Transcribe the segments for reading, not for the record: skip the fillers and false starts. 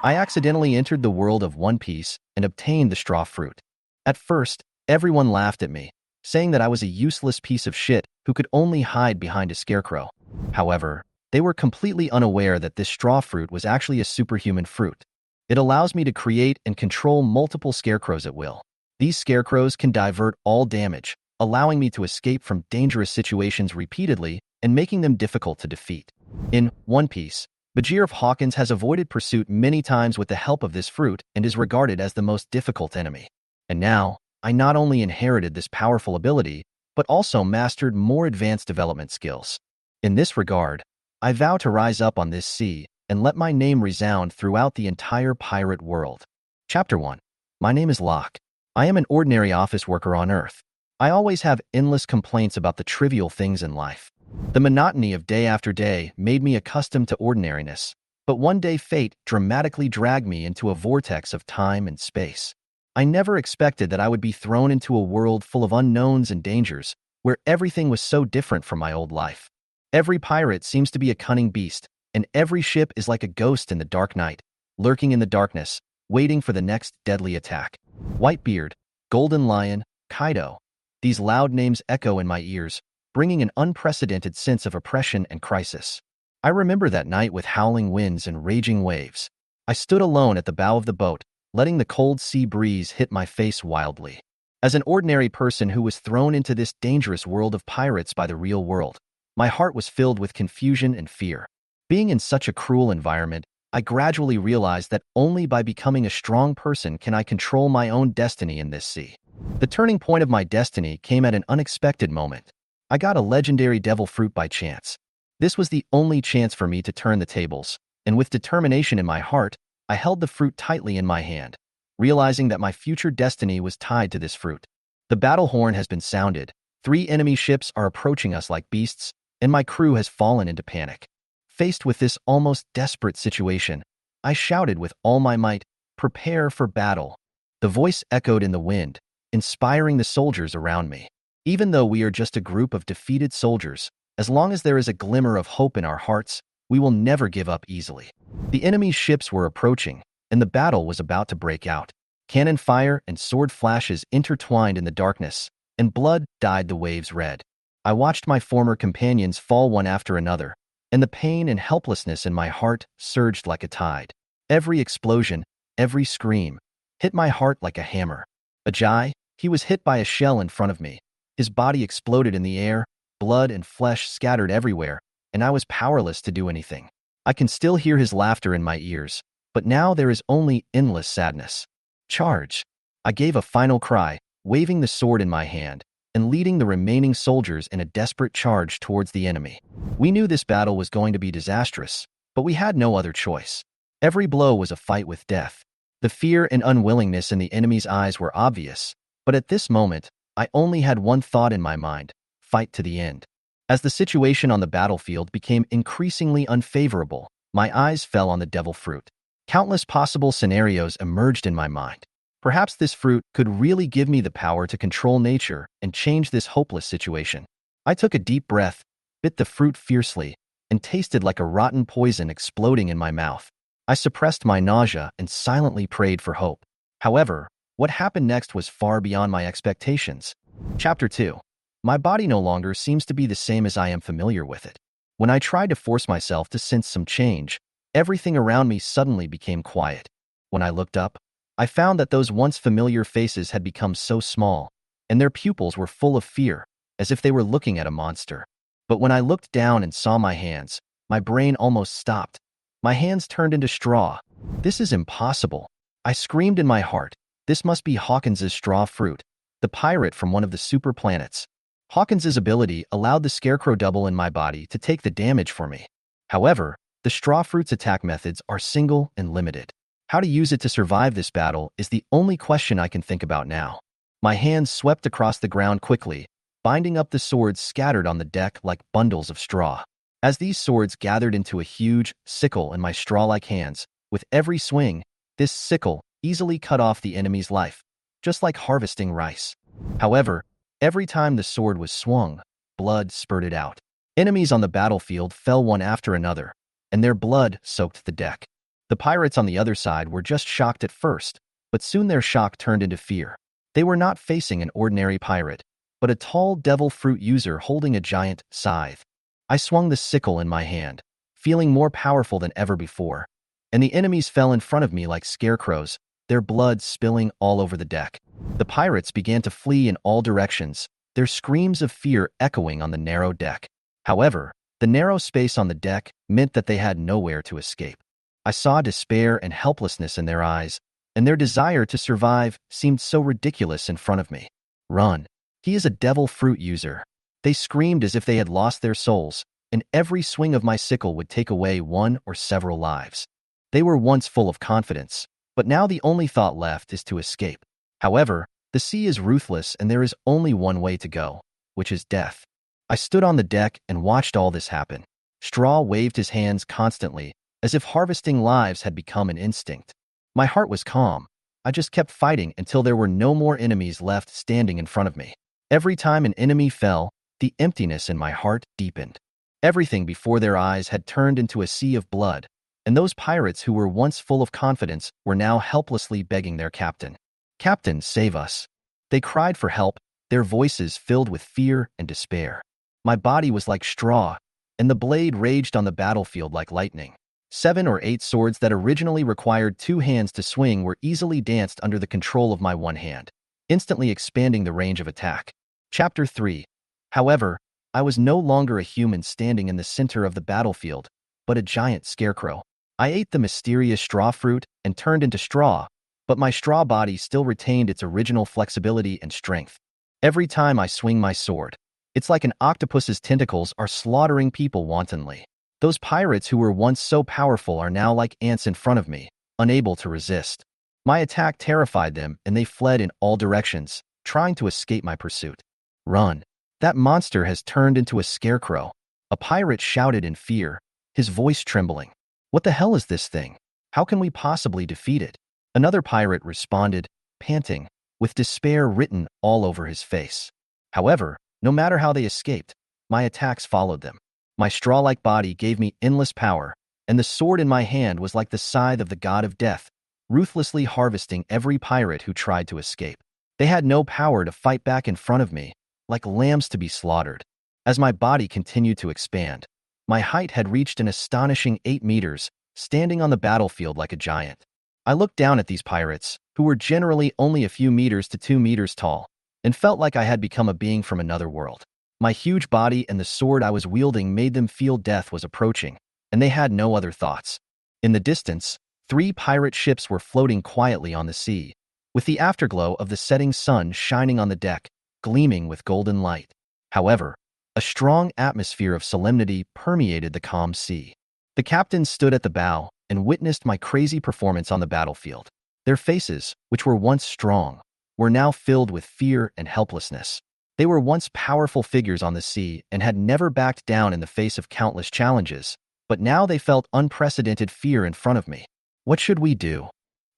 I accidentally entered the world of One Piece and obtained the straw fruit. At first, everyone laughed at me, saying that I was a useless piece of shit who could only hide behind a scarecrow. However, they were completely unaware that this straw fruit was actually a superhuman fruit. It allows me to create and control multiple scarecrows at will. These scarecrows can divert all damage, allowing me to escape from dangerous situations repeatedly and making them difficult to defeat. In One Piece, Bajiru Hawkins has avoided pursuit many times with the help of this fruit and is regarded as the most difficult enemy. And now, I not only inherited this powerful ability, but also mastered more advanced development skills. In this regard, I vow to rise up on this sea and let my name resound throughout the entire pirate world. Chapter 1. My name is Locke. I am an ordinary office worker on Earth. I always have endless complaints about the trivial things in life. The monotony of day after day made me accustomed to ordinariness, but one day fate dramatically dragged me into a vortex of time and space. I never expected that I would be thrown into a world full of unknowns and dangers, where everything was so different from my old life. Every pirate seems to be a cunning beast, and every ship is like a ghost in the dark night, lurking in the darkness, waiting for the next deadly attack. Whitebeard, Golden Lion, Kaido. These loud names echo in my ears, bringing an unprecedented sense of oppression and crisis. I remember that night with howling winds and raging waves. I stood alone at the bow of the boat, letting the cold sea breeze hit my face wildly. As an ordinary person who was thrown into this dangerous world of pirates by the real world, my heart was filled with confusion and fear. Being in such a cruel environment, I gradually realized that only by becoming a strong person can I control my own destiny in this sea. The turning point of my destiny came at an unexpected moment. I got a legendary devil fruit by chance. This was the only chance for me to turn the tables, and with determination in my heart, I held the fruit tightly in my hand, realizing that my future destiny was tied to this fruit. The battle horn has been sounded, 3 enemy ships are approaching us like beasts, and my crew has fallen into panic. Faced with this almost desperate situation, I shouted with all my might, "Prepare for battle." The voice echoed in the wind, inspiring the soldiers around me. Even though we are just a group of defeated soldiers, as long as there is a glimmer of hope in our hearts, we will never give up easily. The enemy's ships were approaching, and the battle was about to break out. Cannon fire and sword flashes intertwined in the darkness, and blood dyed the waves red. I watched my former companions fall one after another, and the pain and helplessness in my heart surged like a tide. Every explosion, every scream, hit my heart like a hammer. Ajay, he was hit by a shell in front of me. His body exploded in the air, blood and flesh scattered everywhere, and I was powerless to do anything. I can still hear his laughter in my ears, but now there is only endless sadness. Charge! I gave a final cry, waving the sword in my hand, and leading the remaining soldiers in a desperate charge towards the enemy. We knew this battle was going to be disastrous, but we had no other choice. Every blow was a fight with death. The fear and unwillingness in the enemy's eyes were obvious, but at this moment, I only had one thought in my mind: fight to the end. As the situation on the battlefield became increasingly unfavorable, my eyes fell on the devil fruit. Countless possible scenarios emerged in my mind. Perhaps this fruit could really give me the power to control nature and change this hopeless situation. I took a deep breath, bit the fruit fiercely, and tasted like a rotten poison exploding in my mouth. I suppressed my nausea and silently prayed for hope. However, what happened next was far beyond my expectations. Chapter 2. My body no longer seems to be the same as I am familiar with it. When I tried to force myself to sense some change, everything around me suddenly became quiet. When I looked up, I found that those once familiar faces had become so small, and their pupils were full of fear, as if they were looking at a monster. But when I looked down and saw my hands, my brain almost stopped. My hands turned into straw. This is impossible. I screamed in my heart. This must be Hawkins's straw fruit, the pirate from one of the super planets. Hawkins's ability allowed the scarecrow double in my body to take the damage for me. However, the straw fruit's attack methods are single and limited. How to use it to survive this battle is the only question I can think about now. My hands swept across the ground quickly, binding up the swords scattered on the deck like bundles of straw. As these swords gathered into a huge sickle in my straw-like hands, with every swing, this sickle easily cut off the enemy's life, just like harvesting rice. However, every time the sword was swung, blood spurted out. Enemies on the battlefield fell one after another, and their blood soaked the deck. The pirates on the other side were just shocked at first, but soon their shock turned into fear. They were not facing an ordinary pirate, but a tall devil fruit user holding a giant scythe. I swung the sickle in my hand, feeling more powerful than ever before, and the enemies fell in front of me like scarecrows, their blood spilling all over the deck. The pirates began to flee in all directions, their screams of fear echoing on the narrow deck. However, the narrow space on the deck meant that they had nowhere to escape. I saw despair and helplessness in their eyes, and their desire to survive seemed so ridiculous in front of me. Run. He is a devil fruit user. They screamed as if they had lost their souls, and every swing of my sickle would take away one or several lives. They were once full of confidence, but now the only thought left is to escape. However, the sea is ruthless and there is only one way to go, which is death. I stood on the deck and watched all this happen. Straw waved his hands constantly, as if harvesting lives had become an instinct. My heart was calm. I just kept fighting until there were no more enemies left standing in front of me. Every time an enemy fell, the emptiness in my heart deepened. Everything before their eyes had turned into a sea of blood, and those pirates who were once full of confidence were now helplessly begging their captain. "Captain, save us." They cried for help, their voices filled with fear and despair. My body was like straw, and the blade raged on the battlefield like lightning. 7 or 8 swords that originally required 2 hands to swing were easily danced under the control of my one hand, instantly expanding the range of attack. Chapter 3. However, I was no longer a human standing in the center of the battlefield, but a giant scarecrow. I ate the mysterious straw fruit and turned into straw, but my straw body still retained its original flexibility and strength. Every time I swing my sword, it's like an octopus's tentacles are slaughtering people wantonly. Those pirates who were once so powerful are now like ants in front of me, unable to resist. My attack terrified them and they fled in all directions, trying to escape my pursuit. "Run. That monster has turned into a scarecrow," a pirate shouted in fear, his voice trembling. "What the hell is this thing? How can we possibly defeat it?" Another pirate responded, panting, with despair written all over his face. However, no matter how they escaped, my attacks followed them. My straw-like body gave me endless power, and the sword in my hand was like the scythe of the god of death, ruthlessly harvesting every pirate who tried to escape. They had no power to fight back in front of me, like lambs to be slaughtered. As my body continued to expand, my height had reached an astonishing 8 meters, standing on the battlefield like a giant. I looked down at these pirates, who were generally only a few meters to 2 meters tall, and felt like I had become a being from another world. My huge body and the sword I was wielding made them feel death was approaching, and they had no other thoughts. In the distance, 3 pirate ships were floating quietly on the sea, with the afterglow of the setting sun shining on the deck, gleaming with golden light. However, a strong atmosphere of solemnity permeated the calm sea. The captains stood at the bow and witnessed my crazy performance on the battlefield. Their faces, which were once strong, were now filled with fear and helplessness. They were once powerful figures on the sea and had never backed down in the face of countless challenges, but now they felt unprecedented fear in front of me. "What should we do?"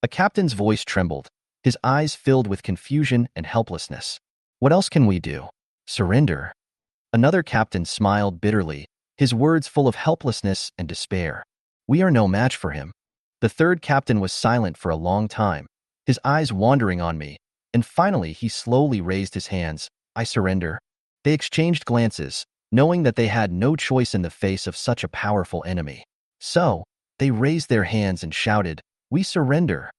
A captain's voice trembled, his eyes filled with confusion and helplessness. "What else can we do? Surrender?" Another captain smiled bitterly, his words full of helplessness and despair. "We are no match for him." The third captain was silent for a long time, his eyes wandering on me, and finally he slowly raised his hands. "I surrender." They exchanged glances, knowing that they had no choice in the face of such a powerful enemy. So, they raised their hands and shouted, "We surrender."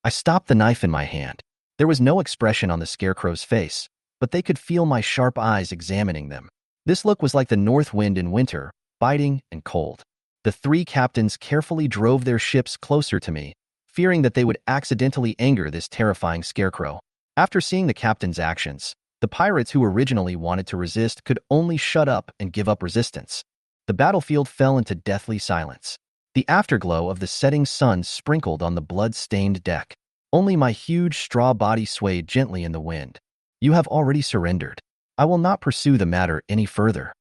I stopped the knife in my hand. There was no expression on the scarecrow's face, but they could feel my sharp eyes examining them. This look was like the north wind in winter, biting and cold. The 3 captains carefully drove their ships closer to me, fearing that they would accidentally anger this terrifying scarecrow. After seeing the captain's actions, the pirates who originally wanted to resist could only shut up and give up resistance. The battlefield fell into deathly silence. The afterglow of the setting sun sprinkled on the blood-stained deck. Only my huge straw body swayed gently in the wind. "You have already surrendered. I will not pursue the matter any further,"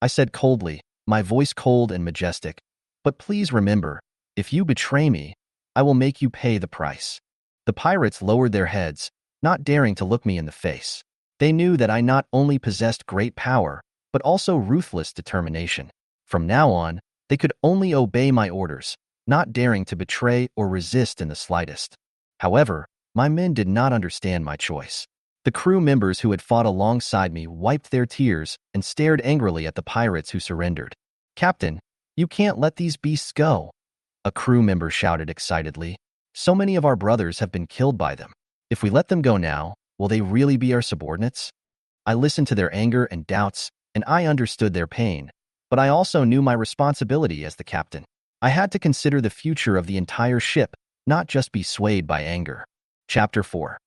I said coldly, my voice cold and majestic. "But please remember, if you betray me, I will make you pay the price." The pirates lowered their heads, not daring to look me in the face. They knew that I not only possessed great power, but also ruthless determination. From now on, they could only obey my orders, not daring to betray or resist in the slightest. However, my men did not understand my choice. The crew members who had fought alongside me wiped their tears and stared angrily at the pirates who surrendered. "Captain, you can't let these beasts go," a crew member shouted excitedly. "So many of our brothers have been killed by them. If we let them go now, will they really be our subordinates?" I listened to their anger and doubts, and I understood their pain, but I also knew my responsibility as the captain. I had to consider the future of the entire ship, not just be swayed by anger. Chapter 4.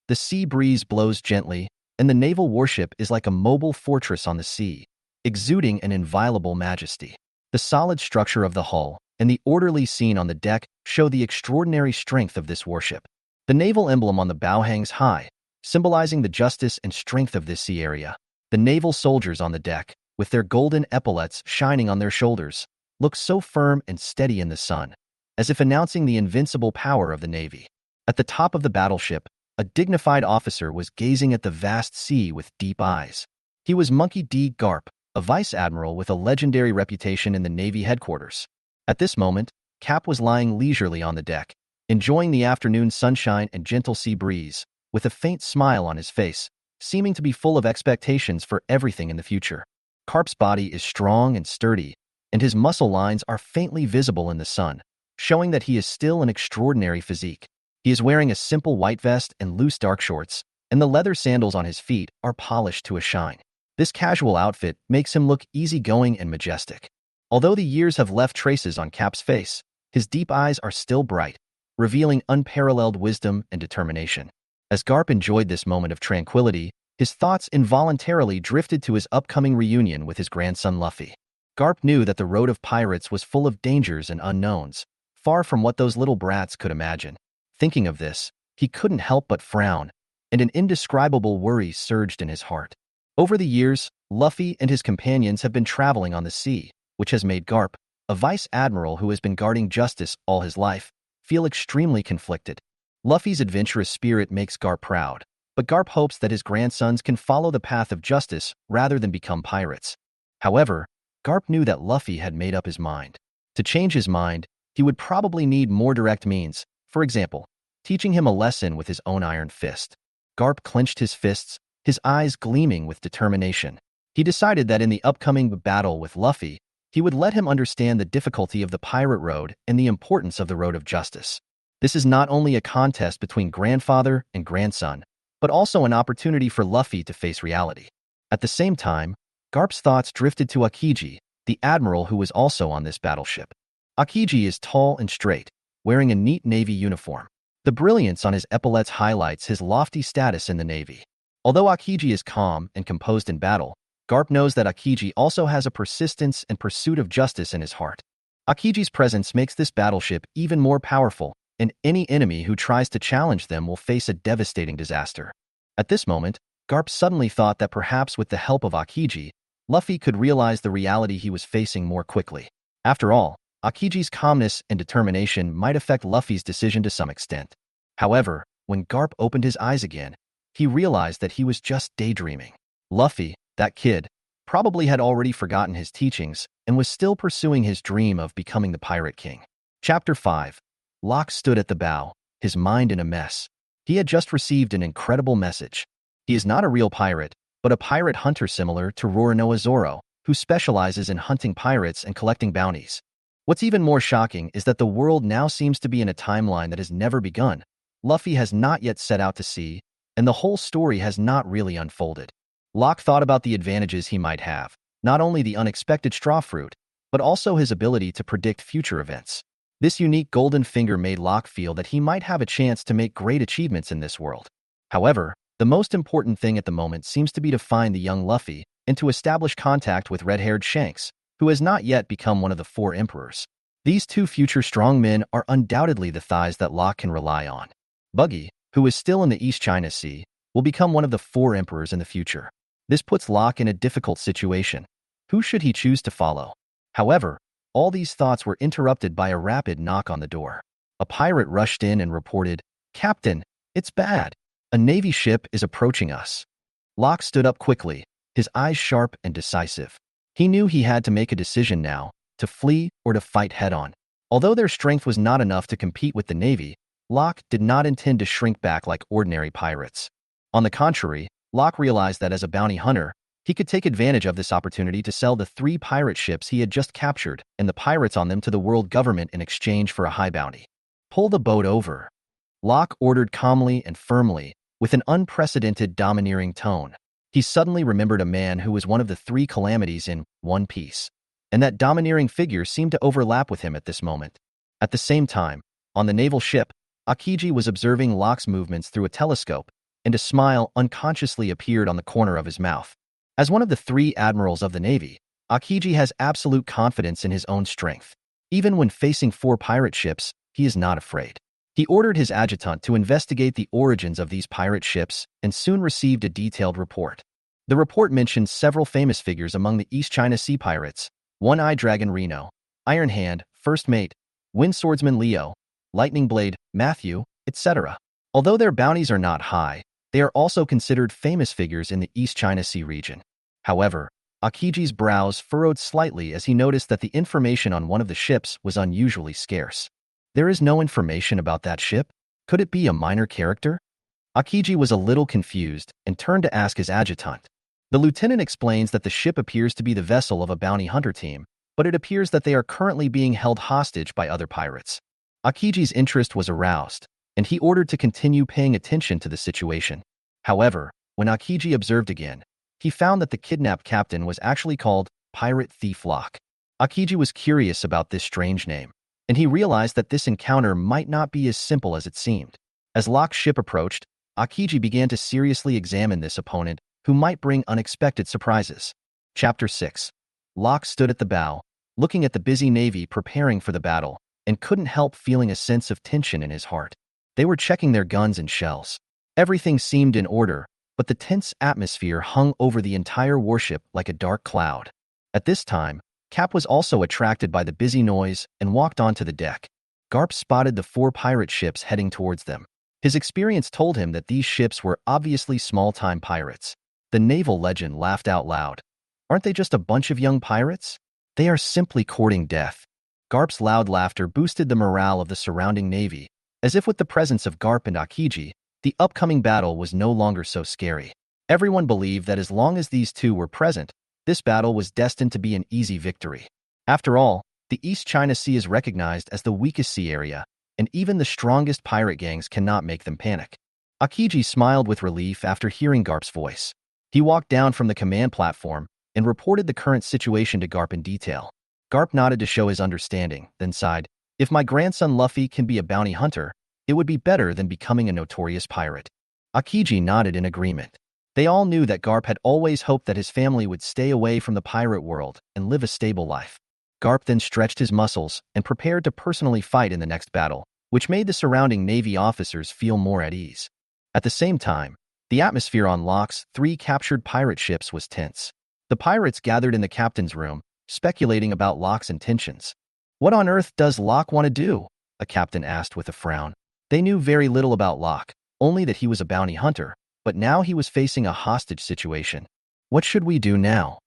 The sea breeze blows gently, and the naval warship is like a mobile fortress on the sea, exuding an inviolable majesty. The solid structure of the hull and the orderly scene on the deck show the extraordinary strength of this warship. The naval emblem on the bow hangs high, symbolizing the justice and strength of this sea area. The naval soldiers on the deck, with their golden epaulets shining on their shoulders, look so firm and steady in the sun, as if announcing the invincible power of the Navy. At the top of the battleship, a dignified officer was gazing at the vast sea with deep eyes. He was Monkey D. Garp, a vice admiral with a legendary reputation in the Navy headquarters. At this moment, Cap was lying leisurely on the deck, enjoying the afternoon sunshine and gentle sea breeze, with a faint smile on his face, seeming to be full of expectations for everything in the future. Garp's body is strong and sturdy, and his muscle lines are faintly visible in the sun, showing that he is still an extraordinary physique. He is wearing a simple white vest and loose dark shorts, and the leather sandals on his feet are polished to a shine. This casual outfit makes him look easygoing and majestic. Although the years have left traces on Cap's face, his deep eyes are still bright, revealing unparalleled wisdom and determination. As Garp enjoyed this moment of tranquility, his thoughts involuntarily drifted to his upcoming reunion with his grandson Luffy. Garp knew that the road of pirates was full of dangers and unknowns, far from what those little brats could imagine. Thinking of this, he couldn't help but frown, and an indescribable worry surged in his heart. Over the years, Luffy and his companions have been traveling on the sea, which has made Garp, a vice admiral who has been guarding justice all his life, feel extremely conflicted. Luffy's adventurous spirit makes Garp proud, but Garp hopes that his grandsons can follow the path of justice rather than become pirates. However, Garp knew that Luffy had made up his mind. To change his mind, he would probably need more direct means, for example, teaching him a lesson with his own iron fist. Garp clenched his fists, his eyes gleaming with determination. He decided that in the upcoming battle with Luffy, he would let him understand the difficulty of the pirate road and the importance of the road of justice. This is not only a contest between grandfather and grandson, but also an opportunity for Luffy to face reality. At the same time, Garp's thoughts drifted to Aokiji, the admiral who was also on this battleship. Aokiji is tall and straight, wearing a neat Navy uniform. The brilliance on his epaulets highlights his lofty status in the Navy. Although Aokiji is calm and composed in battle, Garp knows that Aokiji also has a persistence and pursuit of justice in his heart. Aokiji's presence makes this battleship even more powerful, and any enemy who tries to challenge them will face a devastating disaster. At this moment, Garp suddenly thought that perhaps with the help of Aokiji, Luffy could realize the reality he was facing more quickly. After all, Aokiji's calmness and determination might affect Luffy's decision to some extent. However, when Garp opened his eyes again, he realized that he was just daydreaming. Luffy, that kid, probably had already forgotten his teachings and was still pursuing his dream of becoming the Pirate King. Chapter 5. Locke stood at the bow, his mind in a mess. He had just received an incredible message. He is not a real pirate, but a pirate hunter similar to Roronoa Zoro, who specializes in hunting pirates and collecting bounties. What's even more shocking is that the world now seems to be in a timeline that has never begun. Luffy has not yet set out to sea, and the whole story has not really unfolded. Locke thought about the advantages he might have, not only the unexpected straw fruit, but also his ability to predict future events. This unique golden finger made Locke feel that he might have a chance to make great achievements in this world. However, the most important thing at the moment seems to be to find the young Luffy and to establish contact with red-haired Shanks, who has not yet become one of the 4 emperors. These 2 future strong men are undoubtedly the thighs that Locke can rely on. Buggy, who is still in the East China Sea, will become one of the 4 emperors in the future. This puts Locke in a difficult situation. Who should he choose to follow? However, all these thoughts were interrupted by a rapid knock on the door. A pirate rushed in and reported, "Captain, it's bad. A Navy ship is approaching us." Locke stood up quickly, his eyes sharp and decisive. He knew he had to make a decision now, to flee or to fight head-on. Although their strength was not enough to compete with the Navy, Locke did not intend to shrink back like ordinary pirates. On the contrary, Locke realized that as a bounty hunter, he could take advantage of this opportunity to sell the 3 pirate ships he had just captured and the pirates on them to the world government in exchange for a high bounty. Pull the boat over, Locke ordered calmly and firmly, with an unprecedented domineering tone. He suddenly remembered a man who was one of the 3 calamities in One Piece, and that domineering figure seemed to overlap with him at this moment. At the same time, on the naval ship, Aokiji was observing Locke's movements through a telescope, and a smile unconsciously appeared on the corner of his mouth. As one of the 3 admirals of the Navy, Aokiji has absolute confidence in his own strength. Even when facing 4 pirate ships, he is not afraid. He ordered his adjutant to investigate the origins of these pirate ships and soon received a detailed report. The report mentioned several famous figures among the East China Sea pirates: One-Eye Dragon Reno, Iron Hand, First Mate, Wind Swordsman Leo, Lightning Blade Matthew, etc. Although their bounties are not high, they are also considered famous figures in the East China Sea region. However, Aokiji's brows furrowed slightly as he noticed that the information on one of the ships was unusually scarce. There is no information about that ship? Could it be a minor character? Aokiji was a little confused and turned to ask his adjutant. The lieutenant explains that the ship appears to be the vessel of a bounty hunter team, but it appears that they are currently being held hostage by other pirates. Aokiji's interest was aroused, and he ordered to continue paying attention to the situation. However, when Aokiji observed again, he found that the kidnapped captain was actually called Pirate Thief Locke. Aokiji was curious about this strange name, and he realized that this encounter might not be as simple as it seemed. As Locke's ship approached, Aokiji began to seriously examine this opponent who might bring unexpected surprises. Chapter 6. Locke stood at the bow, looking at the busy Navy preparing for the battle, and couldn't help feeling a sense of tension in his heart. They were checking their guns and shells. Everything seemed in order, but the tense atmosphere hung over the entire warship like a dark cloud. At this time, Cap was also attracted by the busy noise and walked onto the deck. Garp spotted the 4 pirate ships heading towards them. His experience told him that these ships were obviously small-time pirates. The naval legend laughed out loud. Aren't they just a bunch of young pirates? They are simply courting death. Garp's loud laughter boosted the morale of the surrounding Navy, as if with the presence of Garp and Aokiji, the upcoming battle was no longer so scary. Everyone believed that as long as these 2 were present, this battle was destined to be an easy victory. After all, the East China Sea is recognized as the weakest sea area, and even the strongest pirate gangs cannot make them panic. Aokiji smiled with relief after hearing Garp's voice. He walked down from the command platform and reported the current situation to Garp in detail. Garp nodded to show his understanding, then sighed, "If my grandson Luffy can be a bounty hunter, it would be better than becoming a notorious pirate." Aokiji nodded in agreement. They all knew that Garp had always hoped that his family would stay away from the pirate world and live a stable life. Garp then stretched his muscles and prepared to personally fight in the next battle, which made the surrounding Navy officers feel more at ease. At the same time, the atmosphere on Locke's 3 captured pirate ships was tense. The pirates gathered in the captain's room, speculating about Locke's intentions. "What on earth does Locke want to do?" a captain asked with a frown. They knew very little about Locke, only that he was a bounty hunter, but now he was facing a hostage situation. "What should we do now?"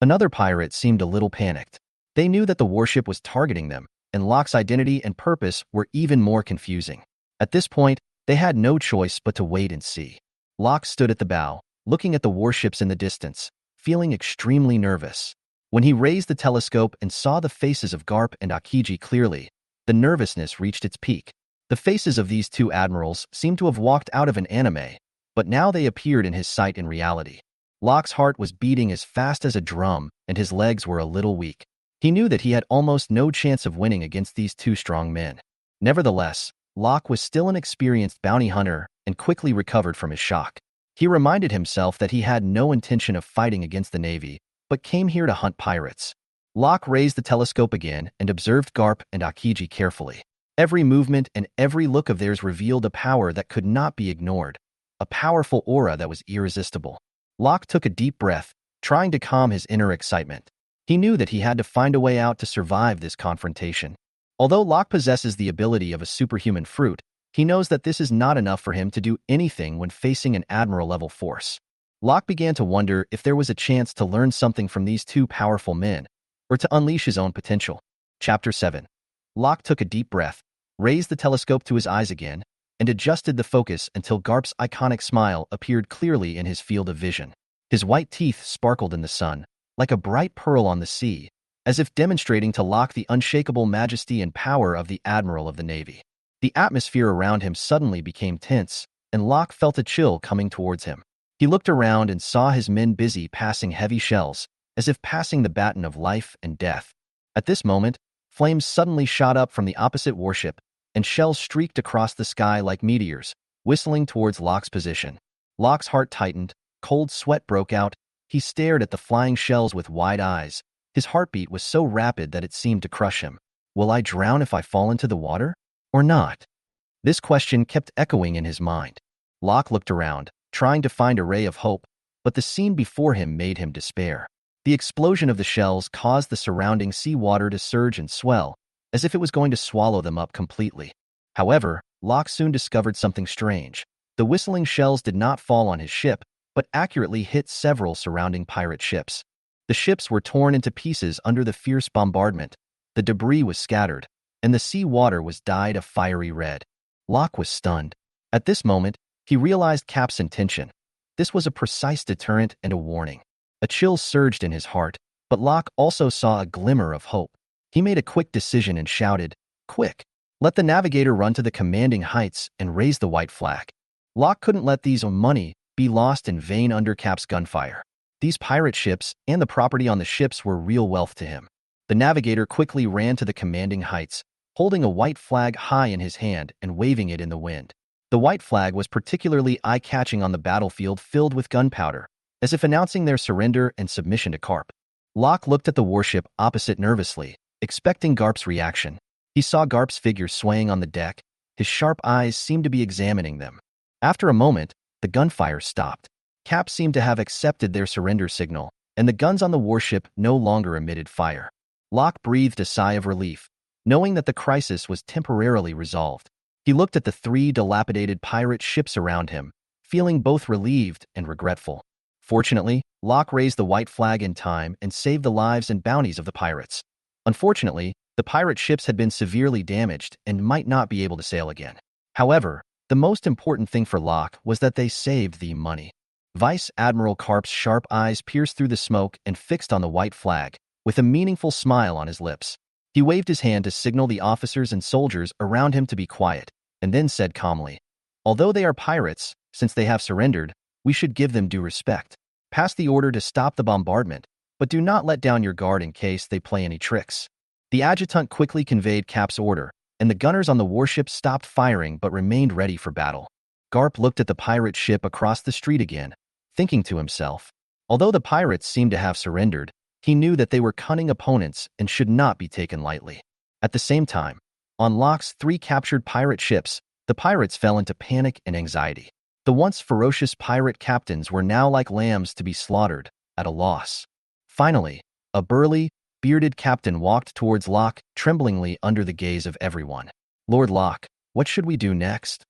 Another pirate seemed a little panicked. They knew that the warship was targeting them, and Locke's identity and purpose were even more confusing. At this point, they had no choice but to wait and see. Locke stood at the bow, looking at the warships in the distance, feeling extremely nervous. When he raised the telescope and saw the faces of Garp and Aokiji clearly, the nervousness reached its peak. The faces of these 2 admirals seemed to have walked out of an anime, but now they appeared in his sight in reality. Locke's heart was beating as fast as a drum, and his legs were a little weak. He knew that he had almost no chance of winning against these 2 strong men. Nevertheless, Locke was still an experienced bounty hunter and quickly recovered from his shock. He reminded himself that he had no intention of fighting against the Navy, but came here to hunt pirates. Locke raised the telescope again and observed Garp and Aokiji carefully. Every movement and every look of theirs revealed a power that could not be ignored, a powerful aura that was irresistible. Locke took a deep breath, trying to calm his inner excitement. He knew that he had to find a way out to survive this confrontation. Although Locke possesses the ability of a superhuman fruit, he knows that this is not enough for him to do anything when facing an admiral-level force. Locke began to wonder if there was a chance to learn something from these 2 powerful men, or to unleash his own potential. Chapter 7. Locke took a deep breath, raised the telescope to his eyes again, and adjusted the focus until Garp's iconic smile appeared clearly in his field of vision. His white teeth sparkled in the sun, like a bright pearl on the sea, as if demonstrating to Locke the unshakable majesty and power of the Admiral of the Navy. The atmosphere around him suddenly became tense, and Locke felt a chill coming towards him. He looked around and saw his men busy passing heavy shells, as if passing the baton of life and death. At this moment, flames suddenly shot up from the opposite warship, and shells streaked across the sky like meteors, whistling towards Locke's position. Locke's heart tightened, cold sweat broke out. He stared at the flying shells with wide eyes. His heartbeat was so rapid that it seemed to crush him. Will I drown if I fall into the water? Or not? This question kept echoing in his mind. Locke looked around, trying to find a ray of hope, but the scene before him made him despair. The explosion of the shells caused the surrounding sea water to surge and swell, as if it was going to swallow them up completely. However, Locke soon discovered something strange. The whistling shells did not fall on his ship, but accurately hit several surrounding pirate ships. The ships were torn into pieces under the fierce bombardment, the debris was scattered, and the sea water was dyed a fiery red. Locke was stunned. At this moment, he realized Cap's intention. This was a precise deterrent and a warning. A chill surged in his heart, but Locke also saw a glimmer of hope. He made a quick decision and shouted, "Quick! Let the navigator run to the commanding heights and raise the white flag." Locke couldn't let these money be lost in vain under Cap's gunfire. These pirate ships and the property on the ships were real wealth to him. The navigator quickly ran to the commanding heights, holding a white flag high in his hand and waving it in the wind. The white flag was particularly eye-catching on the battlefield filled with gunpowder, as if announcing their surrender and submission to Garp. Locke looked at the warship opposite nervously, expecting Garp's reaction. He saw Garp's figure swaying on the deck. His sharp eyes seemed to be examining them. After a moment, the gunfire stopped. Cap seemed to have accepted their surrender signal, and the guns on the warship no longer emitted fire. Locke breathed a sigh of relief, knowing that the crisis was temporarily resolved. He looked at the three dilapidated pirate ships around him, feeling both relieved and regretful. Fortunately, Locke raised the white flag in time and saved the lives and bounties of the pirates. Unfortunately, the pirate ships had been severely damaged and might not be able to sail again. However, the most important thing for Locke was that they saved the money. Vice Admiral Garp's sharp eyes pierced through the smoke and fixed on the white flag, with a meaningful smile on his lips. He waved his hand to signal the officers and soldiers around him to be quiet, and then said calmly, "Although they are pirates, since they have surrendered, we should give them due respect. Pass the order to stop the bombardment, but do not let down your guard in case they play any tricks." The adjutant quickly conveyed Cap's order, and the gunners on the warship stopped firing but remained ready for battle. Garp looked at the pirate ship across the street again, thinking to himself, although the pirates seemed to have surrendered, he knew that they were cunning opponents and should not be taken lightly. At the same time, on Locke's three captured pirate ships, the pirates fell into panic and anxiety. The once ferocious pirate captains were now like lambs to be slaughtered, at a loss. Finally, a burly, bearded captain walked towards Locke, tremblingly under the gaze of everyone. "Lord Locke, what should we do next?"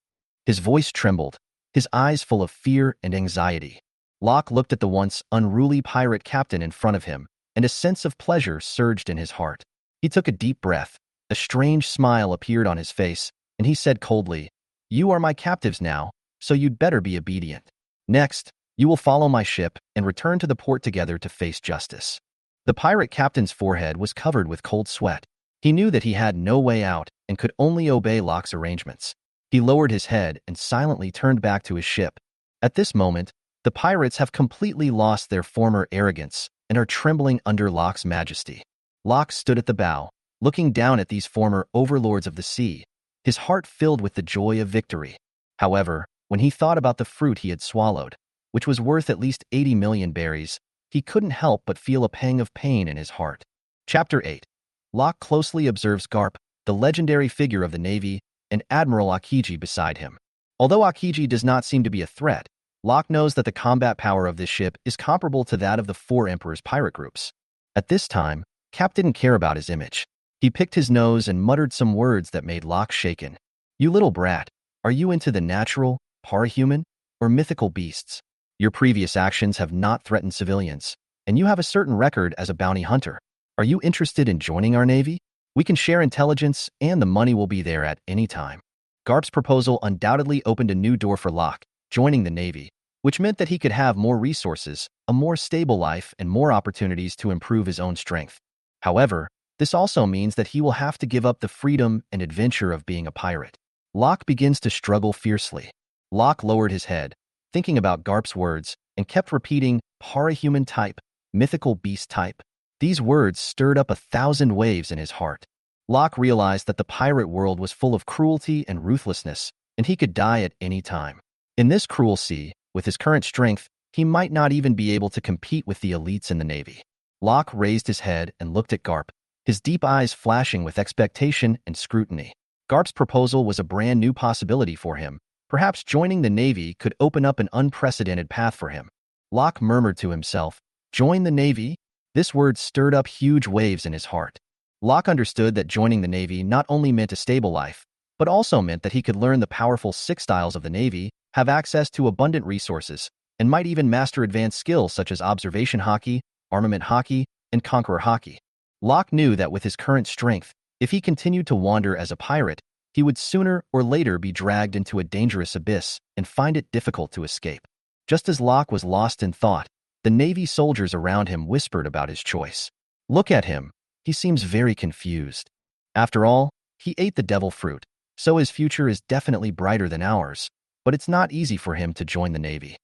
His voice trembled, his eyes full of fear and anxiety. Locke looked at the once unruly pirate captain in front of him, and a sense of pleasure surged in his heart. He took a deep breath. A strange smile appeared on his face, and he said coldly, "You are my captives now, so you'd better be obedient. Next, you will follow my ship and return to the port together to face justice." The pirate captain's forehead was covered with cold sweat. He knew that he had no way out and could only obey Locke's arrangements. He lowered his head and silently turned back to his ship. At this moment, the pirates have completely lost their former arrogance and are trembling under Locke's majesty. Locke stood at the bow, looking down at these former overlords of the sea, his heart filled with the joy of victory. However, when he thought about the fruit he had swallowed, which was worth at least 80 million berries, he couldn't help but feel a pang of pain in his heart. Chapter 8. Locke closely observes Garp, the legendary figure of the Navy, and Admiral Aokiji beside him. Although Aokiji does not seem to be a threat, Locke knows that the combat power of this ship is comparable to that of the four Emperor's pirate groups. At this time, Cap didn't care about his image. He picked his nose and muttered some words that made Locke shaken. "You little brat, are you into the natural, parahuman, or mythical beasts? Your previous actions have not threatened civilians, and you have a certain record as a bounty hunter. Are you interested in joining our Navy? We can share intelligence, and the money will be there at any time. Garp's proposal undoubtedly opened a new door for Locke, joining the Navy, which meant that he could have more resources, a more stable life, and more opportunities to improve his own strength. However, this also means that he will have to give up the freedom and adventure of being a pirate. Locke begins to struggle fiercely. Locke lowered his head, thinking about Garp's words, and kept repeating, parahuman type, mythical beast type. These words stirred up 1,000 waves in his heart. Locke realized that the pirate world was full of cruelty and ruthlessness, and he could die at any time. In this cruel sea, with his current strength, he might not even be able to compete with the elites in the Navy. Locke raised his head and looked at Garp, his deep eyes flashing with expectation and scrutiny. Garp's proposal was a brand new possibility for him. Perhaps joining the Navy could open up an unprecedented path for him. Locke murmured to himself, "Join the Navy?" This word stirred up huge waves in his heart. Locke understood that joining the Navy not only meant a stable life, but also meant that he could learn the powerful 6 styles of the Navy, have access to abundant resources, and might even master advanced skills such as observation hockey, armament hockey, and conqueror hockey. Locke knew that with his current strength, if he continued to wander as a pirate, he would sooner or later be dragged into a dangerous abyss and find it difficult to escape. Just as Locke was lost in thought, the Navy soldiers around him whispered about his choice. "Look at him. He seems very confused. After all, he ate the devil fruit, so his future is definitely brighter than ours, but it's not easy for him to join the Navy."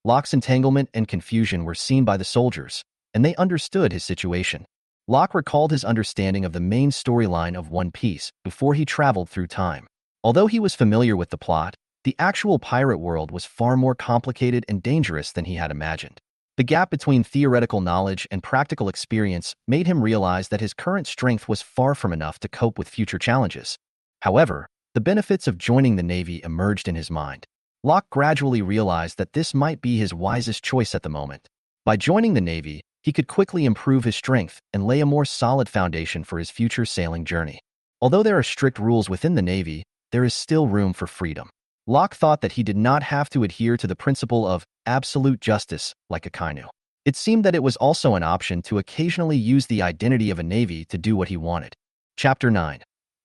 Locke's entanglement and confusion were seen by the soldiers, and they understood his situation. Locke recalled his understanding of the main storyline of One Piece before he traveled through time. Although he was familiar with the plot, the actual pirate world was far more complicated and dangerous than he had imagined. The gap between theoretical knowledge and practical experience made him realize that his current strength was far from enough to cope with future challenges. However, the benefits of joining the Navy emerged in his mind. Locke gradually realized that this might be his wisest choice at the moment. By joining the Navy, he could quickly improve his strength and lay a more solid foundation for his future sailing journey. Although there are strict rules within the Navy, there is still room for freedom. Locke thought that he did not have to adhere to the principle of absolute justice like a Kainu. It seemed that it was also an option to occasionally use the identity of a Navy to do what he wanted. Chapter 9.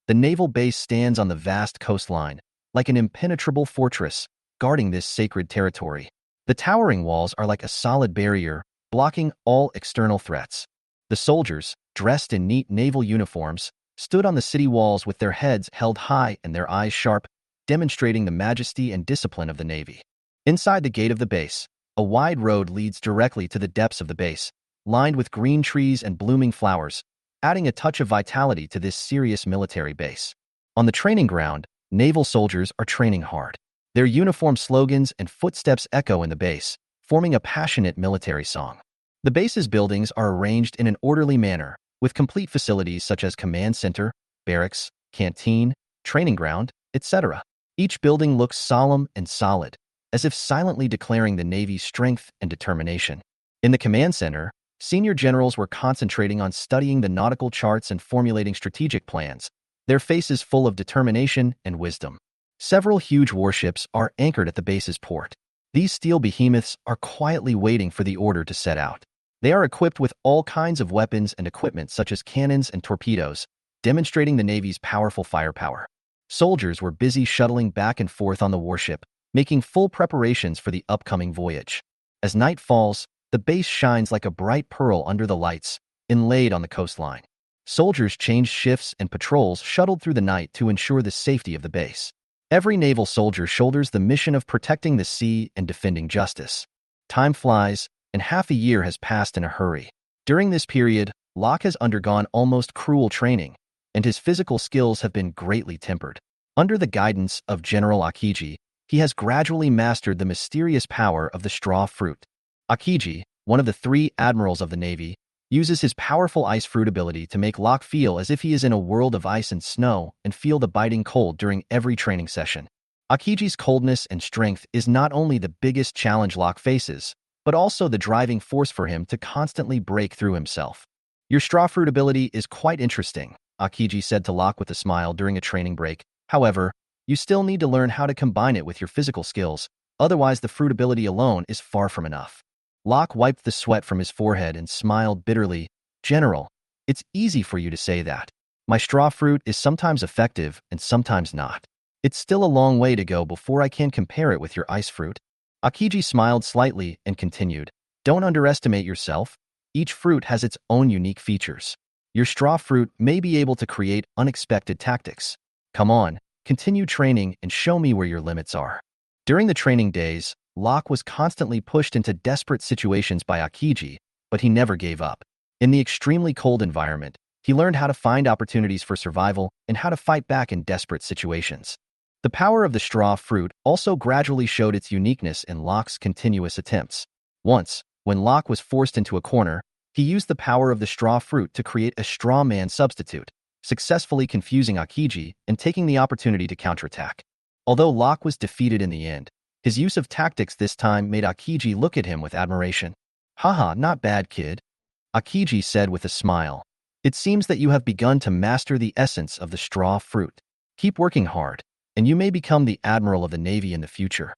The naval base stands on the vast coastline, like an impenetrable fortress, guarding this sacred territory. The towering walls are like a solid barrier, blocking all external threats. The soldiers, dressed in neat naval uniforms, stood on the city walls with their heads held high and their eyes sharp, demonstrating the majesty and discipline of the Navy. Inside the gate of the base, a wide road leads directly to the depths of the base, lined with green trees and blooming flowers, adding a touch of vitality to this serious military base. On the training ground, naval soldiers are training hard. Their uniform slogans and footsteps echo in the base, forming a passionate military song. The base's buildings are arranged in an orderly manner, with complete facilities such as command center, barracks, canteen, training ground, etc. Each building looks solemn and solid, as if silently declaring the Navy's strength and determination. In the command center, senior generals were concentrating on studying the nautical charts and formulating strategic plans, their faces full of determination and wisdom. Several huge warships are anchored at the base's port. These steel behemoths are quietly waiting for the order to set out. They are equipped with all kinds of weapons and equipment such as cannons and torpedoes, demonstrating the Navy's powerful firepower. Soldiers were busy shuttling back and forth on the warship, making full preparations for the upcoming voyage. As night falls, the base shines like a bright pearl under the lights, inlaid on the coastline. Soldiers changed shifts and patrols shuttled through the night to ensure the safety of the base. Every naval soldier shoulders the mission of protecting the sea and defending justice. Time flies, and half a year has passed in a hurry. During this period, Locke has undergone almost cruel training, and his physical skills have been greatly tempered. Under the guidance of General Aokiji, he has gradually mastered the mysterious power of the straw fruit. Aokiji, one of the 3 admirals of the Navy, uses his powerful ice fruit ability to make Locke feel as if he is in a world of ice and snow and feel the biting cold during every training session. Aokiji's coldness and strength is not only the biggest challenge Locke faces, but also the driving force for him to constantly break through himself. "Your straw fruit ability is quite interesting," Aokiji said to Locke with a smile during a training break. "However, you still need to learn how to combine it with your physical skills, otherwise the fruit ability alone is far from enough." Locke wiped the sweat from his forehead and smiled bitterly. "General, it's easy for you to say that. My straw fruit is sometimes effective and sometimes not. It's still a long way to go before I can compare it with your ice fruit. Aokiji smiled slightly and continued, don't underestimate yourself. Each fruit has its own unique features. Your straw fruit may be able to create unexpected tactics. Come on, continue training and show me where your limits are. During the training days, Locke was constantly pushed into desperate situations by Aokiji, but he never gave up. In the extremely cold environment, he learned how to find opportunities for survival and how to fight back in desperate situations. The power of the straw fruit also gradually showed its uniqueness in Locke's continuous attempts. Once, when Locke was forced into a corner, he used the power of the straw fruit to create a straw man substitute, successfully confusing Aokiji and taking the opportunity to counterattack. Although Locke was defeated in the end, his use of tactics this time made Aokiji look at him with admiration. Haha, not bad, kid. Aokiji said with a smile. It seems that you have begun to master the essence of the straw fruit. Keep working hard, and you may become the Admiral of the Navy in the future.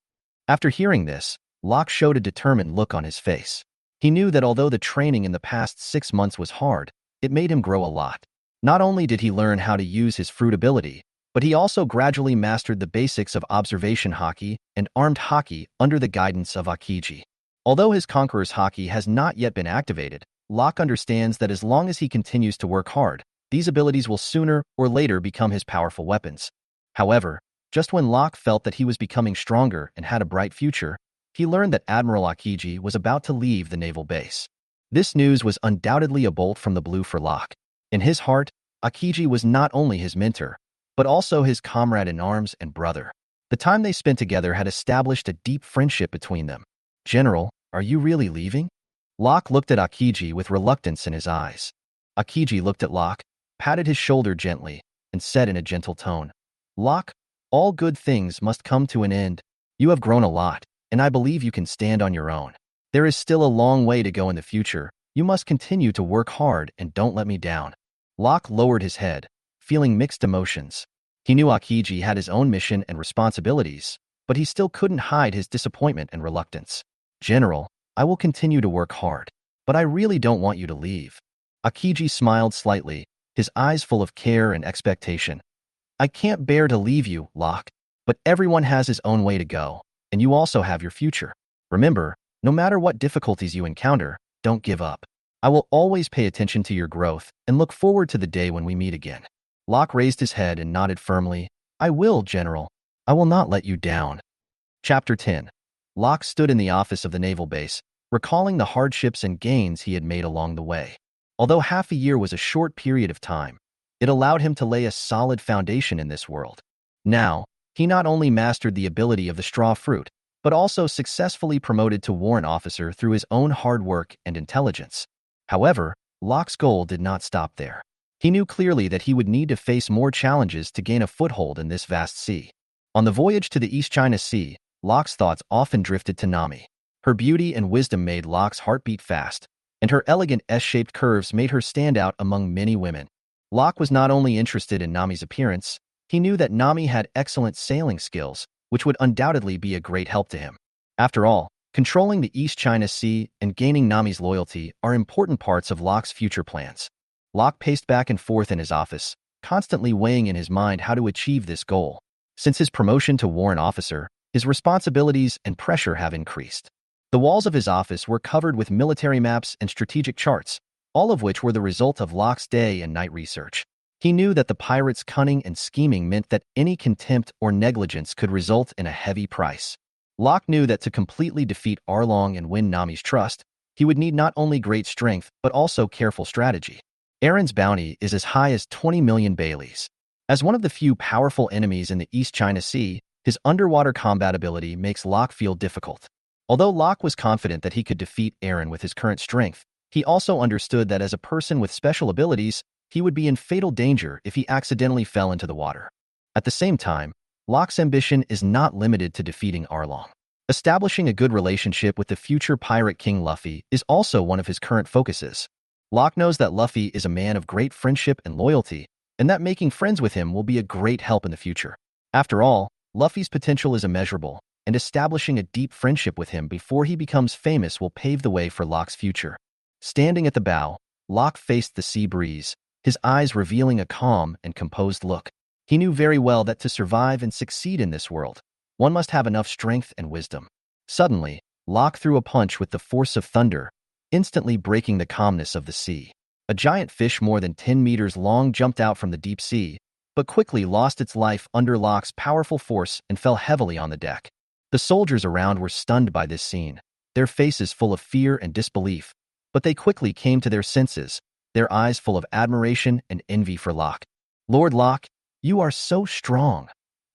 After hearing this, Locke showed a determined look on his face. He knew that although the training in the past 6 months was hard, it made him grow a lot. Not only did he learn how to use his fruit ability, but he also gradually mastered the basics of observation haki and armed haki under the guidance of Aokiji. Although his Conqueror's haki has not yet been activated, Locke understands that as long as he continues to work hard, these abilities will sooner or later become his powerful weapons. However, just when Locke felt that he was becoming stronger and had a bright future, he learned that Admiral Aokiji was about to leave the naval base. This news was undoubtedly a bolt from the blue for Locke. In his heart, Aokiji was not only his mentor, but also his comrade in arms and brother. The time they spent together had established a deep friendship between them. General, are you really leaving? Locke looked at Aokiji with reluctance in his eyes. Aokiji looked at Locke, patted his shoulder gently, and said in a gentle tone, Locke, all good things must come to an end. You have grown a lot, and I believe you can stand on your own. There is still a long way to go in the future. You must continue to work hard and don't let me down. Locke lowered his head, feeling mixed emotions. He knew Aokiji had his own mission and responsibilities, but he still couldn't hide his disappointment and reluctance. General, I will continue to work hard, but I really don't want you to leave. Aokiji smiled slightly, his eyes full of care and expectation. I can't bear to leave you, Locke, but everyone has his own way to go, and you also have your future. Remember, no matter what difficulties you encounter, don't give up. I will always pay attention to your growth and look forward to the day when we meet again. Locke raised his head and nodded firmly. I will, General. I will not let you down. Chapter 10. Locke stood in the office of the naval base, recalling the hardships and gains he had made along the way. Although half a year was a short period of time, it allowed him to lay a solid foundation in this world. Now, he not only mastered the ability of the straw fruit, but also successfully promoted to warrant officer through his own hard work and intelligence. However, Locke's goal did not stop there. He knew clearly that he would need to face more challenges to gain a foothold in this vast sea. On the voyage to the East China Sea, Locke's thoughts often drifted to Nami. Her beauty and wisdom made Locke's heart beat fast, and her elegant S-shaped curves made her stand out among many women. Locke was not only interested in Nami's appearance, he knew that Nami had excellent sailing skills, which would undoubtedly be a great help to him. After all, controlling the East China Sea and gaining Nami's loyalty are important parts of Locke's future plans. Locke paced back and forth in his office, constantly weighing in his mind how to achieve this goal. Since his promotion to warrant officer, his responsibilities and pressure have increased. The walls of his office were covered with military maps and strategic charts, all of which were the result of Locke's day and night research. He knew that the pirates' cunning and scheming meant that any contempt or negligence could result in a heavy price. Locke knew that to completely defeat Arlong and win Nami's trust, he would need not only great strength but also careful strategy. Aaron's bounty is as high as 20 million Baileys. As one of the few powerful enemies in the East China Sea, his underwater combat ability makes Locke feel difficult. Although Locke was confident that he could defeat Aaron with his current strength, he also understood that as a person with special abilities, he would be in fatal danger if he accidentally fell into the water. At the same time, Locke's ambition is not limited to defeating Arlong. Establishing a good relationship with the future Pirate King Luffy is also one of his current focuses. Locke knows that Luffy is a man of great friendship and loyalty, and that making friends with him will be a great help in the future. After all, Luffy's potential is immeasurable, and establishing a deep friendship with him before he becomes famous will pave the way for Locke's future. Standing at the bow, Locke faced the sea breeze, his eyes revealing a calm and composed look. He knew very well that to survive and succeed in this world, one must have enough strength and wisdom. Suddenly, Locke threw a punch with the force of thunder, instantly breaking the calmness of the sea. A giant fish more than 10 meters long jumped out from the deep sea, but quickly lost its life under Locke's powerful force and fell heavily on the deck. The soldiers around were stunned by this scene, their faces full of fear and disbelief, but they quickly came to their senses, their eyes full of admiration and envy for Locke. "Lord Locke, you are so strong,"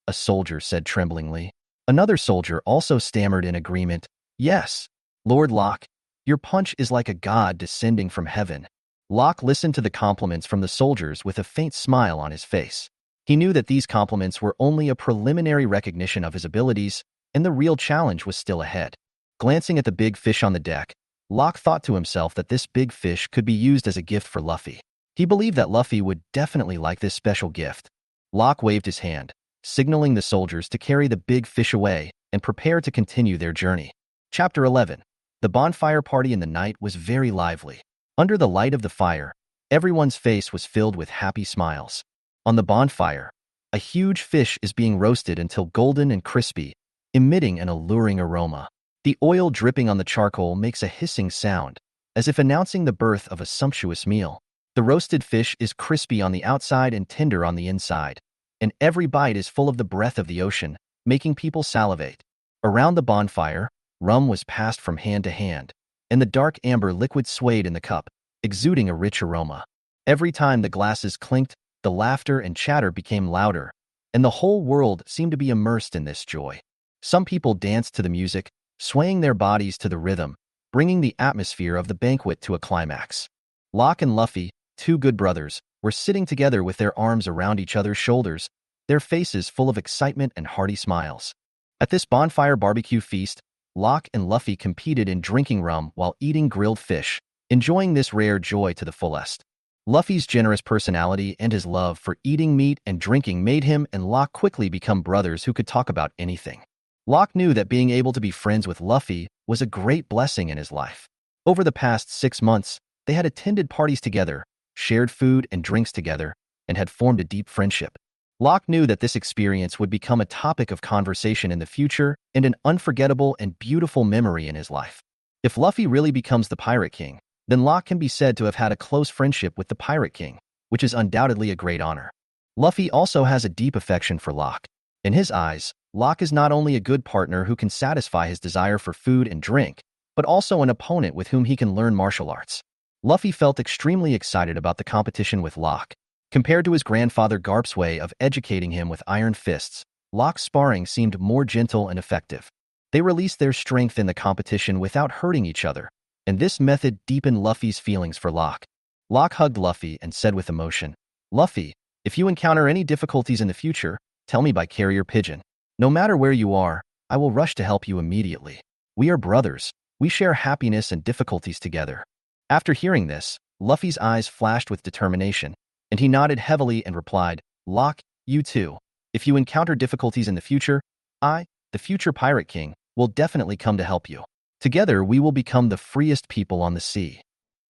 a soldier said tremblingly. Another soldier also stammered in agreement, "Yes, Lord Locke, your punch is like a god descending from heaven." Locke listened to the compliments from the soldiers with a faint smile on his face. He knew that these compliments were only a preliminary recognition of his abilities, and the real challenge was still ahead. Glancing at the big fish on the deck, Locke thought to himself that this big fish could be used as a gift for Luffy. He believed that Luffy would definitely like this special gift. Locke waved his hand, signaling the soldiers to carry the big fish away and prepare to continue their journey. Chapter 11. The bonfire party in the night was very lively. Under the light of the fire, everyone's face was filled with happy smiles. On the bonfire, a huge fish is being roasted until golden and crispy, emitting an alluring aroma. The oil dripping on the charcoal makes a hissing sound, as if announcing the birth of a sumptuous meal. The roasted fish is crispy on the outside and tender on the inside, and every bite is full of the breath of the ocean, making people salivate. Around the bonfire, rum was passed from hand to hand, and the dark amber liquid swayed in the cup, exuding a rich aroma. Every time the glasses clinked, the laughter and chatter became louder, and the whole world seemed to be immersed in this joy. Some people danced to the music, swaying their bodies to the rhythm, bringing the atmosphere of the banquet to a climax. Locke and Luffy, two good brothers, were sitting together with their arms around each other's shoulders, their faces full of excitement and hearty smiles. At this bonfire barbecue feast, Locke and Luffy competed in drinking rum while eating grilled fish, enjoying this rare joy to the fullest. Luffy's generous personality and his love for eating meat and drinking made him and Locke quickly become brothers who could talk about anything. Locke knew that being able to be friends with Luffy was a great blessing in his life. Over the past 6 months, they had attended parties together, shared food and drinks together, and had formed a deep friendship. Locke knew that this experience would become a topic of conversation in the future and an unforgettable and beautiful memory in his life. If Luffy really becomes the Pirate King, then Locke can be said to have had a close friendship with the Pirate King, which is undoubtedly a great honor. Luffy also has a deep affection for Locke. In his eyes, Locke is not only a good partner who can satisfy his desire for food and drink, but also an opponent with whom he can learn martial arts. Luffy felt extremely excited about the competition with Locke. Compared to his grandfather Garp's way of educating him with iron fists, Locke's sparring seemed more gentle and effective. They released their strength in the competition without hurting each other, and this method deepened Luffy's feelings for Locke. Locke hugged Luffy and said with emotion, "Luffy, if you encounter any difficulties in the future, tell me by carrier pigeon. No matter where you are, I will rush to help you immediately. We are brothers. We share happiness and difficulties together." After hearing this, Luffy's eyes flashed with determination, and he nodded heavily and replied, "Locke, you too. If you encounter difficulties in the future, I, the future Pirate King, will definitely come to help you. Together, we will become the freest people on the sea."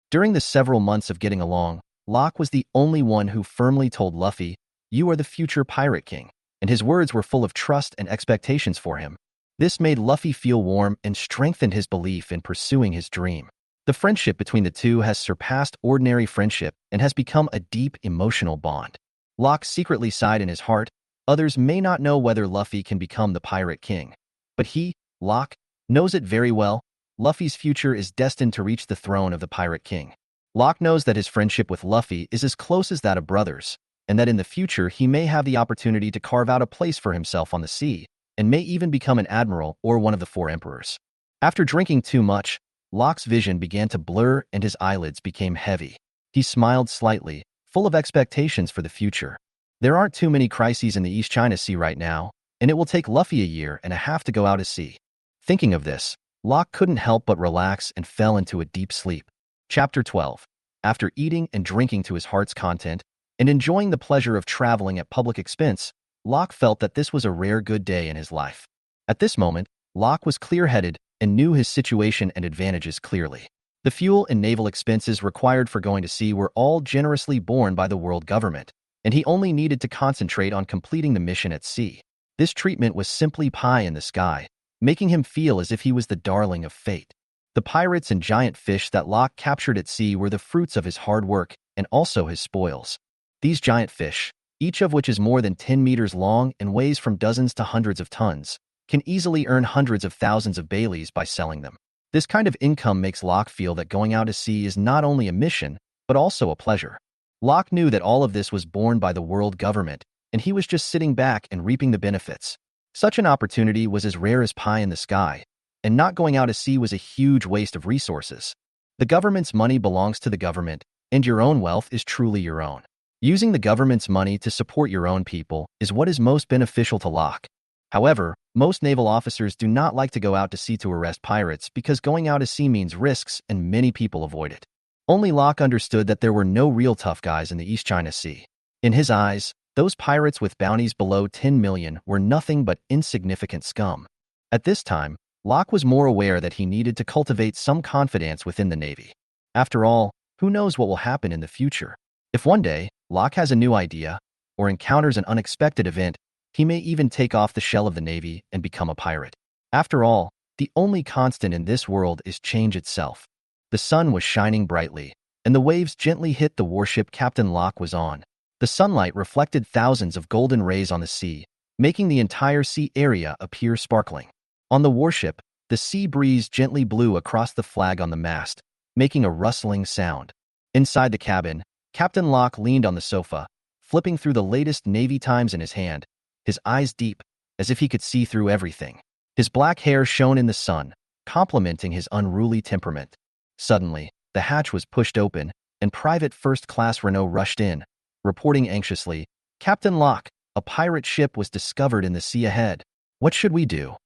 During the several months of getting along, Locke was the only one who firmly told Luffy, "You are the future Pirate King," and his words were full of trust and expectations for him. This made Luffy feel warm and strengthened his belief in pursuing his dream. The friendship between the two has surpassed ordinary friendship and has become a deep emotional bond. Locke secretly sighed in his heart. Others may not know whether Luffy can become the Pirate King, but he, Locke, knows it very well. Luffy's future is destined to reach the throne of the Pirate King. Locke knows that his friendship with Luffy is as close as that of brothers, and that in the future he may have the opportunity to carve out a place for himself on the sea, and may even become an admiral or one of the 4 emperors. After drinking too much, Locke's vision began to blur and his eyelids became heavy. He smiled slightly, full of expectations for the future. There aren't too many crises in the East China Sea right now, and it will take Luffy a year and a half to go out to sea. Thinking of this, Locke couldn't help but relax and fell into a deep sleep. Chapter 12. After eating and drinking to his heart's content, and enjoying the pleasure of traveling at public expense, Locke felt that this was a rare good day in his life. At this moment, Locke was clear-headed and knew his situation and advantages clearly. The fuel and naval expenses required for going to sea were all generously borne by the world government, and he only needed to concentrate on completing the mission at sea. This treatment was simply pie in the sky, making him feel as if he was the darling of fate. The pirates and giant fish that Locke captured at sea were the fruits of his hard work and also his spoils. These giant fish, each of which is more than 10 meters long and weighs from dozens to hundreds of tons, can easily earn hundreds of thousands of Baileys by selling them. This kind of income makes Locke feel that going out to sea is not only a mission, but also a pleasure. Locke knew that all of this was borne by the world government, and he was just sitting back and reaping the benefits. Such an opportunity was as rare as pie in the sky, and not going out to sea was a huge waste of resources. The government's money belongs to the government, and your own wealth is truly your own. Using the government's money to support your own people is what is most beneficial to Locke. However, most naval officers do not like to go out to sea to arrest pirates because going out to sea means risks and many people avoid it. Only Locke understood that there were no real tough guys in the East China Sea. In his eyes, those pirates with bounties below 10 million were nothing but insignificant scum. At this time, Locke was more aware that he needed to cultivate some confidence within the Navy. After all, who knows what will happen in the future? If one day, Locke has a new idea, or encounters an unexpected event, he may even take off the shell of the Navy and become a pirate. After all, the only constant in this world is change itself. The sun was shining brightly, and the waves gently hit the warship Captain Locke was on. The sunlight reflected thousands of golden rays on the sea, making the entire sea area appear sparkling. On the warship, the sea breeze gently blew across the flag on the mast, making a rustling sound. Inside the cabin, Captain Locke leaned on the sofa, flipping through the latest Navy Times in his hand, his eyes deep, as if he could see through everything. His black hair shone in the sun, complementing his unruly temperament. Suddenly, the hatch was pushed open, and Private First Class Renault rushed in, reporting anxiously, "Captain Locke, a pirate ship was discovered in the sea ahead. What should we do?"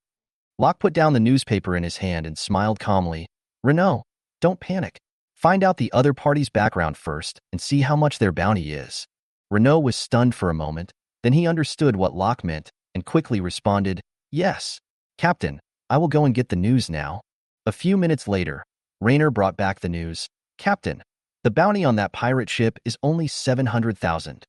Locke put down the newspaper in his hand and smiled calmly. "Renault, don't panic. Find out the other party's background first and see how much their bounty is." Renault was stunned for a moment, then he understood what Locke meant and quickly responded, "Yes, Captain, I will go and get the news now." A few minutes later, Raynor brought back the news. "Captain, the bounty on that pirate ship is only 700,000.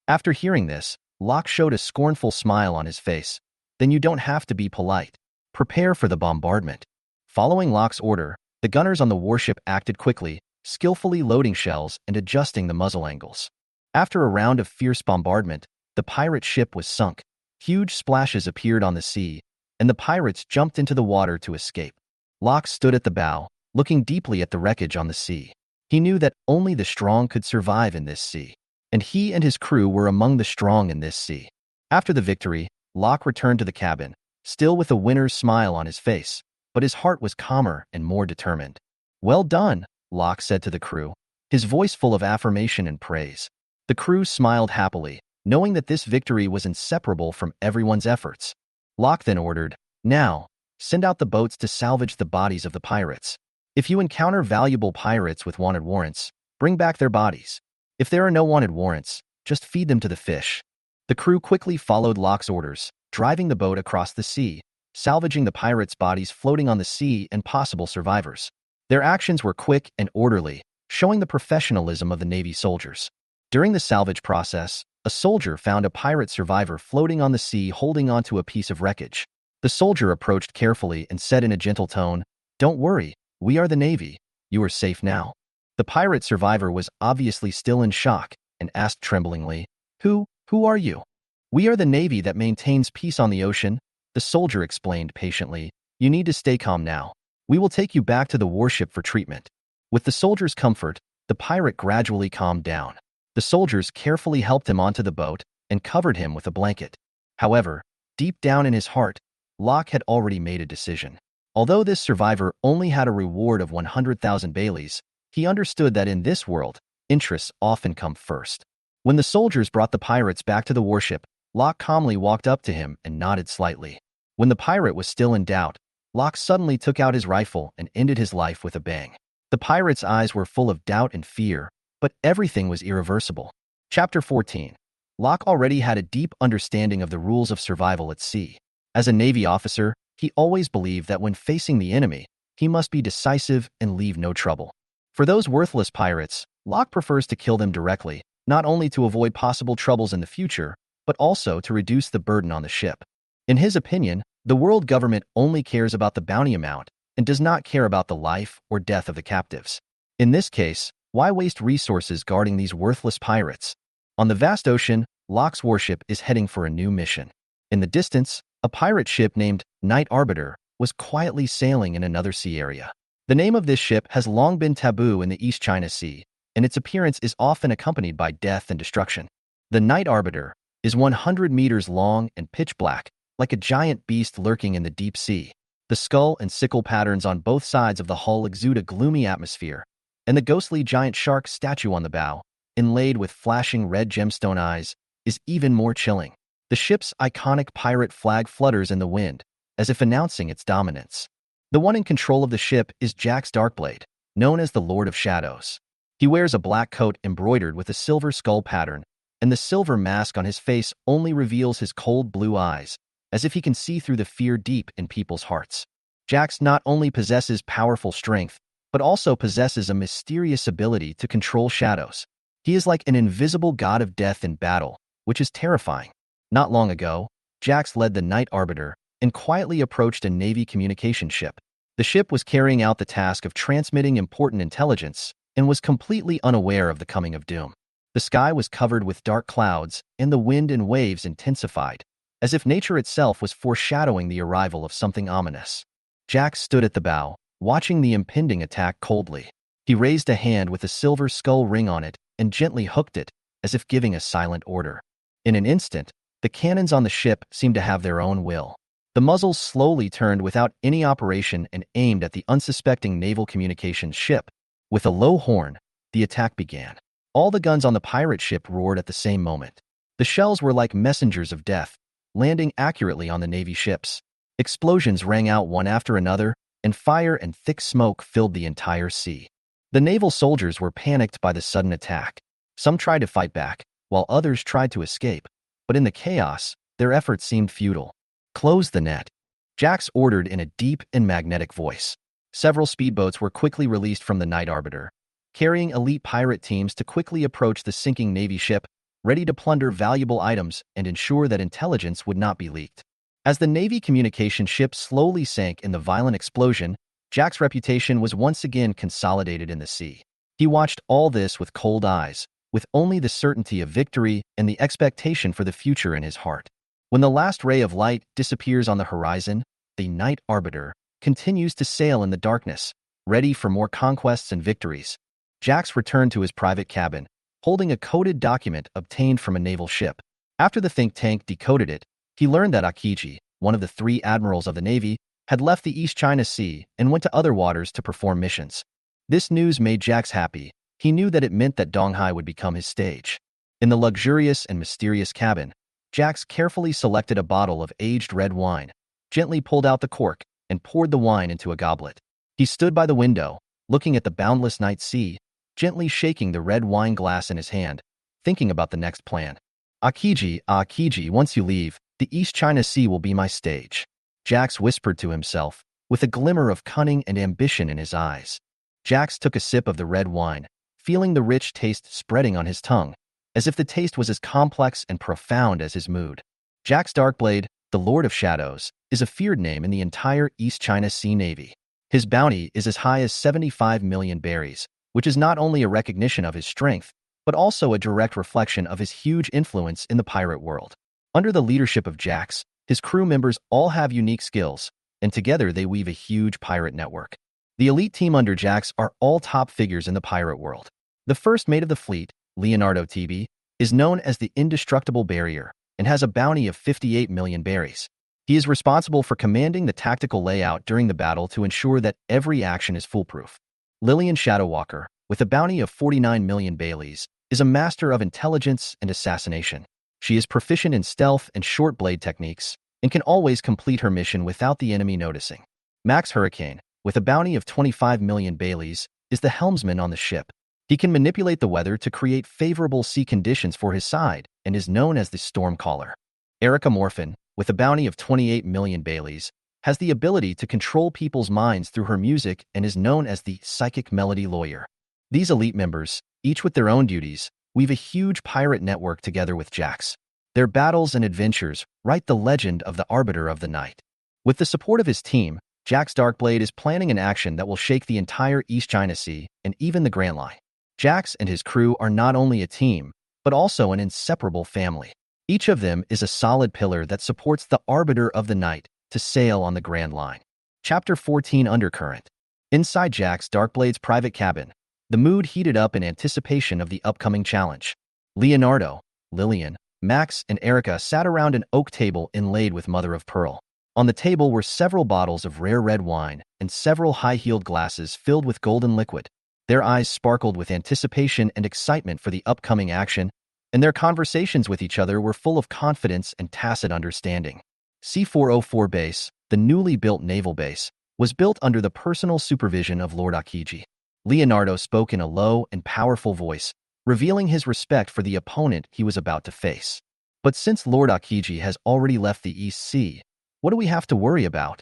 After hearing this, Locke showed a scornful smile on his face. "Then you don't have to be polite. Prepare for the bombardment." Following Locke's order, the gunners on the warship acted quickly, skillfully loading shells and adjusting the muzzle angles. After a round of fierce bombardment, the pirate ship was sunk. Huge splashes appeared on the sea, and the pirates jumped into the water to escape. Locke stood at the bow, looking deeply at the wreckage on the sea. He knew that only the strong could survive in this sea, and he and his crew were among the strong in this sea. After the victory, Locke returned to the cabin, still with a winner's smile on his face, but his heart was calmer and more determined. "Well done," Locke said to the crew, his voice full of affirmation and praise. The crew smiled happily, knowing that this victory was inseparable from everyone's efforts. Locke then ordered, "Now, send out the boats to salvage the bodies of the pirates. If you encounter valuable pirates with wanted warrants, bring back their bodies. If there are no wanted warrants, just feed them to the fish." The crew quickly followed Locke's orders, driving the boat across the sea, salvaging the pirates' bodies floating on the sea and possible survivors. Their actions were quick and orderly, showing the professionalism of the Navy soldiers. During the salvage process, a soldier found a pirate survivor floating on the sea holding onto a piece of wreckage. The soldier approached carefully and said in a gentle tone, "Don't worry, we are the Navy. You are safe now." The pirate survivor was obviously still in shock and asked tremblingly, Who are you?" "We are the Navy that maintains peace on the ocean," the soldier explained patiently. "You need to stay calm now. We will take you back to the warship for treatment." With the soldier's comfort, the pirate gradually calmed down. The soldiers carefully helped him onto the boat and covered him with a blanket. However, deep down in his heart, Locke had already made a decision. Although this survivor only had a reward of 100,000 Baileys, he understood that in this world, interests often come first. When the soldiers brought the pirates back to the warship, Locke calmly walked up to him and nodded slightly. When the pirate was still in doubt, Locke suddenly took out his rifle and ended his life with a bang. The pirate's eyes were full of doubt and fear, but everything was irreversible. Chapter 14. Locke already had a deep understanding of the rules of survival at sea. As a Navy officer, he always believed that when facing the enemy, he must be decisive and leave no trouble. For those worthless pirates, Locke prefers to kill them directly, not only to avoid possible troubles in the future, but also to reduce the burden on the ship. In his opinion, the world government only cares about the bounty amount and does not care about the life or death of the captives. In this case, why waste resources guarding these worthless pirates? On the vast ocean, Locke's warship is heading for a new mission. In the distance, a pirate ship named Night Arbiter was quietly sailing in another sea area. The name of this ship has long been taboo in the East China Sea, and its appearance is often accompanied by death and destruction. The Night Arbiter is 100 meters long and pitch black, like a giant beast lurking in the deep sea. The skull and sickle patterns on both sides of the hull exude a gloomy atmosphere, and the ghostly giant shark statue on the bow, inlaid with flashing red gemstone eyes, is even more chilling. The ship's iconic pirate flag flutters in the wind, as if announcing its dominance. The one in control of the ship is Jax Darkblade, known as the Lord of Shadows. He wears a black coat embroidered with a silver skull pattern, and the silver mask on his face only reveals his cold blue eyes, as if he can see through the fear deep in people's hearts. Jax not only possesses powerful strength, but also possesses a mysterious ability to control shadows. He is like an invisible god of death in battle, which is terrifying. Not long ago, Jax led the Night Arbiter and quietly approached a Navy communication ship. The ship was carrying out the task of transmitting important intelligence and was completely unaware of the coming of doom. The sky was covered with dark clouds, and the wind and waves intensified, as if nature itself was foreshadowing the arrival of something ominous. Jax stood at the bow, watching the impending attack coldly. He raised a hand with a silver skull ring on it and gently hooked it, as if giving a silent order. In an instant, the cannons on the ship seemed to have their own will. The muzzles slowly turned without any operation and aimed at the unsuspecting naval communications ship. With a low horn, the attack began. All the guns on the pirate ship roared at the same moment. The shells were like messengers of death, landing accurately on the Navy ships. Explosions rang out one after another, and fire and thick smoke filled the entire sea. The naval soldiers were panicked by the sudden attack. Some tried to fight back, while others tried to escape, but in the chaos, their efforts seemed futile. "Close the net," Jax ordered in a deep and magnetic voice. Several speedboats were quickly released from the Night Arbiter, carrying elite pirate teams to quickly approach the sinking Navy ship, ready to plunder valuable items and ensure that intelligence would not be leaked. As the Navy communication ship slowly sank in the violent explosion, Jack's reputation was once again consolidated in the sea. He watched all this with cold eyes, with only the certainty of victory and the expectation for the future in his heart. When the last ray of light disappears on the horizon, the Night Arbiter continues to sail in the darkness, ready for more conquests and victories. Jax returned to his private cabin, holding a coded document obtained from a naval ship. After the think tank decoded it, he learned that Aokiji, one of the 3 admirals of the Navy, had left the East China Sea and went to other waters to perform missions. This news made Jax happy. He knew that it meant that Donghai would become his stage. In the luxurious and mysterious cabin, Jax carefully selected a bottle of aged red wine, gently pulled out the cork, and poured the wine into a goblet. He stood by the window, looking at the boundless night sea, gently shaking the red wine glass in his hand, thinking about the next plan. Aokiji, once you leave, the East China Sea will be my stage," Jax whispered to himself, with a glimmer of cunning and ambition in his eyes. Jax took a sip of the red wine, feeling the rich taste spreading on his tongue, as if the taste was as complex and profound as his mood. Jax Darkblade, the Lord of Shadows, is a feared name in the entire East China Sea Navy. His bounty is as high as 75 million berries, which is not only a recognition of his strength, but also a direct reflection of his huge influence in the pirate world. Under the leadership of Jax, his crew members all have unique skills, and together they weave a huge pirate network. The elite team under Jax are all top figures in the pirate world. The first mate of the fleet, Leonardo Tibi, is known as the Indestructible Barrier and has a bounty of 58 million berries. He is responsible for commanding the tactical layout during the battle to ensure that every action is foolproof. Lillian Shadowwalker, with a bounty of 49 million Baileys, is a master of intelligence and assassination. She is proficient in stealth and short blade techniques and can always complete her mission without the enemy noticing. Max Hurricane, with a bounty of 25 million Baileys, is the helmsman on the ship. He can manipulate the weather to create favorable sea conditions for his side and is known as the Stormcaller. Erica Morphin, with a bounty of 28 million Baileys, has the ability to control people's minds through her music and is known as the psychic melody lawyer. These elite members, each with their own duties, weave a huge pirate network together with Jax. Their battles and adventures write the legend of the Arbiter of the Night. With the support of his team, Jax Darkblade is planning an action that will shake the entire East China Sea and even the Grand Line. Jax and his crew are not only a team, but also an inseparable family. Each of them is a solid pillar that supports the Arbiter of the Night to sail on the Grand Line. Chapter 14 Undercurrent. Inside Jax Darkblade's private cabin, the mood heated up in anticipation of the upcoming challenge. Leonardo, Lillian, Max, and Erica sat around an oak table inlaid with mother-of-pearl. On the table were several bottles of rare red wine and several high-heeled glasses filled with golden liquid. Their eyes sparkled with anticipation and excitement for the upcoming action, and their conversations with each other were full of confidence and tacit understanding. C-404 Base, the newly built naval base, was built under the personal supervision of Lord Aokiji. Leonardo spoke in a low and powerful voice, revealing his respect for the opponent he was about to face. But since Lord Aokiji has already left the East Sea, what do we have to worry about?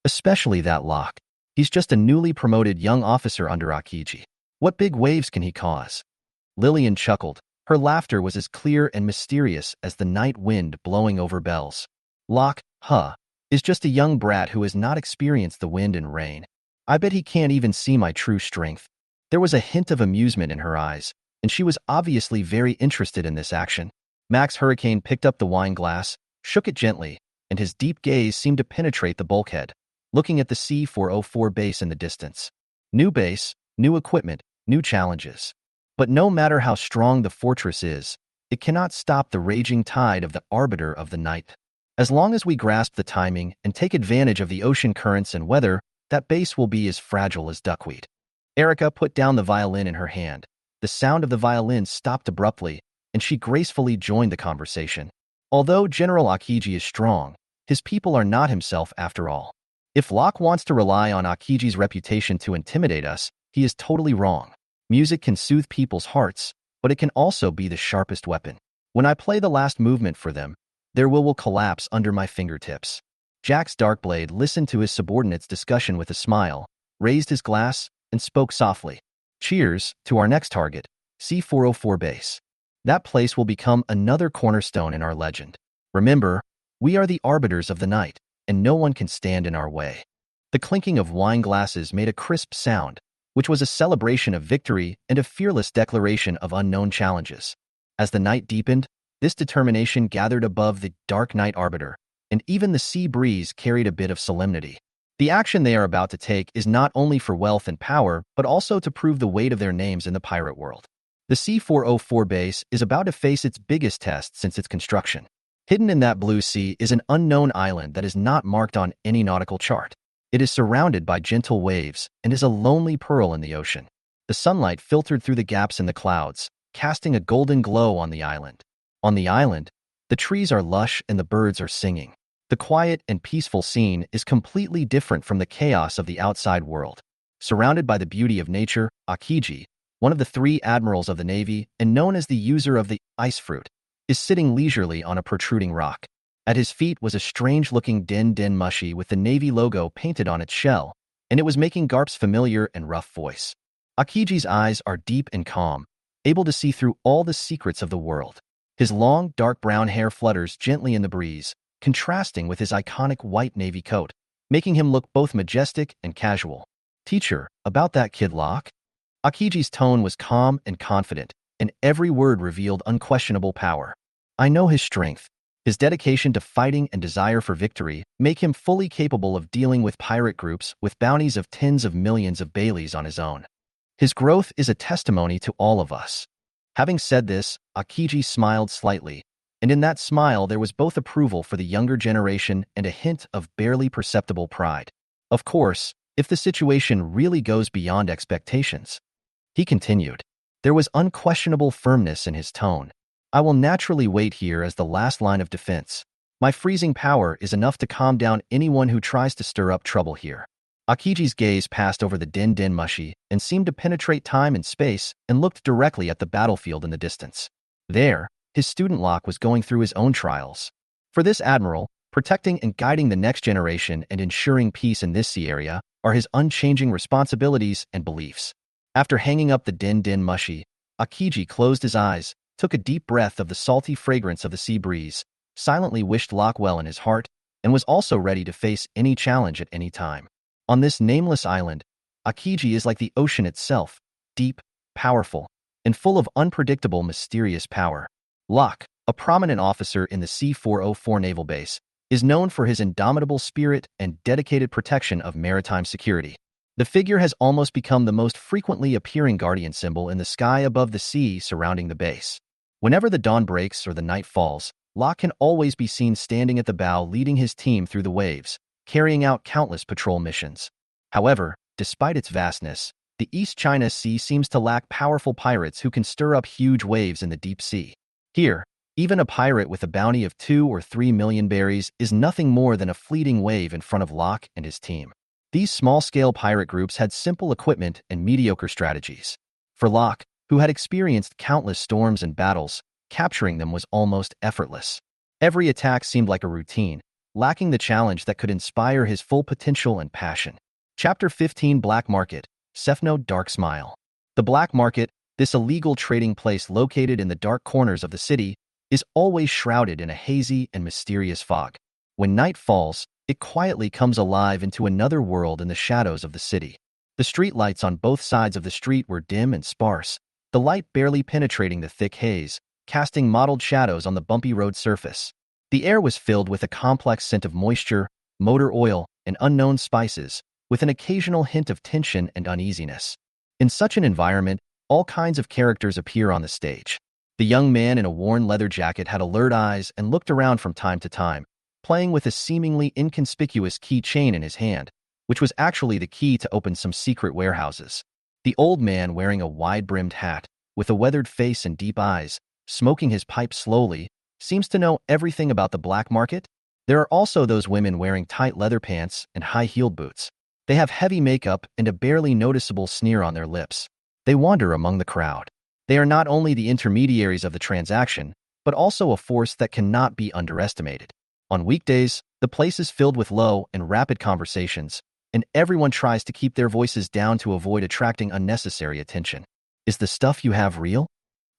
Especially that Locke. He's just a newly promoted young officer under Aokiji. What big waves can he cause? Lillian chuckled. Her laughter was as clear and mysterious as the night wind blowing over bells. Locke, is just a young brat who has not experienced the wind and rain. I bet he can't even see my true strength. There was a hint of amusement in her eyes, and she was obviously very interested in this action. Max Hurricane picked up the wine glass, shook it gently, and his deep gaze seemed to penetrate the bulkhead, looking at the C-404 base in the distance. New base, new equipment, new challenges. But no matter how strong the fortress is, it cannot stop the raging tide of the Arbiter of the Night. As long as we grasp the timing and take advantage of the ocean currents and weather, that base will be as fragile as duckweed. Erica put down the violin in her hand. The sound of the violin stopped abruptly, and she gracefully joined the conversation. Although General Aokiji is strong, his people are not himself after all. If Locke wants to rely on Aokiji's reputation to intimidate us, he is totally wrong. Music can soothe people's hearts, but it can also be the sharpest weapon. When I play the last movement for them, their will collapse under my fingertips. Jax Darkblade listened to his subordinate's discussion with a smile, raised his glass, and spoke softly. Cheers to our next target, C-404 base. That place will become another cornerstone in our legend. Remember, we are the arbiters of the night, and no one can stand in our way. The clinking of wine glasses made a crisp sound, which was a celebration of victory and a fearless declaration of unknown challenges. As the night deepened, this determination gathered above the dark Night Arbiter, and even the sea breeze carried a bit of solemnity. The action they are about to take is not only for wealth and power, but also to prove the weight of their names in the pirate world. The C-404 base is about to face its biggest test since its construction. Hidden in that blue sea is an unknown island that is not marked on any nautical chart. It is surrounded by gentle waves and is a lonely pearl in the ocean. The sunlight filtered through the gaps in the clouds, casting a golden glow on the island. On the island, the trees are lush and the birds are singing. The quiet and peaceful scene is completely different from the chaos of the outside world. Surrounded by the beauty of nature, Aokiji, one of the 3 admirals of the Navy and known as the user of the ice fruit, is sitting leisurely on a protruding rock. At his feet was a strange-looking den mushy with the Navy logo painted on its shell, and it was making Garp's familiar and rough voice. Aokiji's eyes are deep and calm, able to see through all the secrets of the world. His long, dark brown hair flutters gently in the breeze, contrasting with his iconic white navy coat, making him look both majestic and casual. Teacher, about that kid Locke? Aokiji's tone was calm and confident, and every word revealed unquestionable power. I know his strength. His dedication to fighting and desire for victory make him fully capable of dealing with pirate groups with bounties of tens of millions of Baileys on his own. His growth is a testimony to all of us. Having said this, Aokiji smiled slightly, and in that smile there was both approval for the younger generation and a hint of barely perceptible pride. Of course, if the situation really goes beyond expectations. He continued. There was unquestionable firmness in his tone. I will naturally wait here as the last line of defense. My freezing power is enough to calm down anyone who tries to stir up trouble here. Aokiji's gaze passed over the den mushy and seemed to penetrate time and space and looked directly at the battlefield in the distance. There, his student Locke was going through his own trials. For this admiral, Protecting and guiding the next generation and ensuring peace in this sea area are his unchanging responsibilities and beliefs. After hanging up the Din Din Mushi, Aokiji closed his eyes, took a deep breath of the salty fragrance of the sea breeze, silently wished Locke well in his heart, and was also ready to face any challenge at any time. On this nameless island, Aokiji is like the ocean itself, deep, powerful, and full of unpredictable, mysterious power. Locke, a prominent officer in the C-404 naval base, is known for his indomitable spirit and dedicated protection of maritime security. The figure has almost become the most frequently appearing guardian symbol in the sky above the sea surrounding the base. Whenever the dawn breaks or the night falls, Locke can always be seen standing at the bow leading his team through the waves, carrying out countless patrol missions. However, despite its vastness, the East China Sea seems to lack powerful pirates who can stir up huge waves in the deep sea. Here, even a pirate with a bounty of 2 or 3 million berries is nothing more than a fleeting wave in front of Locke and his team. These small-scale pirate groups had simple equipment and mediocre strategies. For Locke, who had experienced countless storms and battles, capturing them was almost effortless. Every attack seemed like a routine, lacking the challenge that could inspire his full potential and passion. Chapter 15 Black Market, Sefno Dark Smile. The Black Market, this illegal trading place located in the dark corners of the city, is always shrouded in a hazy and mysterious fog. When night falls, it quietly comes alive into another world in the shadows of the city. The street lights on both sides of the street were dim and sparse, the light barely penetrating the thick haze, casting mottled shadows on the bumpy road surface. The air was filled with a complex scent of moisture, motor oil, and unknown spices, with an occasional hint of tension and uneasiness. In such an environment, all kinds of characters appear on the stage. The young man in a worn leather jacket had alert eyes and looked around from time to time, playing with a seemingly inconspicuous keychain in his hand, which was actually the key to open some secret warehouses. The old man, wearing a wide-brimmed hat, with a weathered face and deep eyes, smoking his pipe slowly, seems to know everything about the black market. There are also those women wearing tight leather pants and high-heeled boots. They have heavy makeup and a barely noticeable sneer on their lips. They wander among the crowd. They are not only the intermediaries of the transaction, but also a force that cannot be underestimated. On weekdays, the place is filled with low and rapid conversations, and everyone tries to keep their voices down to avoid attracting unnecessary attention. "Is the stuff you have real?"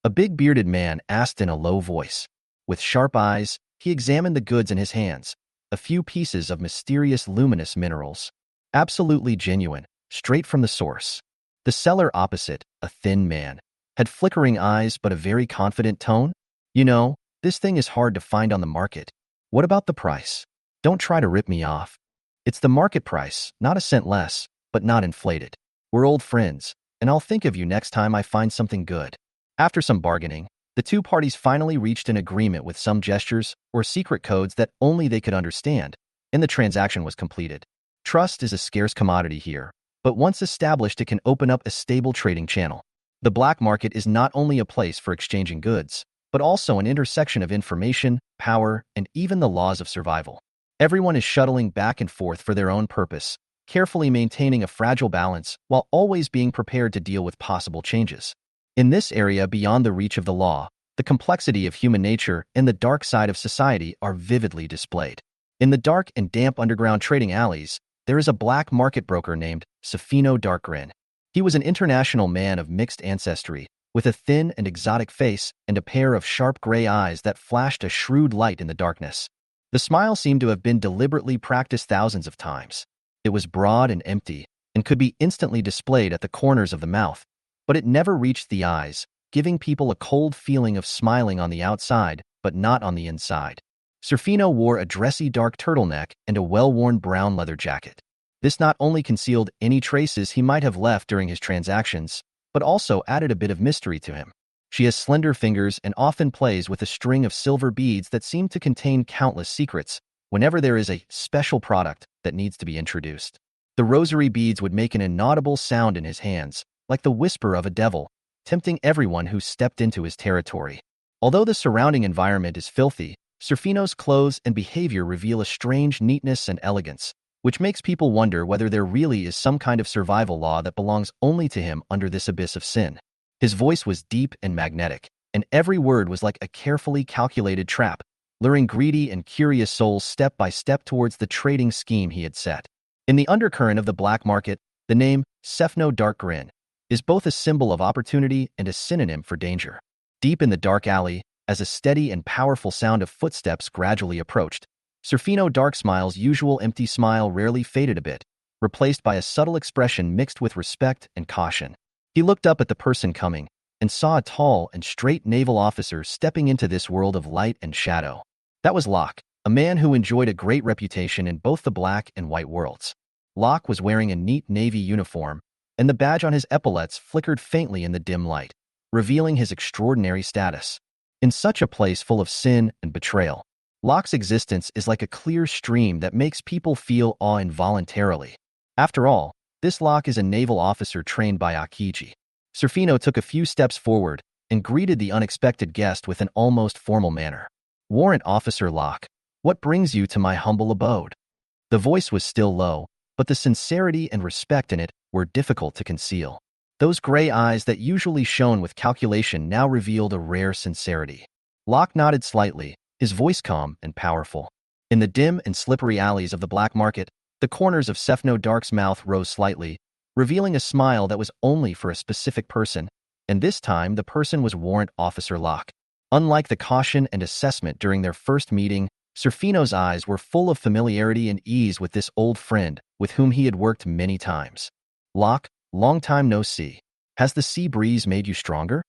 a big bearded man asked in a low voice. With sharp eyes, he examined the goods in his hands, a few pieces of mysterious luminous minerals. Absolutely genuine, straight from the source. The seller opposite, a thin man, had flickering eyes but a very confident tone. "You know, this thing is hard to find on the market. What about the price? Don't try to rip me off. It's the market price, not a cent less, but not inflated. We're old friends, and I'll think of you next time I find something good." After some bargaining, the two parties finally reached an agreement with some gestures or secret codes that only they could understand, and the transaction was completed. Trust is a scarce commodity here, but once established, it can open up a stable trading channel. The black market is not only a place for exchanging goods, but also an intersection of information, power, and even the laws of survival. Everyone is shuttling back and forth for their own purpose, carefully maintaining a fragile balance while always being prepared to deal with possible changes. In this area beyond the reach of the law, the complexity of human nature and the dark side of society are vividly displayed. In the dark and damp underground trading alleys, there is a black market broker named Sefino Darkgrin. He was an international man of mixed ancestry, with a thin and exotic face and a pair of sharp gray eyes that flashed a shrewd light in the darkness. The smile seemed to have been deliberately practiced thousands of times. It was broad and empty, and could be instantly displayed at the corners of the mouth, but it never reached the eyes, giving people a cold feeling of smiling on the outside, but not on the inside. Sefino wore a dressy dark turtleneck and a well-worn brown leather jacket. This not only concealed any traces he might have left during his transactions, but also added a bit of mystery to him. She has slender fingers and often plays with a string of silver beads that seem to contain countless secrets whenever there is a special product that needs to be introduced. The rosary beads would make an inaudible sound in his hands, like the whisper of a devil, tempting everyone who stepped into his territory. Although the surrounding environment is filthy, Sefino's clothes and behavior reveal a strange neatness and elegance, which makes people wonder whether there really is some kind of survival law that belongs only to him under this abyss of sin. His voice was deep and magnetic, and every word was like a carefully calculated trap, luring greedy and curious souls step by step towards the trading scheme he had set. In the undercurrent of the black market, the name Sefno Dark Grin is both a symbol of opportunity and a synonym for danger. Deep in the dark alley, as a steady and powerful sound of footsteps gradually approached, Surfino Darksmile's usual empty smile rarely faded a bit, replaced by a subtle expression mixed with respect and caution. He looked up at the person coming and saw a tall and straight naval officer stepping into this world of light and shadow. That was Locke, a man who enjoyed a great reputation in both the black and white worlds. Locke was wearing a neat navy uniform, and the badge on his epaulets flickered faintly in the dim light, revealing his extraordinary status. In such a place full of sin and betrayal, Locke's existence is like a clear stream that makes people feel awe involuntarily. After all, this Locke is a naval officer trained by Aokiji. Surfino took a few steps forward and greeted the unexpected guest with an almost formal manner. "Warrant Officer Locke, what brings you to my humble abode?" The voice was still low, but the sincerity and respect in it were difficult to conceal. Those gray eyes that usually shone with calculation now revealed a rare sincerity. Locke nodded slightly, his voice calm and powerful. In the dim and slippery alleys of the black market, the corners of Sefno Dark's mouth rose slightly, revealing a smile that was only for a specific person, and this time the person was Warrant Officer Locke. Unlike the caution and assessment during their first meeting, Surfino's eyes were full of familiarity and ease with this old friend with whom he had worked many times. "Locke, long time no see. Has the sea breeze made you stronger?"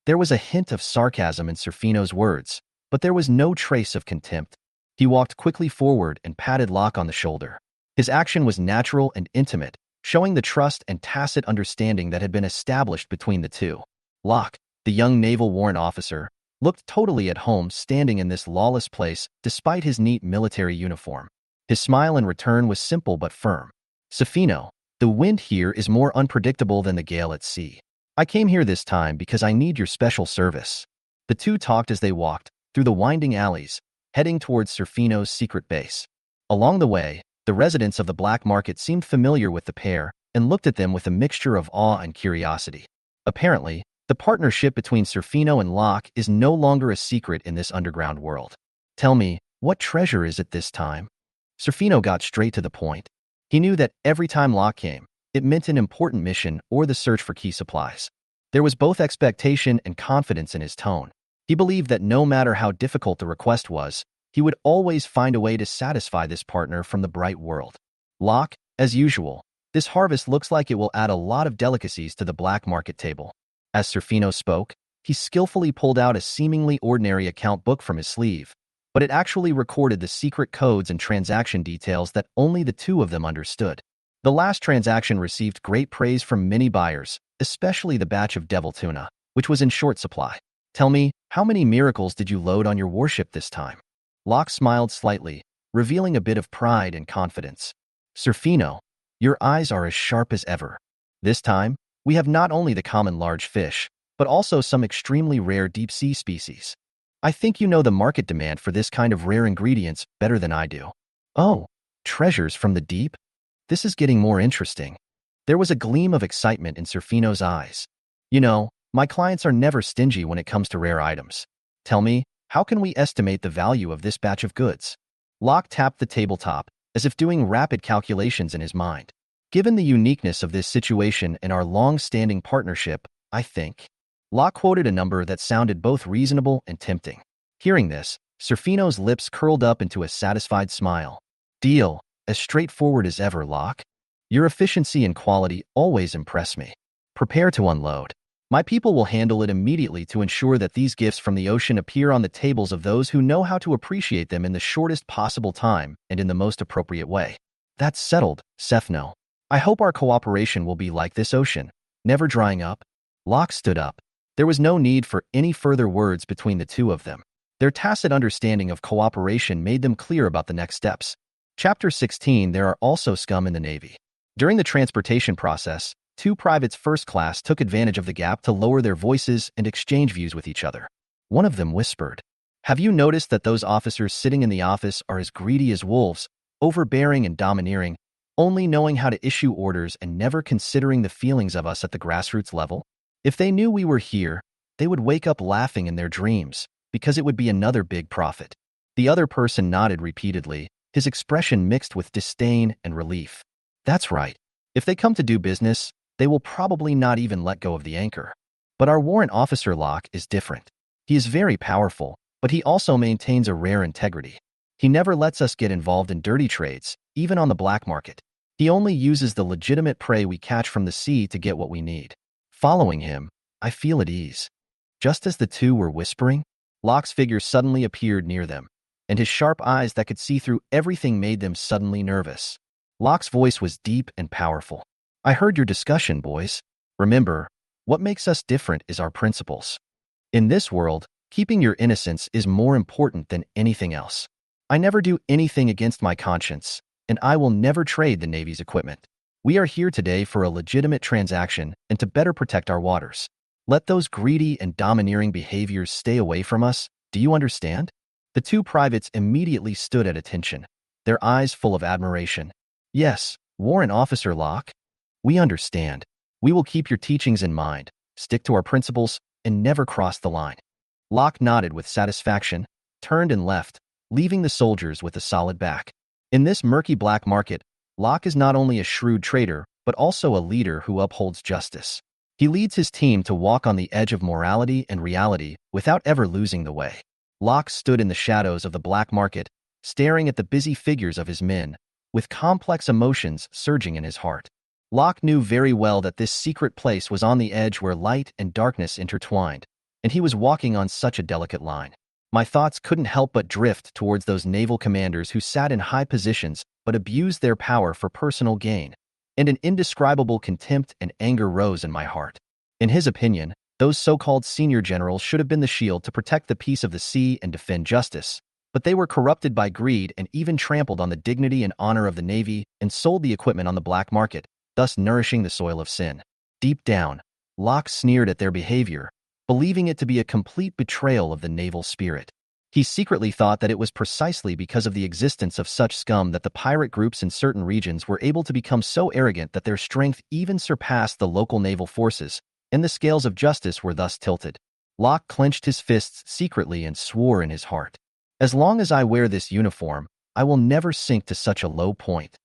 There was a hint of sarcasm in Surfino's words, but there was no trace of contempt. He walked quickly forward and patted Locke on the shoulder. His action was natural and intimate, showing the trust and tacit understanding that had been established between the two. Locke, the young naval warrant officer, looked totally at home standing in this lawless place despite his neat military uniform. His smile in return was simple but firm. "Surfino, the wind here is more unpredictable than the gale at sea. I came here this time because I need your special service." The two talked as they walked through the winding alleys, heading towards Surfino's secret base. Along the way, the residents of the black market seemed familiar with the pair and looked at them with a mixture of awe and curiosity. Apparently, the partnership between Surfino and Locke is no longer a secret in this underground world. "Tell me, what treasure is it this time?" Surfino got straight to the point. He knew that every time Locke came, it meant an important mission or the search for key supplies. There was both expectation and confidence in his tone. He believed that no matter how difficult the request was, he would always find a way to satisfy this partner from the bright world. "Locke, as usual, this harvest looks like it will add a lot of delicacies to the black market table." As Surfino spoke, he skillfully pulled out a seemingly ordinary account book from his sleeve, but it actually recorded the secret codes and transaction details that only the two of them understood. The last transaction received great praise from many buyers, especially the batch of devil tuna, which was in short supply. "Tell me, how many miracles did you load on your warship this time?" Locke smiled slightly, revealing a bit of pride and confidence. "Surfino, your eyes are as sharp as ever. This time, we have not only the common large fish, but also some extremely rare deep-sea species. I think you know the market demand for this kind of rare ingredients better than I do." "Oh, treasures from the deep? This is getting more interesting." There was a gleam of excitement in Surfino's eyes. "You know, my clients are never stingy when it comes to rare items. Tell me, how can we estimate the value of this batch of goods?" Locke tapped the tabletop, as if doing rapid calculations in his mind. "Given the uniqueness of this situation and our long-standing partnership, I think." Locke quoted a number that sounded both reasonable and tempting. Hearing this, Surfino's lips curled up into a satisfied smile. "Deal, as straightforward as ever, Locke. Your efficiency and quality always impress me. Prepare to unload. My people will handle it immediately to ensure that these gifts from the ocean appear on the tables of those who know how to appreciate them in the shortest possible time and in the most appropriate way." "That's settled, Sefno. I hope our cooperation will be like this ocean, never drying up." Locke stood up. There was no need for any further words between the two of them. Their tacit understanding of cooperation made them clear about the next steps. Chapter 16. There are also scum in the Navy. During the transportation process, two privates first class took advantage of the gap to lower their voices and exchange views with each other. One of them whispered, "Have you noticed that those officers sitting in the office are as greedy as wolves, overbearing and domineering, only knowing how to issue orders and never considering the feelings of us at the grassroots level? If they knew we were here, they would wake up laughing in their dreams, because it would be another big profit." The other person nodded repeatedly, his expression mixed with disdain and relief. That's right. If they come to do business, they will probably not even let go of the anchor. But our warrant officer Locke is different. He is very powerful, but he also maintains a rare integrity. He never lets us get involved in dirty trades, even on the black market. He only uses the legitimate prey we catch from the sea to get what we need. Following him, I feel at ease. Just as the two were whispering, Locke's figure suddenly appeared near them, and his sharp eyes that could see through everything made them suddenly nervous. Locke's voice was deep and powerful. I heard your discussion, boys. Remember, what makes us different is our principles. In this world, keeping your innocence is more important than anything else. I never do anything against my conscience, and I will never trade the Navy's equipment. We are here today for a legitimate transaction and to better protect our waters. Let those greedy and domineering behaviors stay away from us. Do you understand? The two privates immediately stood at attention, their eyes full of admiration. Yes, Warrant Officer Locke. We understand. We will keep your teachings in mind, stick to our principles, and never cross the line. Locke nodded with satisfaction, turned and left, leaving the soldiers with a solid back. In this murky black market, Locke is not only a shrewd trader, but also a leader who upholds justice. He leads his team to walk on the edge of morality and reality without ever losing the way. Locke stood in the shadows of the black market, staring at the busy figures of his men, with complex emotions surging in his heart. Locke knew very well that this secret place was on the edge where light and darkness intertwined, and he was walking on such a delicate line. My thoughts couldn't help but drift towards those naval commanders who sat in high positions but abused their power for personal gain, and an indescribable contempt and anger rose in my heart. In his opinion, those so-called senior generals should have been the shield to protect the peace of the sea and defend justice, but they were corrupted by greed and even trampled on the dignity and honor of the Navy and sold the equipment on the black market, thus nourishing the soil of sin. Deep down, Locke sneered at their behavior, believing it to be a complete betrayal of the naval spirit. He secretly thought that it was precisely because of the existence of such scum that the pirate groups in certain regions were able to become so arrogant that their strength even surpassed the local naval forces, and the scales of justice were thus tilted. Locke clenched his fists secretly and swore in his heart, "As long as I wear this uniform, I will never sink to such a low point.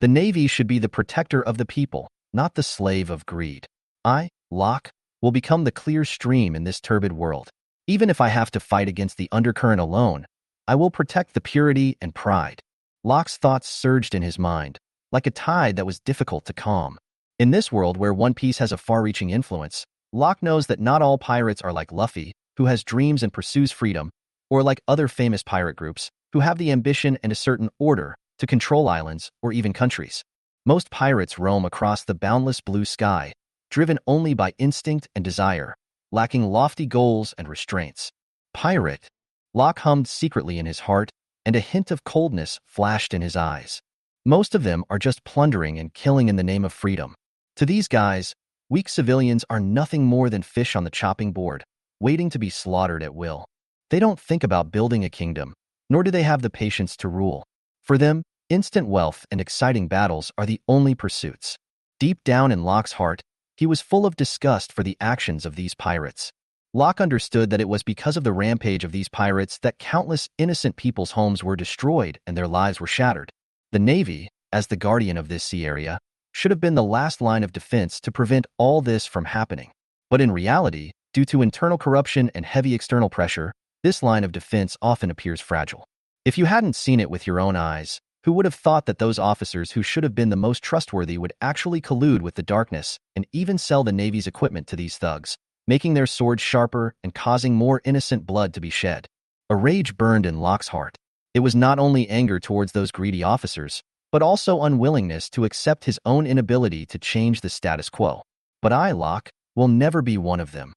The Navy should be the protector of the people, not the slave of greed. I, Locke, will become the clear stream in this turbid world. Even if I have to fight against the undercurrent alone, I will protect the purity and pride." Locke's thoughts surged in his mind, like a tide that was difficult to calm. In this world where One Piece has a far-reaching influence, Locke knows that not all pirates are like Luffy, who has dreams and pursues freedom, or like other famous pirate groups, who have the ambition and a certain order to control islands or even countries. Most pirates roam across the boundless blue sky, driven only by instinct and desire, lacking lofty goals and restraints. Pirate, Locke hummed secretly in his heart, and a hint of coldness flashed in his eyes. Most of them are just plundering and killing in the name of freedom. To these guys, weak civilians are nothing more than fish on the chopping board, waiting to be slaughtered at will. They don't think about building a kingdom, nor do they have the patience to rule. For them, instant wealth and exciting battles are the only pursuits. Deep down in Locke's heart, he was full of disgust for the actions of these pirates. Locke understood that it was because of the rampage of these pirates that countless innocent people's homes were destroyed and their lives were shattered. The Navy, as the guardian of this sea area, should have been the last line of defense to prevent all this from happening. But in reality, due to internal corruption and heavy external pressure, this line of defense often appears fragile. If you hadn't seen it with your own eyes, who would have thought that those officers who should have been the most trustworthy would actually collude with the darkness and even sell the Navy's equipment to these thugs, making their swords sharper and causing more innocent blood to be shed? A rage burned in Locke's heart. It was not only anger towards those greedy officers, but also unwillingness to accept his own inability to change the status quo. But I, Locke, will never be one of them.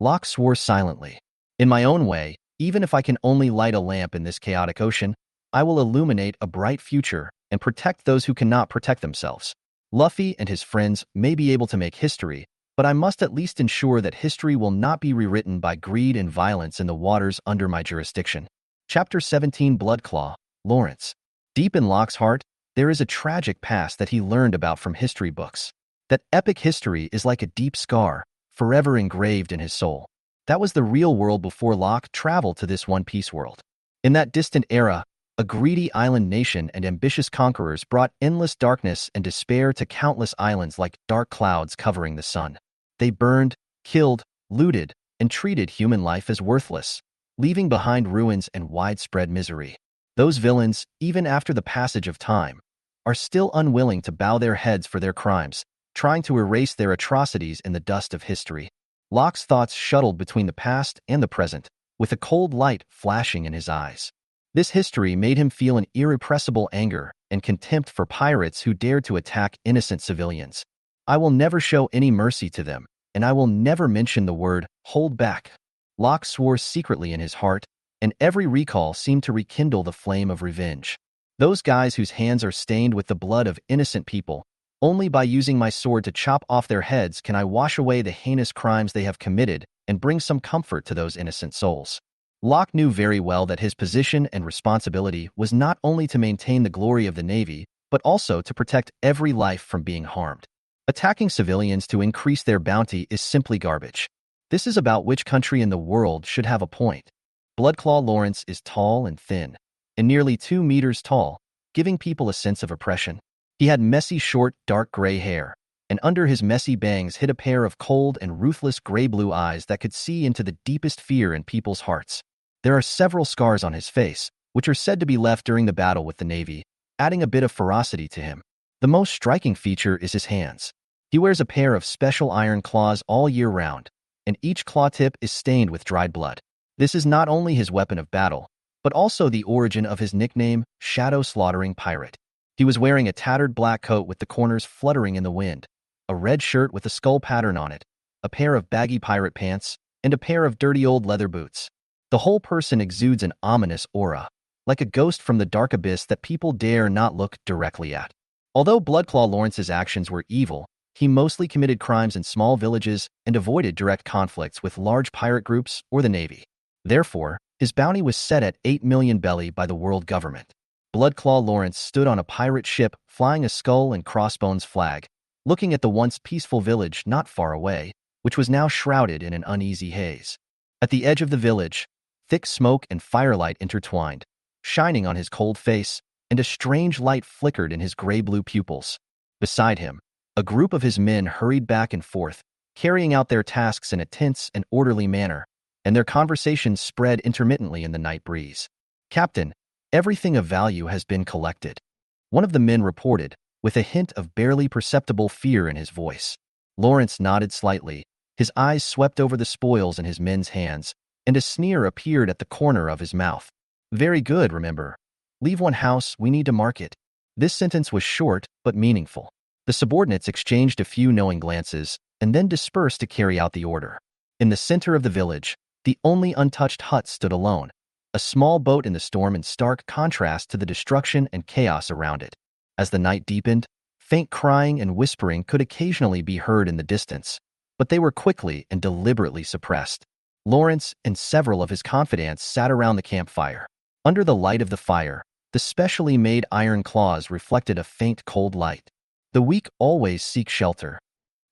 Locke swore silently. In my own way, even if I can only light a lamp in this chaotic ocean, I will illuminate a bright future and protect those who cannot protect themselves. Luffy and his friends may be able to make history, but I must at least ensure that history will not be rewritten by greed and violence in the waters under my jurisdiction. Chapter 17, Bloodclaw, Lawrence. Deep in Locke's heart, there is a tragic past that he learned about from history books. That epic history is like a deep scar, forever engraved in his soul. That was the real world before Locke traveled to this One Piece world. In that distant era, a greedy island nation and ambitious conquerors brought endless darkness and despair to countless islands like dark clouds covering the sun. They burned, killed, looted, and treated human life as worthless, leaving behind ruins and widespread misery. Those villains, even after the passage of time, are still unwilling to bow their heads for their crimes, trying to erase their atrocities in the dust of history. Locke's thoughts shuttled between the past and the present, with a cold light flashing in his eyes. This history made him feel an irrepressible anger and contempt for pirates who dared to attack innocent civilians. I will never show any mercy to them, and I will never mention the word hold back. Locke swore secretly in his heart, and every recall seemed to rekindle the flame of revenge. Those guys whose hands are stained with the blood of innocent people, only by using my sword to chop off their heads can I wash away the heinous crimes they have committed and bring some comfort to those innocent souls. Locke knew very well that his position and responsibility was not only to maintain the glory of the Navy, but also to protect every life from being harmed. Attacking civilians to increase their bounty is simply garbage. This is about which country in the world should have a point. Bloodclaw Lawrence is tall and thin, and nearly 2 meters tall, giving people a sense of oppression. He had messy, short, dark gray hair, and under his messy bangs hid a pair of cold and ruthless gray-blue eyes that could see into the deepest fear in people's hearts. There are several scars on his face, which are said to be left during the battle with the Navy, adding a bit of ferocity to him. The most striking feature is his hands. He wears a pair of special iron claws all year round, and each claw tip is stained with dried blood. This is not only his weapon of battle, but also the origin of his nickname, Shadow Slaughtering Pirate. He was wearing a tattered black coat with the corners fluttering in the wind, a red shirt with a skull pattern on it, a pair of baggy pirate pants, and a pair of dirty old leather boots. The whole person exudes an ominous aura, like a ghost from the dark abyss that people dare not look directly at. Although Bloodclaw Lawrence's actions were evil, he mostly committed crimes in small villages and avoided direct conflicts with large pirate groups or the Navy. Therefore, his bounty was set at 8 million belly by the world government. Bloodclaw Lawrence stood on a pirate ship flying a skull and crossbones flag, looking at the once peaceful village not far away, which was now shrouded in an uneasy haze. At the edge of the village, thick smoke and firelight intertwined, shining on his cold face, and a strange light flickered in his gray-blue pupils. Beside him, a group of his men hurried back and forth, carrying out their tasks in a tense and orderly manner, and their conversations spread intermittently in the night breeze. "Captain, everything of value has been collected," one of the men reported, with a hint of barely perceptible fear in his voice. Lawrence nodded slightly, his eyes swept over the spoils in his men's hands, and a sneer appeared at the corner of his mouth. "Very good, remember. Leave one house, we need to mark it." This sentence was short, but meaningful. The subordinates exchanged a few knowing glances, and then dispersed to carry out the order. In the center of the village, the only untouched hut stood alone, a small boat in the storm in stark contrast to the destruction and chaos around it. As the night deepened, faint crying and whispering could occasionally be heard in the distance, but they were quickly and deliberately suppressed. Lawrence and several of his confidants sat around the campfire. Under the light of the fire, the specially made iron claws reflected a faint cold light. "The weak always seek shelter."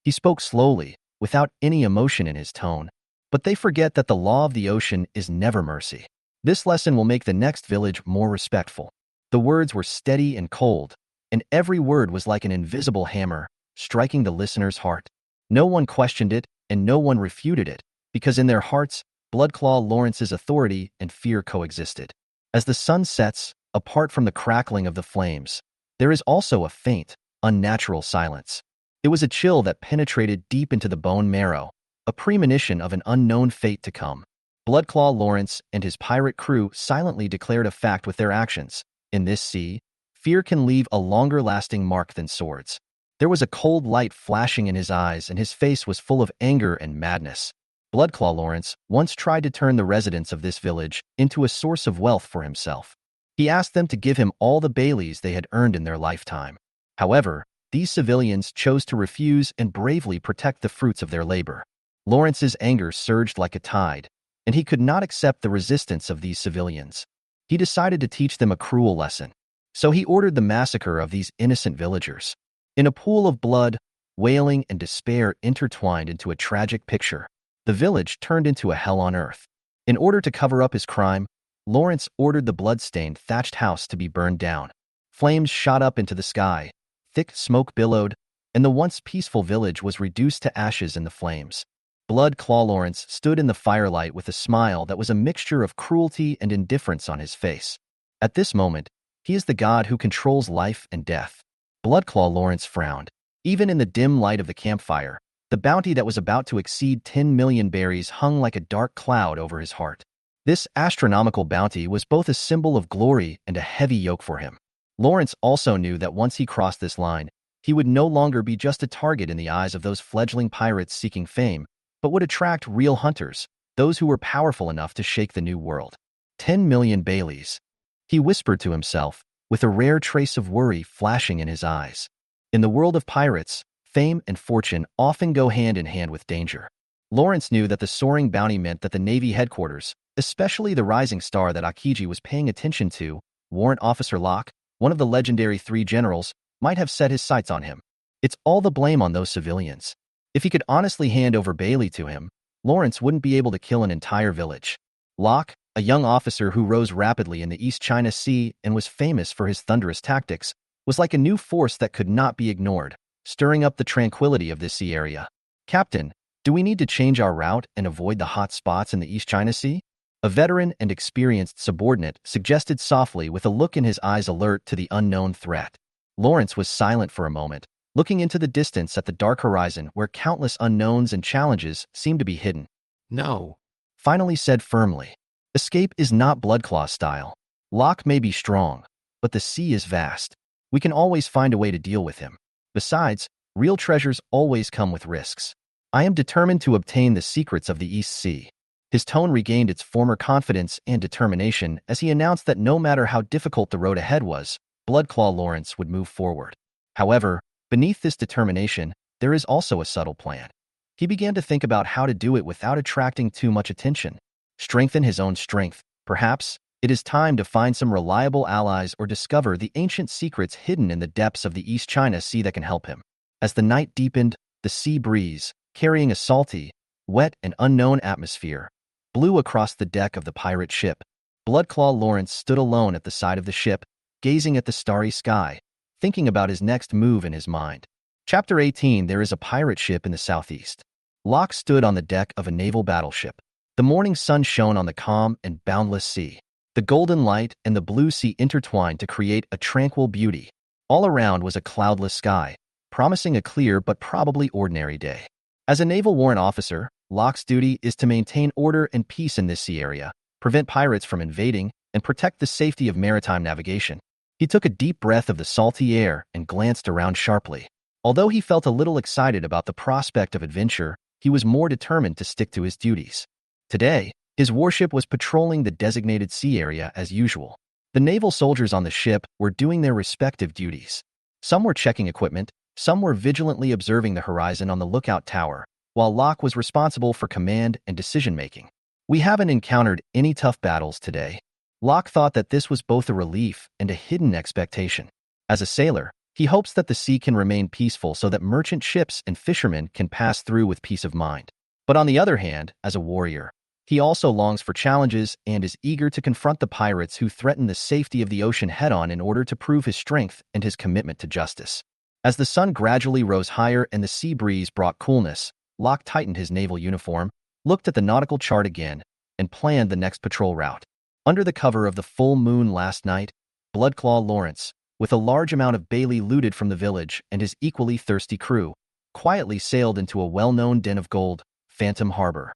He spoke slowly, without any emotion in his tone, but they forget that the law of the ocean is never mercy. This lesson will make the next village more respectful. The words were steady and cold, and every word was like an invisible hammer, striking the listener's heart. No one questioned it, and no one refuted it, because in their hearts, Bloodclaw Lawrence's authority and fear coexisted. As the sun sets, apart from the crackling of the flames, there is also a faint, unnatural silence. It was a chill that penetrated deep into the bone marrow, a premonition of an unknown fate to come. Bloodclaw Lawrence and his pirate crew silently declared a fact with their actions. In this sea, fear can leave a longer-lasting mark than swords. There was a cold light flashing in his eyes, and his face was full of anger and madness. Bloodclaw Lawrence once tried to turn the residents of this village into a source of wealth for himself. He asked them to give him all the baileys they had earned in their lifetime. However, these civilians chose to refuse and bravely protect the fruits of their labor. Lawrence's anger surged like a tide, and he could not accept the resistance of these civilians. He decided to teach them a cruel lesson. So he ordered the massacre of these innocent villagers. In a pool of blood, wailing and despair intertwined into a tragic picture, the village turned into a hell on earth. In order to cover up his crime, Lawrence ordered the blood-stained thatched house to be burned down. Flames shot up into the sky, thick smoke billowed, and the once peaceful village was reduced to ashes in the flames. Bloodclaw Lawrence stood in the firelight with a smile that was a mixture of cruelty and indifference on his face. At this moment, he is the god who controls life and death. Bloodclaw Lawrence frowned. Even in the dim light of the campfire, the bounty that was about to exceed 10 million berries hung like a dark cloud over his heart. This astronomical bounty was both a symbol of glory and a heavy yoke for him. Lawrence also knew that once he crossed this line, he would no longer be just a target in the eyes of those fledgling pirates seeking fame, but would attract real hunters, those who were powerful enough to shake the new world. 10 million Baileys. He whispered to himself, with a rare trace of worry flashing in his eyes. In the world of pirates, fame and fortune often go hand in hand with danger. Lawrence knew that the soaring bounty meant that the Navy headquarters, especially the rising star that Aokiji was paying attention to, Warrant Officer Locke, one of the legendary 3 generals, might have set his sights on him. It's all the blame on those civilians. If he could honestly hand over Bailey to him, Lawrence wouldn't be able to kill an entire village. Locke, a young officer who rose rapidly in the East China Sea and was famous for his thunderous tactics, was like a new force that could not be ignored, stirring up the tranquility of this sea area. "Captain, do we need to change our route and avoid the hot spots in the East China Sea?" A veteran and experienced subordinate suggested softly with a look in his eyes alert to the unknown threat. Lawrence was silent for a moment, looking into the distance at the dark horizon where countless unknowns and challenges seemed to be hidden. "No," finally said firmly. "Escape is not Bloodclaw style. Locke may be strong, but the sea is vast. We can always find a way to deal with him. Besides, real treasures always come with risks. I am determined to obtain the secrets of the East Sea." His tone regained its former confidence and determination as he announced that no matter how difficult the road ahead was, Bloodclaw Lawrence would move forward. However, beneath this determination, there is also a subtle plan. He began to think about how to do it without attracting too much attention. Strengthen his own strength. Perhaps it is time to find some reliable allies or discover the ancient secrets hidden in the depths of the East China Sea that can help him. As the night deepened, the sea breeze, carrying a salty, wet, and unknown atmosphere, blew across the deck of the pirate ship. Bloodclaw Lawrence stood alone at the side of the ship, gazing at the starry sky, thinking about his next move in his mind. Chapter 18. There is a pirate ship in the southeast. Locke stood on the deck of a naval battleship. The morning sun shone on the calm and boundless sea. The golden light and the blue sea intertwined to create a tranquil beauty. All around was a cloudless sky, promising a clear but probably ordinary day. As a naval warrant officer, Locke's duty is to maintain order and peace in this sea area, prevent pirates from invading, and protect the safety of maritime navigation. He took a deep breath of the salty air and glanced around sharply. Although he felt a little excited about the prospect of adventure, he was more determined to stick to his duties. Today, his warship was patrolling the designated sea area as usual. The naval soldiers on the ship were doing their respective duties. Some were checking equipment, some were vigilantly observing the horizon on the lookout tower, while Locke was responsible for command and decision-making. "We haven't encountered any tough battles today." Locke thought that this was both a relief and a hidden expectation. As a sailor, he hopes that the sea can remain peaceful so that merchant ships and fishermen can pass through with peace of mind. But on the other hand, as a warrior, he also longs for challenges and is eager to confront the pirates who threaten the safety of the ocean head-on in order to prove his strength and his commitment to justice. As the sun gradually rose higher and the sea breeze brought coolness, Locke tightened his naval uniform, looked at the nautical chart again, and planned the next patrol route. Under the cover of the full moon last night, Bloodclaw Lawrence, with a large amount of Bailey looted from the village and his equally thirsty crew, quietly sailed into a well-known den of gold, Phantom Harbor.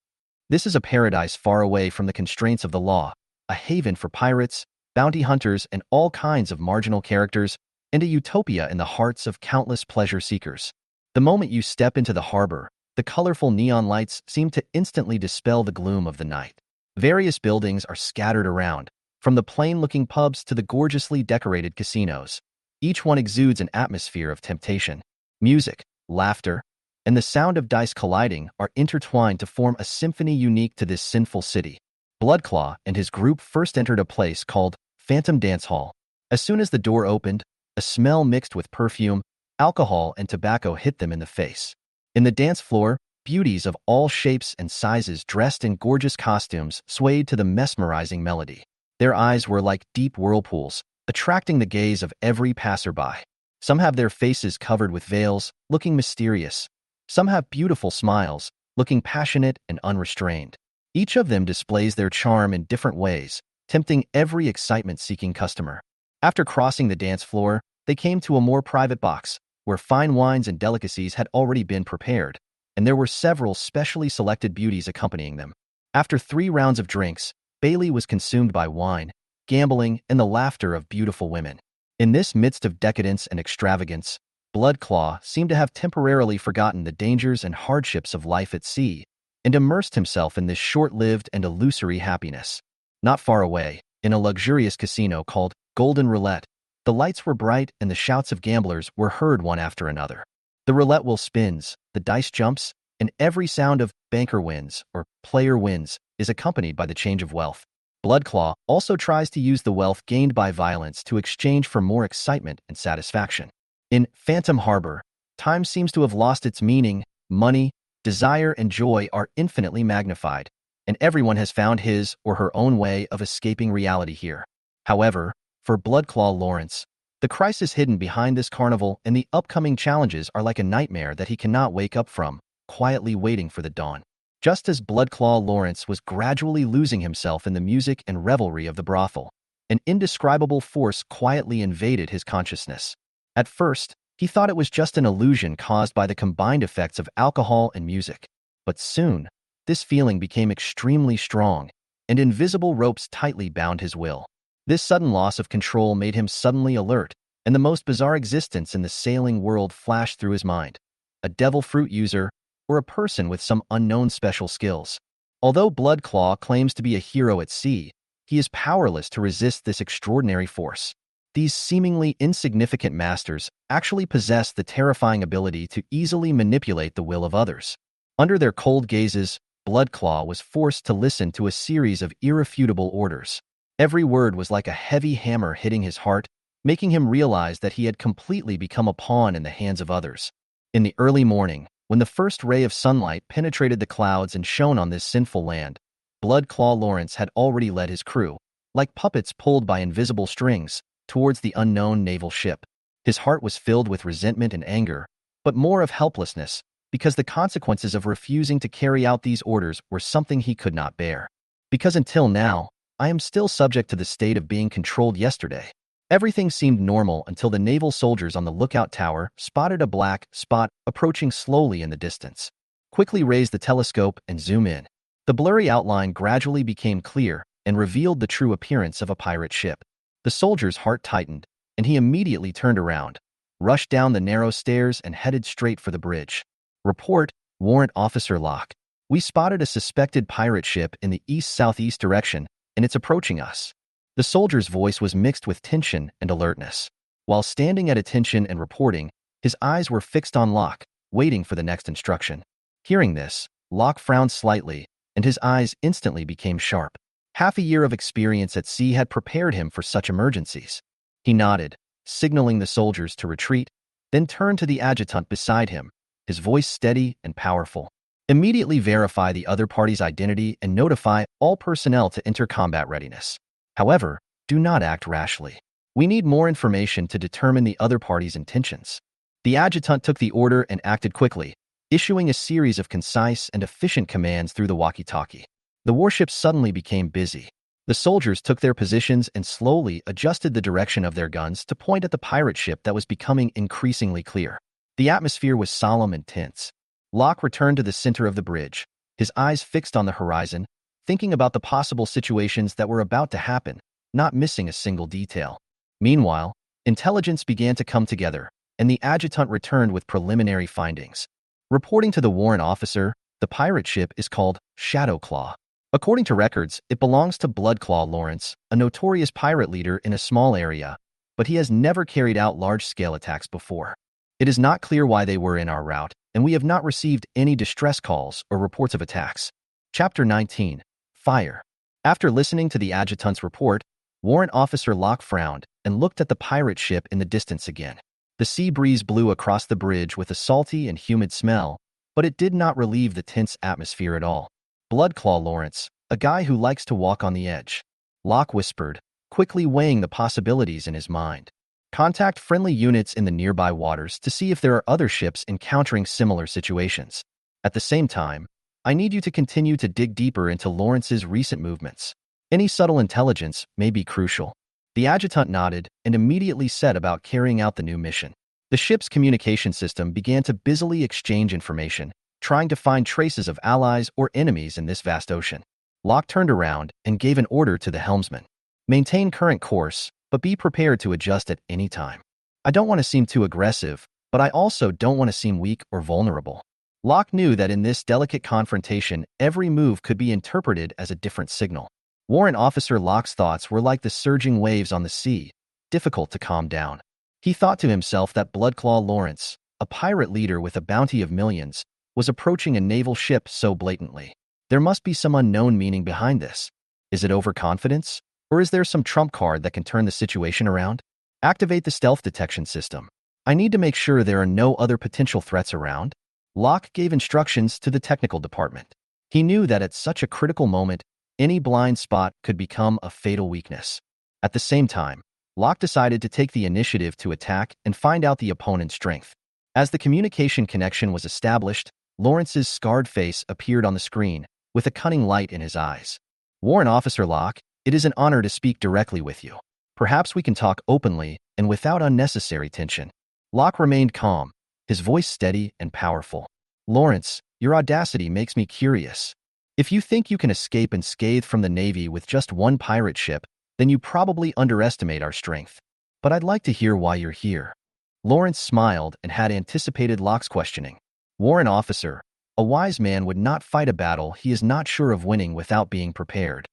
This is a paradise far away from the constraints of the law, a haven for pirates, bounty hunters, and all kinds of marginal characters, and a utopia in the hearts of countless pleasure seekers. The moment you step into the harbor, the colorful neon lights seem to instantly dispel the gloom of the night. Various buildings are scattered around, from the plain-looking pubs to the gorgeously decorated casinos. Each one exudes an atmosphere of temptation. Music, laughter, and the sound of dice colliding are intertwined to form a symphony unique to this sinful city. Bloodclaw and his group first entered a place called Phantom Dance Hall. As soon as the door opened, a smell mixed with perfume, alcohol, and tobacco hit them in the face. In the dance floor, beauties of all shapes and sizes dressed in gorgeous costumes swayed to the mesmerizing melody. Their eyes were like deep whirlpools, attracting the gaze of every passerby. Some have their faces covered with veils, looking mysterious. Some have beautiful smiles, looking passionate and unrestrained. Each of them displays their charm in different ways, tempting every excitement-seeking customer. After crossing the dance floor, they came to a more private box, where fine wines and delicacies had already been prepared, and there were several specially selected beauties accompanying them. After 3 rounds of drinks, Bailey was consumed by wine, gambling, and the laughter of beautiful women. In this midst of decadence and extravagance, Bloodclaw seemed to have temporarily forgotten the dangers and hardships of life at sea and immersed himself in this short-lived and illusory happiness. Not far away, in a luxurious casino called Golden Roulette, the lights were bright and the shouts of gamblers were heard one after another. The roulette wheel spins, the dice jumps, and every sound of banker wins or player wins is accompanied by the change of wealth. Bloodclaw also tries to use the wealth gained by violence to exchange for more excitement and satisfaction. In Phantom Harbor, time seems to have lost its meaning. Money, desire, and joy are infinitely magnified, and everyone has found his or her own way of escaping reality here. However, for Bloodclaw Lawrence, the crisis hidden behind this carnival and the upcoming challenges are like a nightmare that he cannot wake up from, quietly waiting for the dawn. Just as Bloodclaw Lawrence was gradually losing himself in the music and revelry of the brothel, an indescribable force quietly invaded his consciousness. At first, he thought it was just an illusion caused by the combined effects of alcohol and music. But soon, this feeling became extremely strong, and invisible ropes tightly bound his will. This sudden loss of control made him suddenly alert, and the most bizarre existence in the sailing world flashed through his mind. A devil fruit user, or a person with some unknown special skills. Although Bloodclaw claims to be a hero at sea, he is powerless to resist this extraordinary force. These seemingly insignificant masters actually possess the terrifying ability to easily manipulate the will of others. Under their cold gazes, Bloodclaw was forced to listen to a series of irrefutable orders. Every word was like a heavy hammer hitting his heart, making him realize that he had completely become a pawn in the hands of others. In the early morning, when the first ray of sunlight penetrated the clouds and shone on this sinful land, Bloodclaw Lawrence had already led his crew, like puppets pulled by invisible strings, towards the unknown naval ship. His heart was filled with resentment and anger, but more of helplessness, because the consequences of refusing to carry out these orders were something he could not bear. Because until now, I am still subject to the state of being controlled yesterday. Everything seemed normal until the naval soldiers on the lookout tower spotted a black spot approaching slowly in the distance. Quickly raise the telescope and zoom in. The blurry outline gradually became clear and revealed the true appearance of a pirate ship. The soldier's heart tightened, and he immediately turned around, rushed down the narrow stairs and headed straight for the bridge. Report, Warrant Officer Locke. We spotted a suspected pirate ship in the east-southeast direction, and it's approaching us. The soldier's voice was mixed with tension and alertness. While standing at attention and reporting, his eyes were fixed on Locke, waiting for the next instruction. Hearing this, Locke frowned slightly, and his eyes instantly became sharp. Half a year of experience at sea had prepared him for such emergencies. He nodded, signaling the soldiers to retreat, then turned to the adjutant beside him, his voice steady and powerful. Immediately verify the other party's identity and notify all personnel to enter combat readiness. However, do not act rashly. We need more information to determine the other party's intentions. The adjutant took the order and acted quickly, issuing a series of concise and efficient commands through the walkie-talkie. The warship suddenly became busy. The soldiers took their positions and slowly adjusted the direction of their guns to point at the pirate ship that was becoming increasingly clear. The atmosphere was solemn and tense. Locke returned to the center of the bridge, his eyes fixed on the horizon, thinking about the possible situations that were about to happen, not missing a single detail. Meanwhile, intelligence began to come together, and the adjutant returned with preliminary findings. Reporting to the warrant officer, the pirate ship is called Shadowclaw. According to records, it belongs to Bloodclaw Lawrence, a notorious pirate leader in a small area, but he has never carried out large-scale attacks before. It is not clear why they were in our route, and we have not received any distress calls or reports of attacks. Chapter 19. Fire. After listening to the adjutant's report, Warrant Officer Locke frowned and looked at the pirate ship in the distance again. The sea breeze blew across the bridge with a salty and humid smell, but it did not relieve the tense atmosphere at all. Bloodclaw Lawrence, a guy who likes to walk on the edge. Locke whispered, quickly weighing the possibilities in his mind. Contact friendly units in the nearby waters to see if there are other ships encountering similar situations. At the same time, I need you to continue to dig deeper into Lawrence's recent movements. Any subtle intelligence may be crucial. The adjutant nodded and immediately set about carrying out the new mission. The ship's communication system began to busily exchange information, trying to find traces of allies or enemies in this vast ocean. Locke turned around and gave an order to the helmsman. Maintain current course, but be prepared to adjust at any time. I don't want to seem too aggressive, but I also don't want to seem weak or vulnerable. Locke knew that in this delicate confrontation, every move could be interpreted as a different signal. Warrant Officer Locke's thoughts were like the surging waves on the sea, difficult to calm down. He thought to himself that Bloodclaw Lawrence, a pirate leader with a bounty of millions, was approaching a naval ship so blatantly. There must be some unknown meaning behind this. Is it overconfidence? Or is there some trump card that can turn the situation around? Activate the stealth detection system. I need to make sure there are no other potential threats around. Locke gave instructions to the technical department. He knew that at such a critical moment, any blind spot could become a fatal weakness. At the same time, Locke decided to take the initiative to attack and find out the opponent's strength. As the communication connection was established, Lawrence's scarred face appeared on the screen, with a cunning light in his eyes. Warrant Officer Locke, it is an honor to speak directly with you. Perhaps we can talk openly and without unnecessary tension. Locke remained calm, his voice steady and powerful. Lawrence, your audacity makes me curious. If you think you can escape unscathed from the Navy with just one pirate ship, then you probably underestimate our strength. But I'd like to hear why you're here. Lawrence smiled and had anticipated Locke's questioning. Warrant Officer, a wise man would not fight a battle he is not sure of winning without being prepared.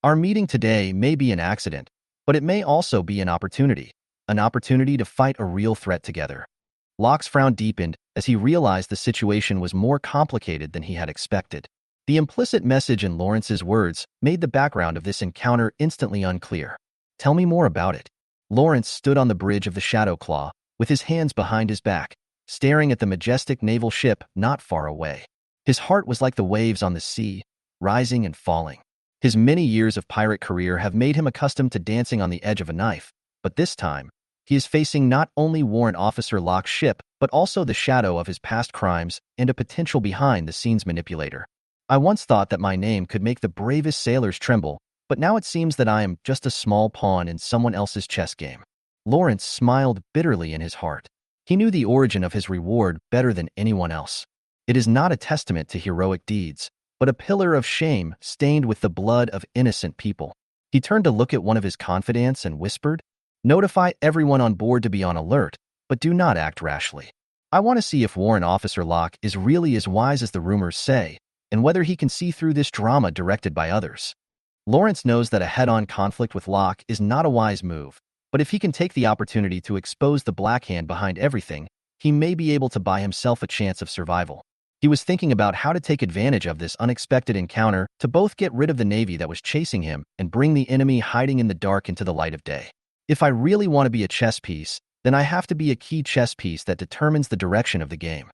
Our meeting today may be an accident, but it may also be an opportunity to fight a real threat together. Locke's frown deepened as he realized the situation was more complicated than he had expected. The implicit message in Lawrence's words made the background of this encounter instantly unclear. Tell me more about it. Lawrence stood on the bridge of the Shadow Claw, with his hands behind his back, staring at the majestic naval ship not far away. His heart was like the waves on the sea, rising and falling. His many years of pirate career have made him accustomed to dancing on the edge of a knife, but this time, he is facing not only Warrant Officer Locke's ship, but also the shadow of his past crimes and a potential behind-the-scenes manipulator. I once thought that my name could make the bravest sailors tremble, but now it seems that I am just a small pawn in someone else's chess game. Lawrence smiled bitterly in his heart. He knew the origin of his reward better than anyone else. It is not a testament to heroic deeds, but a pillar of shame stained with the blood of innocent people. He turned to look at one of his confidants and whispered, "Notify everyone on board to be on alert, but do not act rashly. I want to see if Warrant Officer Locke is really as wise as the rumors say, and whether he can see through this drama directed by others." Lawrence knows that a head-on conflict with Locke is not a wise move, but if he can take the opportunity to expose the black hand behind everything, he may be able to buy himself a chance of survival. He was thinking about how to take advantage of this unexpected encounter to both get rid of the Navy that was chasing him and bring the enemy hiding in the dark into the light of day. If I really want to be a chess piece, then I have to be a key chess piece that determines the direction of the game.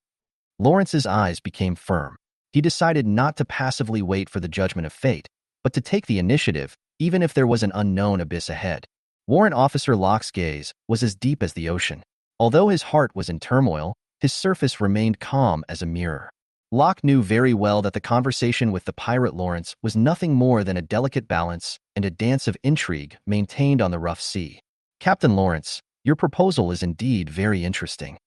Lawrence's eyes became firm. He decided not to passively wait for the judgment of fate, but to take the initiative, even if there was an unknown abyss ahead. Warrant Officer Locke's gaze was as deep as the ocean. Although his heart was in turmoil, his surface remained calm as a mirror. Locke knew very well that the conversation with the pirate Lawrence was nothing more than a delicate balance and a dance of intrigue maintained on the rough sea. Captain Lawrence, your proposal is indeed very interesting.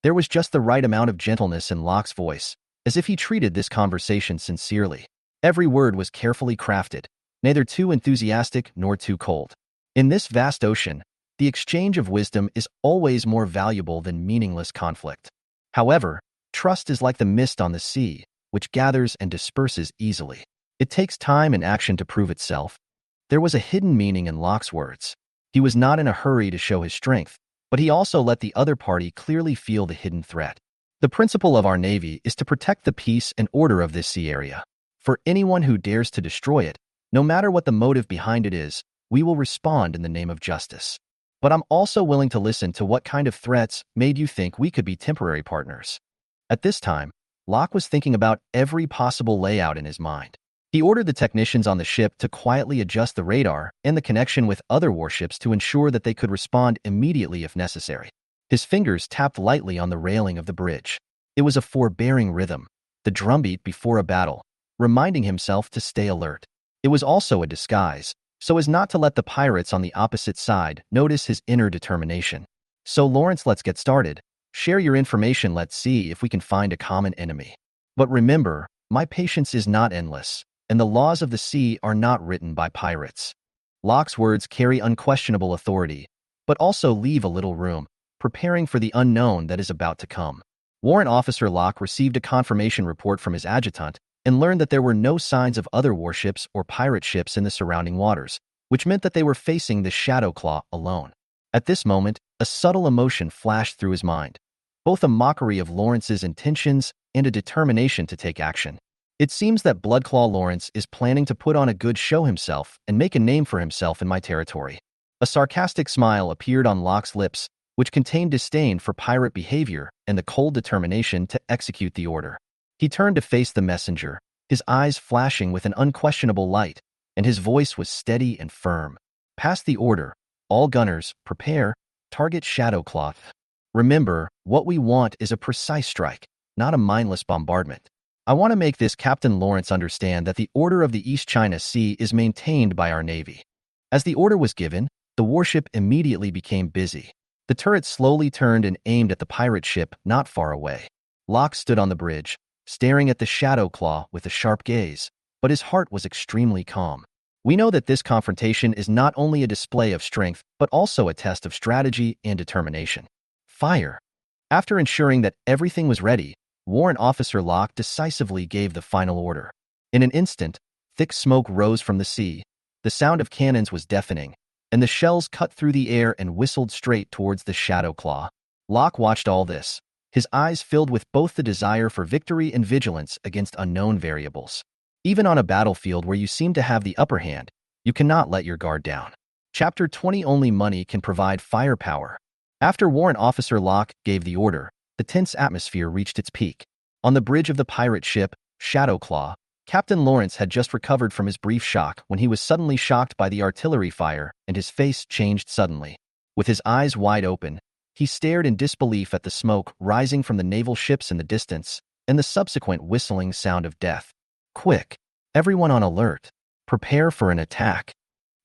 There was just the right amount of gentleness in Locke's voice, as if he treated this conversation sincerely. Every word was carefully crafted, neither too enthusiastic nor too cold. In this vast ocean, the exchange of wisdom is always more valuable than meaningless conflict. However, trust is like the mist on the sea, which gathers and disperses easily. It takes time and action to prove itself. There was a hidden meaning in Locke's words. He was not in a hurry to show his strength, but he also let the other party clearly feel the hidden threat. The principle of our Navy is to protect the peace and order of this sea area. For anyone who dares to destroy it, no matter what the motive behind it is, we will respond in the name of justice. But I'm also willing to listen to what kind of threats made you think we could be temporary partners. At this time, Locke was thinking about every possible layout in his mind. He ordered the technicians on the ship to quietly adjust the radar and the connection with other warships to ensure that they could respond immediately if necessary. His fingers tapped lightly on the railing of the bridge. It was a forbearing rhythm, the drumbeat before a battle, reminding himself to stay alert. It was also a disguise, so as not to let the pirates on the opposite side notice his inner determination. So Lawrence, let's get started. Share your information, let's see if we can find a common enemy. But remember, my patience is not endless, and the laws of the sea are not written by pirates. Locke's words carry unquestionable authority, but also leave a little room, preparing for the unknown that is about to come. Warrant Officer Locke received a confirmation report from his adjutant and learned that there were no signs of other warships or pirate ships in the surrounding waters, which meant that they were facing the Shadowclaw alone. At this moment, a subtle emotion flashed through his mind, both a mockery of Lawrence's intentions and a determination to take action. It seems that Bloodclaw Lawrence is planning to put on a good show himself and make a name for himself in my territory. A sarcastic smile appeared on Locke's lips, which contained disdain for pirate behavior and the cold determination to execute the order. He turned to face the messenger, his eyes flashing with an unquestionable light, and his voice was steady and firm. Pass the order. All gunners, prepare. Target Shadowclaw. Remember, what we want is a precise strike, not a mindless bombardment. I want to make this Captain Lawrence understand that the order of the East China Sea is maintained by our Navy. As the order was given, the warship immediately became busy. The turret slowly turned and aimed at the pirate ship not far away. Locke stood on the bridge, staring at the Shadowclaw with a sharp gaze, but his heart was extremely calm. We know that this confrontation is not only a display of strength, but also a test of strategy and determination. Fire! After ensuring that everything was ready, Warrant Officer Locke decisively gave the final order. In an instant, thick smoke rose from the sea, the sound of cannons was deafening, and the shells cut through the air and whistled straight towards the Shadowclaw. Locke watched all this, his eyes filled with both the desire for victory and vigilance against unknown variables. Even on a battlefield where you seem to have the upper hand, you cannot let your guard down. Chapter 20. Only money can provide firepower. After Warrant Officer Locke gave the order, the tense atmosphere reached its peak. On the bridge of the pirate ship, Shadowclaw, Captain Lawrence had just recovered from his brief shock when he was suddenly shocked by the artillery fire, and his face changed suddenly. With his eyes wide open, he stared in disbelief at the smoke rising from the naval ships in the distance and the subsequent whistling sound of death. Quick! Everyone on alert! Prepare for an attack!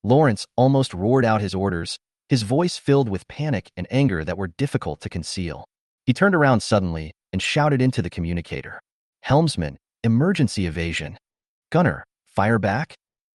Lawrence almost roared out his orders, his voice filled with panic and anger that were difficult to conceal. He turned around suddenly and shouted into the communicator. Helmsman, emergency evasion. Gunner, fire back.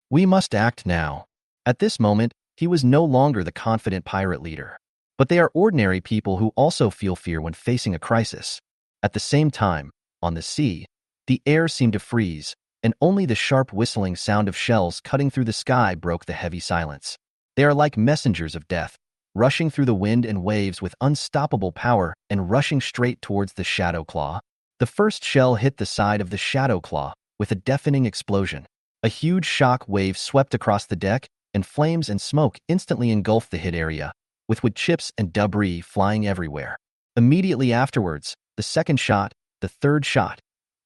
We must act now. At this moment, he was no longer the confident pirate leader. But they are ordinary people who also feel fear when facing a crisis. At the same time, on the sea, the air seemed to freeze, and only the sharp whistling sound of shells cutting through the sky broke the heavy silence. They are like messengers of death, rushing through the wind and waves with unstoppable power and rushing straight towards the Shadowclaw. The first shell hit the side of the Shadowclaw with a deafening explosion. A huge shock wave swept across the deck, and flames and smoke instantly engulfed the hit area, with wood chips and debris flying everywhere. Immediately afterwards, the second shot, the third shot.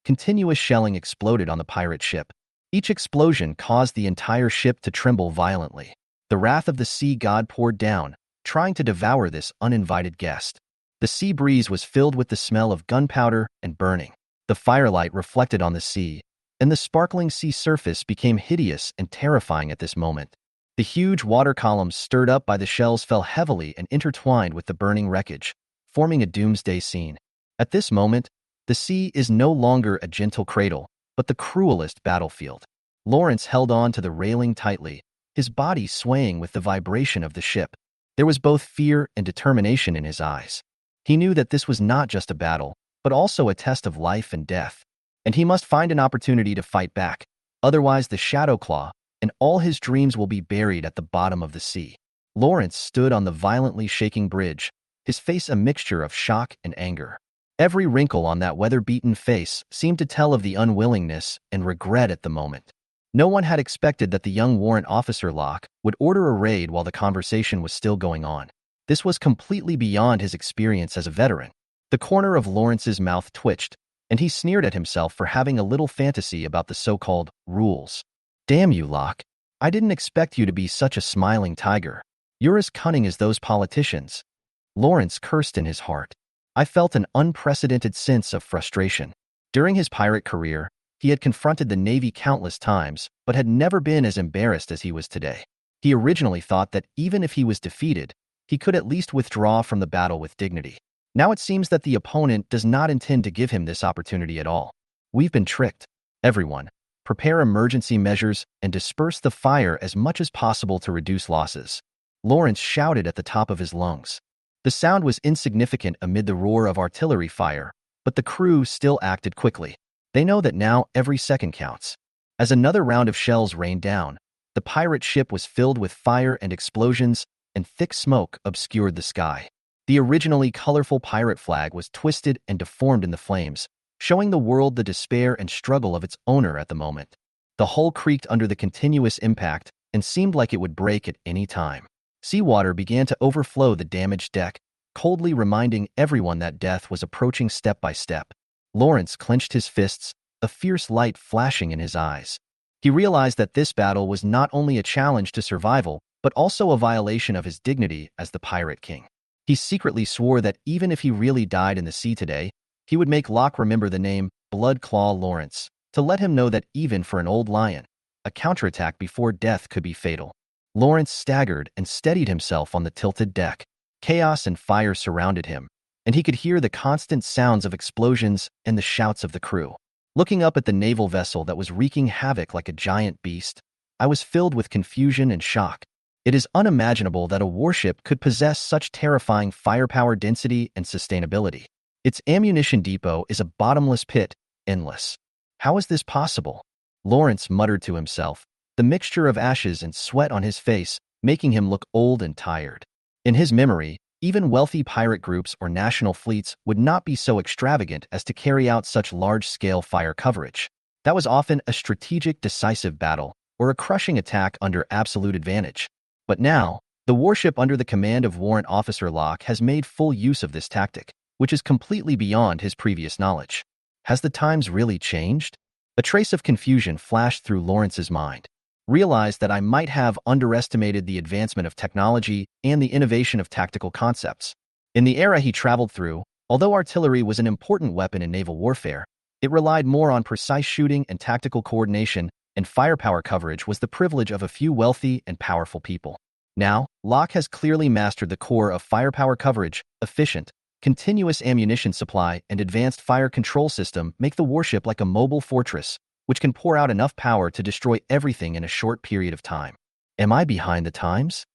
Continuous shelling exploded on the pirate ship. Each explosion caused the entire ship to tremble violently. The wrath of the sea god poured down, trying to devour this uninvited guest. The sea breeze was filled with the smell of gunpowder and burning. The firelight reflected on the sea, and the sparkling sea surface became hideous and terrifying at this moment. The huge water columns stirred up by the shells fell heavily and intertwined with the burning wreckage, forming a doomsday scene. At this moment, the sea is no longer a gentle cradle, but the cruelest battlefield. Lawrence held on to the railing tightly, his body swaying with the vibration of the ship. There was both fear and determination in his eyes. He knew that this was not just a battle, but also a test of life and death, and he must find an opportunity to fight back. Otherwise, the Shadowclaw and all his dreams will be buried at the bottom of the sea. Lawrence stood on the violently shaking bridge, his face a mixture of shock and anger. Every wrinkle on that weather-beaten face seemed to tell of the unwillingness and regret at the moment. No one had expected that the young Warrant Officer Locke would order a raid while the conversation was still going on. This was completely beyond his experience as a veteran. The corner of Lawrence's mouth twitched, and he sneered at himself for having a little fantasy about the so-called rules. Damn you, Locke. I didn't expect you to be such a smiling tiger. You're as cunning as those politicians. Lawrence cursed in his heart. I felt an unprecedented sense of frustration. During his pirate career, he had confronted the Navy countless times, but had never been as embarrassed as he was today. He originally thought that even if he was defeated, he could at least withdraw from the battle with dignity. Now it seems that the opponent does not intend to give him this opportunity at all. We've been tricked. Everyone, prepare emergency measures and disperse the fire as much as possible to reduce losses. Lawrence shouted at the top of his lungs. The sound was insignificant amid the roar of artillery fire, but the crew still acted quickly. They know that now every second counts. As another round of shells rained down, the pirate ship was filled with fire and explosions, and thick smoke obscured the sky. The originally colorful pirate flag was twisted and deformed in the flames, showing the world the despair and struggle of its owner at the moment. The hull creaked under the continuous impact and seemed like it would break at any time. Seawater began to overflow the damaged deck, coldly reminding everyone that death was approaching step by step. Lawrence clenched his fists, a fierce light flashing in his eyes. He realized that this battle was not only a challenge to survival, but also a violation of his dignity as the Pirate King. He secretly swore that even if he really died in the sea today, he would make Locke remember the name Bloodclaw Lawrence, to let him know that even for an old lion, a counterattack before death could be fatal. Lawrence staggered and steadied himself on the tilted deck. Chaos and fire surrounded him, and he could hear the constant sounds of explosions and the shouts of the crew. Looking up at the naval vessel that was wreaking havoc like a giant beast, I was filled with confusion and shock. It is unimaginable that a warship could possess such terrifying firepower density and sustainability. Its ammunition depot is a bottomless pit, endless. How is this possible? Lawrence muttered to himself, the mixture of ashes and sweat on his face making him look old and tired. In his memory, even wealthy pirate groups or national fleets would not be so extravagant as to carry out such large-scale fire coverage. That was often a strategic, decisive battle, or a crushing attack under absolute advantage. But now, the warship under the command of Warrant Officer Locke has made full use of this tactic, which is completely beyond his previous knowledge. Has the times really changed? A trace of confusion flashed through Lawrence's mind. Realized that I might have underestimated the advancement of technology and the innovation of tactical concepts. In the era he traveled through, although artillery was an important weapon in naval warfare, it relied more on precise shooting and tactical coordination, and firepower coverage was the privilege of a few wealthy and powerful people. Now, Locke has clearly mastered the core of firepower coverage. Efficient, continuous ammunition supply and advanced fire control system make the warship like a mobile fortress, which can pour out enough power to destroy everything in a short period of time. Am I behind the times?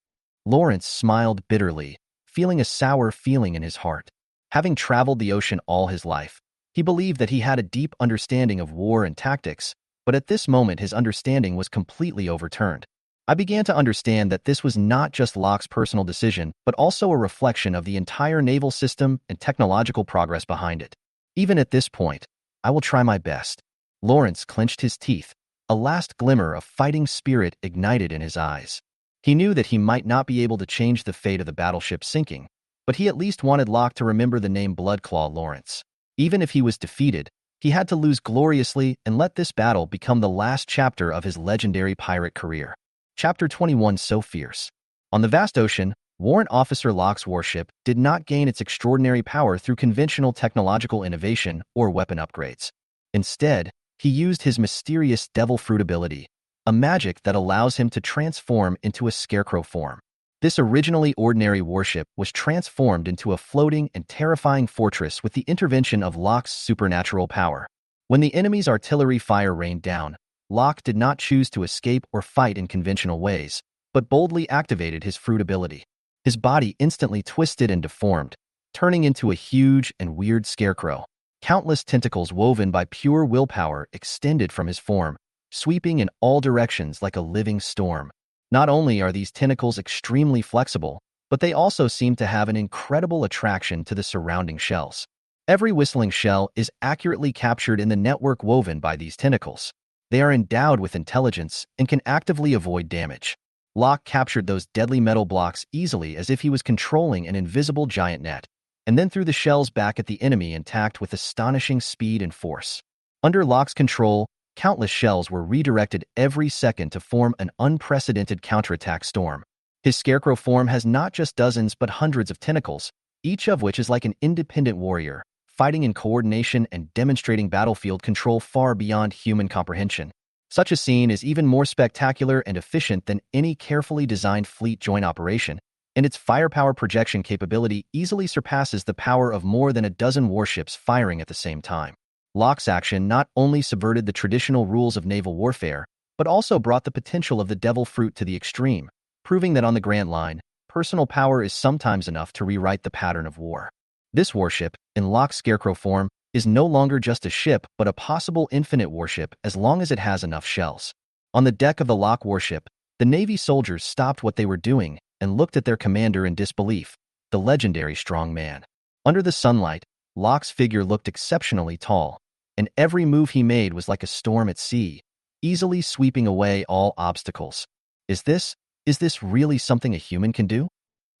Lawrence smiled bitterly, feeling a sour feeling in his heart. Having traveled the ocean all his life, he believed that he had a deep understanding of war and tactics, but at this moment his understanding was completely overturned. I began to understand that this was not just Locke's personal decision, but also a reflection of the entire naval system and technological progress behind it. Even at this point, I will try my best. Lawrence clenched his teeth, a last glimmer of fighting spirit ignited in his eyes. He knew that he might not be able to change the fate of the battleship sinking, but he at least wanted Locke to remember the name Bloodclaw Lawrence. Even if he was defeated, he had to lose gloriously and let this battle become the last chapter of his legendary pirate career. Chapter 21 So Fierce. On the vast ocean, Warrant Officer Locke's warship did not gain its extraordinary power through conventional technological innovation or weapon upgrades. Instead, he used his mysterious devil fruit ability, a magic that allows him to transform into a scarecrow form. This originally ordinary warship was transformed into a floating and terrifying fortress with the intervention of Locke's supernatural power. When the enemy's artillery fire rained down, Locke did not choose to escape or fight in conventional ways, but boldly activated his fruit ability. His body instantly twisted and deformed, turning into a huge and weird scarecrow. Countless tentacles woven by pure willpower extended from his form, sweeping in all directions like a living storm. Not only are these tentacles extremely flexible, but they also seem to have an incredible attraction to the surrounding shells. Every whistling shell is accurately captured in the network woven by these tentacles. They are endowed with intelligence and can actively avoid damage. Locke captured those deadly metal blocks easily as if he was controlling an invisible giant net. and then threw the shells back at the enemy intact with astonishing speed and force. Under Locke's control, countless shells were redirected every second to form an unprecedented counterattack storm. His scarecrow form has not just dozens but hundreds of tentacles, each of which is like an independent warrior, fighting in coordination and demonstrating battlefield control far beyond human comprehension. Such a scene is even more spectacular and efficient than any carefully designed fleet joint operation, and its firepower projection capability easily surpasses the power of more than a dozen warships firing at the same time. Locke's action not only subverted the traditional rules of naval warfare, but also brought the potential of the devil fruit to the extreme, proving that on the grand line, personal power is sometimes enough to rewrite the pattern of war. This warship, in Locke's scarecrow form, is no longer just a ship but a possible infinite warship as long as it has enough shells. On the deck of the Locke warship, the Navy soldiers stopped what they were doing and looked at their commander in disbelief, the legendary strong man. Under the sunlight, Locke's figure looked exceptionally tall, and every move he made was like a storm at sea, easily sweeping away all obstacles. Is this really something a human can do?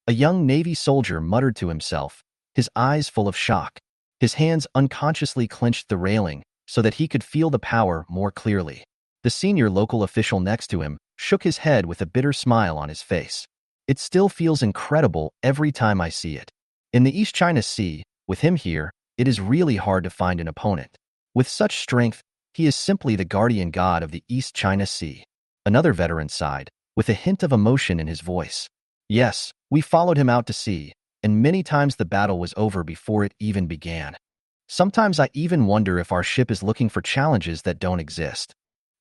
A young Navy soldier muttered to himself, his eyes full of shock. His hands unconsciously clenched the railing so that he could feel the power more clearly. The senior local official next to him shook his head with a bitter smile on his face. It still feels incredible every time I see it. In the East China Sea, with him here, it is really hard to find an opponent. With such strength, he is simply the guardian god of the East China Sea. Another veteran sighed, with a hint of emotion in his voice. Yes, we followed him out to sea, and many times the battle was over before it even began. Sometimes I even wonder if our ship is looking for challenges that don't exist.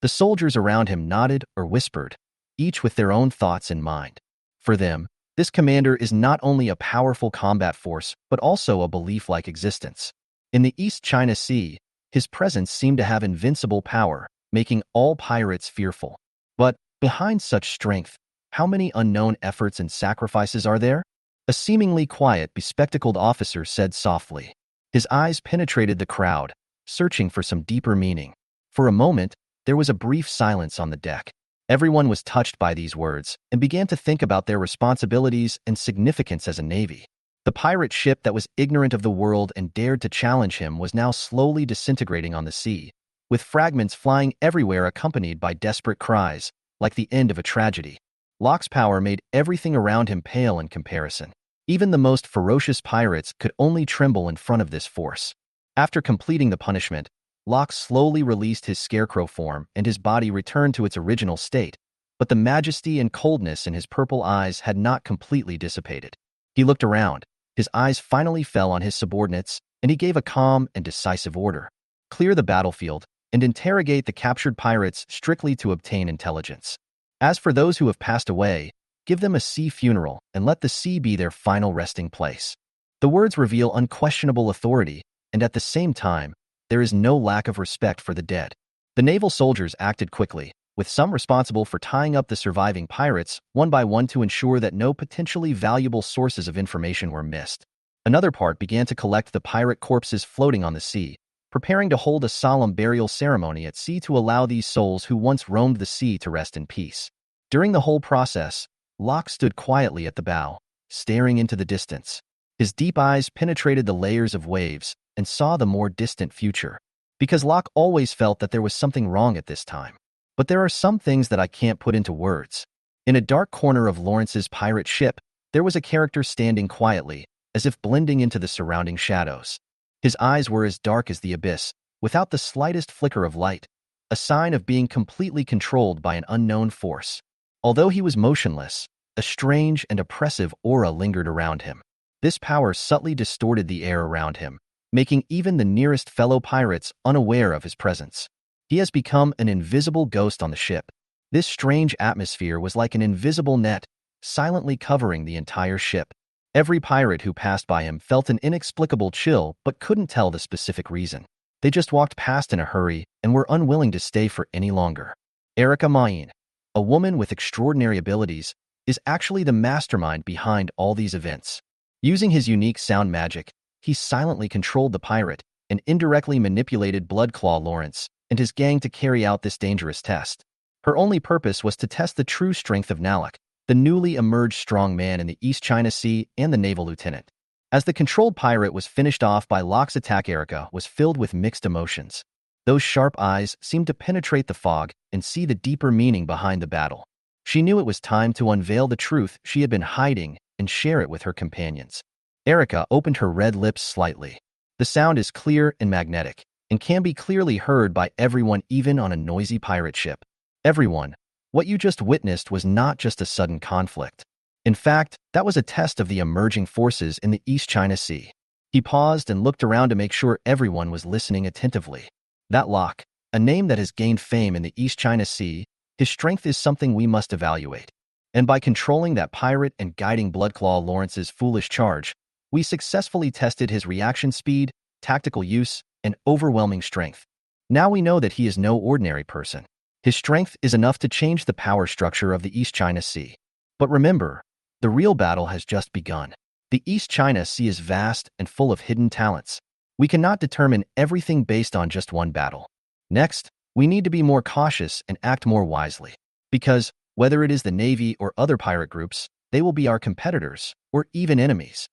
The soldiers around him nodded or whispered, each with their own thoughts in mind. For them, this commander is not only a powerful combat force, but also a belief-like existence. In the East China Sea, his presence seemed to have invincible power, making all pirates fearful. But behind such strength, how many unknown efforts and sacrifices are there? A seemingly quiet, bespectacled officer said softly. His eyes penetrated the crowd, searching for some deeper meaning. For a moment, there was a brief silence on the deck. Everyone was touched by these words and began to think about their responsibilities and significance as a navy. The pirate ship that was ignorant of the world and dared to challenge him was now slowly disintegrating on the sea, with fragments flying everywhere accompanied by desperate cries, like the end of a tragedy. Locke's power made everything around him pale in comparison. Even the most ferocious pirates could only tremble in front of this force. After completing the punishment, Locke slowly released his scarecrow form and his body returned to its original state, but the majesty and coldness in his purple eyes had not completely dissipated. He looked around. His eyes finally fell on his subordinates, and he gave a calm and decisive order. Clear the battlefield and interrogate the captured pirates strictly to obtain intelligence. As for those who have passed away, give them a sea funeral and let the sea be their final resting place. The words reveal unquestionable authority, and at the same time, there is no lack of respect for the dead. The naval soldiers acted quickly, with some responsible for tying up the surviving pirates one by one to ensure that no potentially valuable sources of information were missed. Another part began to collect the pirate corpses floating on the sea, preparing to hold a solemn burial ceremony at sea to allow these souls who once roamed the sea to rest in peace. During the whole process, Locke stood quietly at the bow, staring into the distance. His deep eyes penetrated the layers of waves and saw the more distant future. Because Locke always felt that there was something wrong at this time. But there are some things that I can't put into words. In a dark corner of Lawrence's pirate ship, there was a character standing quietly, as if blending into the surrounding shadows. His eyes were as dark as the abyss, without the slightest flicker of light, a sign of being completely controlled by an unknown force. Although he was motionless, a strange and oppressive aura lingered around him. This power subtly distorted the air around him, making even the nearest fellow pirates unaware of his presence. He has become an invisible ghost on the ship. This strange atmosphere was like an invisible net, silently covering the entire ship. Every pirate who passed by him felt an inexplicable chill but couldn't tell the specific reason. They just walked past in a hurry and were unwilling to stay for any longer. Erica Main, a woman with extraordinary abilities, is actually the mastermind behind all these events. Using his unique sound magic, he silently controlled the pirate and indirectly manipulated Bloodclaw Lawrence and his gang to carry out this dangerous test. Her only purpose was to test the true strength of Nalak, the newly emerged strong man in the East China Sea and the naval lieutenant. As the controlled pirate was finished off by Locke's attack, Erica was filled with mixed emotions. Those sharp eyes seemed to penetrate the fog and see the deeper meaning behind the battle. She knew it was time to unveil the truth she had been hiding and share it with her companions. Erica opened her red lips slightly. The sound is clear and magnetic, and can be clearly heard by everyone, even on a noisy pirate ship. Everyone, what you just witnessed was not just a sudden conflict. In fact, that was a test of the emerging forces in the East China Sea. He paused and looked around to make sure everyone was listening attentively. That Locke, a name that has gained fame in the East China Sea, his strength is something we must evaluate. And by controlling that pirate and guiding Bloodclaw Lawrence's foolish charge, we successfully tested his reaction speed, tactical use, and overwhelming strength. Now we know that he is no ordinary person. His strength is enough to change the power structure of the East China Sea. But remember, the real battle has just begun. The East China Sea is vast and full of hidden talents. We cannot determine everything based on just one battle. Next, we need to be more cautious and act more wisely. Because, whether it is the Navy or other pirate groups, they will be our competitors, or even enemies.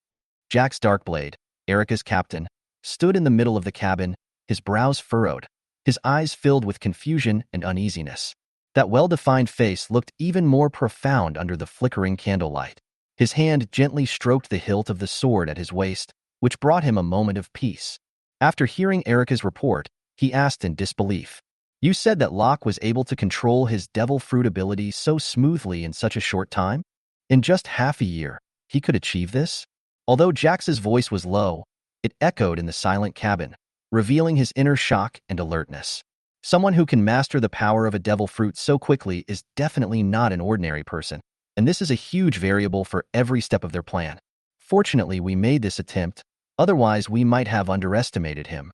Jack's Darkblade, Erica's captain, stood in the middle of the cabin, his brows furrowed, his eyes filled with confusion and uneasiness. That well-defined face looked even more profound under the flickering candlelight. His hand gently stroked the hilt of the sword at his waist, which brought him a moment of peace. After hearing Erica's report, he asked in disbelief, "You said that Locke was able to control his devil fruit ability so smoothly in such a short time? In just half a year, he could achieve this?" Although Jax's voice was low, it echoed in the silent cabin, revealing his inner shock and alertness. Someone who can master the power of a devil fruit so quickly is definitely not an ordinary person, and this is a huge variable for every step of their plan. Fortunately, we made this attempt, otherwise we might have underestimated him.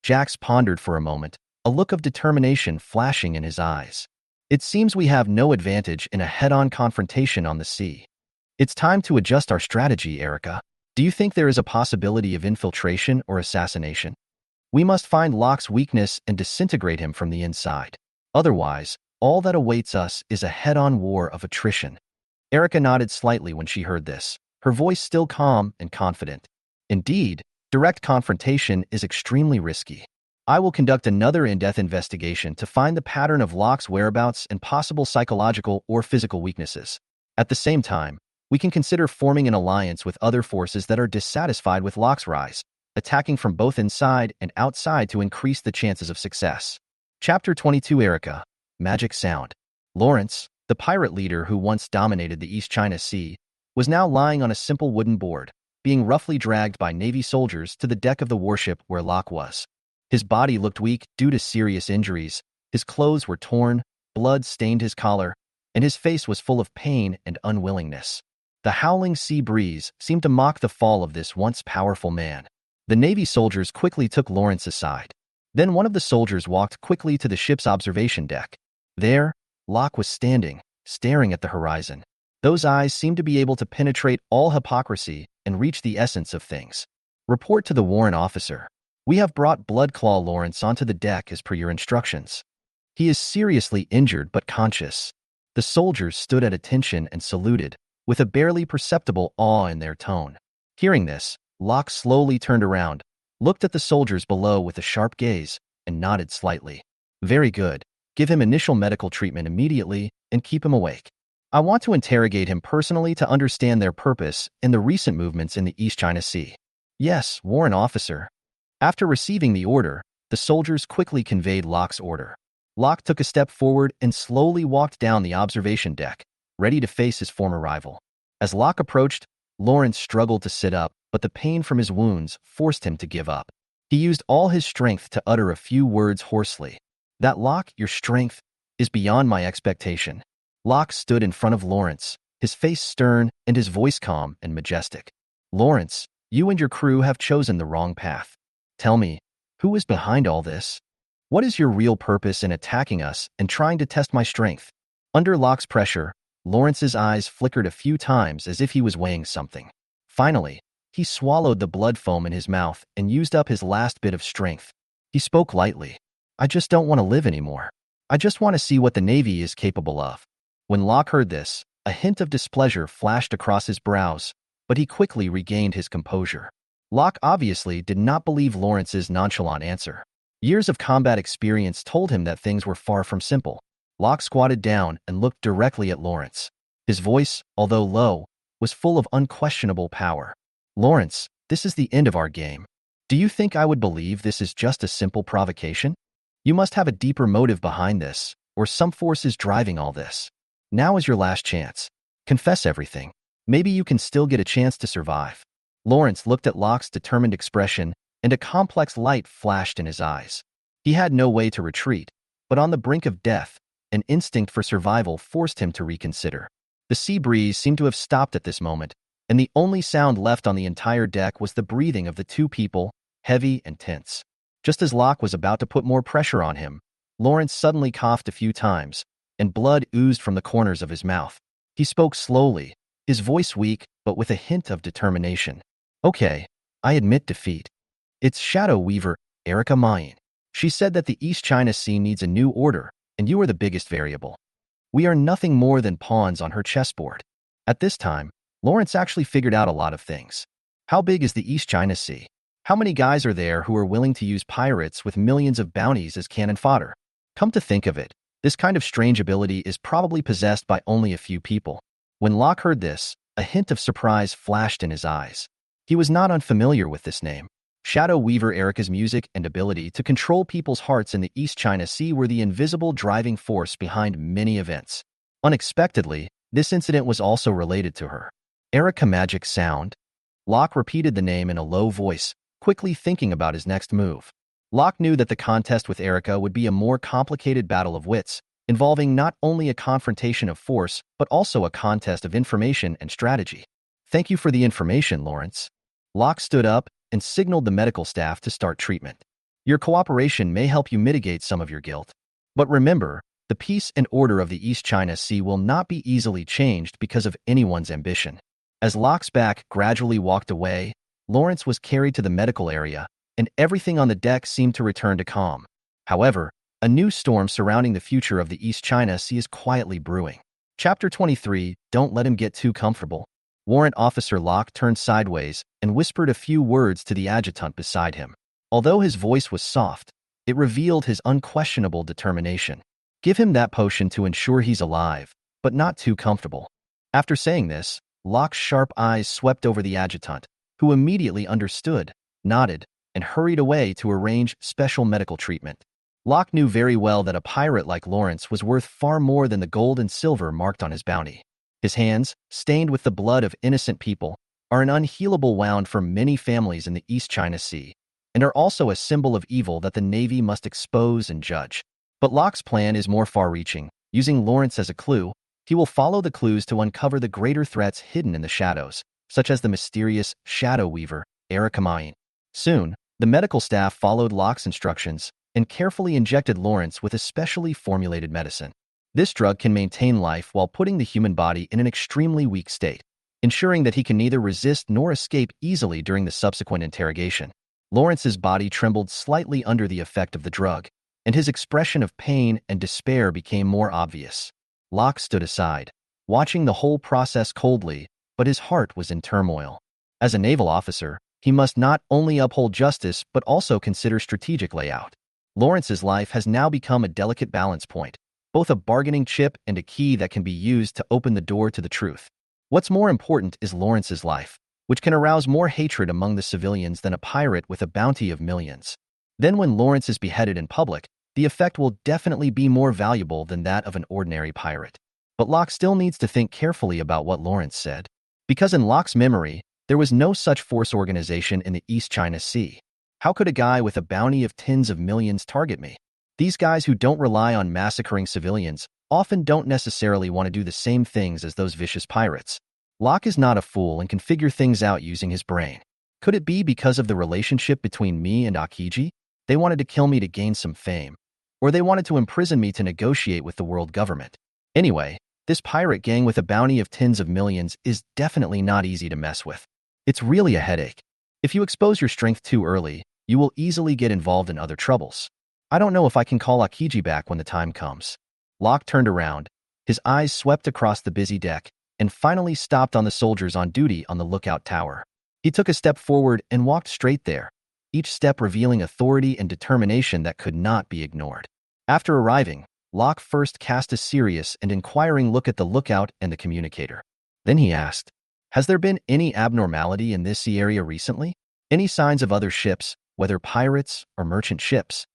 Jax pondered for a moment, a look of determination flashing in his eyes. It seems we have no advantage in a head-on confrontation on the sea. It's time to adjust our strategy, Erica. Do you think there is a possibility of infiltration or assassination? We must find Locke's weakness and disintegrate him from the inside. Otherwise, all that awaits us is a head-on war of attrition. Erica nodded slightly when she heard this, her voice still calm and confident. Indeed, direct confrontation is extremely risky. I will conduct another in-depth investigation to find the pattern of Locke's whereabouts and possible psychological or physical weaknesses. At the same time, we can consider forming an alliance with other forces that are dissatisfied with Locke's rise, attacking from both inside and outside to increase the chances of success. Chapter 22, Erica, Magic Sound. Lawrence, the pirate leader who once dominated the East China Sea, was now lying on a simple wooden board, being roughly dragged by Navy soldiers to the deck of the warship where Locke was. His body looked weak due to serious injuries, his clothes were torn, blood stained his collar, and his face was full of pain and unwillingness. The howling sea breeze seemed to mock the fall of this once powerful man. The Navy soldiers quickly took Lawrence aside. Then one of the soldiers walked quickly to the ship's observation deck. There, Locke was standing, staring at the horizon. Those eyes seemed to be able to penetrate all hypocrisy and reach the essence of things. Report to the warrant officer. We have brought Bloodclaw Lawrence onto the deck as per your instructions. He is seriously injured but conscious. The soldiers stood at attention and saluted, with a barely perceptible awe in their tone. Hearing this, Locke slowly turned around, looked at the soldiers below with a sharp gaze, and nodded slightly. Very good. Give him initial medical treatment immediately and keep him awake. I want to interrogate him personally to understand their purpose and the recent movements in the East China Sea. Yes, warrant officer. After receiving the order, the soldiers quickly conveyed Locke's order. Locke took a step forward and slowly walked down the observation deck, ready to face his former rival. As Locke approached, Lawrence struggled to sit up, but the pain from his wounds forced him to give up. He used all his strength to utter a few words hoarsely. That Locke, your strength, is beyond my expectation. Locke stood in front of Lawrence, his face stern and his voice calm and majestic. Lawrence, you and your crew have chosen the wrong path. Tell me, who is behind all this? What is your real purpose in attacking us and trying to test my strength? Under Locke's pressure, Lawrence's eyes flickered a few times as if he was weighing something. Finally, he swallowed the blood foam in his mouth and used up his last bit of strength. He spoke lightly. I just don't want to live anymore. I just want to see what the Navy is capable of. When Locke heard this, a hint of displeasure flashed across his brows, but he quickly regained his composure. Locke obviously did not believe Lawrence's nonchalant answer. Years of combat experience told him that things were far from simple. Locke squatted down and looked directly at Lawrence. His voice, although low, was full of unquestionable power. "Lawrence, this is the end of our game. Do you think I would believe this is just a simple provocation? You must have a deeper motive behind this, or some force is driving all this. Now is your last chance. Confess everything. Maybe you can still get a chance to survive." Lawrence looked at Locke's determined expression, and a complex light flashed in his eyes. He had no way to retreat, but on the brink of death, an instinct for survival forced him to reconsider. The sea breeze seemed to have stopped at this moment, and the only sound left on the entire deck was the breathing of the two people, heavy and tense. Just as Locke was about to put more pressure on him, Lawrence suddenly coughed a few times, and blood oozed from the corners of his mouth. He spoke slowly, his voice weak but with a hint of determination. "Okay, I admit defeat. It's Shadow Weaver, Erica Mayan. She said that the East China Sea needs a new order, and you are the biggest variable. We are nothing more than pawns on her chessboard." At this time, Lawrence actually figured out a lot of things. How big is the East China Sea? How many guys are there who are willing to use pirates with millions of bounties as cannon fodder? Come to think of it, this kind of strange ability is probably possessed by only a few people. When Locke heard this, a hint of surprise flashed in his eyes. He was not unfamiliar with this name. Shadow Weaver Erica's music and ability to control people's hearts in the East China Sea were the invisible driving force behind many events. Unexpectedly, this incident was also related to her. Erica Magic Sound? Locke repeated the name in a low voice, quickly thinking about his next move. Locke knew that the contest with Erica would be a more complicated battle of wits, involving not only a confrontation of force, but also a contest of information and strategy. "Thank you for the information, Lawrence." Locke stood up and signaled the medical staff to start treatment. "Your cooperation may help you mitigate some of your guilt. But remember, the peace and order of the East China Sea will not be easily changed because of anyone's ambition." As Locke's back gradually walked away, Lawrence was carried to the medical area, and everything on the deck seemed to return to calm. However, a new storm surrounding the future of the East China Sea is quietly brewing. Chapter 23, Don't Let Him Get Too Comfortable. Warrant Officer Locke turned sideways and whispered a few words to the adjutant beside him. Although his voice was soft, it revealed his unquestionable determination. "Give him that potion to ensure he's alive, but not too comfortable." After saying this, Locke's sharp eyes swept over the adjutant, who immediately understood, nodded, and hurried away to arrange special medical treatment. Locke knew very well that a pirate like Lawrence was worth far more than the gold and silver marked on his bounty. His hands, stained with the blood of innocent people, are an unhealable wound for many families in the East China Sea, and are also a symbol of evil that the Navy must expose and judge. But Locke's plan is more far-reaching. Using Lawrence as a clue, he will follow the clues to uncover the greater threats hidden in the shadows, such as the mysterious Shadow Weaver, Erica Mayan. Soon, the medical staff followed Locke's instructions and carefully injected Lawrence with a specially formulated medicine. This drug can maintain life while putting the human body in an extremely weak state, ensuring that he can neither resist nor escape easily during the subsequent interrogation. Lawrence's body trembled slightly under the effect of the drug, and his expression of pain and despair became more obvious. Locke stood aside, watching the whole process coldly, but his heart was in turmoil. As a naval officer, he must not only uphold justice but also consider strategic layout. Lawrence's life has now become a delicate balance point, both a bargaining chip and a key that can be used to open the door to the truth. What's more important is Lawrence's life, which can arouse more hatred among the civilians than a pirate with a bounty of millions. Then when Lawrence is beheaded in public, the effect will definitely be more valuable than that of an ordinary pirate. But Locke still needs to think carefully about what Lawrence said, because in Locke's memory, there was no such force organization in the East China Sea. How could a guy with a bounty of tens of millions target me? These guys who don't rely on massacring civilians often don't necessarily want to do the same things as those vicious pirates. Locke is not a fool and can figure things out using his brain. Could it be because of the relationship between me and Aokiji? They wanted to kill me to gain some fame, or they wanted to imprison me to negotiate with the world government. Anyway, this pirate gang with a bounty of tens of millions is definitely not easy to mess with. It's really a headache. If you expose your strength too early, you will easily get involved in other troubles. I don't know if I can call Aokiji back when the time comes. Locke turned around. His eyes swept across the busy deck, and finally stopped on the soldiers on duty on the lookout tower. He took a step forward and walked straight there, each step revealing authority and determination that could not be ignored. After arriving, Locke first cast a serious and inquiring look at the lookout and the communicator. Then he asked, "Has there been any abnormality in this sea area recently? Any signs of other ships, whether pirates or merchant ships?"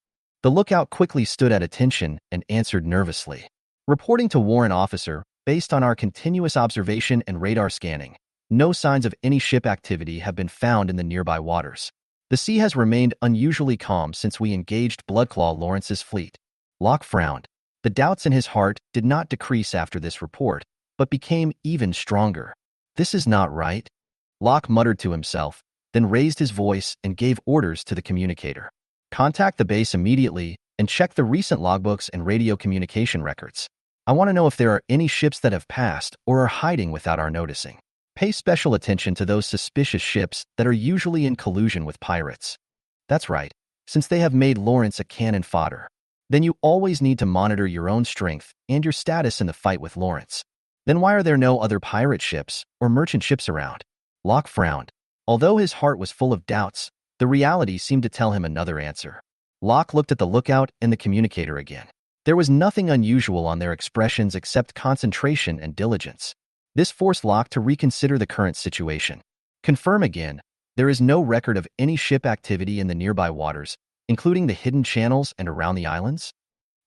The lookout quickly stood at attention and answered nervously. "Reporting to Warrant Officer, based on our continuous observation and radar scanning, no signs of any ship activity have been found in the nearby waters. The sea has remained unusually calm since we engaged Bloodclaw Lawrence's fleet." Locke frowned. The doubts in his heart did not decrease after this report, but became even stronger. "This is not right," Locke muttered to himself, then raised his voice and gave orders to the communicator. "Contact the base immediately and check the recent logbooks and radio communication records. I want to know if there are any ships that have passed or are hiding without our noticing. Pay special attention to those suspicious ships that are usually in collusion with pirates." "That's right, since they have made Lawrence a cannon fodder. Then you always need to monitor your own strength and your status in the fight with Lawrence. Then why are there no other pirate ships or merchant ships around?" Locke frowned. Although his heart was full of doubts, the reality seemed to tell him another answer. Locke looked at the lookout and the communicator again. There was nothing unusual on their expressions except concentration and diligence. This forced Locke to reconsider the current situation. "Confirm again, there is no record of any ship activity in the nearby waters, including the hidden channels and around the islands?"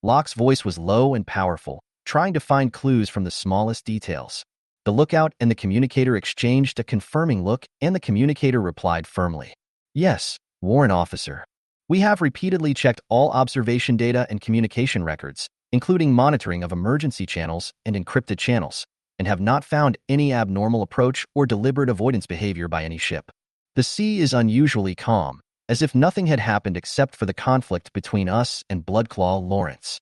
Locke's voice was low and powerful, trying to find clues from the smallest details. The lookout and the communicator exchanged a confirming look, and the communicator replied firmly, "Yes, Warrant Officer. We have repeatedly checked all observation data and communication records, including monitoring of emergency channels and encrypted channels, and have not found any abnormal approach or deliberate avoidance behavior by any ship. The sea is unusually calm, as if nothing had happened except for the conflict between us and Bloodclaw Lawrence."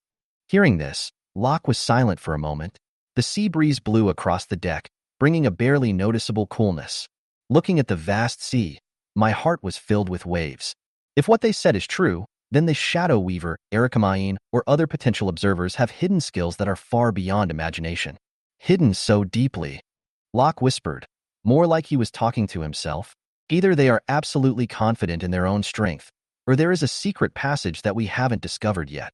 Hearing this, Locke was silent for a moment. The sea breeze blew across the deck, bringing a barely noticeable coolness. Looking at the vast sea, my heart was filled with waves. If what they said is true, then the Shadow Weaver, Ericamaine, or other potential observers have hidden skills that are far beyond imagination. Hidden so deeply, Locke whispered, more like he was talking to himself. Either they are absolutely confident in their own strength, or there is a secret passage that we haven't discovered yet.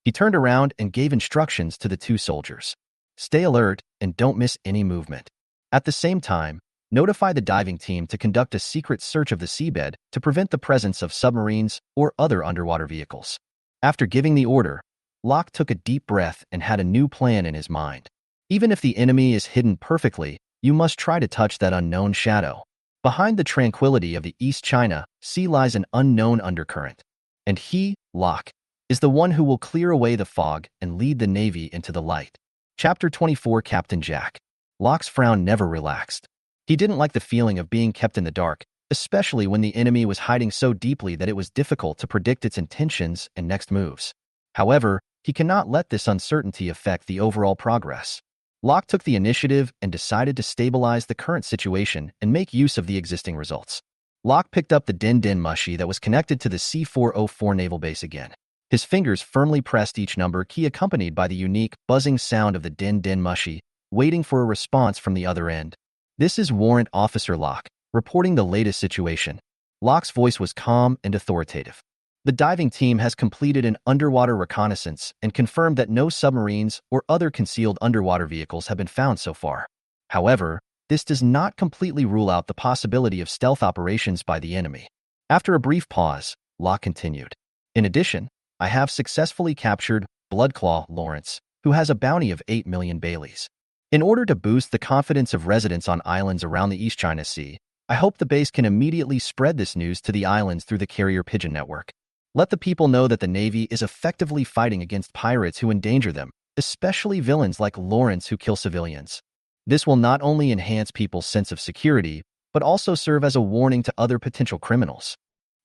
He turned around and gave instructions to the two soldiers. "Stay alert and don't miss any movement. At the same time, notify the diving team to conduct a secret search of the seabed to prevent the presence of submarines or other underwater vehicles." After giving the order, Locke took a deep breath and had a new plan in his mind. Even if the enemy is hidden perfectly, you must try to touch that unknown shadow. Behind the tranquility of the East China Sea lies an unknown undercurrent, and he, Locke, is the one who will clear away the fog and lead the Navy into the light. Chapter 24, Captain Jack. Locke's frown never relaxed. He didn't like the feeling of being kept in the dark, especially when the enemy was hiding so deeply that it was difficult to predict its intentions and next moves. However, he cannot let this uncertainty affect the overall progress. Locke took the initiative and decided to stabilize the current situation and make use of the existing results. Locke picked up the Din Din Mushi that was connected to the C-404 naval base again. His fingers firmly pressed each number key accompanied by the unique, buzzing sound of the Din Din Mushi, waiting for a response from the other end. "This is Warrant Officer Locke, reporting the latest situation." Locke's voice was calm and authoritative. "The diving team has completed an underwater reconnaissance and confirmed that no submarines or other concealed underwater vehicles have been found so far. However, this does not completely rule out the possibility of stealth operations by the enemy." After a brief pause, Locke continued, "In addition, I have successfully captured Bloodclaw Lawrence, who has a bounty of 8 million Baileys. In order to boost the confidence of residents on islands around the East China Sea, I hope the base can immediately spread this news to the islands through the carrier pigeon network. Let the people know that the Navy is effectively fighting against pirates who endanger them, especially villains like Lawrence who kill civilians. This will not only enhance people's sense of security, but also serve as a warning to other potential criminals."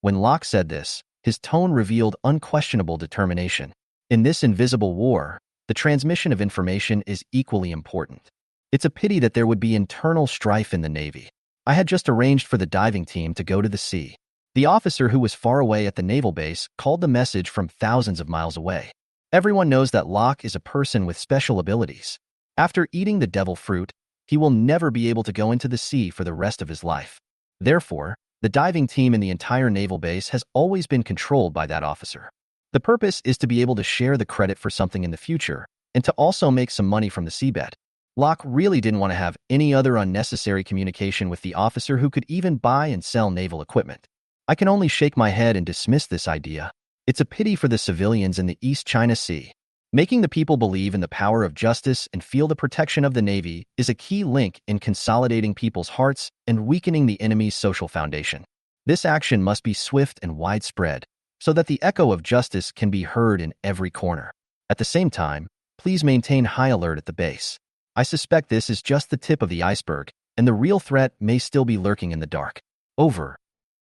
When Locke said this, his tone revealed unquestionable determination. In this invisible war, the transmission of information is equally important. It's a pity that there would be internal strife in the Navy. I had just arranged for the diving team to go to the sea. The officer who was far away at the naval base called the message from thousands of miles away. Everyone knows that Locke is a person with special abilities. After eating the devil fruit, he will never be able to go into the sea for the rest of his life. Therefore, the diving team in the entire naval base has always been controlled by that officer. The purpose is to be able to share the credit for something in the future and to also make some money from the seabed. Locke really didn't want to have any other unnecessary communication with the officer who could even buy and sell naval equipment. I can only shake my head and dismiss this idea. It's a pity for the civilians in the East China Sea. Making the people believe in the power of justice and feel the protection of the Navy is a key link in consolidating people's hearts and weakening the enemy's social foundation. This action must be swift and widespread so that the echo of justice can be heard in every corner. At the same time, please maintain high alert at the base. I suspect this is just the tip of the iceberg, and the real threat may still be lurking in the dark. Over.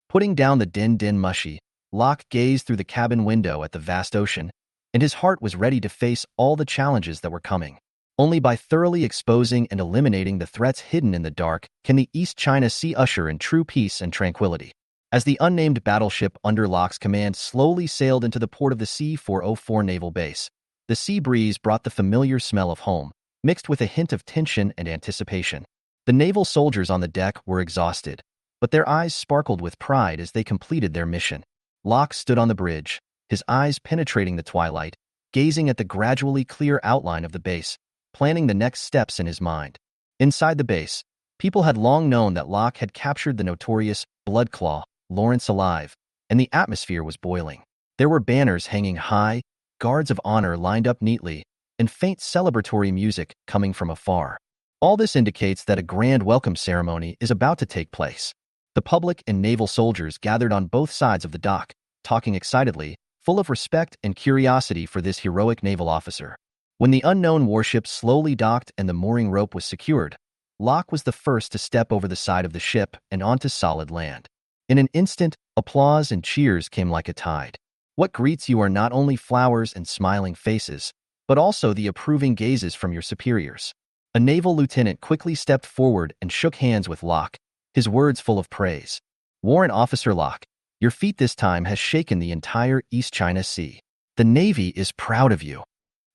Putting down the din mushi, Locke gazed through the cabin window at the vast ocean, and his heart was ready to face all the challenges that were coming. Only by thoroughly exposing and eliminating the threats hidden in the dark can the East China Sea usher in true peace and tranquility. As the unnamed battleship under Locke's command slowly sailed into the port of the C-404 naval base, the sea breeze brought the familiar smell of home, mixed with a hint of tension and anticipation. The naval soldiers on the deck were exhausted, but their eyes sparkled with pride as they completed their mission. Locke stood on the bridge, his eyes penetrating the twilight, gazing at the gradually clear outline of the base, planning the next steps in his mind. Inside the base, people had long known that Locke had captured the notorious Bloodclaw, Lawrence alive, and the atmosphere was boiling. There were banners hanging high, guards of honor lined up neatly, and faint celebratory music coming from afar. All this indicates that a grand welcome ceremony is about to take place. The public and naval soldiers gathered on both sides of the dock, talking excitedly, full of respect and curiosity for this heroic naval officer. When the unknown warship slowly docked and the mooring rope was secured, Locke was the first to step over the side of the ship and onto solid land. In an instant, applause and cheers came like a tide. What greets you are not only flowers and smiling faces, but also the approving gazes from your superiors. A naval lieutenant quickly stepped forward and shook hands with Locke, his words full of praise. Warrant Officer Locke, your feat this time has shaken the entire East China Sea. The Navy is proud of you.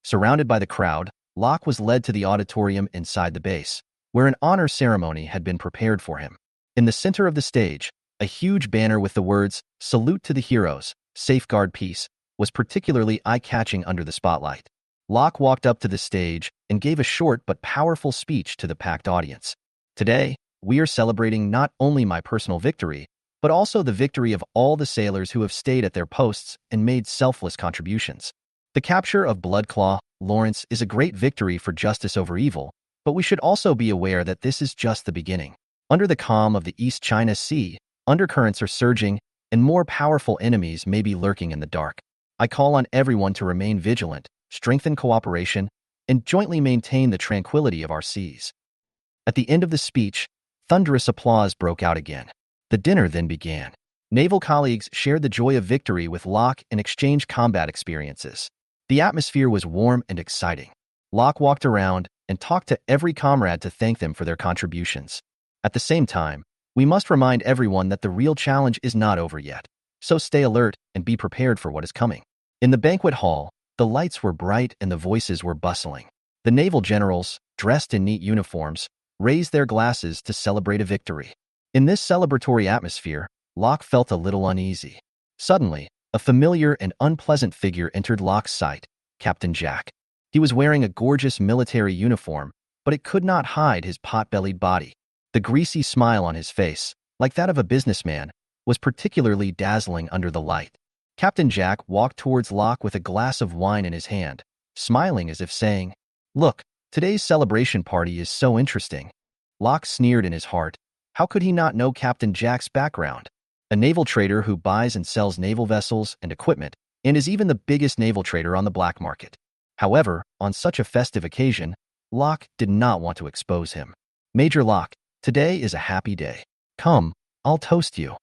Surrounded by the crowd, Locke was led to the auditorium inside the base, where an honor ceremony had been prepared for him. In the center of the stage, a huge banner with the words, "Salute to the Heroes, Safeguard Peace," was particularly eye-catching under the spotlight. Locke walked up to the stage and gave a short but powerful speech to the packed audience. Today, we are celebrating not only my personal victory, but also the victory of all the sailors who have stayed at their posts and made selfless contributions. The capture of Bloodclaw, Lawrence, is a great victory for justice over evil, but we should also be aware that this is just the beginning. Under the calm of the East China Sea, undercurrents are surging, and more powerful enemies may be lurking in the dark. I call on everyone to remain vigilant, strengthen cooperation, and jointly maintain the tranquility of our seas. At the end of the speech, thunderous applause broke out again. The dinner then began. Naval colleagues shared the joy of victory with Locke and exchanged combat experiences. The atmosphere was warm and exciting. Locke walked around and talked to every comrade to thank them for their contributions. At the same time, we must remind everyone that the real challenge is not over yet, so stay alert and be prepared for what is coming. In the banquet hall, the lights were bright and the voices were bustling. The naval generals, dressed in neat uniforms, raised their glasses to celebrate a victory. In this celebratory atmosphere, Locke felt a little uneasy. Suddenly, a familiar and unpleasant figure entered Locke's sight, Captain Jack. He was wearing a gorgeous military uniform, but it could not hide his pot-bellied body. The greasy smile on his face, like that of a businessman, was particularly dazzling under the light. Captain Jack walked towards Locke with a glass of wine in his hand, smiling as if saying, "Look, today's celebration party is so interesting." Locke sneered in his heart. How could he not know Captain Jack's background? A naval trader who buys and sells naval vessels and equipment, and is even the biggest naval trader on the black market. However, on such a festive occasion, Locke did not want to expose him. "Major Locke, today is a happy day. Come, I'll toast you."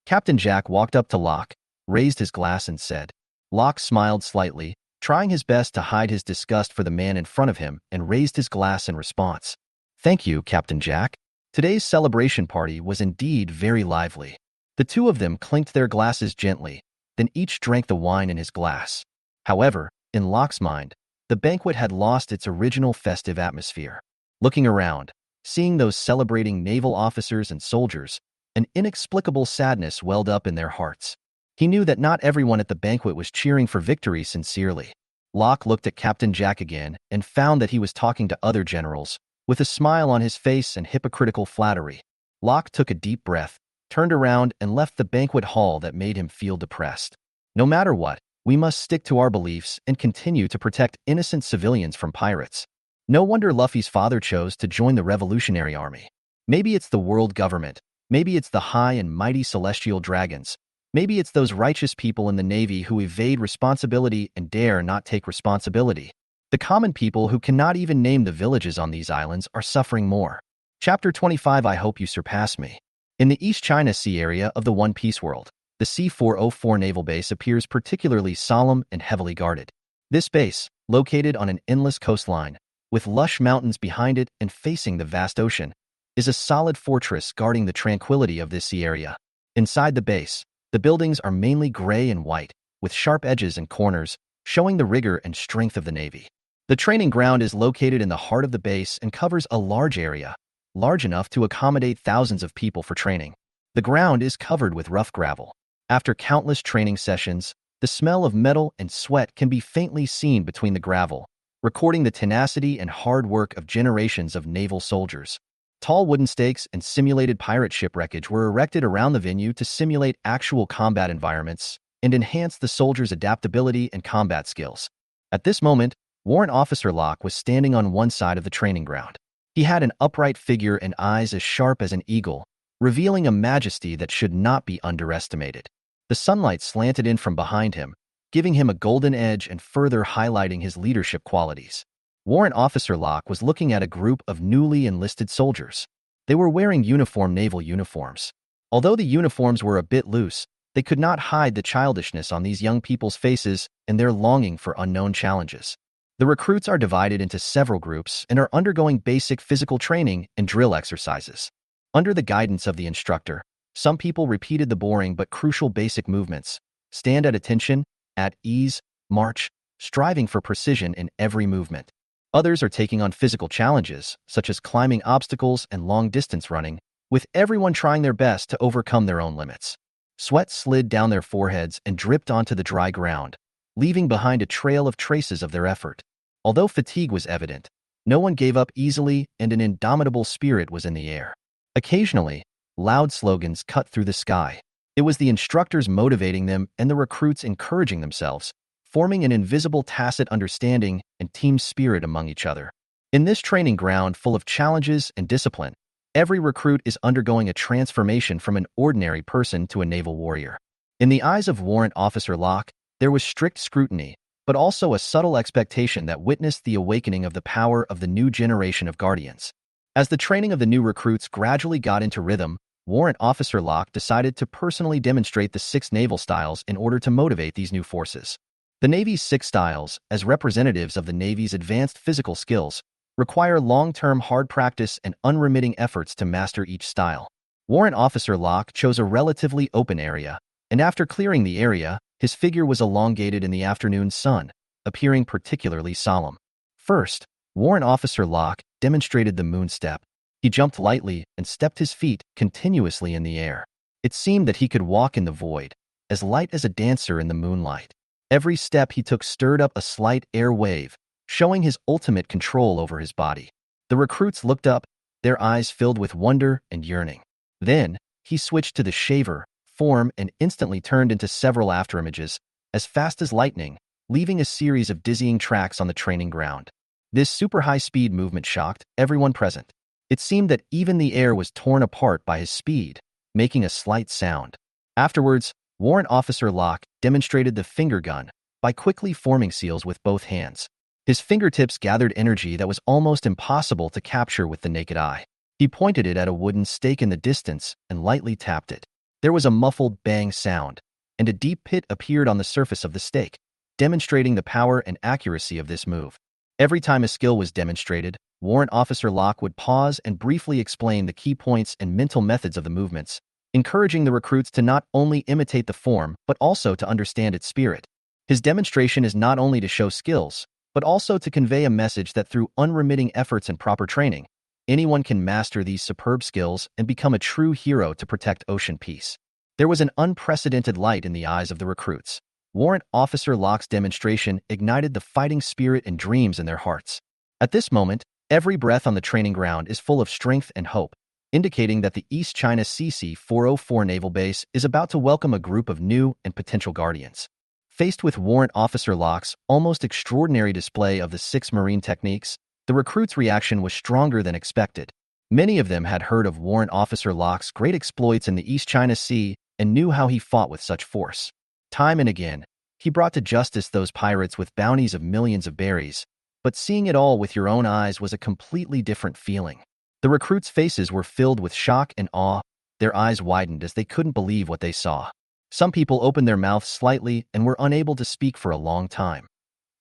Captain Jack walked up to Locke, raised his glass and said. Locke smiled slightly, trying his best to hide his disgust for the man in front of him, and raised his glass in response. "Thank you, Captain Jack." Today's celebration party was indeed very lively. The two of them clinked their glasses gently, then each drank the wine in his glass. However, in Locke's mind, the banquet had lost its original festive atmosphere. Looking around, Seeing those celebrating naval officers and soldiers, an inexplicable sadness welled up in their hearts. He knew that not everyone at the banquet was cheering for victory sincerely. Locke looked at Captain Jack again and found that he was talking to other generals, with a smile on his face and hypocritical flattery. Locke took a deep breath, turned around, and left the banquet hall that made him feel depressed. No matter what, we must stick to our beliefs and continue to protect innocent civilians from pirates. No wonder Luffy's father chose to join the Revolutionary Army. Maybe it's the world government. Maybe it's the high and mighty celestial dragons. Maybe it's those righteous people in the Navy who evade responsibility and dare not take responsibility. The common people who cannot even name the villages on these islands are suffering more. Chapter 25. I hope you surpass me. In the East China Sea area of the One Piece world, the C-404 naval base appears particularly solemn and heavily guarded. This base, located on an endless coastline, with lush mountains behind it and facing the vast ocean, is a solid fortress guarding the tranquility of this sea area. Inside the base, the buildings are mainly gray and white, with sharp edges and corners, showing the rigor and strength of the Navy. The training ground is located in the heart of the base and covers a large area, large enough to accommodate thousands of people for training. The ground is covered with rough gravel. After countless training sessions, the smell of metal and sweat can be faintly seen between the gravel, recording the tenacity and hard work of generations of naval soldiers. Tall wooden stakes and simulated pirate ship wreckage were erected around the venue to simulate actual combat environments and enhance the soldiers' adaptability and combat skills. At this moment, Warrant Officer Locke was standing on one side of the training ground. He had an upright figure and eyes as sharp as an eagle, revealing a majesty that should not be underestimated. The sunlight slanted in from behind him, giving him a golden edge and further highlighting his leadership qualities. Warrant Officer Locke was looking at a group of newly enlisted soldiers. They were wearing uniform naval uniforms. Although the uniforms were a bit loose, they could not hide the childishness on these young people's faces and their longing for unknown challenges. The recruits are divided into several groups and are undergoing basic physical training and drill exercises. Under the guidance of the instructor, some people repeated the boring but crucial basic movements: stand at attention, at ease, march, striving for precision in every movement. Others are taking on physical challenges, such as climbing obstacles and long-distance running, with everyone trying their best to overcome their own limits. Sweat slid down their foreheads and dripped onto the dry ground, leaving behind a trail of traces of their effort. Although fatigue was evident, no one gave up easily and an indomitable spirit was in the air. Occasionally, loud slogans cut through the sky. It was the instructors motivating them and the recruits encouraging themselves, forming an invisible tacit understanding and team spirit among each other. In this training ground full of challenges and discipline, every recruit is undergoing a transformation from an ordinary person to a naval warrior. In the eyes of Warrant Officer Locke, there was strict scrutiny, but also a subtle expectation that witnessed the awakening of the power of the new generation of Guardians. As the training of the new recruits gradually got into rhythm, Warrant Officer Locke decided to personally demonstrate the 6 naval styles in order to motivate these new forces. The Navy's 6 styles, as representatives of the Navy's advanced physical skills, require long-term hard practice and unremitting efforts to master each style. Warrant Officer Locke chose a relatively open area, and after clearing the area, his figure was elongated in the afternoon sun, appearing particularly solemn. First, Warrant Officer Locke demonstrated the moon step. He jumped lightly and stepped his feet continuously in the air. It seemed that he could walk in the void, as light as a dancer in the moonlight. Every step he took stirred up a slight air wave, showing his ultimate control over his body. The recruits looked up, their eyes filled with wonder and yearning. Then, he switched to the shaver form and instantly turned into several afterimages, as fast as lightning, leaving a series of dizzying tracks on the training ground. This super high-speed movement shocked everyone present. It seemed that even the air was torn apart by his speed, making a slight sound. Afterwards, Warrant Officer Locke demonstrated the finger gun by quickly forming seals with both hands. His fingertips gathered energy that was almost impossible to capture with the naked eye. He pointed it at a wooden stake in the distance and lightly tapped it. There was a muffled bang sound, and a deep pit appeared on the surface of the stake, demonstrating the power and accuracy of this move. Every time a skill was demonstrated, Warrant Officer Locke would pause and briefly explain the key points and mental methods of the movements, encouraging the recruits to not only imitate the form but also to understand its spirit. His demonstration is not only to show skills, but also to convey a message that through unremitting efforts and proper training, anyone can master these superb skills and become a true hero to protect ocean peace. There was an unprecedented light in the eyes of the recruits. Warrant Officer Locke's demonstration ignited the fighting spirit and dreams in their hearts. At this moment, every breath on the training ground is full of strength and hope, indicating that the East China CC-404 naval base is about to welcome a group of new and potential guardians. Faced with Warrant Officer Locke's almost extraordinary display of the 6 marine techniques, the recruits' reaction was stronger than expected. Many of them had heard of Warrant Officer Locke's great exploits in the East China Sea and knew how he fought with such force. Time and again, he brought to justice those pirates with bounties of millions of berries, but seeing it all with your own eyes was a completely different feeling. The recruits' faces were filled with shock and awe, their eyes widened as they couldn't believe what they saw. Some people opened their mouths slightly and were unable to speak for a long time.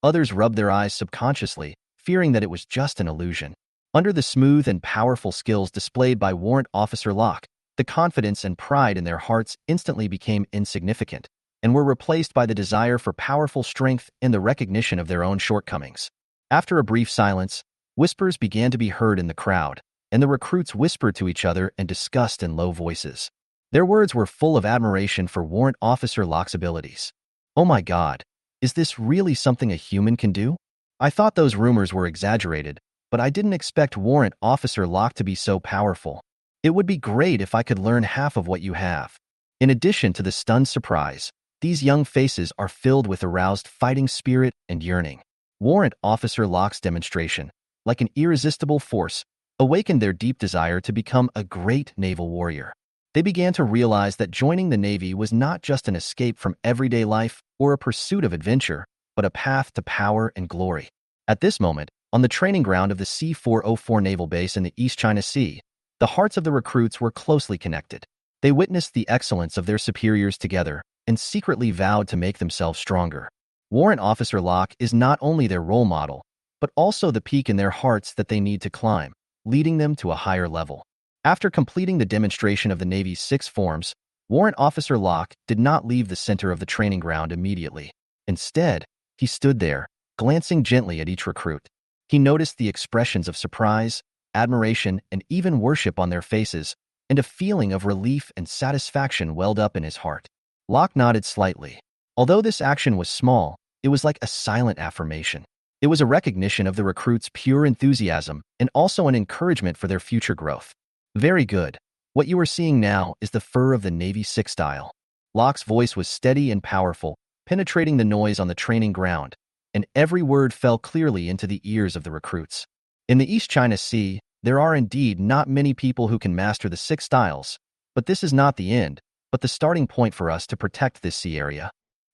Others rubbed their eyes subconsciously, fearing that it was just an illusion. Under the smooth and powerful skills displayed by Warrant Officer Locke, the confidence and pride in their hearts instantly became insignificant, and were replaced by the desire for powerful strength and the recognition of their own shortcomings. After a brief silence, whispers began to be heard in the crowd, and the recruits whispered to each other and discussed in low voices. Their words were full of admiration for Warrant Officer Locke's abilities. "Oh my God, is this really something a human can do? I thought those rumors were exaggerated, but I didn't expect Warrant Officer Locke to be so powerful. It would be great if I could learn half of what you have." In addition to the stunned surprise, these young faces are filled with aroused fighting spirit and yearning. Warrant Officer Locke's demonstration, like an irresistible force, awakened their deep desire to become a great naval warrior. They began to realize that joining the Navy was not just an escape from everyday life or a pursuit of adventure, but a path to power and glory. At this moment, on the training ground of the C-404 Naval Base in the East China Sea, the hearts of the recruits were closely connected. They witnessed the excellence of their superiors together and secretly vowed to make themselves stronger. Warrant Officer Locke is not only their role model, but also the peak in their hearts that they need to climb, leading them to a higher level. After completing the demonstration of the Navy's 6 forms, Warrant Officer Locke did not leave the center of the training ground immediately. Instead, he stood there, glancing gently at each recruit. He noticed the expressions of surprise, admiration, and even worship on their faces, and a feeling of relief and satisfaction welled up in his heart. Locke nodded slightly. Although this action was small, it was like a silent affirmation. It was a recognition of the recruits' pure enthusiasm and also an encouragement for their future growth. "Very good. What you are seeing now is the fur of the Navy 6 style." Locke's voice was steady and powerful, penetrating the noise on the training ground, and every word fell clearly into the ears of the recruits. In the East China Sea, there are indeed not many people who can master the 6 styles, but this is not the end, but the starting point for us to protect this sea area.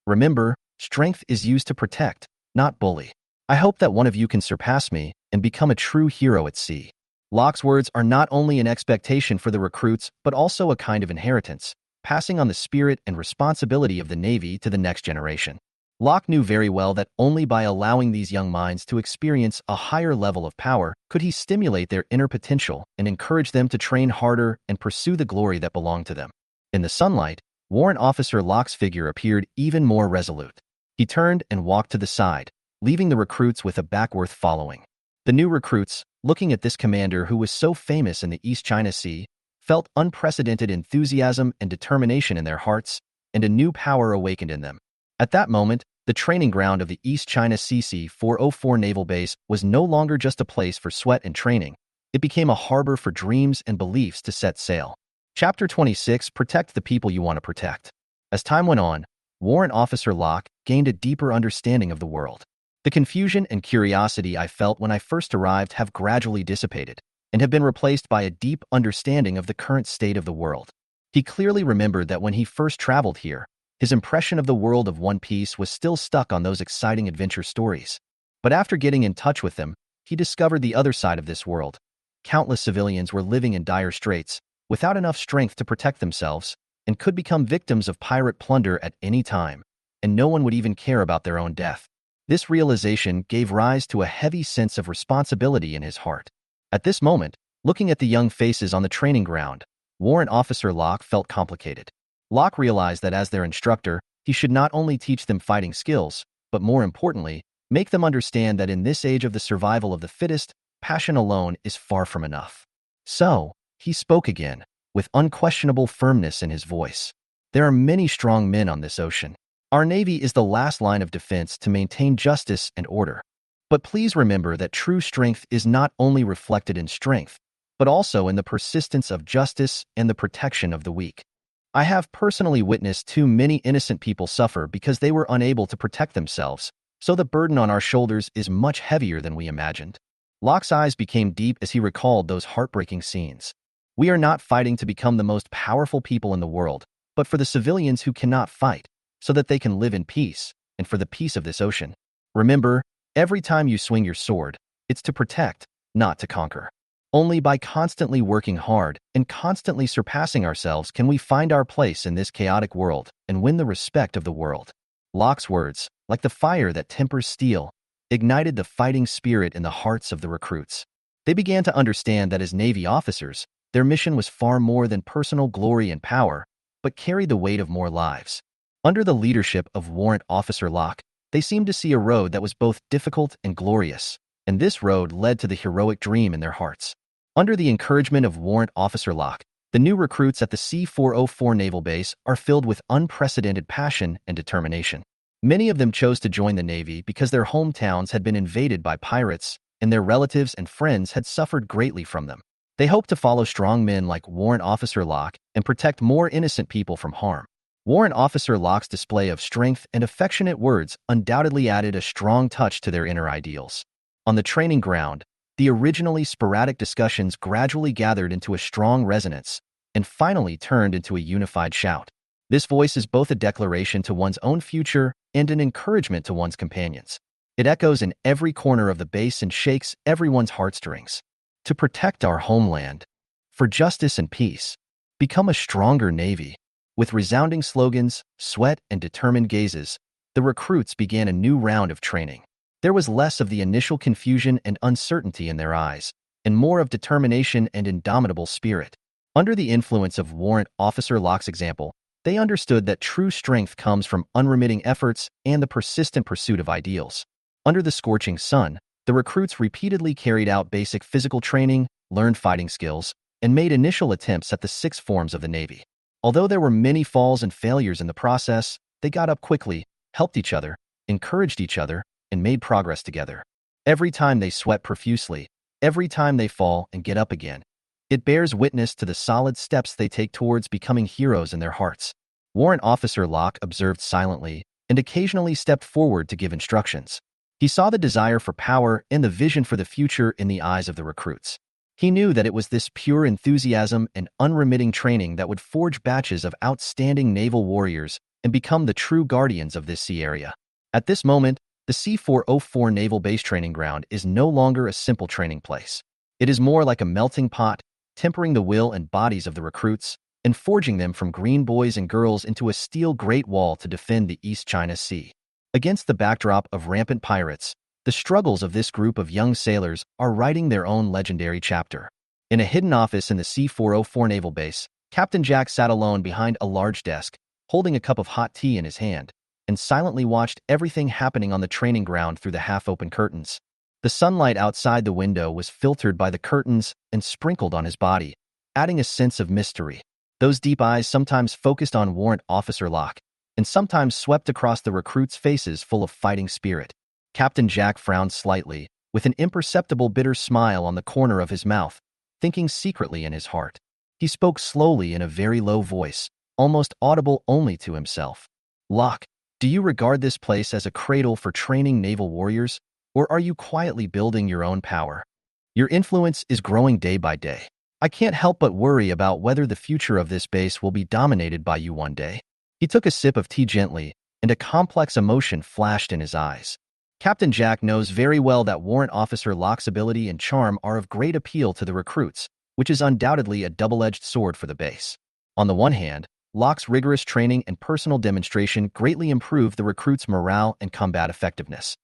Remember, strength is used to protect, not bully. I hope that one of you can surpass me and become a true hero at sea. Locke's words are not only an expectation for the recruits, but also a kind of inheritance, passing on the spirit and responsibility of the Navy to the next generation. Locke knew very well that only by allowing these young minds to experience a higher level of power could he stimulate their inner potential and encourage them to train harder and pursue the glory that belonged to them. In the sunlight, Warrant Officer Locke's figure appeared even more resolute. He turned and walked to the side, leaving the recruits with a backworth following. The new recruits, looking at this commander who was so famous in the East China Sea, felt unprecedented enthusiasm and determination in their hearts, and a new power awakened in them. At that moment, the training ground of the East China CC-404 Naval Base was no longer just a place for sweat and training. It became a harbor for dreams and beliefs to set sail. Chapter 26: Protect the People You Want to Protect. As time went on, Warrant Officer Locke gained a deeper understanding of the world. The confusion and curiosity I felt when I first arrived have gradually dissipated, and have been replaced by a deep understanding of the current state of the world. He clearly remembered that when he first traveled here, his impression of the world of One Piece was still stuck on those exciting adventure stories. But after getting in touch with them, he discovered the other side of this world. Countless civilians were living in dire straits, without enough strength to protect themselves, and could become victims of pirate plunder at any time, and no one would even care about their own death. This realization gave rise to a heavy sense of responsibility in his heart. At this moment, looking at the young faces on the training ground, Warrant Officer Locke felt complicated. Locke realized that as their instructor, he should not only teach them fighting skills, but more importantly, make them understand that in this age of the survival of the fittest, passion alone is far from enough. So, he spoke again, with unquestionable firmness in his voice. There are many strong men on this ocean. Our Navy is the last line of defense to maintain justice and order. But please remember that true strength is not only reflected in strength, but also in the persistence of justice and the protection of the weak. I have personally witnessed too many innocent people suffer because they were unable to protect themselves, so the burden on our shoulders is much heavier than we imagined. Locke's eyes became deep as he recalled those heartbreaking scenes. We are not fighting to become the most powerful people in the world, but for the civilians who cannot fight, so that they can live in peace, and for the peace of this ocean. Remember, every time you swing your sword, it's to protect, not to conquer. Only by constantly working hard and constantly surpassing ourselves can we find our place in this chaotic world and win the respect of the world. Locke's words, like the fire that tempers steel, ignited the fighting spirit in the hearts of the recruits. They began to understand that as Navy officers, their mission was far more than personal glory and power, but carried the weight of more lives. Under the leadership of Warrant Officer Locke, they seemed to see a road that was both difficult and glorious, and this road led to the heroic dream in their hearts. Under the encouragement of Warrant Officer Locke, the new recruits at the C-404 Naval Base are filled with unprecedented passion and determination. Many of them chose to join the Navy because their hometowns had been invaded by pirates, and their relatives and friends had suffered greatly from them. They hoped to follow strong men like Warrant Officer Locke and protect more innocent people from harm. Warrant Officer Locke's display of strength and affectionate words undoubtedly added a strong touch to their inner ideals. On the training ground, the originally sporadic discussions gradually gathered into a strong resonance and finally turned into a unified shout. This voice is both a declaration to one's own future and an encouragement to one's companions. It echoes in every corner of the base and shakes everyone's heartstrings. To protect our homeland, for justice and peace, become a stronger Navy. With resounding slogans, sweat, and determined gazes, the recruits began a new round of training. There was less of the initial confusion and uncertainty in their eyes, and more of determination and indomitable spirit. Under the influence of Warrant Officer Locke's example, they understood that true strength comes from unremitting efforts and the persistent pursuit of ideals. Under the scorching sun, the recruits repeatedly carried out basic physical training, learned fighting skills, and made initial attempts at the 6 forms of the Navy. Although there were many falls and failures in the process, they got up quickly, helped each other, encouraged each other, and made progress together. Every time they sweat profusely, every time they fall and get up again, it bears witness to the solid steps they take towards becoming heroes in their hearts. Warrant Officer Locke observed silently and occasionally stepped forward to give instructions. He saw the desire for power and the vision for the future in the eyes of the recruits. He knew that it was this pure enthusiasm and unremitting training that would forge batches of outstanding naval warriors and become the true guardians of this sea area. At this moment, the C-404 Naval Base Training Ground is no longer a simple training place. It is more like a melting pot, tempering the will and bodies of the recruits and forging them from green boys and girls into a steel Great Wall to defend the East China Sea. Against the backdrop of rampant pirates, the struggles of this group of young sailors are writing their own legendary chapter. In a hidden office in the C-404 Naval Base, Captain Jack sat alone behind a large desk, holding a cup of hot tea in his hand, and silently watched everything happening on the training ground through the half-open curtains. The sunlight outside the window was filtered by the curtains and sprinkled on his body, adding a sense of mystery. Those deep eyes sometimes focused on Warrant Officer Locke, and sometimes swept across the recruits' faces full of fighting spirit. Captain Jack frowned slightly, with an imperceptible bitter smile on the corner of his mouth, thinking secretly in his heart. He spoke slowly in a very low voice, almost audible only to himself. "Locke, do you regard this place as a cradle for training naval warriors, or are you quietly building your own power? Your influence is growing day by day. I can't help but worry about whether the future of this base will be dominated by you one day." He took a sip of tea gently, and a complex emotion flashed in his eyes. Captain Jack knows very well that Warrant Officer Locke's ability and charm are of great appeal to the recruits, which is undoubtedly a double-edged sword for the base. On the one hand, Locke's rigorous training and personal demonstration greatly improved the recruits' morale and combat effectiveness.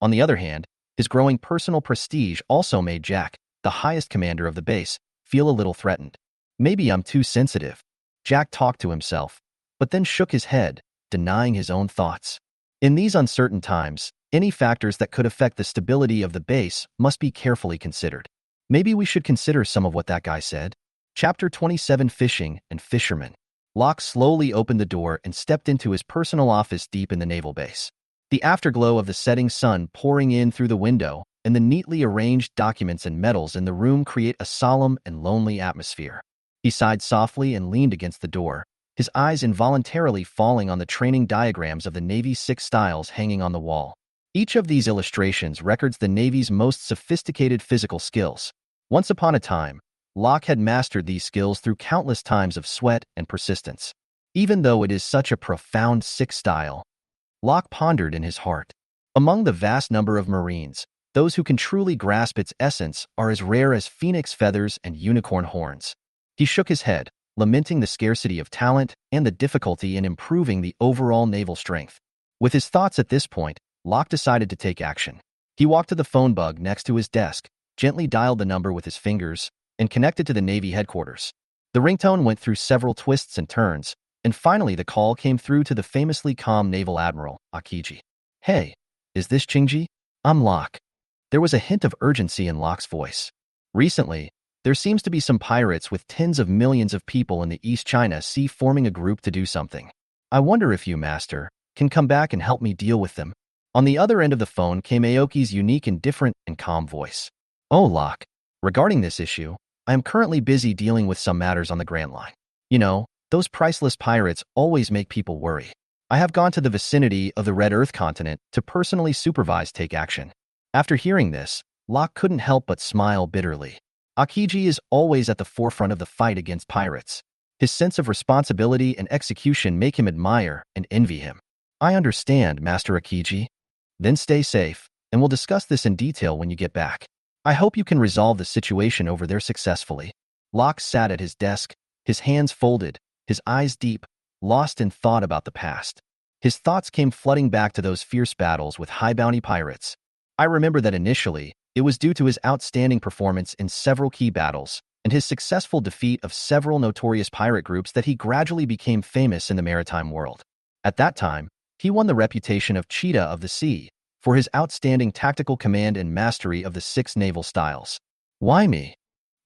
On the other hand, his growing personal prestige also made Jack, the highest commander of the base, feel a little threatened. "Maybe I'm too sensitive," Jack talked to himself, but then shook his head, denying his own thoughts. In these uncertain times, Any factors that could affect the stability of the base must be carefully considered. Maybe we should consider some of what that guy said. Chapter 27: Fishing and Fishermen. Locke slowly opened the door and stepped into his personal office deep in the naval base. The afterglow of the setting sun pouring in through the window and the neatly arranged documents and medals in the room create a solemn and lonely atmosphere. He sighed softly and leaned against the door, his eyes involuntarily falling on the training diagrams of the Navy's 6 styles hanging on the wall. Each of these illustrations records the Navy's most sophisticated physical skills. Once upon a time, Locke had mastered these skills through countless times of sweat and persistence. Even though it is such a profound 6 style, Locke pondered in his heart. Among the vast number of Marines, those who can truly grasp its essence are as rare as phoenix feathers and unicorn horns. He shook his head, lamenting the scarcity of talent and the difficulty in improving the overall naval strength. With his thoughts at this point, Locke decided to take action. He walked to the phone bug next to his desk, gently dialed the number with his fingers, and connected to the Navy headquarters. The ringtone went through several twists and turns, and finally the call came through to the famously calm Naval Admiral, Aokiji. "Hey, is this Chingji? I'm Locke." There was a hint of urgency in Locke's voice. "Recently, there seems to be some pirates with tens of millions of people in the East China Sea forming a group to do something. I wonder if you, Master, can come back and help me deal with them." On the other end of the phone came Aoki's unique and different and calm voice. "Oh, Locke. Regarding this issue, I am currently busy dealing with some matters on the Grand Line. You know, those priceless pirates always make people worry. I have gone to the vicinity of the Red Earth continent to personally supervise take action." After hearing this, Locke couldn't help but smile bitterly. Aokiji is always at the forefront of the fight against pirates. His sense of responsibility and execution make him admire and envy him. "I understand, Master Aokiji. Then stay safe, and we'll discuss this in detail when you get back. I hope you can resolve the situation over there successfully." Locke sat at his desk, his hands folded, his eyes deep, lost in thought about the past. His thoughts came flooding back to those fierce battles with high-bounty pirates. "I remember that initially, it was due to his outstanding performance in several key battles and his successful defeat of several notorious pirate groups that he gradually became famous in the maritime world. At that time, he won the reputation of Cheetah of the Sea for his outstanding tactical command and mastery of the 6 naval styles." "Why me?"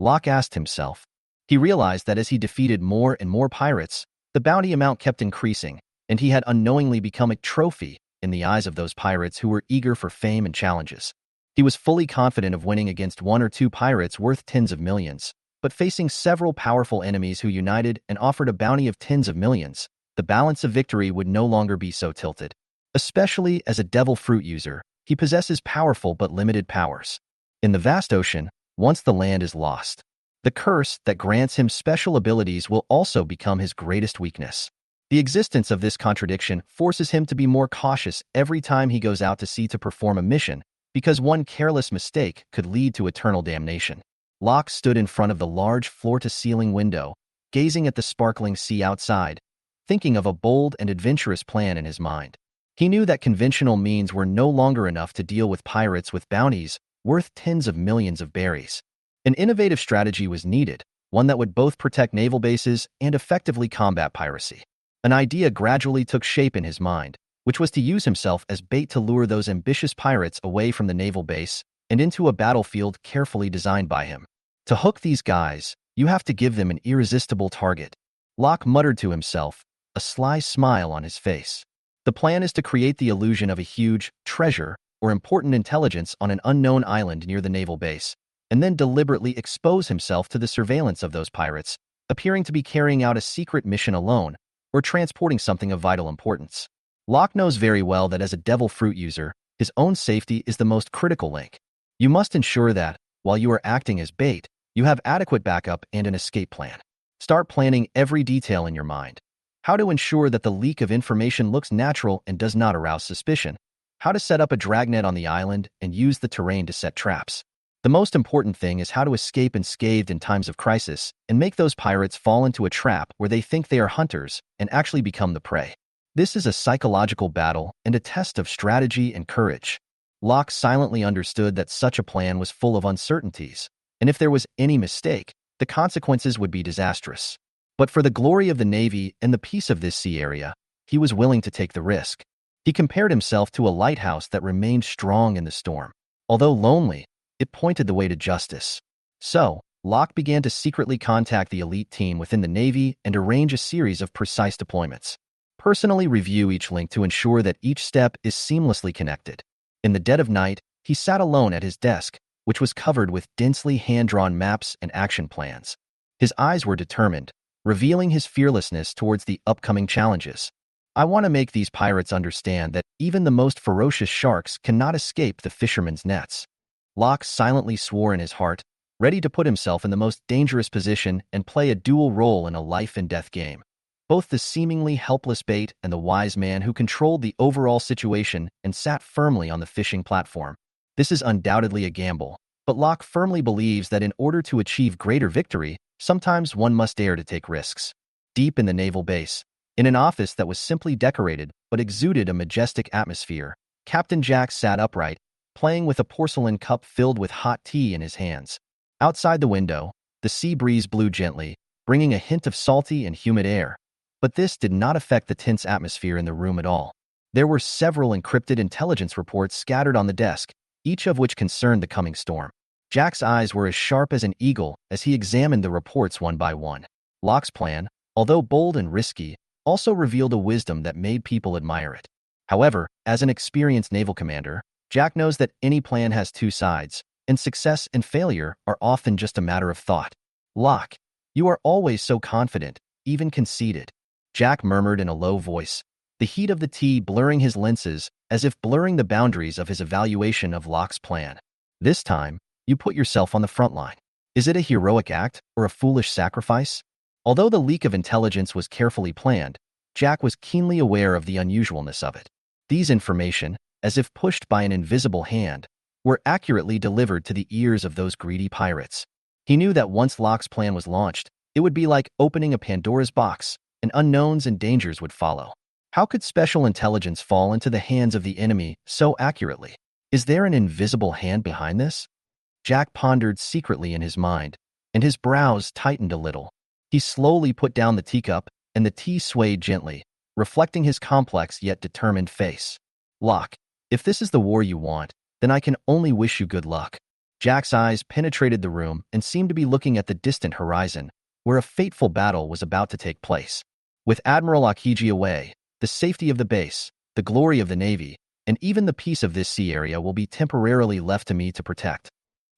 Locke asked himself. He realized that as he defeated more and more pirates, the bounty amount kept increasing, and he had unknowingly become a trophy in the eyes of those pirates who were eager for fame and challenges. He was fully confident of winning against 1 or 2 pirates worth tens of millions, but facing several powerful enemies who united and offered a bounty of tens of millions, the balance of victory would no longer be so tilted. Especially as a devil fruit user, he possesses powerful but limited powers. In the vast ocean, once the land is lost, the curse that grants him special abilities will also become his greatest weakness. The existence of this contradiction forces him to be more cautious every time he goes out to sea to perform a mission, because one careless mistake could lead to eternal damnation. Locke stood in front of the large floor-to-ceiling window, gazing at the sparkling sea outside, thinking of a bold and adventurous plan in his mind. He knew that conventional means were no longer enough to deal with pirates with bounties worth tens of millions of berries. An innovative strategy was needed, one that would both protect naval bases and effectively combat piracy. An idea gradually took shape in his mind, which was to use himself as bait to lure those ambitious pirates away from the naval base and into a battlefield carefully designed by him. To hook these guys, you have to give them an irresistible target. Locke muttered to himself, a sly smile on his face. The plan is to create the illusion of a huge treasure or important intelligence on an unknown island near the naval base, and then deliberately expose himself to the surveillance of those pirates, appearing to be carrying out a secret mission alone or transporting something of vital importance. Locke knows very well that as a devil fruit user, his own safety is the most critical link. You must ensure that, while you are acting as bait, you have adequate backup and an escape plan. Start planning every detail in your mind. How to ensure that the leak of information looks natural and does not arouse suspicion. How to set up a dragnet on the island and use the terrain to set traps. The most important thing is how to escape unscathed in times of crisis and make those pirates fall into a trap where they think they are hunters and actually become the prey. This is a psychological battle and a test of strategy and courage. Locke silently understood that such a plan was full of uncertainties, and if there was any mistake, the consequences would be disastrous. But for the glory of the Navy and the peace of this sea area, he was willing to take the risk. He compared himself to a lighthouse that remained strong in the storm. Although lonely, it pointed the way to justice. So, Locke began to secretly contact the elite team within the Navy and arrange a series of precise deployments. Personally review each link to ensure that each step is seamlessly connected. In the dead of night, he sat alone at his desk, which was covered with densely hand-drawn maps and action plans. His eyes were determined, revealing his fearlessness towards the upcoming challenges. I want to make these pirates understand that even the most ferocious sharks cannot escape the fisherman's nets. Locke silently swore in his heart, ready to put himself in the most dangerous position and play a dual role in a life-and-death game. Both the seemingly helpless bait and the wise man who controlled the overall situation and sat firmly on the fishing platform. This is undoubtedly a gamble, but Locke firmly believes that in order to achieve greater victory, sometimes one must dare to take risks. Deep in the naval base, in an office that was simply decorated but exuded a majestic atmosphere, Captain Jack sat upright, playing with a porcelain cup filled with hot tea in his hands. Outside the window, the sea breeze blew gently, bringing a hint of salty and humid air. But this did not affect the tense atmosphere in the room at all. There were several encrypted intelligence reports scattered on the desk, each of which concerned the coming storm. Jack's eyes were as sharp as an eagle as he examined the reports one by one. Locke's plan, although bold and risky, also revealed a wisdom that made people admire it. However, as an experienced naval commander, Jack knows that any plan has two sides, and success and failure are often just a matter of thought. Locke, you are always so confident, even conceited. Jack murmured in a low voice, the heat of the tea blurring his lenses as if blurring the boundaries of his evaluation of Locke's plan. This time, you put yourself on the front line. Is it a heroic act or a foolish sacrifice? Although the leak of intelligence was carefully planned, Jack was keenly aware of the unusualness of it. These information, as if pushed by an invisible hand, were accurately delivered to the ears of those greedy pirates. He knew that once Locke's plan was launched, it would be like opening a Pandora's box, and unknowns and dangers would follow. How could special intelligence fall into the hands of the enemy so accurately? Is there an invisible hand behind this? Jack pondered secretly in his mind, and his brows tightened a little. He slowly put down the teacup, and the tea swayed gently, reflecting his complex yet determined face. Locke, if this is the war you want, then I can only wish you good luck. Jack's eyes penetrated the room and seemed to be looking at the distant horizon, where a fateful battle was about to take place. With Admiral Aokiji away, the safety of the base, the glory of the Navy, and even the peace of this sea area will be temporarily left to me to protect.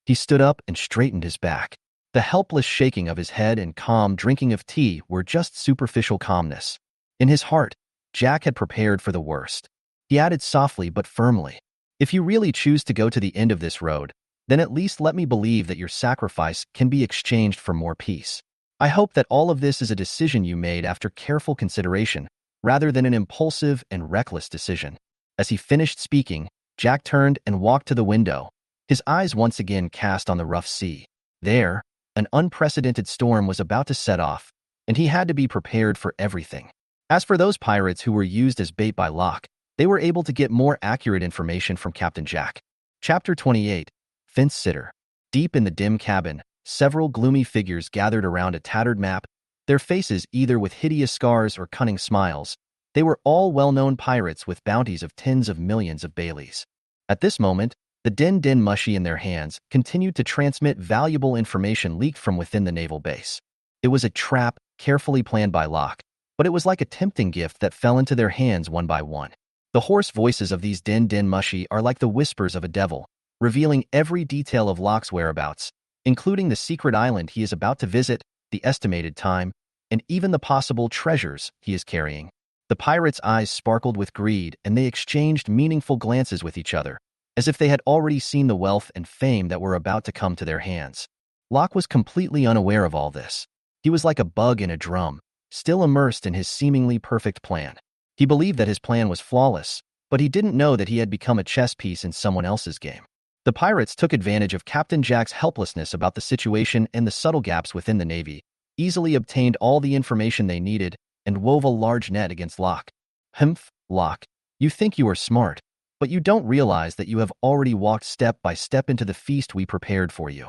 He stood up and straightened his back. The helpless shaking of his head and calm drinking of tea were just superficial calmness. In his heart, Jack had prepared for the worst. He added softly but firmly, if you really choose to go to the end of this road, then at least let me believe that your sacrifice can be exchanged for more peace. I hope that all of this is a decision you made after careful consideration, rather than an impulsive and reckless decision. As he finished speaking, Jack turned and walked to the window, his eyes once again cast on the rough sea. There, an unprecedented storm was about to set off, and he had to be prepared for everything. As for those pirates who were used as bait by Locke, they were able to get more accurate information from Captain Jack. Chapter 28, Fence Sitter. Deep in the dim cabin, several gloomy figures gathered around a tattered map, their faces either with hideous scars or cunning smiles. They were all well-known pirates with bounties of tens of millions of Baileys. At this moment, the din mushy in their hands continued to transmit valuable information leaked from within the naval base. It was a trap carefully planned by Locke, but it was like a tempting gift that fell into their hands one by one. The hoarse voices of these din mushy are like the whispers of a devil, revealing every detail of Locke's whereabouts, including the secret island he is about to visit, the estimated time, and even the possible treasures he is carrying. The pirates' eyes sparkled with greed, and they exchanged meaningful glances with each other, as if they had already seen the wealth and fame that were about to come to their hands. Locke was completely unaware of all this. He was like a bug in a drum, still immersed in his seemingly perfect plan. He believed that his plan was flawless, but he didn't know that he had become a chess piece in someone else's game. The pirates took advantage of Captain Jack's helplessness about the situation and the subtle gaps within the Navy, easily obtained all the information they needed, and wove a large net against Locke. Humph, Locke, you think you are smart, but you don't realize that you have already walked step by step into the feast we prepared for you.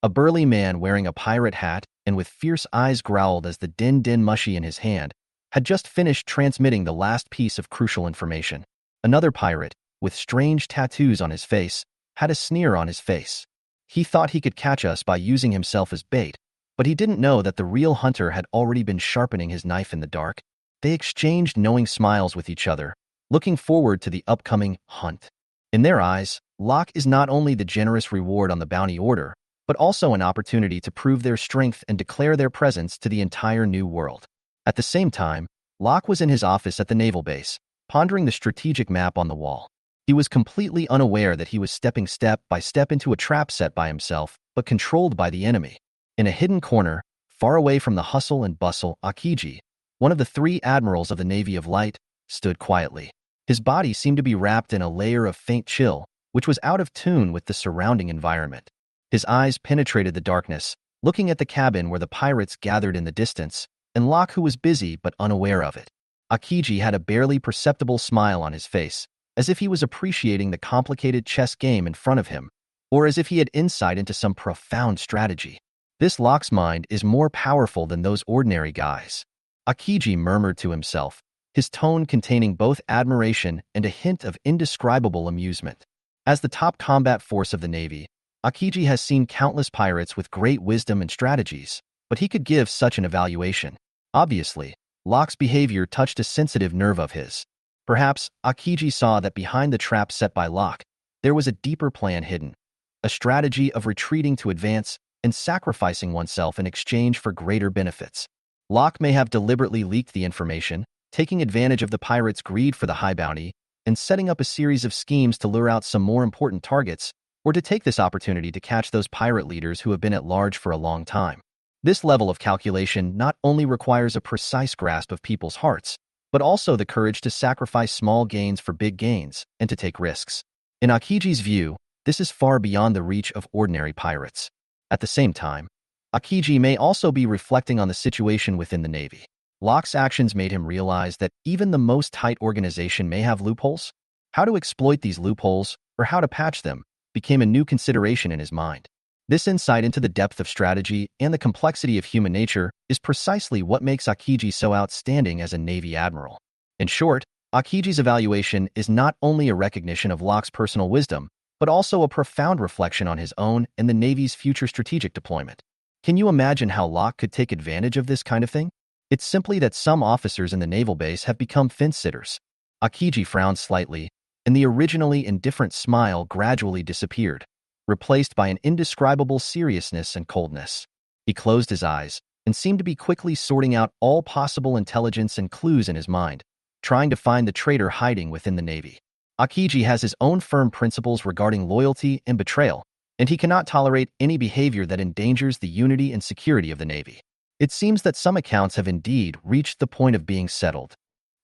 A burly man wearing a pirate hat and with fierce eyes growled as the din mushy in his hand, had just finished transmitting the last piece of crucial information. Another pirate, with strange tattoos on his face, had a sneer on his face. He thought he could catch us by using himself as bait, but he didn't know that the real hunter had already been sharpening his knife in the dark. They exchanged knowing smiles with each other, looking forward to the upcoming hunt. In their eyes, Locke is not only the generous reward on the bounty order, but also an opportunity to prove their strength and declare their presence to the entire new world. At the same time, Locke was in his office at the naval base, pondering the strategic map on the wall. He was completely unaware that he was stepping step by step into a trap set by himself, but controlled by the enemy. In a hidden corner, far away from the hustle and bustle, Aokiji, one of the 3 admirals of the Navy of Light, stood quietly. His body seemed to be wrapped in a layer of faint chill, which was out of tune with the surrounding environment. His eyes penetrated the darkness, looking at the cabin where the pirates gathered in the distance, and Locke, who was busy but unaware of it. Aokiji had a barely perceptible smile on his face, as if he was appreciating the complicated chess game in front of him, or as if he had insight into some profound strategy. This Locke's mind is more powerful than those ordinary guys. Aokiji murmured to himself, his tone containing both admiration and a hint of indescribable amusement. As the top combat force of the Navy, Aokiji has seen countless pirates with great wisdom and strategies, but he could give such an evaluation. Obviously, Locke's behavior touched a sensitive nerve of his. Perhaps Aokiji saw that behind the trap set by Locke, there was a deeper plan hidden, a strategy of retreating to advance and sacrificing oneself in exchange for greater benefits. Locke may have deliberately leaked the information, taking advantage of the pirates' greed for the high bounty, and setting up a series of schemes to lure out some more important targets, or to take this opportunity to catch those pirate leaders who have been at large for a long time. This level of calculation not only requires a precise grasp of people's hearts, but also the courage to sacrifice small gains for big gains and to take risks. In Aokiji's view, this is far beyond the reach of ordinary pirates. At the same time, Aokiji may also be reflecting on the situation within the Navy. Locke's actions made him realize that even the most tight organization may have loopholes. How to exploit these loopholes, or how to patch them, became a new consideration in his mind. This insight into the depth of strategy and the complexity of human nature is precisely what makes Aokiji so outstanding as a Navy admiral. In short, Aokiji's evaluation is not only a recognition of Locke's personal wisdom, but also a profound reflection on his own and the Navy's future strategic deployment. Can you imagine how Locke could take advantage of this kind of thing? It's simply that some officers in the naval base have become fence-sitters. Aokiji frowned slightly, and the originally indifferent smile gradually disappeared, replaced by an indescribable seriousness and coldness. He closed his eyes and seemed to be quickly sorting out all possible intelligence and clues in his mind, trying to find the traitor hiding within the Navy. Aokiji has his own firm principles regarding loyalty and betrayal, and he cannot tolerate any behavior that endangers the unity and security of the Navy. It seems that some accounts have indeed reached the point of being settled.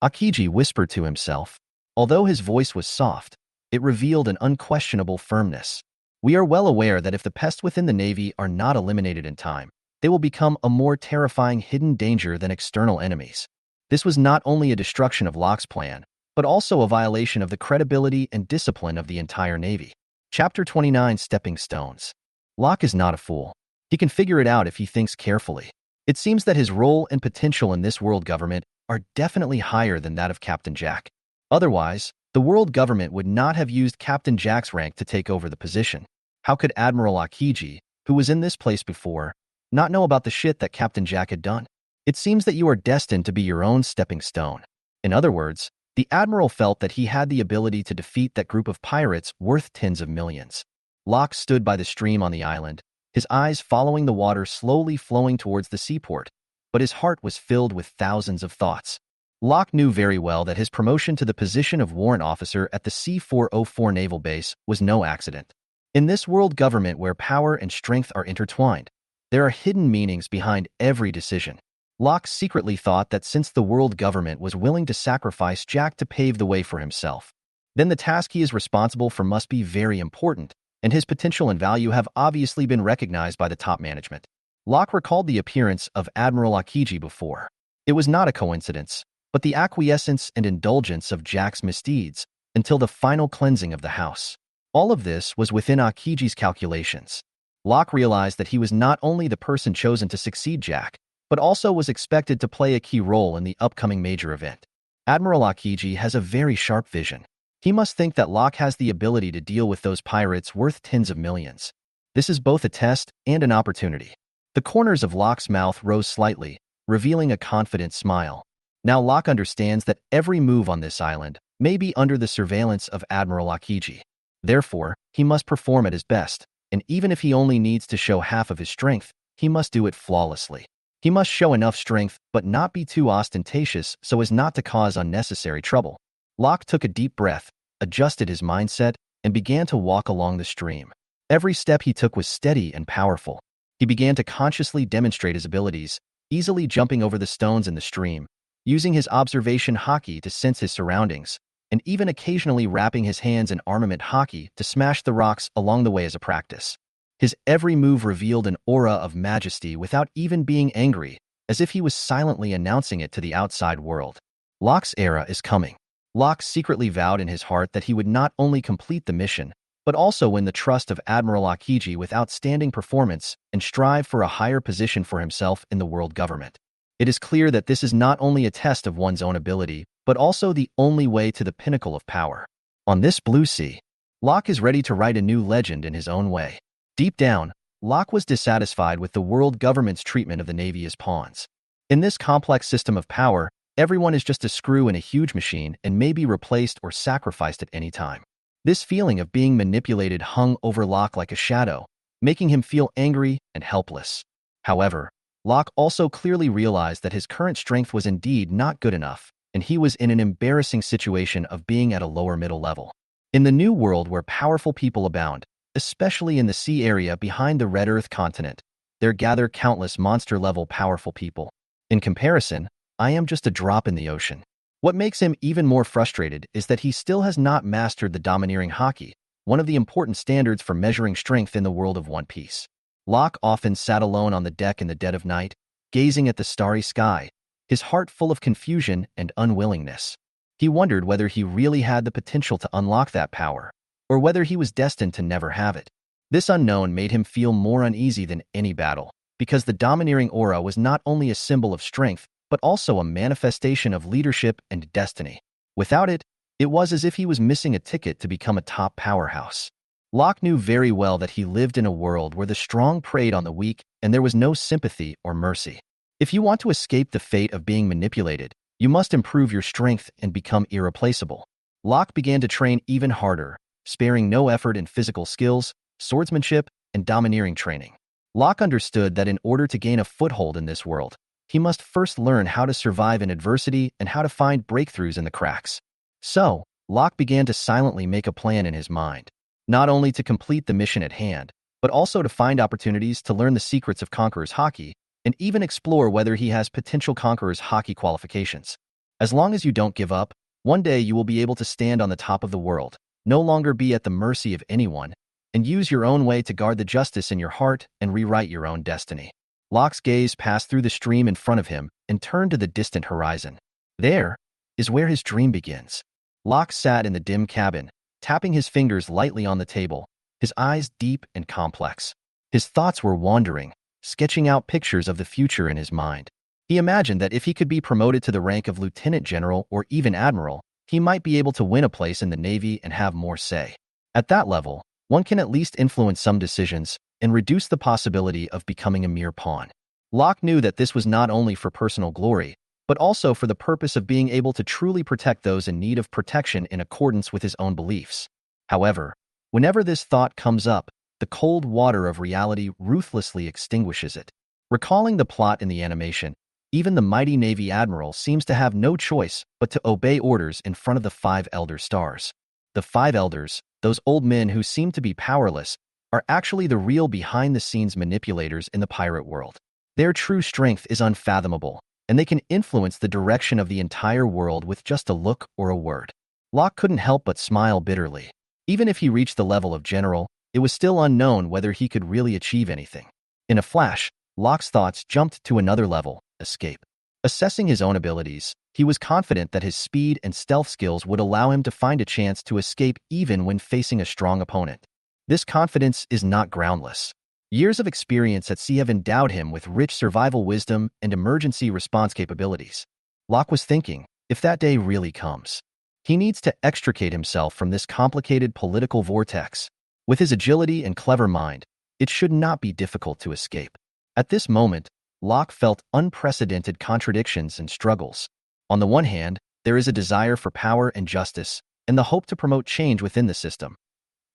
Aokiji whispered to himself. Although his voice was soft, it revealed an unquestionable firmness. We are well aware that if the pests within the Navy are not eliminated in time, they will become a more terrifying hidden danger than external enemies. This was not only a destruction of Locke's plan, but also a violation of the credibility and discipline of the entire Navy. Chapter 29: Stepping Stones. Locke is not a fool. He can figure it out if he thinks carefully. It seems that his role and potential in this world government are definitely higher than that of Captain Jack. Otherwise, the world government would not have used Captain Jack's rank to take over the position. How could Admiral Aokiji, who was in this place before, not know about the shit that Captain Jack had done? It seems that you are destined to be your own stepping stone. In other words, the Admiral felt that he had the ability to defeat that group of pirates worth tens of millions. Locke stood by the stream on the island, his eyes following the water slowly flowing towards the seaport, but his heart was filled with thousands of thoughts. Locke knew very well that his promotion to the position of warrant officer at the C-404 naval base was no accident. In this world government where power and strength are intertwined, there are hidden meanings behind every decision. Locke secretly thought that since the world government was willing to sacrifice Jack to pave the way for himself, then the task he is responsible for must be very important, and his potential and value have obviously been recognized by the top management. Locke recalled the appearance of Admiral Aokiji before. It was not a coincidence, but the acquiescence and indulgence of Jack's misdeeds until the final cleansing of the house. All of this was within Aokiji's calculations. Locke realized that he was not only the person chosen to succeed Jack, but also was expected to play a key role in the upcoming major event. Admiral Aokiji has a very sharp vision. He must think that Locke has the ability to deal with those pirates worth tens of millions. This is both a test and an opportunity. The corners of Locke's mouth rose slightly, revealing a confident smile. Now Locke understands that every move on this island may be under the surveillance of Admiral Aokiji. Therefore, he must perform at his best, and even if he only needs to show half of his strength, he must do it flawlessly. He must show enough strength but not be too ostentatious so as not to cause unnecessary trouble. Locke took a deep breath, adjusted his mindset, and began to walk along the stream. Every step he took was steady and powerful. He began to consciously demonstrate his abilities, easily jumping over the stones in the stream, using his observation haki to sense his surroundings, and even occasionally wrapping his hands in armament haki to smash the rocks along the way as a practice. His every move revealed an aura of majesty without even being angry, as if he was silently announcing it to the outside world. Locke's era is coming. Locke secretly vowed in his heart that he would not only complete the mission, but also win the trust of Admiral Aokiji with outstanding performance and strive for a higher position for himself in the world government. It is clear that this is not only a test of one's own ability, but also the only way to the pinnacle of power. On this blue sea, Locke is ready to write a new legend in his own way. Deep down, Locke was dissatisfied with the world government's treatment of the Navy as pawns. In this complex system of power, everyone is just a screw in a huge machine and may be replaced or sacrificed at any time. This feeling of being manipulated hung over Locke like a shadow, making him feel angry and helpless. However, Locke also clearly realized that his current strength was indeed not good enough, and he was in an embarrassing situation of being at a lower middle level. In the new world where powerful people abound, especially in the sea area behind the Red Earth continent, there gather countless monster-level powerful people. In comparison, I am just a drop in the ocean. What makes him even more frustrated is that he still has not mastered the domineering haki, one of the important standards for measuring strength in the world of One Piece. Locke often sat alone on the deck in the dead of night, gazing at the starry sky, his heart full of confusion and unwillingness. He wondered whether he really had the potential to unlock that power, or whether he was destined to never have it. This unknown made him feel more uneasy than any battle, because the domineering aura was not only a symbol of strength, but also a manifestation of leadership and destiny. Without it, it was as if he was missing a ticket to become a top powerhouse. Locke knew very well that he lived in a world where the strong preyed on the weak and there was no sympathy or mercy. If you want to escape the fate of being manipulated, you must improve your strength and become irreplaceable. Locke began to train even harder, sparing no effort in physical skills, swordsmanship, and domineering training. Locke understood that in order to gain a foothold in this world, he must first learn how to survive in adversity and how to find breakthroughs in the cracks. So, Locke began to silently make a plan in his mind, not only to complete the mission at hand, but also to find opportunities to learn the secrets of Conqueror's Haki and even explore whether he has potential Conqueror's Haki qualifications. As long as you don't give up, one day you will be able to stand on the top of the world, no longer be at the mercy of anyone, and use your own way to guard the justice in your heart and rewrite your own destiny. Locke's gaze passed through the stream in front of him and turned to the distant horizon. There is where his dream begins. Locke sat in the dim cabin, tapping his fingers lightly on the table, his eyes deep and complex. His thoughts were wandering, sketching out pictures of the future in his mind. He imagined that if he could be promoted to the rank of lieutenant general or even admiral, he might be able to win a place in the Navy and have more say. At that level, one can at least influence some decisions and reduce the possibility of becoming a mere pawn. Locke knew that this was not only for personal glory, but also for the purpose of being able to truly protect those in need of protection in accordance with his own beliefs. However, whenever this thought comes up, the cold water of reality ruthlessly extinguishes it. Recalling the plot in the animation, even the mighty Navy Admiral seems to have no choice but to obey orders in front of the 5 Elder Stars. The 5 Elders, those old men who seem to be powerless, are actually the real behind-the-scenes manipulators in the pirate world. Their true strength is unfathomable, and they can influence the direction of the entire world with just a look or a word. Locke couldn't help but smile bitterly. Even if he reached the level of general, it was still unknown whether he could really achieve anything. In a flash, Locke's thoughts jumped to another level: escape. Assessing his own abilities, he was confident that his speed and stealth skills would allow him to find a chance to escape even when facing a strong opponent. This confidence is not groundless. Years of experience at sea have endowed him with rich survival wisdom and emergency response capabilities. Locke was thinking, if that day really comes, He needs to extricate himself from this complicated political vortex. With his agility and clever mind, it should not be difficult to escape. At this moment, Locke felt unprecedented contradictions and struggles. On the one hand, there is a desire for power and justice, and the hope to promote change within the system.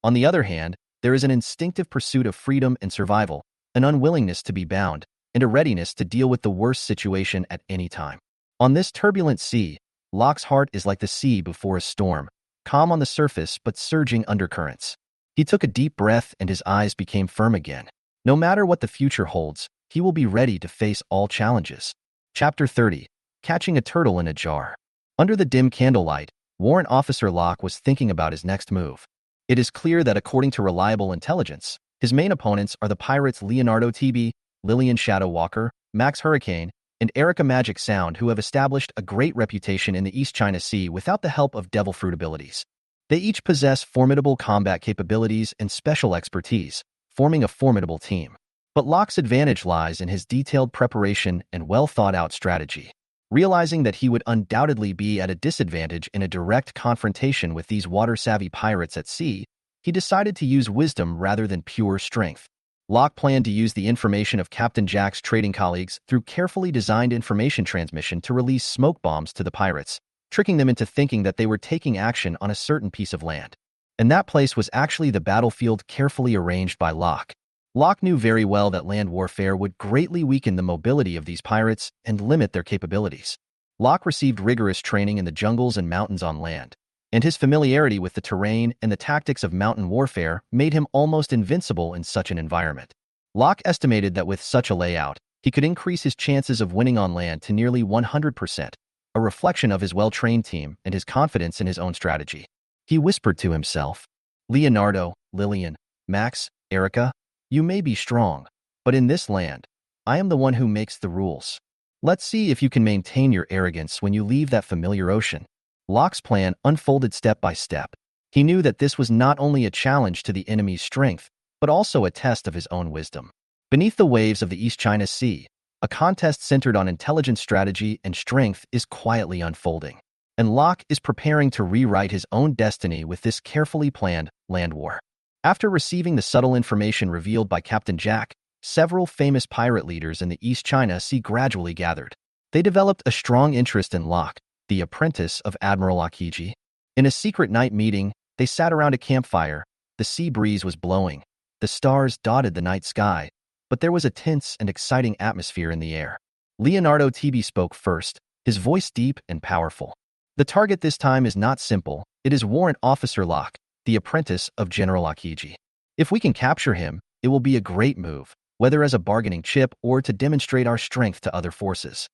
On the other hand, there is an instinctive pursuit of freedom and survival, an unwillingness to be bound, and a readiness to deal with the worst situation at any time. On this turbulent sea, Locke's heart is like the sea before a storm, calm on the surface but surging undercurrents. He took a deep breath and his eyes became firm again. No matter what the future holds, he will be ready to face all challenges. Chapter 30. Catching a Turtle in a Jar. Under the dim candlelight, Warrant Officer Locke was thinking about his next move. It is clear that according to reliable intelligence, his main opponents are the pirates Leonardo TB, Lillian Shadow Walker, Max Hurricane, and Erica Magic Sound, who have established a great reputation in the East China Sea without the help of devil fruit abilities. They each possess formidable combat capabilities and special expertise, forming a formidable team. But Locke's advantage lies in his detailed preparation and well-thought-out strategy. Realizing that he would undoubtedly be at a disadvantage in a direct confrontation with these water-savvy pirates at sea, he decided to use wisdom rather than pure strength. Locke planned to use the information of Captain Jack's trading colleagues through carefully designed information transmission to release smoke bombs to the pirates, tricking them into thinking that they were taking action on a certain piece of land. And that place was actually the battlefield carefully arranged by Locke. Locke knew very well that land warfare would greatly weaken the mobility of these pirates and limit their capabilities. Locke received rigorous training in the jungles and mountains on land, and his familiarity with the terrain and the tactics of mountain warfare made him almost invincible in such an environment. Locke estimated that with such a layout, he could increase his chances of winning on land to nearly 100%, a reflection of his well-trained team and his confidence in his own strategy. He whispered to himself, "Leonardo, Lillian, Max, Erica, you may be strong, but in this land, I am the one who makes the rules. Let's see if you can maintain your arrogance when you leave that familiar ocean." Locke's plan unfolded step by step. He knew that this was not only a challenge to the enemy's strength, but also a test of his own wisdom. Beneath the waves of the East China Sea, a contest centered on intelligence, strategy, and strength is quietly unfolding. And Locke is preparing to rewrite his own destiny with this carefully planned land war. After receiving the subtle information revealed by Captain Jack, several famous pirate leaders in the East China Sea gradually gathered. They developed a strong interest in Locke, the apprentice of Admiral Aokiji. In a secret night meeting, they sat around a campfire. The sea breeze was blowing. The stars dotted the night sky, but there was a tense and exciting atmosphere in the air. Leonardo TB spoke first, his voice deep and powerful. The target this time is not simple. It is Warrant Officer Locke, the apprentice of General Aokiji. If we can capture him, it will be a great move, whether as a bargaining chip or to demonstrate our strength to other forces.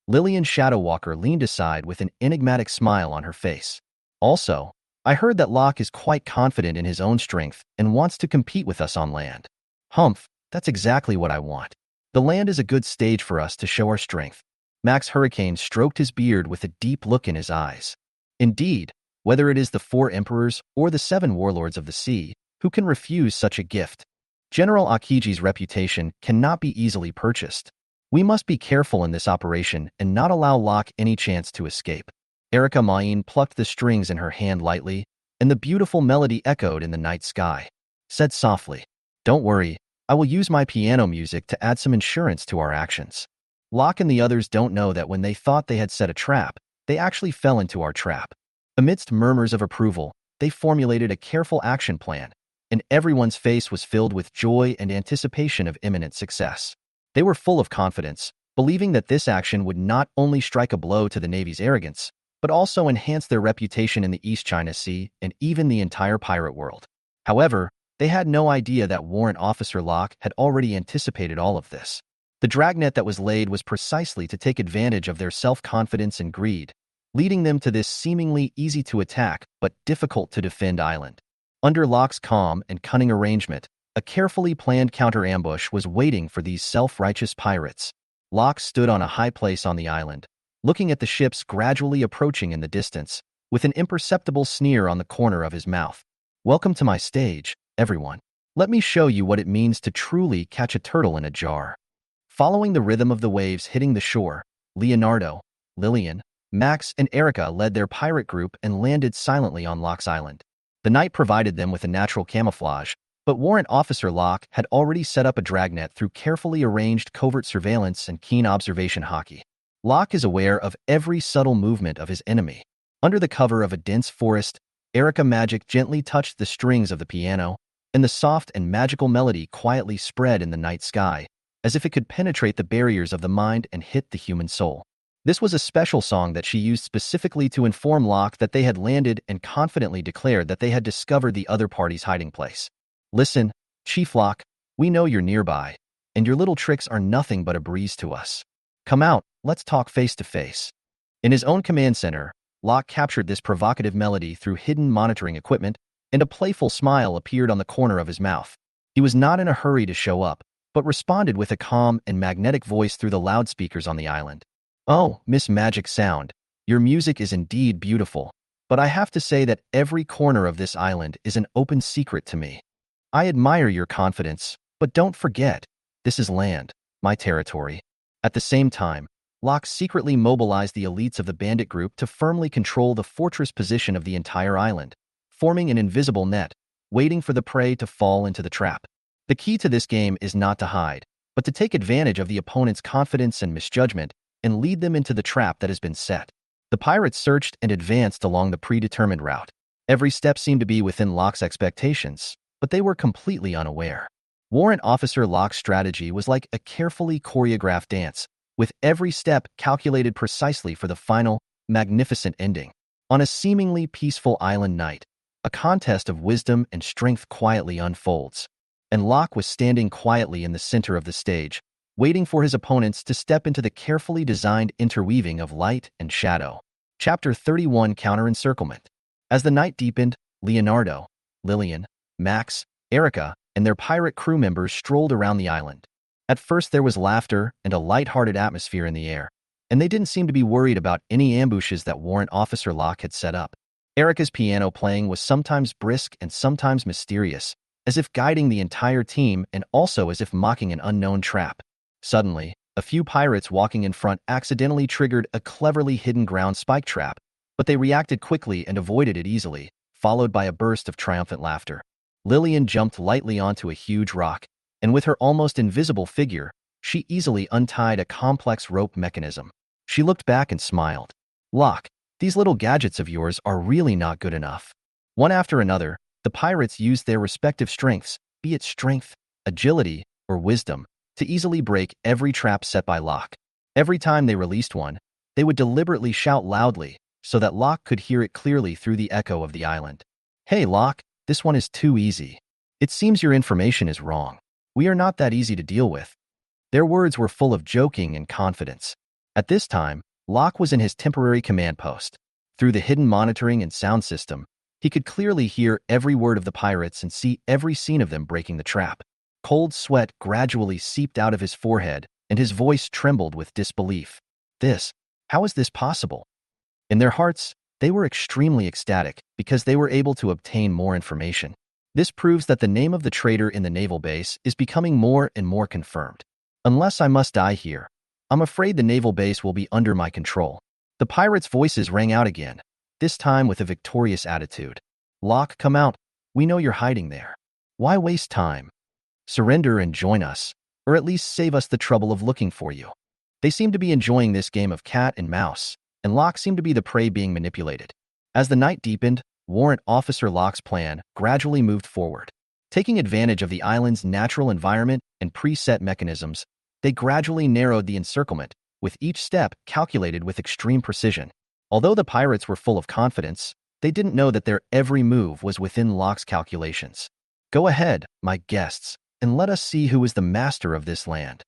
Lillian Shadowwalker leaned aside with an enigmatic smile on her face. Also, I heard that Locke is quite confident in his own strength and wants to compete with us on land. Humph, that's exactly what I want. The land is a good stage for us to show our strength. Max Hurricane stroked his beard with a deep look in his eyes. Indeed, whether it is the 4 emperors or the 7 warlords of the sea, who can refuse such a gift? General Aokiji's reputation cannot be easily purchased. We must be careful in this operation and not allow Locke any chance to escape. Erica Main plucked the strings in her hand lightly, and the beautiful melody echoed in the night sky. Said softly, "Don't worry, I will use my piano music to add some insurance to our actions." Locke and the others don't know that when they thought they had set a trap, they actually fell into our trap. Amidst murmurs of approval, they formulated a careful action plan, and everyone's face was filled with joy and anticipation of imminent success. They were full of confidence, believing that this action would not only strike a blow to the Navy's arrogance, but also enhance their reputation in the East China Sea and even the entire pirate world. However, they had no idea that Warrant Officer Locke had already anticipated all of this. The dragnet that was laid was precisely to take advantage of their self-confidence and greed, leading them to this seemingly easy-to-attack but difficult-to-defend island. Under Locke's calm and cunning arrangement, a carefully planned counter-ambush was waiting for these self-righteous pirates. Locke stood on a high place on the island, looking at the ships gradually approaching in the distance, with an imperceptible sneer on the corner of his mouth. "Welcome to my stage, everyone. Let me show you what it means to truly catch a turtle in a jar." Following the rhythm of the waves hitting the shore, Leonardo, Lillian, Max and Erica led their pirate group and landed silently on Locke's island. The night provided them with a natural camouflage, but Warrant Officer Locke had already set up a dragnet through carefully arranged covert surveillance and keen observation hockey. Locke is aware of every subtle movement of his enemy. Under the cover of a dense forest, Erica Magic gently touched the strings of the piano, and the soft and magical melody quietly spread in the night sky, as if it could penetrate the barriers of the mind and hit the human soul. This was a special song that she used specifically to inform Locke that they had landed and confidently declared that they had discovered the other party's hiding place. Listen, Chief Locke, we know you're nearby, and your little tricks are nothing but a breeze to us. Come out, let's talk face to face. In his own command center, Locke captured this provocative melody through hidden monitoring equipment, and a playful smile appeared on the corner of his mouth. He was not in a hurry to show up, but responded with a calm and magnetic voice through the loudspeakers on the island. Oh, Miss Magic Sound, your music is indeed beautiful, but I have to say that every corner of this island is an open secret to me. I admire your confidence, but don't forget, this is land, my territory. At the same time, Locke secretly mobilized the elites of the bandit group to firmly control the fortress position of the entire island, forming an invisible net, waiting for the prey to fall into the trap. The key to this game is not to hide, but to take advantage of the opponent's confidence and misjudgment and lead them into the trap that has been set. The pirates searched and advanced along the predetermined route. Every step seemed to be within Locke's expectations, but they were completely unaware. Warrant Officer Locke's strategy was like a carefully choreographed dance, with every step calculated precisely for the final, magnificent ending. On a seemingly peaceful island night, a contest of wisdom and strength quietly unfolds, and Locke was standing quietly in the center of the stage, waiting for his opponents to step into the carefully designed interweaving of light and shadow. Chapter 31 Counter-Encirclement. As the night deepened, Leonardo, Lillian, Max, Erica, and their pirate crew members strolled around the island. At first there was laughter and a light-hearted atmosphere in the air, and they didn't seem to be worried about any ambushes that Warrant Officer Locke had set up. Erica's piano playing was sometimes brisk and sometimes mysterious, as if guiding the entire team and also as if mocking an unknown trap. Suddenly, a few pirates walking in front accidentally triggered a cleverly hidden ground spike trap, but they reacted quickly and avoided it easily, followed by a burst of triumphant laughter. Lillian jumped lightly onto a huge rock, and with her almost invisible figure, she easily untied a complex rope mechanism. She looked back and smiled. Locke, these little gadgets of yours are really not good enough. One after another, the pirates used their respective strengths, be it strength, agility, or wisdom, to easily break every trap set by Locke. Every time they released one, they would deliberately shout loudly so that Locke could hear it clearly through the echo of the island. Hey Locke, this one is too easy. It seems your information is wrong. We are not that easy to deal with. Their words were full of joking and confidence. At this time, Locke was in his temporary command post. Through the hidden monitoring and sound system, he could clearly hear every word of the pirates and see every scene of them breaking the trap. Cold sweat gradually seeped out of his forehead, and his voice trembled with disbelief. How is this possible? In their hearts, they were extremely ecstatic because they were able to obtain more information. This proves that the name of the traitor in the naval base is becoming more and more confirmed. Unless I must die here, I'm afraid the naval base will be under my control. The pirates' voices rang out again, this time with a victorious attitude. Locke, come out. We know you're hiding there. Why waste time? Surrender and join us, or at least save us the trouble of looking for you. They seemed to be enjoying this game of cat and mouse, and Locke seemed to be the prey being manipulated. As the night deepened, Warrant Officer Locke's plan gradually moved forward. Taking advantage of the island's natural environment and preset mechanisms, they gradually narrowed the encirclement, with each step calculated with extreme precision. Although the pirates were full of confidence, they didn't know that their every move was within Locke's calculations. Go ahead, my guests, and let us see who is the master of this land.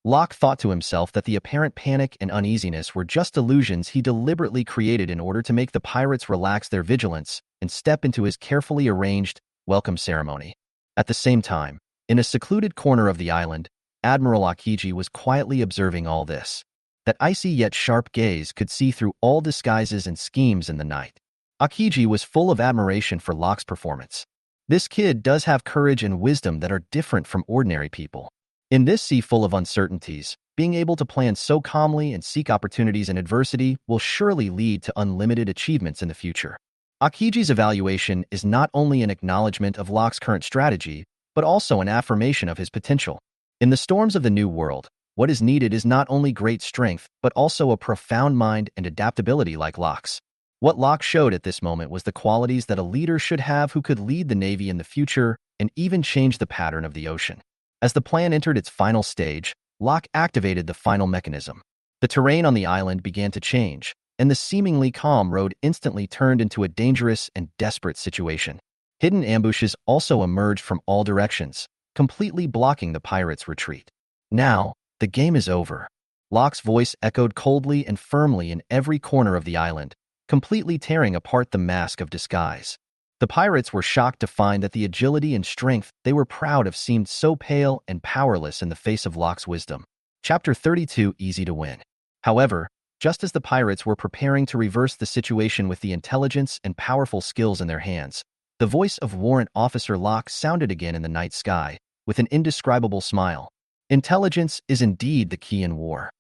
Locke thought to himself that the apparent panic and uneasiness were just illusions he deliberately created in order to make the pirates relax their vigilance and step into his carefully arranged welcome ceremony. At the same time, in a secluded corner of the island, Admiral Aokiji was quietly observing all this. That icy yet sharp gaze could see through all disguises and schemes in the night. Aokiji was full of admiration for Locke's performance. This kid does have courage and wisdom that are different from ordinary people. In this sea full of uncertainties, being Being able to plan so calmly and seek opportunities in adversity will surely lead to unlimited achievements in the future. Aokiji's evaluation is not only an acknowledgement of Locke's current strategy, but also an affirmation of his potential. In the storms of the New World, what is needed is not only great strength, but also a profound mind and adaptability like Locke's. What Locke showed at this moment was the qualities that a leader should have who could lead the Navy in the future and even change the pattern of the ocean. As the plan entered its final stage, Locke activated the final mechanism. The terrain on the island began to change, and the seemingly calm road instantly turned into a dangerous and desperate situation. Hidden ambushes also emerged from all directions, completely blocking the pirates' retreat. Now, the game is over. Locke's voice echoed coldly and firmly in every corner of the island, completely tearing apart the mask of disguise. The pirates were shocked to find that the agility and strength they were proud of seemed so pale and powerless in the face of Locke's wisdom. Chapter 32: Easy to Win. However, just as the pirates were preparing to reverse the situation with the intelligence and powerful skills in their hands, the voice of Warrant Officer Locke sounded again in the night sky, with an indescribable smile. Intelligence is indeed the key in war.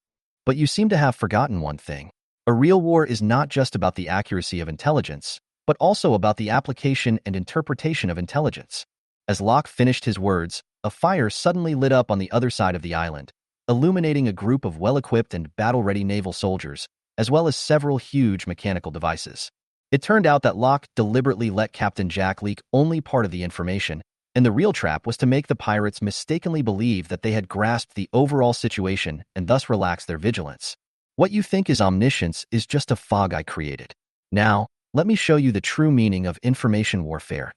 But you seem to have forgotten one thing. A real war is not just about the accuracy of intelligence, but also about the application and interpretation of intelligence. As Locke finished his words, a fire suddenly lit up on the other side of the island, illuminating a group of well-equipped and battle-ready naval soldiers, as well as several huge mechanical devices. It turned out that Locke deliberately let Captain Jack leak only part of the information, and the real trap was to make the pirates mistakenly believe that they had grasped the overall situation and thus relax their vigilance. What you think is omniscience is just a fog I created. Now, let me show you the true meaning of information warfare.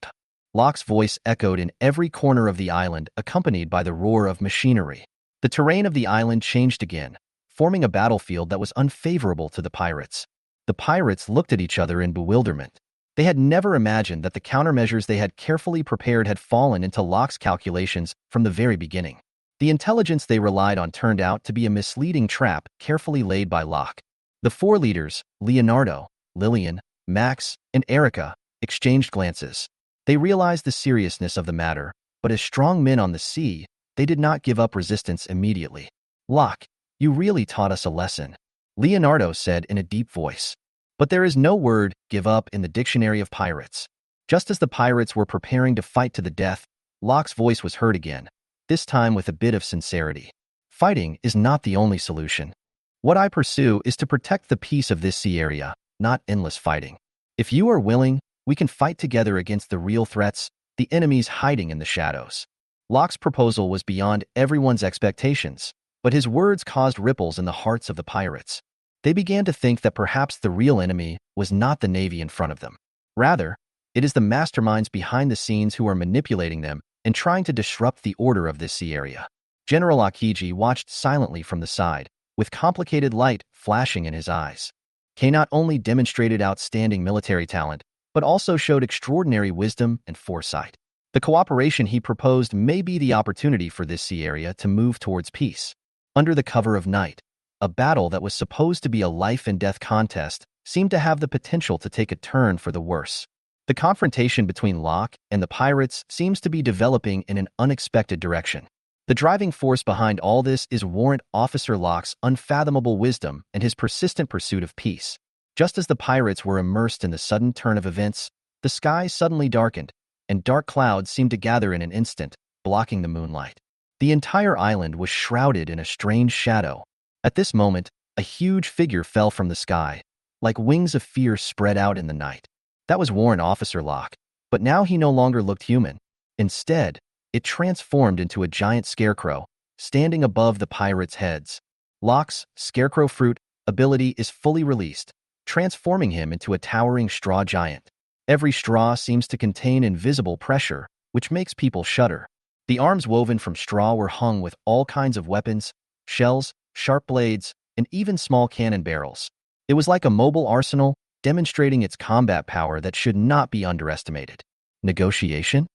Locke's voice echoed in every corner of the island, accompanied by the roar of machinery. The terrain of the island changed again, forming a battlefield that was unfavorable to the pirates. The pirates looked at each other in bewilderment. They had never imagined that the countermeasures they had carefully prepared had fallen into Locke's calculations from the very beginning. The intelligence they relied on turned out to be a misleading trap carefully laid by Locke. The four leaders, Leonardo, Lillian, Max, and Erica, exchanged glances. They realized the seriousness of the matter, but as strong men on the sea, they did not give up resistance immediately. Locke, you really taught us a lesson, Leonardo said in a deep voice. But there is no word, give up, in the dictionary of pirates. Just as the pirates were preparing to fight to the death, Locke's voice was heard again, this time with a bit of sincerity. Fighting is not the only solution. What I pursue is to protect the peace of this sea area, not endless fighting. If you are willing, we can fight together against the real threats, the enemies hiding in the shadows. Locke's proposal was beyond everyone's expectations, but his words caused ripples in the hearts of the pirates. They began to think that perhaps the real enemy was not the Navy in front of them. Rather, it is the masterminds behind the scenes who are manipulating them and trying to disrupt the order of this sea area. General Aokiji watched silently from the side, with complicated light flashing in his eyes. Kei not only demonstrated outstanding military talent, but also showed extraordinary wisdom and foresight. The cooperation he proposed may be the opportunity for this sea area to move towards peace. Under the cover of night, a battle that was supposed to be a life-and-death contest seemed to have the potential to take a turn for the worse. The confrontation between Locke and the pirates seems to be developing in an unexpected direction. The driving force behind all this is Warrant Officer Locke's unfathomable wisdom and his persistent pursuit of peace. Just as the pirates were immersed in the sudden turn of events, the sky suddenly darkened, and dark clouds seemed to gather in an instant, blocking the moonlight. The entire island was shrouded in a strange shadow. At this moment, a huge figure fell from the sky, like wings of fear spread out in the night. That was Warrant Officer Locke, but now he no longer looked human. Instead, it transformed into a giant scarecrow, standing above the pirates' heads. Locke's scarecrow fruit ability is fully released, transforming him into a towering straw giant. Every straw seems to contain invisible pressure, which makes people shudder. The arms woven from straw were hung with all kinds of weapons, shells, sharp blades, and even small cannon barrels. It was like a mobile arsenal, demonstrating its combat power that should not be underestimated. Negotiation?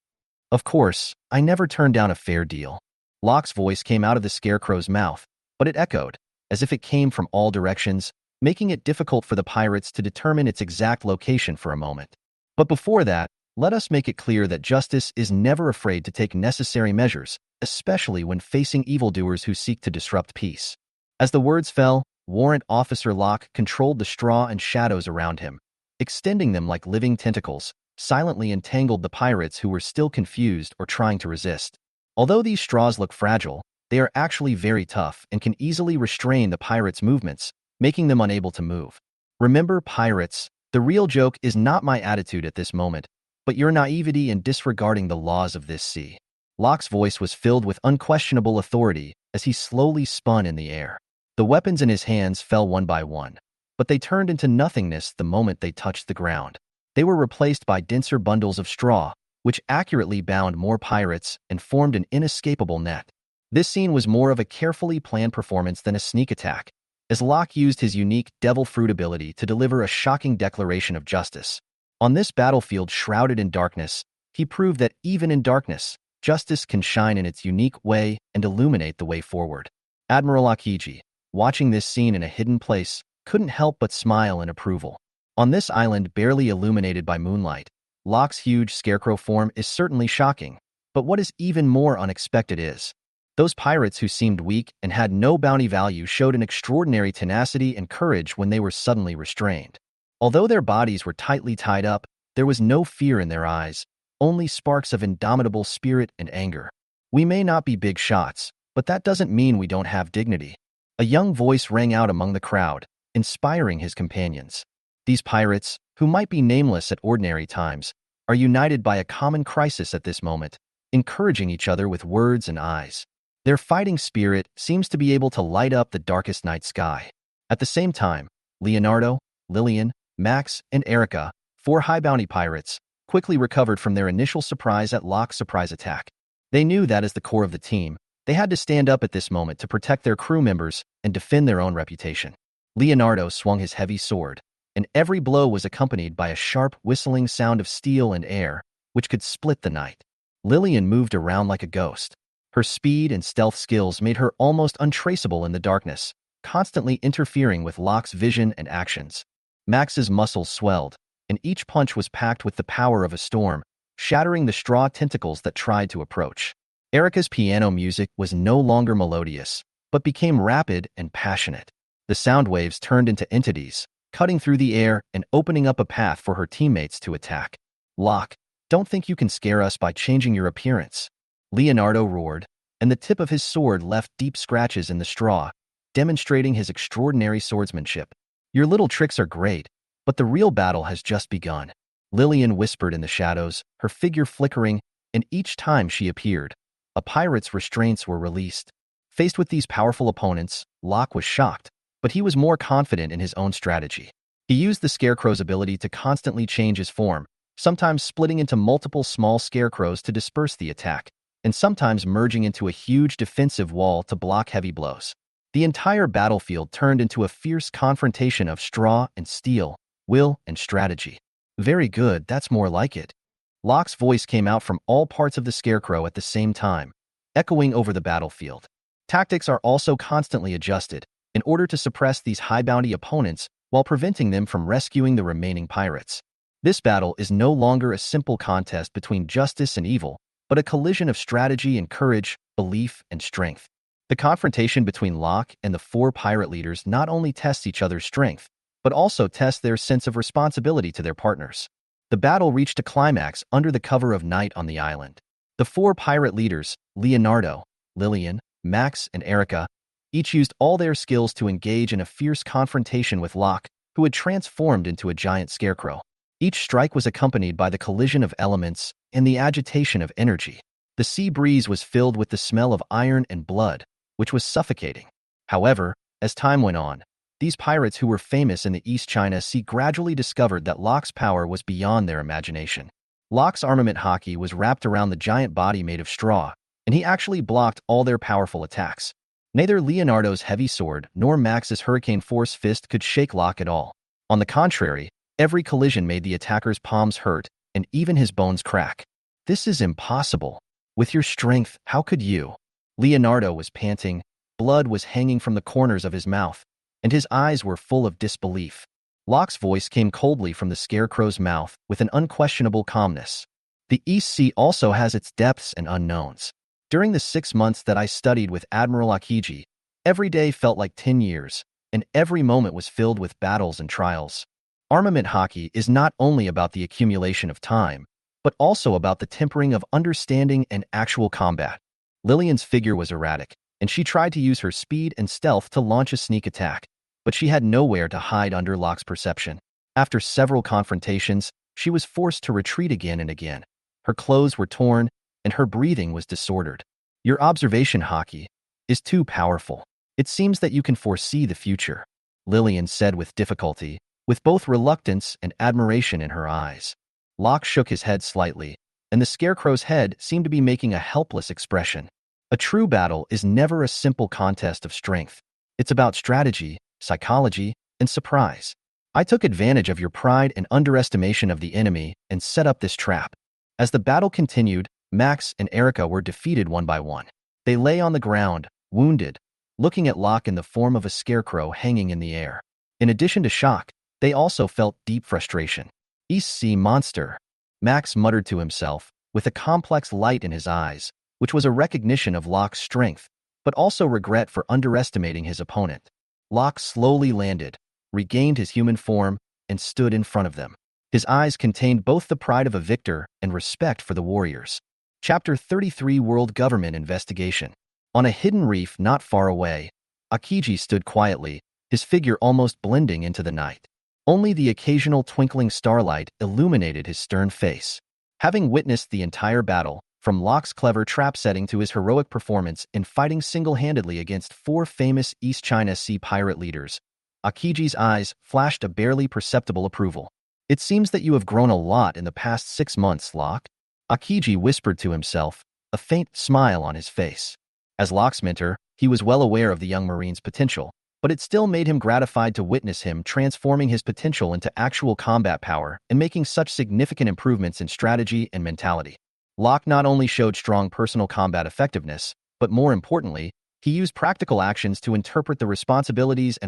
Of course, I never turned down a fair deal. Locke's voice came out of the scarecrow's mouth, but it echoed, as if it came from all directions, making it difficult for the pirates to determine its exact location for a moment. But before that, let us make it clear that justice is never afraid to take necessary measures, especially when facing evildoers who seek to disrupt peace. As the words fell, Warrant Officer Locke controlled the straw and shadows around him, extending them like living tentacles, silently entangled the pirates who were still confused or trying to resist. Although these straws look fragile, they are actually very tough and can easily restrain the pirates' movements, making them unable to move. Remember, pirates, the real joke is not my attitude at this moment, but your naivety in disregarding the laws of this sea. Locke's voice was filled with unquestionable authority as he slowly spun in the air. The weapons in his hands fell one by one, but they turned into nothingness the moment they touched the ground. They were replaced by denser bundles of straw, which accurately bound more pirates and formed an inescapable net. This scene was more of a carefully planned performance than a sneak attack, as Locke used his unique devil fruit ability to deliver a shocking declaration of justice. On this battlefield shrouded in darkness, he proved that even in darkness, justice can shine in its unique way and illuminate the way forward. Admiral Aokiji, watching this scene in a hidden place, couldn't help but smile in approval. On this island barely illuminated by moonlight, Locke's huge scarecrow form is certainly shocking, but what is even more unexpected is those pirates who seemed weak and had no bounty value showed an extraordinary tenacity and courage when they were suddenly restrained. Although their bodies were tightly tied up, there was no fear in their eyes, only sparks of indomitable spirit and anger. We may not be big shots, but that doesn't mean we don't have dignity. A young voice rang out among the crowd, inspiring his companions. These pirates, who might be nameless at ordinary times, are united by a common crisis at this moment, encouraging each other with words and eyes. Their fighting spirit seems to be able to light up the darkest night sky. At the same time, Leonardo, Lillian, Max, and Erica, 4 high bounty pirates, quickly recovered from their initial surprise at Locke's surprise attack. They knew that as the core of the team, they had to stand up at this moment to protect their crew members and defend their own reputation. Leonardo swung his heavy sword, and every blow was accompanied by a sharp whistling sound of steel and air, which could split the night. Lillian moved around like a ghost. Her speed and stealth skills made her almost untraceable in the darkness, constantly interfering with Locke's vision and actions. Max's muscles swelled, and each punch was packed with the power of a storm, shattering the straw tentacles that tried to approach. Erica's piano music was no longer melodious, but became rapid and passionate. The sound waves turned into entities, cutting through the air and opening up a path for her teammates to attack. Locke, don't think you can scare us by changing your appearance. Leonardo roared, and the tip of his sword left deep scratches in the straw, demonstrating his extraordinary swordsmanship. Your little tricks are great, but the real battle has just begun. Lillian whispered in the shadows, her figure flickering, and each time she appeared, a pirate's restraints were released. Faced with these powerful opponents, Locke was shocked, but he was more confident in his own strategy. He used the scarecrow's ability to constantly change his form, sometimes splitting into multiple small scarecrows to disperse the attack, and sometimes merging into a huge defensive wall to block heavy blows. The entire battlefield turned into a fierce confrontation of straw and steel, will and strategy. Very good, that's more like it. Locke's voice came out from all parts of the scarecrow at the same time, echoing over the battlefield. Tactics are also constantly adjusted in order to suppress these high-bounty opponents while preventing them from rescuing the remaining pirates. This battle is no longer a simple contest between justice and evil, but a collision of strategy and courage, belief and strength. The confrontation between Locke and the 4 pirate leaders not only tests each other's strength, but also tests their sense of responsibility to their partners. The battle reached a climax under the cover of night on the island. The 4 pirate leaders, Leonardo, Lillian, Max, and Erica, each used all their skills to engage in a fierce confrontation with Locke, who had transformed into a giant scarecrow. Each strike was accompanied by the collision of elements and the agitation of energy. The sea breeze was filled with the smell of iron and blood, which was suffocating. However, as time went on, these pirates who were famous in the East China Sea gradually discovered that Locke's power was beyond their imagination. Locke's armament hockey was wrapped around the giant body made of straw, and he actually blocked all their powerful attacks. Neither Leonardo's heavy sword nor Max's hurricane force fist could shake Locke at all. On the contrary, every collision made the attacker's palms hurt and even his bones crack. This is impossible. With your strength, how could you? Leonardo was panting, blood was hanging from the corners of his mouth, and his eyes were full of disbelief. Locke's voice came coldly from the scarecrow's mouth with an unquestionable calmness. The East Sea also has its depths and unknowns. During the 6 months that I studied with Admiral Aokiji, Every day felt like 10 years, and every moment was filled with battles and trials. Armament hockey is not only about the accumulation of time, but also about the tempering of understanding and actual combat. Lillian's figure was erratic, and she tried to use her speed and stealth to launch a sneak attack, but she had nowhere to hide under Locke's perception. After several confrontations, she was forced to retreat again and again. Her clothes were torn, and her breathing was disordered. Your observation hockey is too powerful. It seems that you can foresee the future, Lillian said with difficulty, with both reluctance and admiration in her eyes. Locke shook his head slightly, and the scarecrow's head seemed to be making a helpless expression. A true battle is never a simple contest of strength. It's about strategy, psychology, and surprise. I took advantage of your pride and underestimation of the enemy and set up this trap. As the battle continued, Max and Erica were defeated one by one. They lay on the ground, wounded, looking at Locke in the form of a scarecrow hanging in the air. In addition to shock, they also felt deep frustration. East Sea monster, Max muttered to himself, with a complex light in his eyes, which was a recognition of Locke's strength, but also regret for underestimating his opponent. Locke slowly landed, regained his human form, and stood in front of them. His eyes contained both the pride of a victor and respect for the warriors. Chapter 33 World Government Investigation. On a hidden reef not far away, Aokiji stood quietly, his figure almost blending into the night. Only the occasional twinkling starlight illuminated his stern face. Having witnessed the entire battle, from Locke's clever trap setting to his heroic performance in fighting single-handedly against 4 famous East China Sea pirate leaders, Aokiji's eyes flashed a barely perceptible approval. It seems that you have grown a lot in the past 6 months, Locke, Aokiji whispered to himself, a faint smile on his face. As Locke's mentor, he was well aware of the young Marine's potential, but it still made him gratified to witness him transforming his potential into actual combat power and making such significant improvements in strategy and mentality. Locke not only showed strong personal combat effectiveness, but more importantly, he used practical actions to interpret the responsibilities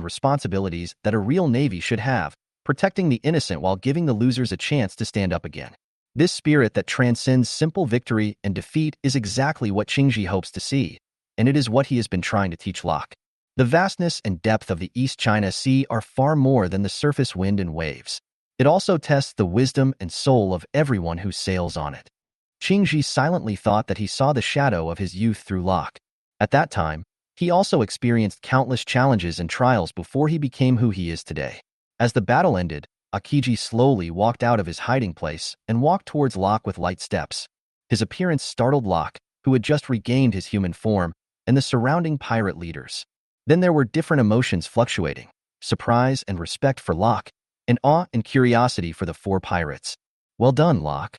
that a real navy should have, protecting the innocent while giving the losers a chance to stand up again. This spirit that transcends simple victory and defeat is exactly what Qingji hopes to see, and it is what he has been trying to teach Locke. The vastness and depth of the East China Sea are far more than the surface wind and waves. It also tests the wisdom and soul of everyone who sails on it. Qingji silently thought that he saw the shadow of his youth through Locke. At that time, he also experienced countless challenges and trials before he became who he is today. As the battle ended, Aokiji slowly walked out of his hiding place and walked towards Locke with light steps. His appearance startled Locke, who had just regained his human form, and the surrounding pirate leaders. Then there were different emotions fluctuating: surprise and respect for Locke, and awe and curiosity for the 4 pirates. Well done, Locke.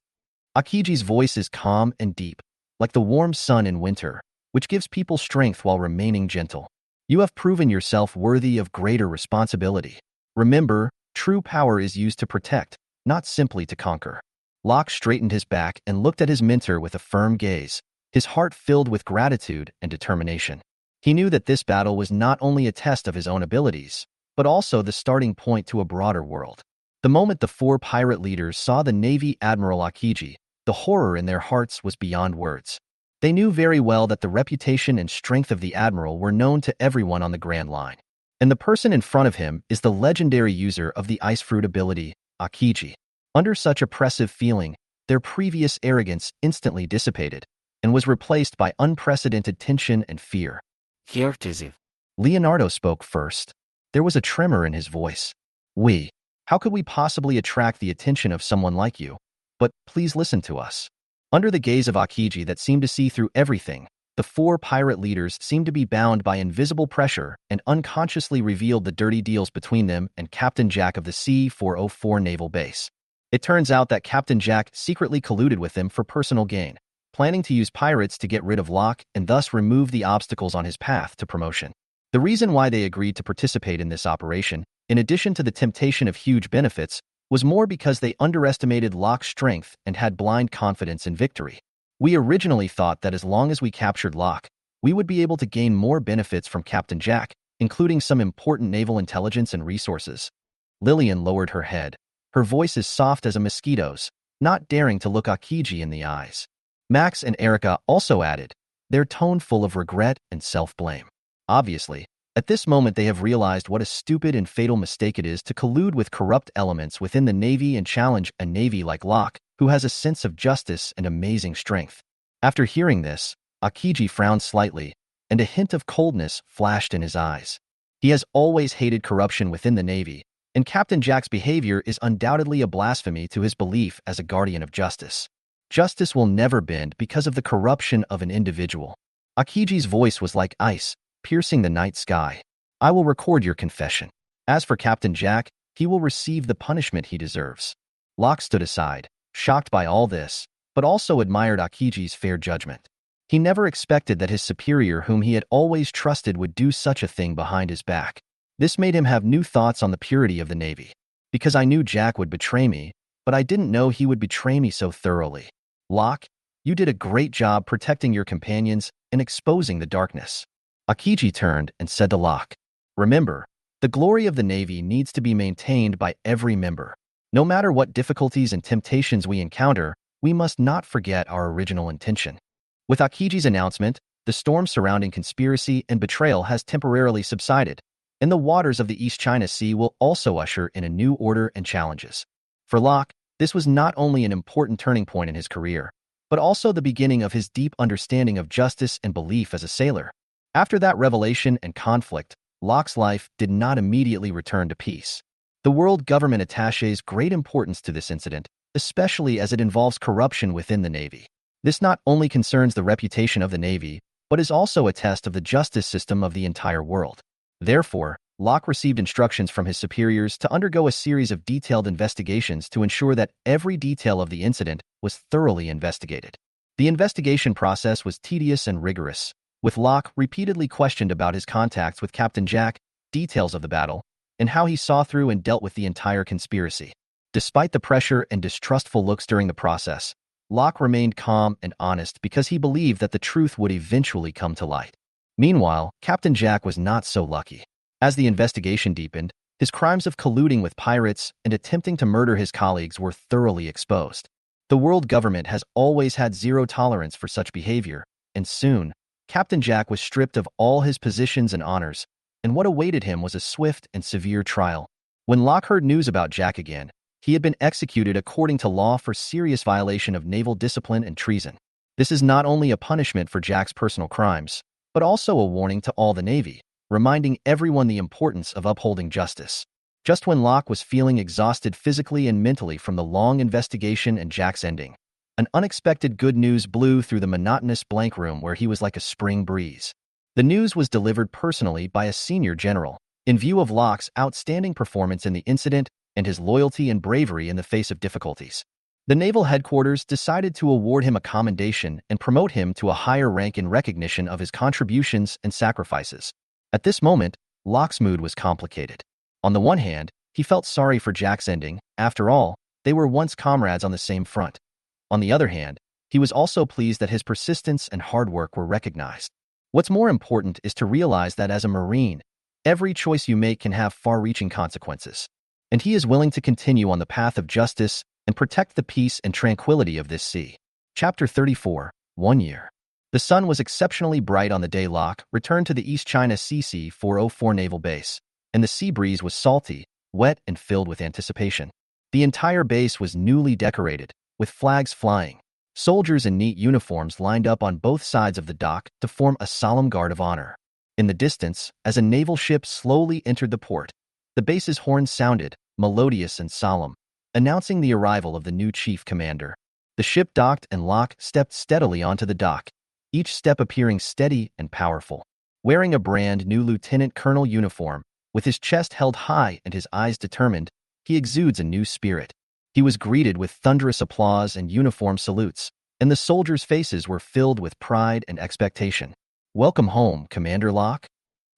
Aokiji's voice is calm and deep, like the warm sun in winter, which gives people strength while remaining gentle. You have proven yourself worthy of greater responsibility. Remember, true power is used to protect, not simply to conquer. Locke straightened his back and looked at his mentor with a firm gaze, his heart filled with gratitude and determination. He knew that this battle was not only a test of his own abilities, but also the starting point to a broader world. The moment the 4 pirate leaders saw the Navy Admiral Aokiji, the horror in their hearts was beyond words. They knew very well that the reputation and strength of the Admiral were known to everyone on the Grand Line. And the person in front of him is the legendary user of the Ice Fruit ability, Aokiji. Under such oppressive feeling, their previous arrogance instantly dissipated and was replaced by unprecedented tension and fear. Decisive. Leonardo spoke first. There was a tremor in his voice. How could we possibly attract the attention of someone like you? But please listen to us. Under the gaze of Aokiji that seemed to see through everything, the 4 pirate leaders seemed to be bound by invisible pressure and unconsciously revealed the dirty deals between them and Captain Jack of the C-404 Naval Base. It turns out that Captain Jack secretly colluded with them for personal gain, planning to use pirates to get rid of Locke and thus remove the obstacles on his path to promotion. The reason why they agreed to participate in this operation, in addition to the temptation of huge benefits, was more because they underestimated Locke's strength and had blind confidence in victory. We originally thought that as long as we captured Locke, we would be able to gain more benefits from Captain Jack, including some important naval intelligence and resources. Lillian lowered her head, her voice as soft as a mosquito's, not daring to look Aokiji in the eyes. Max and Erica also added, their tone full of regret and self-blame. Obviously, at this moment they have realized what a stupid and fatal mistake it is to collude with corrupt elements within the Navy and challenge a Navy like Locke, who has a sense of justice and amazing strength. After hearing this, Aokiji frowned slightly, and a hint of coldness flashed in his eyes. He has always hated corruption within the Navy, and Captain Jack's behavior is undoubtedly a blasphemy to his belief as a guardian of justice. Justice will never bend because of the corruption of an individual. Aokiji's voice was like ice, piercing the night sky. I will record your confession. As for Captain Jack, he will receive the punishment he deserves. Locke stood aside, shocked by all this, but also admired Aokiji's fair judgment. He never expected that his superior, whom he had always trusted, would do such a thing behind his back. This made him have new thoughts on the purity of the Navy. Because I knew Jack would betray me, but I didn't know he would betray me so thoroughly. Locke, you did a great job protecting your companions and exposing the darkness. Aokiji turned and said to Locke, remember, the glory of the Navy needs to be maintained by every member. No matter what difficulties and temptations we encounter, we must not forget our original intention. With Aokiji's announcement, the storm surrounding conspiracy and betrayal has temporarily subsided, and the waters of the East China Sea will also usher in a new order and challenges. For Locke, this was not only an important turning point in his career, but also the beginning of his deep understanding of justice and belief as a sailor. After that revelation and conflict, Locke's life did not immediately return to peace. The world government attaches great importance to this incident, especially as it involves corruption within the Navy. This not only concerns the reputation of the Navy, but is also a test of the justice system of the entire world. Therefore, Locke received instructions from his superiors to undergo a series of detailed investigations to ensure that every detail of the incident was thoroughly investigated. The investigation process was tedious and rigorous, with Locke repeatedly questioned about his contacts with Captain Jack, details of the battle, and how he saw through and dealt with the entire conspiracy. Despite the pressure and distrustful looks during the process, Locke remained calm and honest because he believed that the truth would eventually come to light. Meanwhile, Captain Jack was not so lucky. As the investigation deepened, his crimes of colluding with pirates and attempting to murder his colleagues were thoroughly exposed. The world government has always had zero tolerance for such behavior, and soon, Captain Jack was stripped of all his positions and honors, and what awaited him was a swift and severe trial. When Locke heard news about Jack again, he had been executed according to law for serious violation of naval discipline and treason. This is not only a punishment for Jack's personal crimes, but also a warning to all the Navy, reminding everyone the importance of upholding justice. Just when Locke was feeling exhausted physically and mentally from the long investigation and Jack's ending, an unexpected good news blew through the monotonous blank room where he was like a spring breeze. The news was delivered personally by a senior general. In view of Locke's outstanding performance in the incident and his loyalty and bravery in the face of difficulties, the Naval Headquarters decided to award him a commendation and promote him to a higher rank in recognition of his contributions and sacrifices. At this moment, Locke's mood was complicated. On the one hand, he felt sorry for Jack's ending. After all, they were once comrades on the same front. On the other hand, he was also pleased that his persistence and hard work were recognized. What's more important is to realize that as a Marine, every choice you make can have far-reaching consequences, and he is willing to continue on the path of justice and protect the peace and tranquility of this sea. Chapter 34, 1 year. The sun was exceptionally bright on the day Locke returned to the East China CC 404 naval base, and the sea breeze was salty, wet, and filled with anticipation. The entire base was newly decorated, with flags flying. Soldiers in neat uniforms lined up on both sides of the dock to form a solemn guard of honor. In the distance, as a naval ship slowly entered the port, the base's horn sounded, melodious and solemn, announcing the arrival of the new chief commander. The ship docked and Locke stepped steadily onto the dock, each step appearing steady and powerful. Wearing a brand new lieutenant colonel uniform, with his chest held high and his eyes determined, he exudes a new spirit. He was greeted with thunderous applause and uniform salutes, and the soldiers' faces were filled with pride and expectation. "Welcome home, Commander Locke."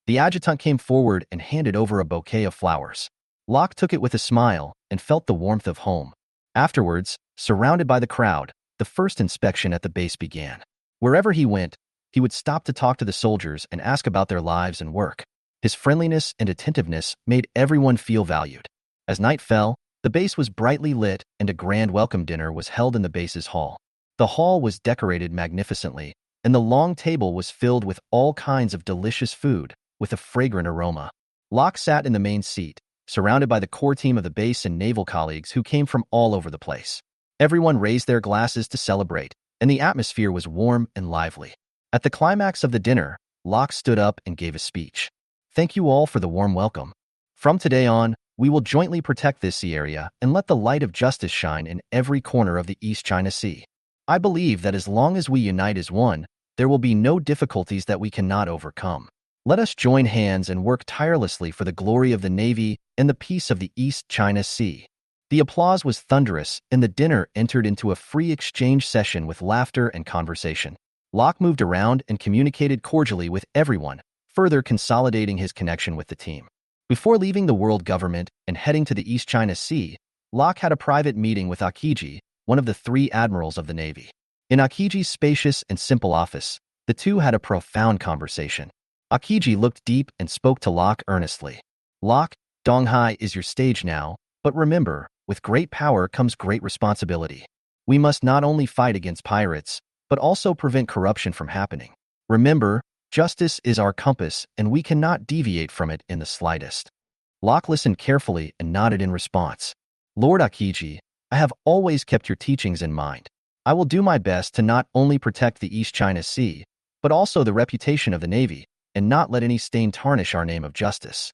The adjutant came forward and handed over a bouquet of flowers. Locke took it with a smile and felt the warmth of home. Afterwards, surrounded by the crowd, the first inspection at the base began. Wherever he went, he would stop to talk to the soldiers and ask about their lives and work. His friendliness and attentiveness made everyone feel valued. As night fell, the base was brightly lit and a grand welcome dinner was held in the base's hall. The hall was decorated magnificently, and the long table was filled with all kinds of delicious food, with a fragrant aroma. Locke sat in the main seat, surrounded by the core team of the base and naval colleagues who came from all over the place. Everyone raised their glasses to celebrate, and the atmosphere was warm and lively. At the climax of the dinner, Locke stood up and gave a speech. "Thank you all for the warm welcome. From today on, we will jointly protect this sea area and let the light of justice shine in every corner of the East China Sea. I believe that as long as we unite as one, there will be no difficulties that we cannot overcome. Let us join hands and work tirelessly for the glory of the Navy and the peace of the East China Sea." The applause was thunderous, and the dinner entered into a free exchange session with laughter and conversation. Locke moved around and communicated cordially with everyone, further consolidating his connection with the team. Before leaving the world government and heading to the East China Sea, Locke had a private meeting with Aokiji, one of the 3 admirals of the Navy. In Aokiji's spacious and simple office, the two had a profound conversation. Aokiji looked deep and spoke to Locke earnestly. "Locke, Donghai is your stage now, but remember, with great power comes great responsibility. We must not only fight against pirates, but also prevent corruption from happening. Remember, justice is our compass, and we cannot deviate from it in the slightest." Locke listened carefully and nodded in response. "Lord Aokiji, I have always kept your teachings in mind. I will do my best to not only protect the East China Sea, but also the reputation of the Navy, and not let any stain tarnish our name of justice."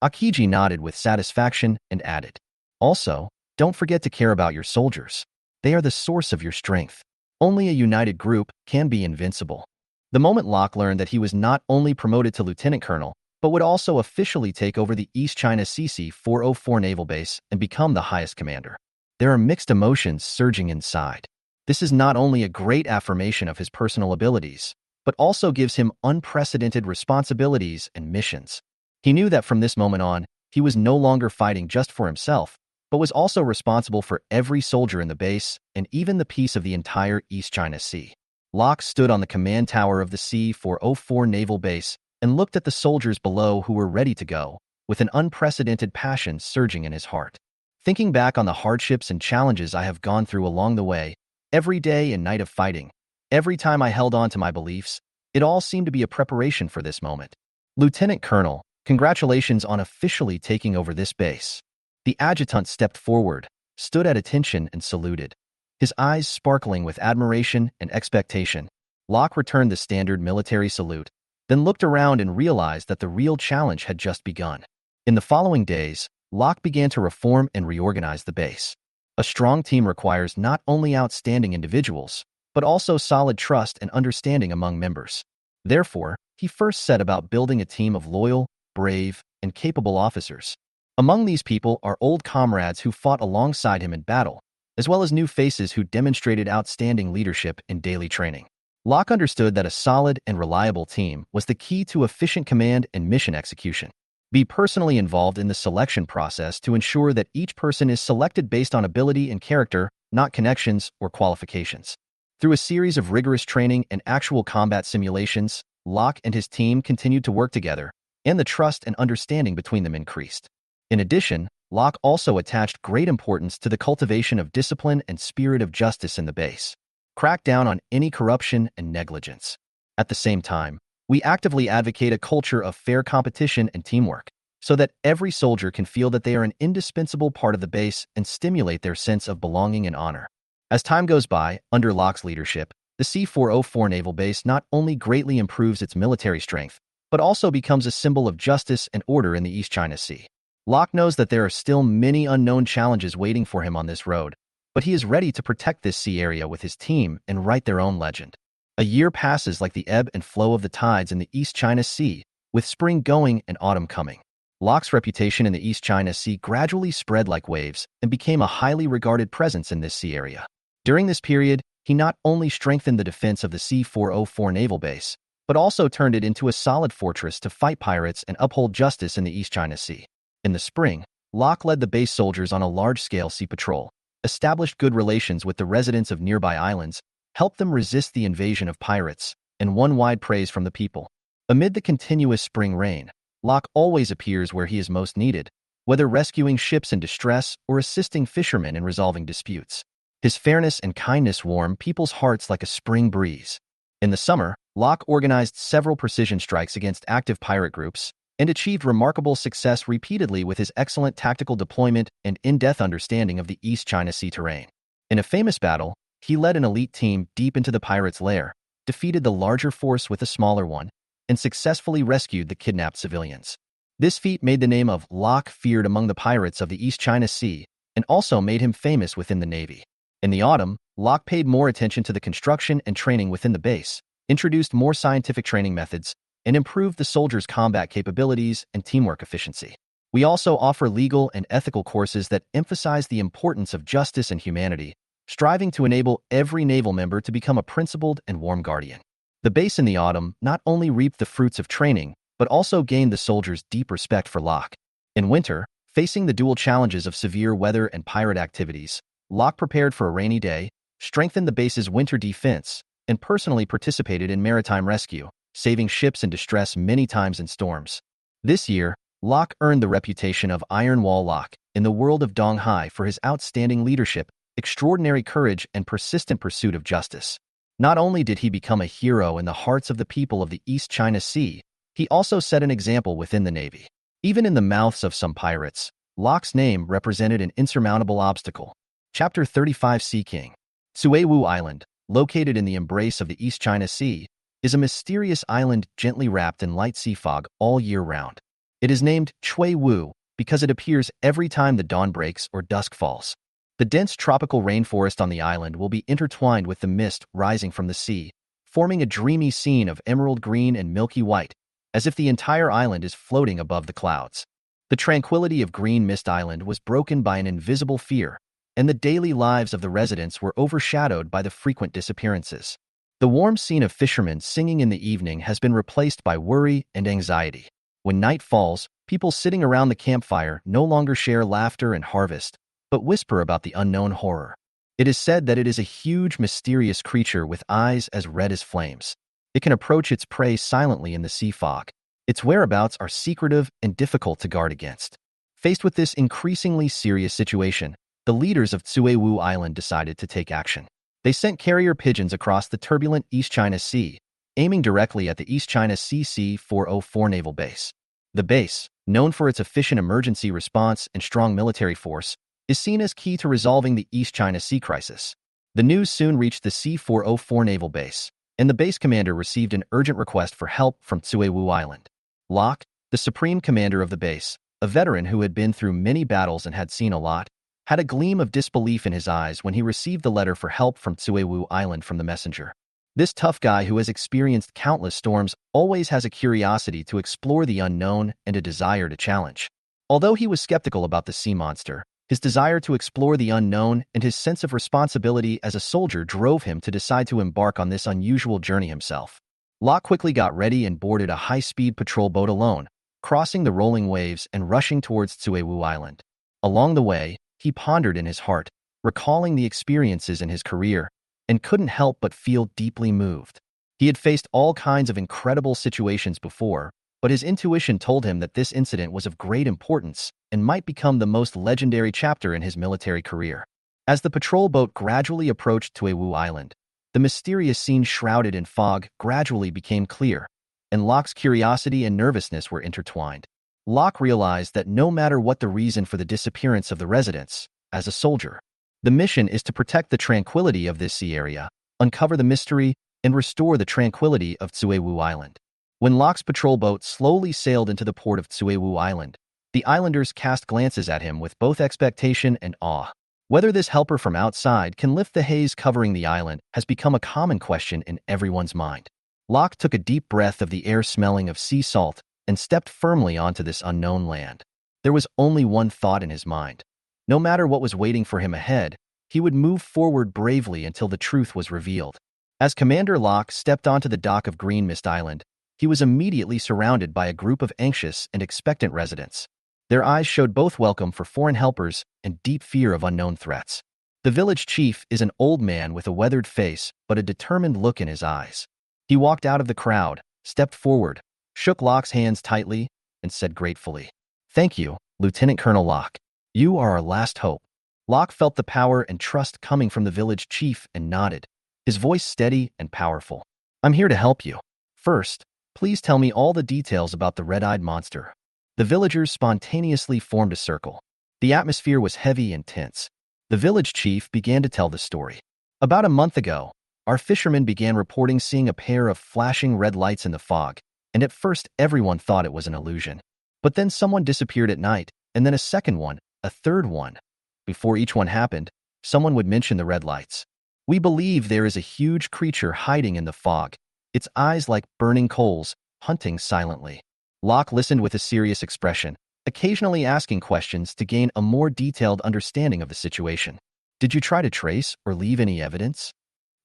Aokiji nodded with satisfaction and added, "Also, don't forget to care about your soldiers. They are the source of your strength. Only a united group can be invincible." The moment Locke learned that he was not only promoted to lieutenant colonel, but would also officially take over the East China Sea 404 Naval Base and become the highest commander, there are mixed emotions surging inside. This is not only a great affirmation of his personal abilities, but also gives him unprecedented responsibilities and missions. He knew that from this moment on, he was no longer fighting just for himself, but was also responsible for every soldier in the base and even the peace of the entire East China Sea. Locke stood on the command tower of the C-404 Naval Base and looked at the soldiers below who were ready to go, with an unprecedented passion surging in his heart. "Thinking back on the hardships and challenges I have gone through along the way, every day and night of fighting, every time I held on to my beliefs, it all seemed to be a preparation for this moment. Lieutenant Colonel, congratulations on officially taking over this base." The adjutant stepped forward, stood at attention and saluted, his eyes sparkling with admiration and expectation. Locke returned the standard military salute, then looked around and realized that the real challenge had just begun. In the following days, Locke began to reform and reorganize the base. A strong team requires not only outstanding individuals, but also solid trust and understanding among members. Therefore, he first set about building a team of loyal, brave, and capable officers. Among these people are old comrades who fought alongside him in battle, as well as new faces who demonstrated outstanding leadership in daily training. Locke understood that a solid and reliable team was the key to efficient command and mission execution. Be personally involved in the selection process to ensure that each person is selected based on ability and character, not connections or qualifications. Through a series of rigorous training and actual combat simulations, Locke and his team continued to work together, and the trust and understanding between them increased. In addition, Locke also attached great importance to the cultivation of discipline and spirit of justice in the base. Crack down on any corruption and negligence. At the same time, we actively advocate a culture of fair competition and teamwork, so that every soldier can feel that they are an indispensable part of the base and stimulate their sense of belonging and honor. As time goes by, under Locke's leadership, the C-404 Naval Base not only greatly improves its military strength, but also becomes a symbol of justice and order in the East China Sea. Locke knows that there are still many unknown challenges waiting for him on this road, but he is ready to protect this sea area with his team and write their own legend. A year passes like the ebb and flow of the tides in the East China Sea, with spring going and autumn coming. Locke's reputation in the East China Sea gradually spread like waves and became a highly regarded presence in this sea area. During this period, he not only strengthened the defense of the C-404 Naval Base, but also turned it into a solid fortress to fight pirates and uphold justice in the East China Sea. In the spring, Locke led the base soldiers on a large-scale sea patrol, established good relations with the residents of nearby islands, helped them resist the invasion of pirates, and won wide praise from the people. Amid the continuous spring rain, Locke always appears where he is most needed, whether rescuing ships in distress or assisting fishermen in resolving disputes. His fairness and kindness warm people's hearts like a spring breeze. In the summer, Locke organized several precision strikes against active pirate groups and achieved remarkable success repeatedly with his excellent tactical deployment and in-depth understanding of the East China Sea terrain. In a famous battle, he led an elite team deep into the pirates' lair, defeated the larger force with a smaller one, and successfully rescued the kidnapped civilians. This feat made the name of Locke feared among the pirates of the East China Sea and also made him famous within the Navy. In the autumn, Locke paid more attention to the construction and training within the base, introduced more scientific training methods, and improved the soldiers' combat capabilities and teamwork efficiency. We also offer legal and ethical courses that emphasize the importance of justice and humanity, striving to enable every naval member to become a principled and warm guardian. The base in the autumn not only reaped the fruits of training, but also gained the soldiers' deep respect for Locke. In winter, facing the dual challenges of severe weather and pirate activities, Locke prepared for a rainy day, strengthened the base's winter defense, and personally participated in maritime rescue, saving ships in distress many times in storms. This year, Locke earned the reputation of Iron Wall Locke in the world of Donghai for his outstanding leadership, extraordinary courage, and persistent pursuit of justice. Not only did he become a hero in the hearts of the people of the East China Sea, he also set an example within the Navy. Even in the mouths of some pirates, Locke's name represented an insurmountable obstacle. Chapter 35 Sea King. Tsuewu Island, located in the embrace of the East China Sea, is a mysterious island gently wrapped in light sea fog all year round. It is named Chui Wu because it appears every time the dawn breaks or dusk falls. The dense tropical rainforest on the island will be intertwined with the mist rising from the sea, forming a dreamy scene of emerald green and milky white, as if the entire island is floating above the clouds. The tranquility of Green Mist Island was broken by an invisible fear, and the daily lives of the residents were overshadowed by the frequent disappearances. The warm scene of fishermen singing in the evening has been replaced by worry and anxiety. When night falls, people sitting around the campfire no longer share laughter and harvest, but whisper about the unknown horror. It is said that it is a huge, mysterious creature with eyes as red as flames. It can approach its prey silently in the sea fog. Its whereabouts are secretive and difficult to guard against. Faced with this increasingly serious situation, the leaders of Tsuewu Island decided to take action. They sent carrier pigeons across the turbulent East China Sea, aiming directly at the East China Sea C-404 naval base. The base, known for its efficient emergency response and strong military force, is seen as key to resolving the East China Sea crisis. The news soon reached the C-404 naval base, and the base commander received an urgent request for help from Tsuewu Island. Locke, the supreme commander of the base, a veteran who had been through many battles and had seen a lot, had a gleam of disbelief in his eyes when he received the letter for help from Tsuewu Island from the messenger. This tough guy who has experienced countless storms always has a curiosity to explore the unknown and a desire to challenge. Although he was skeptical about the sea monster, his desire to explore the unknown and his sense of responsibility as a soldier drove him to decide to embark on this unusual journey himself. Locke quickly got ready and boarded a high-speed patrol boat alone, crossing the rolling waves and rushing towards Tsuewu Island. Along the way, he pondered in his heart, recalling the experiences in his career, and couldn't help but feel deeply moved. He had faced all kinds of incredible situations before, but his intuition told him that this incident was of great importance and might become the most legendary chapter in his military career. As the patrol boat gradually approached Tsuewu Island, the mysterious scene shrouded in fog gradually became clear, and Locke's curiosity and nervousness were intertwined. Locke realized that no matter what the reason for the disappearance of the residents, as a soldier, the mission is to protect the tranquility of this sea area, uncover the mystery, and restore the tranquility of Tsuewu Island. When Locke's patrol boat slowly sailed into the port of Tsuewu Island, the islanders cast glances at him with both expectation and awe. Whether this helper from outside can lift the haze covering the island has become a common question in everyone's mind. Locke took a deep breath of the air smelling of sea salt and stepped firmly onto this unknown land. There was only one thought in his mind. No matter what was waiting for him ahead, he would move forward bravely until the truth was revealed. As Commander Locke stepped onto the dock of Green Mist Island, he was immediately surrounded by a group of anxious and expectant residents. Their eyes showed both welcome for foreign helpers and deep fear of unknown threats. The village chief is an old man with a weathered face but a determined look in his eyes. He walked out of the crowd, stepped forward, shook Locke's hands tightly, and said gratefully, "Thank you, Lieutenant Colonel Locke. You are our last hope." Locke felt the power and trust coming from the village chief and nodded, his voice steady and powerful. I'm here to help you. First, please tell me all the details about the red-eyed monster. The villagers spontaneously formed a circle. The atmosphere was heavy and tense. The village chief began to tell the story. About a month ago, our fishermen began reporting seeing a pair of flashing red lights in the fog, and at first everyone thought it was an illusion. But then someone disappeared at night, and then a second one, a third one. Before each one happened, someone would mention the red lights. We believe there is a huge creature hiding in the fog, its eyes like burning coals, hunting silently. Locke listened with a serious expression, occasionally asking questions to gain a more detailed understanding of the situation. Did you try to trace or leave any evidence?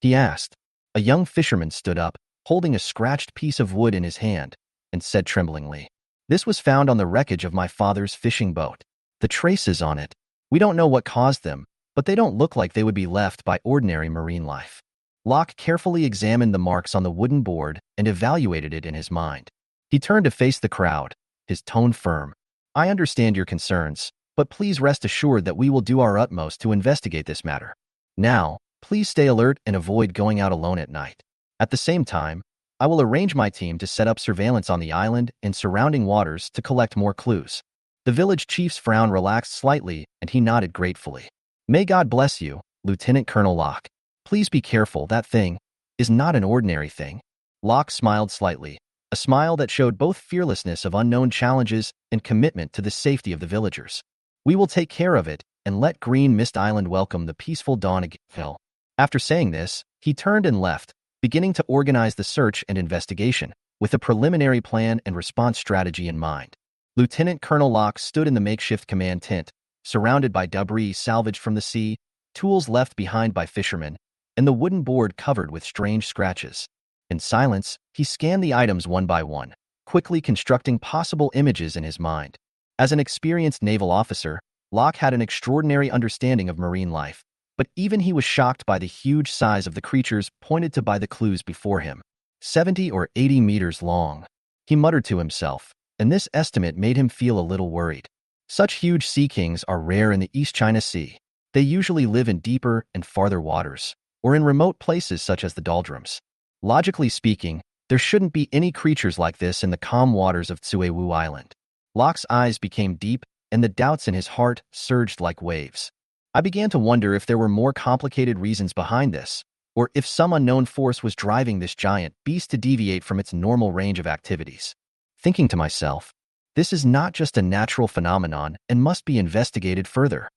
He asked. A young fisherman stood up, holding a scratched piece of wood in his hand, and said tremblingly, "This was found on the wreckage of my father's fishing boat. The traces on it. We don't know what caused them, but they don't look like they would be left by ordinary marine life." Locke carefully examined the marks on the wooden board and evaluated it in his mind. He turned to face the crowd, his tone firm. "I understand your concerns, but please rest assured that we will do our utmost to investigate this matter. Now, please stay alert and avoid going out alone at night. At the same time, I will arrange my team to set up surveillance on the island and surrounding waters to collect more clues." The village chief's frown relaxed slightly, and he nodded gratefully. "May God bless you, Lieutenant Colonel Locke. Please be careful, that thing is not an ordinary thing." Locke smiled slightly, a smile that showed both fearlessness of unknown challenges and commitment to the safety of the villagers. "We will take care of it and let Green Mist Island welcome the peaceful dawn again." After saying this, he turned and left, beginning to organize the search and investigation, with a preliminary plan and response strategy in mind. Lieutenant Colonel Locke stood in the makeshift command tent, surrounded by debris salvaged from the sea, tools left behind by fishermen, and the wooden board covered with strange scratches. In silence, he scanned the items one by one, quickly constructing possible images in his mind. As an experienced naval officer, Locke had an extraordinary understanding of marine life, but even he was shocked by the huge size of the creatures pointed to by the clues before him. 70 or 80 meters long. He muttered to himself, and this estimate made him feel a little worried. Such huge sea kings are rare in the East China Sea. They usually live in deeper and farther waters, or in remote places such as the doldrums. Logically speaking, there shouldn't be any creatures like this in the calm waters of Tsuewu Island. Locke's eyes became deep, and the doubts in his heart surged like waves. I began to wonder if there were more complicated reasons behind this, or if some unknown force was driving this giant beast to deviate from its normal range of activities. Thinking to myself, this is not just a natural phenomenon and must be investigated further.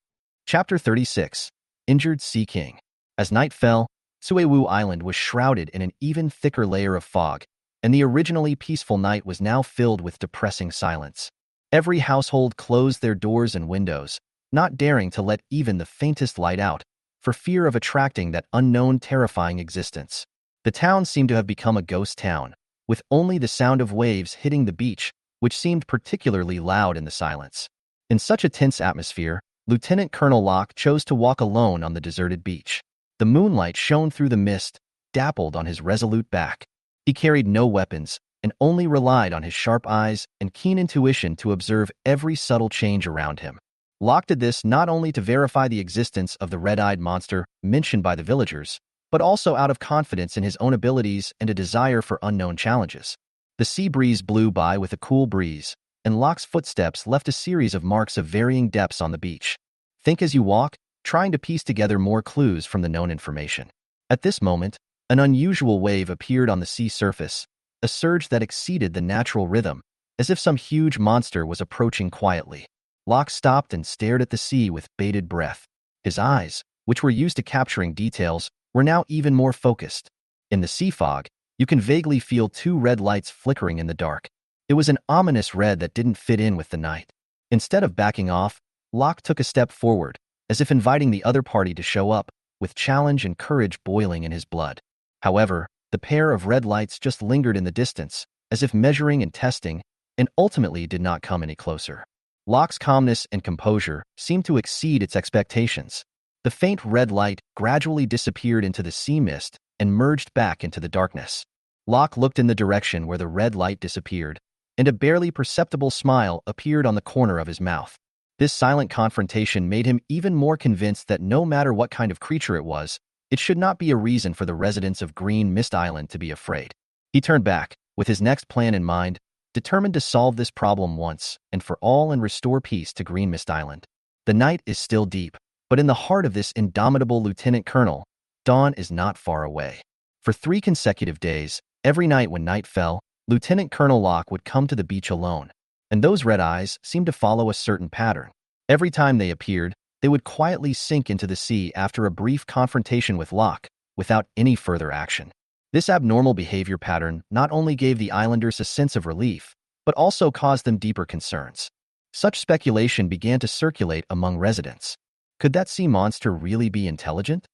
Chapter 36. Injured Sea King. As night fell, Tsuewu Island was shrouded in an even thicker layer of fog, and the originally peaceful night was now filled with depressing silence. Every household closed their doors and windows, not daring to let even the faintest light out, for fear of attracting that unknown, terrifying existence. The town seemed to have become a ghost town, with only the sound of waves hitting the beach, which seemed particularly loud in the silence. In such a tense atmosphere, Lieutenant Colonel Locke chose to walk alone on the deserted beach. The moonlight shone through the mist, dappled on his resolute back. He carried no weapons, and only relied on his sharp eyes and keen intuition to observe every subtle change around him. Locke did this not only to verify the existence of the red-eyed monster mentioned by the villagers, but also out of confidence in his own abilities and a desire for unknown challenges. The sea breeze blew by with a cool breeze, and Locke's footsteps left a series of marks of varying depths on the beach. Think as you walk, trying to piece together more clues from the known information. At this moment, an unusual wave appeared on the sea surface, a surge that exceeded the natural rhythm, as if some huge monster was approaching quietly. Locke stopped and stared at the sea with bated breath. His eyes, which were used to capturing details, were now even more focused. In the sea fog, you can vaguely feel two red lights flickering in the dark. It was an ominous red that didn't fit in with the night. Instead of backing off, Locke took a step forward, as if inviting the other party to show up, with challenge and courage boiling in his blood. However, the pair of red lights just lingered in the distance, as if measuring and testing, and ultimately did not come any closer. Locke's calmness and composure seemed to exceed its expectations. The faint red light gradually disappeared into the sea mist and merged back into the darkness. Locke looked in the direction where the red light disappeared, and a barely perceptible smile appeared on the corner of his mouth. This silent confrontation made him even more convinced that no matter what kind of creature it was, It should not be a reason for the residents of Green Mist Island to be afraid. He turned back, with his next plan in mind, determined to solve this problem once and for all and restore peace to Green Mist Island. The night is still deep, but in the heart of this indomitable lieutenant colonel, dawn is not far away. For 3 consecutive days, every night when night fell, Lieutenant Colonel Locke would come to the beach alone, and those red eyes seemed to follow a certain pattern. Every time they appeared, they would quietly sink into the sea after a brief confrontation with Locke, without any further action. This abnormal behavior pattern not only gave the islanders a sense of relief, but also caused them deeper concerns. Such speculation began to circulate among residents. Could that sea monster really be intelligent?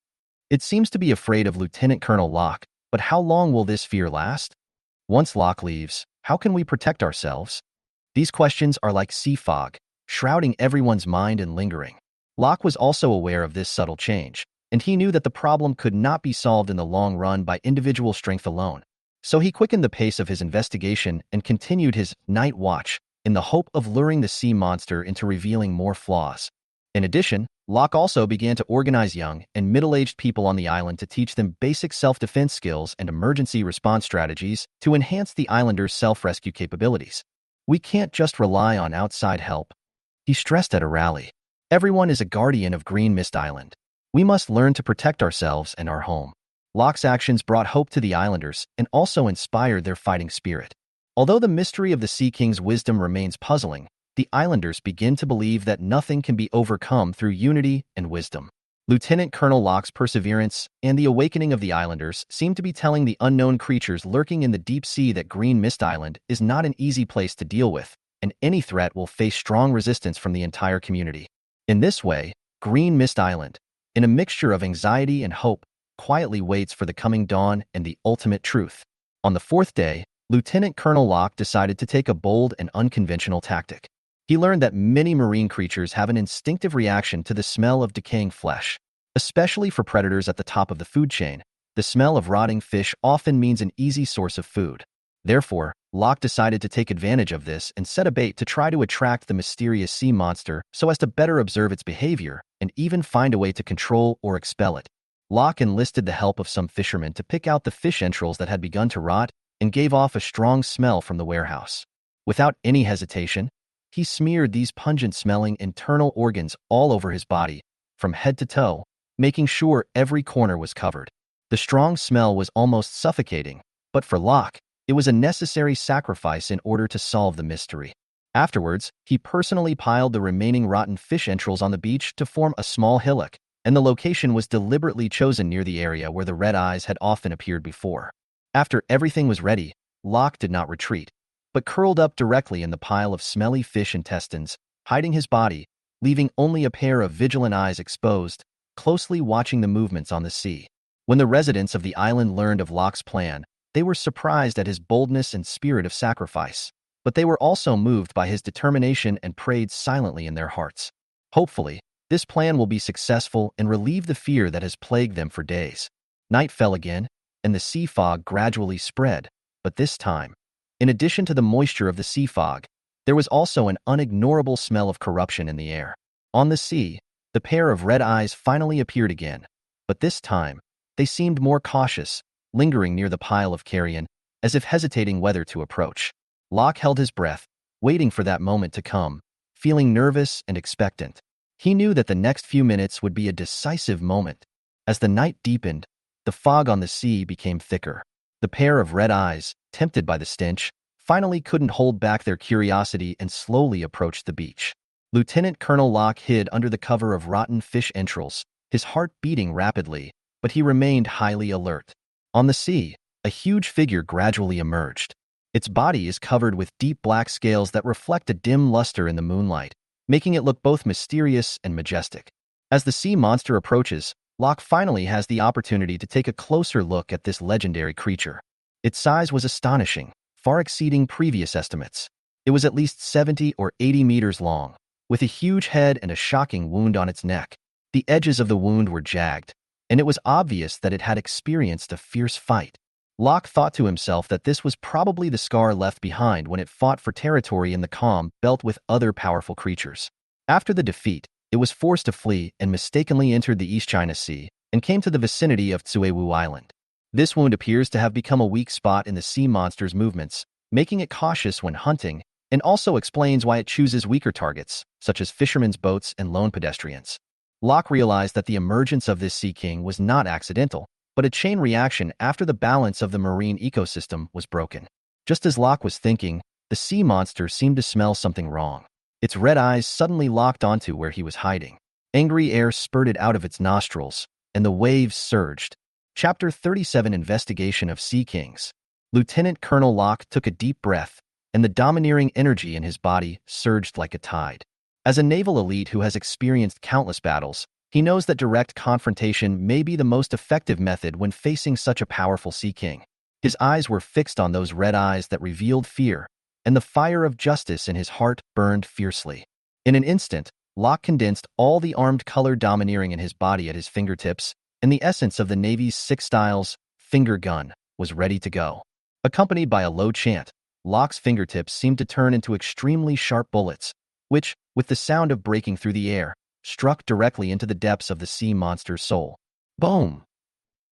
It seems to be afraid of Lieutenant Colonel Locke, but how long will this fear last? Once Locke leaves, how can we protect ourselves? These questions are like sea fog, shrouding everyone's mind and lingering. Locke was also aware of this subtle change, and he knew that the problem could not be solved in the long run by individual strength alone. So he quickened the pace of his investigation and continued his night watch in the hope of luring the sea monster into revealing more flaws. In addition, Locke also began to organize young and middle-aged people on the island to teach them basic self-defense skills and emergency response strategies to enhance the islanders' self-rescue capabilities. We can't just rely on outside help, he stressed at a rally. Everyone is a guardian of Green Mist Island. We must learn to protect ourselves and our home. Locke's actions brought hope to the islanders and also inspired their fighting spirit. Although the mystery of the Sea King's wisdom remains puzzling, the islanders begin to believe that nothing can be overcome through unity and wisdom. Lieutenant Colonel Locke's perseverance and the awakening of the islanders seem to be telling the unknown creatures lurking in the deep sea that Green Mist Island is not an easy place to deal with, and any threat will face strong resistance from the entire community. In this way, Green Mist Island, in a mixture of anxiety and hope, quietly waits for the coming dawn and the ultimate truth. On the 4th day, Lieutenant Colonel Locke decided to take a bold and unconventional tactic. He learned that many marine creatures have an instinctive reaction to the smell of decaying flesh. Especially for predators at the top of the food chain, the smell of rotting fish often means an easy source of food. Therefore, Locke decided to take advantage of this and set a bait to try to attract the mysterious sea monster so as to better observe its behavior and even find a way to control or expel it. Locke enlisted the help of some fishermen to pick out the fish entrails that had begun to rot and gave off a strong smell from the warehouse. Without any hesitation, he smeared these pungent-smelling internal organs all over his body, from head to toe, making sure every corner was covered. The strong smell was almost suffocating, but for Locke, it was a necessary sacrifice in order to solve the mystery. Afterwards, he personally piled the remaining rotten fish entrails on the beach to form a small hillock, and the location was deliberately chosen near the area where the red eyes had often appeared before. After everything was ready, Locke did not retreat, but curled up directly in the pile of smelly fish intestines, hiding his body, leaving only a pair of vigilant eyes exposed, closely watching the movements on the sea. When the residents of the island learned of Locke's plan, they were surprised at his boldness and spirit of sacrifice, but they were also moved by his determination and prayed silently in their hearts. Hopefully, this plan will be successful and relieve the fear that has plagued them for days. Night fell again, and the sea fog gradually spread, but this time, in addition to the moisture of the sea fog, there was also an unignorable smell of corruption in the air. On the sea, the pair of red eyes finally appeared again, but this time, they seemed more cautious, lingering near the pile of carrion, as if hesitating whether to approach. Locke held his breath, waiting for that moment to come, feeling nervous and expectant. He knew that the next few minutes would be a decisive moment. As the night deepened, the fog on the sea became thicker. The pair of red eyes, tempted by the stench, finally couldn't hold back their curiosity and slowly approached the beach. Lieutenant Colonel Locke hid under the cover of rotten fish entrails, his heart beating rapidly, but he remained highly alert. On the sea, a huge figure gradually emerged. Its body is covered with deep black scales that reflect a dim luster in the moonlight, making it look both mysterious and majestic. As the sea monster approaches, Locke finally has the opportunity to take a closer look at this legendary creature. Its size was astonishing, far exceeding previous estimates. It was at least 70 or 80 meters long, with a huge head and a shocking wound on its neck. The edges of the wound were jagged, and it was obvious that it had experienced a fierce fight. Locke thought to himself that this was probably the scar left behind when it fought for territory in the calm belt with other powerful creatures. After the defeat, it was forced to flee and mistakenly entered the East China Sea, and came to the vicinity of Tsuewu Island. This wound appears to have become a weak spot in the sea monster's movements, making it cautious when hunting, and also explains why it chooses weaker targets, such as fishermen's boats and lone pedestrians. Locke realized that the emergence of this sea king was not accidental, but a chain reaction after the balance of the marine ecosystem was broken. Just as Locke was thinking, the sea monster seemed to smell something wrong. Its red eyes suddenly locked onto where he was hiding. Angry air spurted out of its nostrils, and the waves surged. Chapter 37 Investigation of Sea Kings. Lieutenant Colonel Locke took a deep breath, and the domineering energy in his body surged like a tide. As a naval elite who has experienced countless battles, he knows that direct confrontation may be the most effective method when facing such a powerful sea king. His eyes were fixed on those red eyes that revealed fear, and the fire of justice in his heart burned fiercely. In an instant, Locke condensed all the armed color domineering in his body at his fingertips, and the essence of the Navy's 6 styles finger gun was ready to go. Accompanied by a low chant, Locke's fingertips seemed to turn into extremely sharp bullets, which, with the sound of breaking through the air, struck directly into the depths of the sea monster's soul. Boom!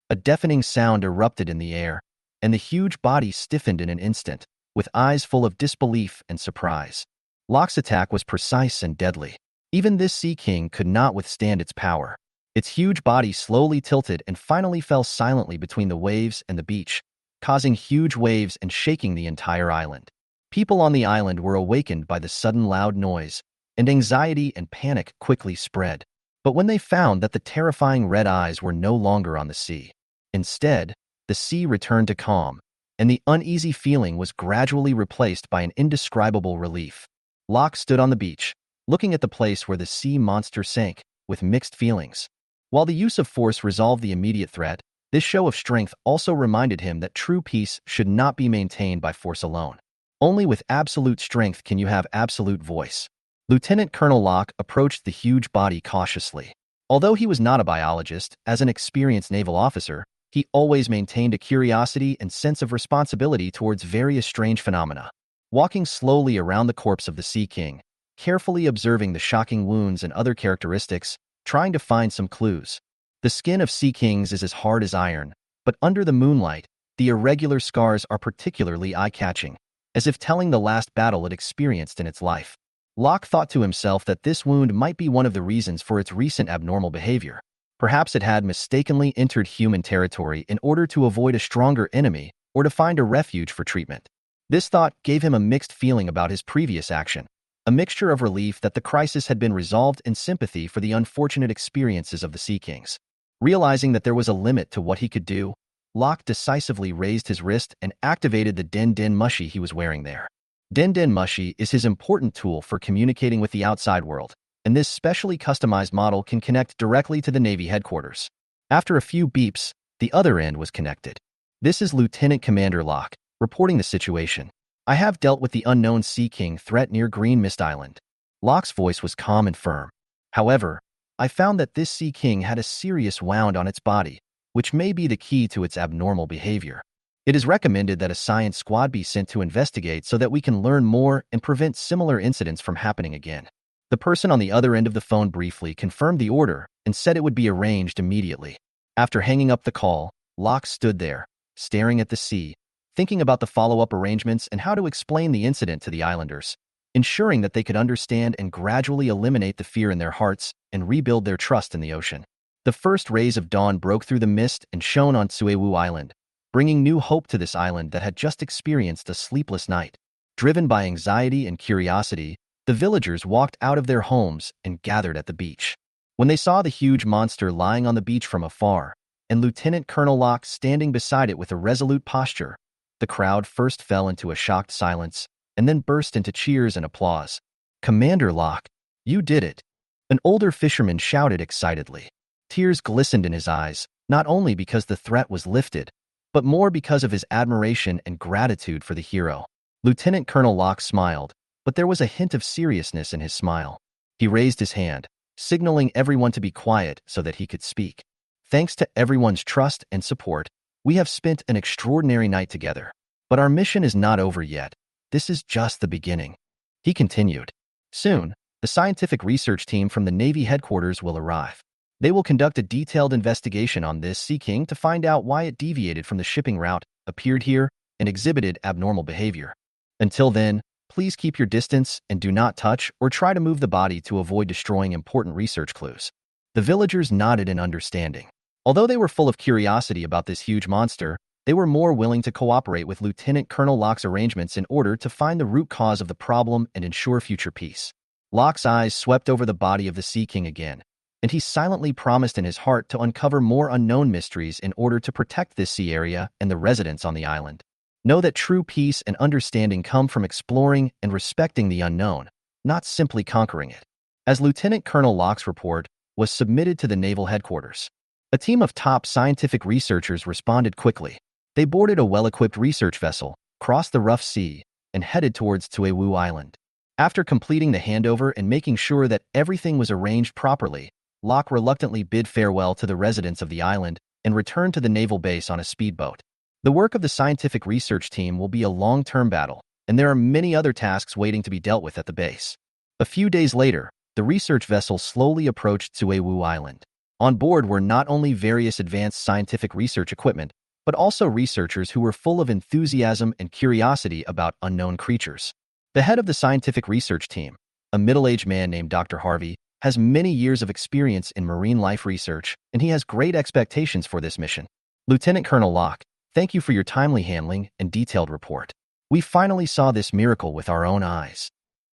A deafening sound erupted in the air, and the huge body stiffened in an instant, with eyes full of disbelief and surprise. Locke's attack was precise and deadly. Even this sea king could not withstand its power. Its huge body slowly tilted and finally fell silently between the waves and the beach, causing huge waves and shaking the entire island. People on the island were awakened by the sudden loud noise, and anxiety and panic quickly spread. But when they found that the terrifying red eyes were no longer on the sea, instead, the sea returned to calm, and the uneasy feeling was gradually replaced by an indescribable relief. Locke stood on the beach, looking at the place where the sea monster sank, with mixed feelings. While the use of force resolved the immediate threat, this show of strength also reminded him that true peace should not be maintained by force alone. Only with absolute strength can you have absolute voice. Lieutenant Colonel Locke approached the huge body cautiously. Although he was not a biologist, as an experienced naval officer, he always maintained a curiosity and sense of responsibility towards various strange phenomena. Walking slowly around the corpse of the Sea King, carefully observing the shocking wounds and other characteristics, trying to find some clues. The skin of sea kings is as hard as iron, but under the moonlight, the irregular scars are particularly eye-catching, as if telling the last battle it experienced in its life. Locke thought to himself that this wound might be one of the reasons for its recent abnormal behavior. Perhaps it had mistakenly entered human territory in order to avoid a stronger enemy or to find a refuge for treatment. This thought gave him a mixed feeling about his previous action, a mixture of relief that the crisis had been resolved and sympathy for the unfortunate experiences of the Sea Kings. Realizing that there was a limit to what he could do, Locke decisively raised his wrist and activated the Den Den Mushi he was wearing there. Den Den Mushi is his important tool for communicating with the outside world, and this specially customized model can connect directly to the Navy headquarters. After a few beeps, the other end was connected. This is Lieutenant Commander Locke, reporting the situation. I have dealt with the unknown Sea King threat near Green Mist Island. Locke's voice was calm and firm. However, I found that this Sea King had a serious wound on its body, which may be the key to its abnormal behavior. It is recommended that a science squad be sent to investigate so that we can learn more and prevent similar incidents from happening again. The person on the other end of the phone briefly confirmed the order and said it would be arranged immediately. After hanging up the call, Locke stood there, staring at the sea, thinking about the follow-up arrangements and how to explain the incident to the islanders, ensuring that they could understand and gradually eliminate the fear in their hearts and rebuild their trust in the ocean. The first rays of dawn broke through the mist and shone on Tsuewu Island, bringing new hope to this island that had just experienced a sleepless night. Driven by anxiety and curiosity, the villagers walked out of their homes and gathered at the beach. When they saw the huge monster lying on the beach from afar, and Lieutenant Colonel Locke standing beside it with a resolute posture, the crowd first fell into a shocked silence and then burst into cheers and applause. "Commander Locke, you did it!" An older fisherman shouted excitedly. Tears glistened in his eyes, not only because the threat was lifted, but more because of his admiration and gratitude for the hero. Lieutenant Colonel Locke smiled, but there was a hint of seriousness in his smile. He raised his hand, signaling everyone to be quiet so that he could speak. "Thanks to everyone's trust and support, we have spent an extraordinary night together. But our mission is not over yet. This is just the beginning." He continued. "Soon, the scientific research team from the Navy headquarters will arrive. They will conduct a detailed investigation on this Sea King to find out why it deviated from the shipping route, appeared here, and exhibited abnormal behavior. Until then, please keep your distance and do not touch or try to move the body to avoid destroying important research clues. The villagers nodded in understanding. Although they were full of curiosity about this huge monster, they were more willing to cooperate with Lieutenant Colonel Locke's arrangements in order to find the root cause of the problem and ensure future peace. Locke's eyes swept over the body of the Sea King again, and he silently promised in his heart to uncover more unknown mysteries in order to protect this sea area and the residents on the island. Know that true peace and understanding come from exploring and respecting the unknown, not simply conquering it. As Lieutenant Colonel Locke's report was submitted to the Naval headquarters, a team of top scientific researchers responded quickly. They boarded a well-equipped research vessel, crossed the rough sea, and headed towards Tuewu Island. After completing the handover and making sure that everything was arranged properly, Locke reluctantly bid farewell to the residents of the island and returned to the naval base on a speedboat. The work of the scientific research team will be a long-term battle, and there are many other tasks waiting to be dealt with at the base. A few days later, the research vessel slowly approached Tuewu Island. On board were not only various advanced scientific research equipment, but also researchers who were full of enthusiasm and curiosity about unknown creatures. The head of the scientific research team, a middle-aged man named Dr. Harvey, has many years of experience in marine life research, and he has great expectations for this mission. Lieutenant Colonel Locke, thank you for your timely handling and detailed report. We finally saw this miracle with our own eyes.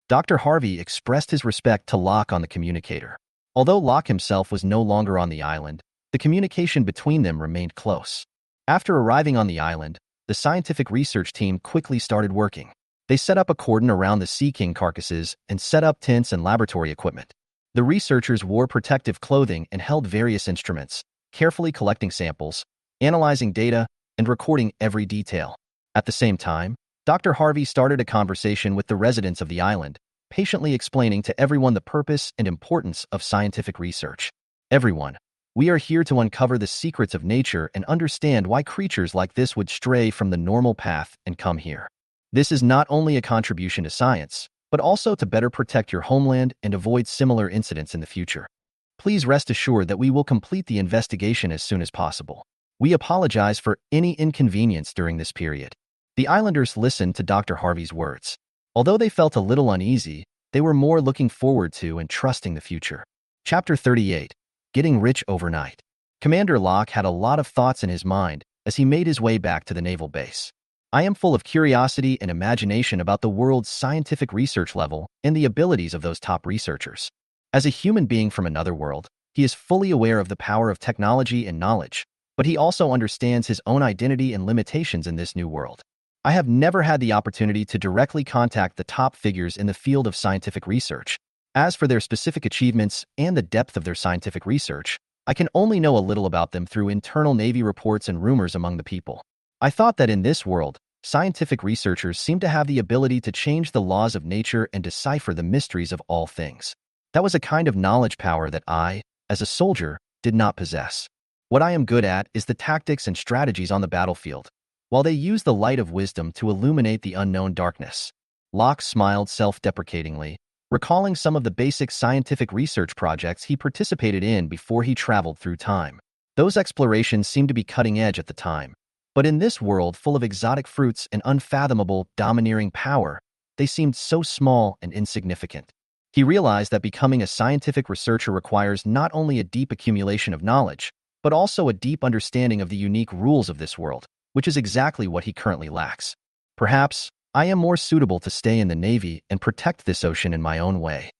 Dr. Harvey expressed his respect to Locke on the communicator. Although Locke himself was no longer on the island, the communication between them remained close. After arriving on the island, the scientific research team quickly started working. They set up a cordon around the Sea King carcasses and set up tents and laboratory equipment. The researchers wore protective clothing and held various instruments, carefully collecting samples, analyzing data, and recording every detail. At the same time, Dr. Harvey started a conversation with the residents of the island, patiently explaining to everyone the purpose and importance of scientific research. Everyone, we are here to uncover the secrets of nature and understand why creatures like this would stray from the normal path and come here. This is not only a contribution to science, but also to better protect your homeland and avoid similar incidents in the future. Please rest assured that we will complete the investigation as soon as possible. We apologize for any inconvenience during this period. The islanders listened to Dr. Harvey's words. Although they felt a little uneasy, they were more looking forward to and trusting the future. Chapter 38. Getting Rich Overnight. Commander Locke had a lot of thoughts in his mind as he made his way back to the naval base. I am full of curiosity and imagination about the world's scientific research level and the abilities of those top researchers. As a human being from another world, he is fully aware of the power of technology and knowledge, but he also understands his own identity and limitations in this new world. I have never had the opportunity to directly contact the top figures in the field of scientific research. As for their specific achievements and the depth of their scientific research, I can only know a little about them through internal Navy reports and rumors among the people. I thought that in this world, scientific researchers seem to have the ability to change the laws of nature and decipher the mysteries of all things. That was a kind of knowledge power that I, as a soldier, did not possess. What I am good at is the tactics and strategies on the battlefield, while they use the light of wisdom to illuminate the unknown darkness. Locke smiled self-deprecatingly, recalling some of the basic scientific research projects he participated in before he traveled through time. Those explorations seemed to be cutting edge at the time, but in this world full of exotic fruits and unfathomable, domineering power, they seemed so small and insignificant. He realized that becoming a scientific researcher requires not only a deep accumulation of knowledge, but also a deep understanding of the unique rules of this world, which is exactly what he currently lacks. Perhaps, I am more suitable to stay in the Navy and protect this ocean in my own way.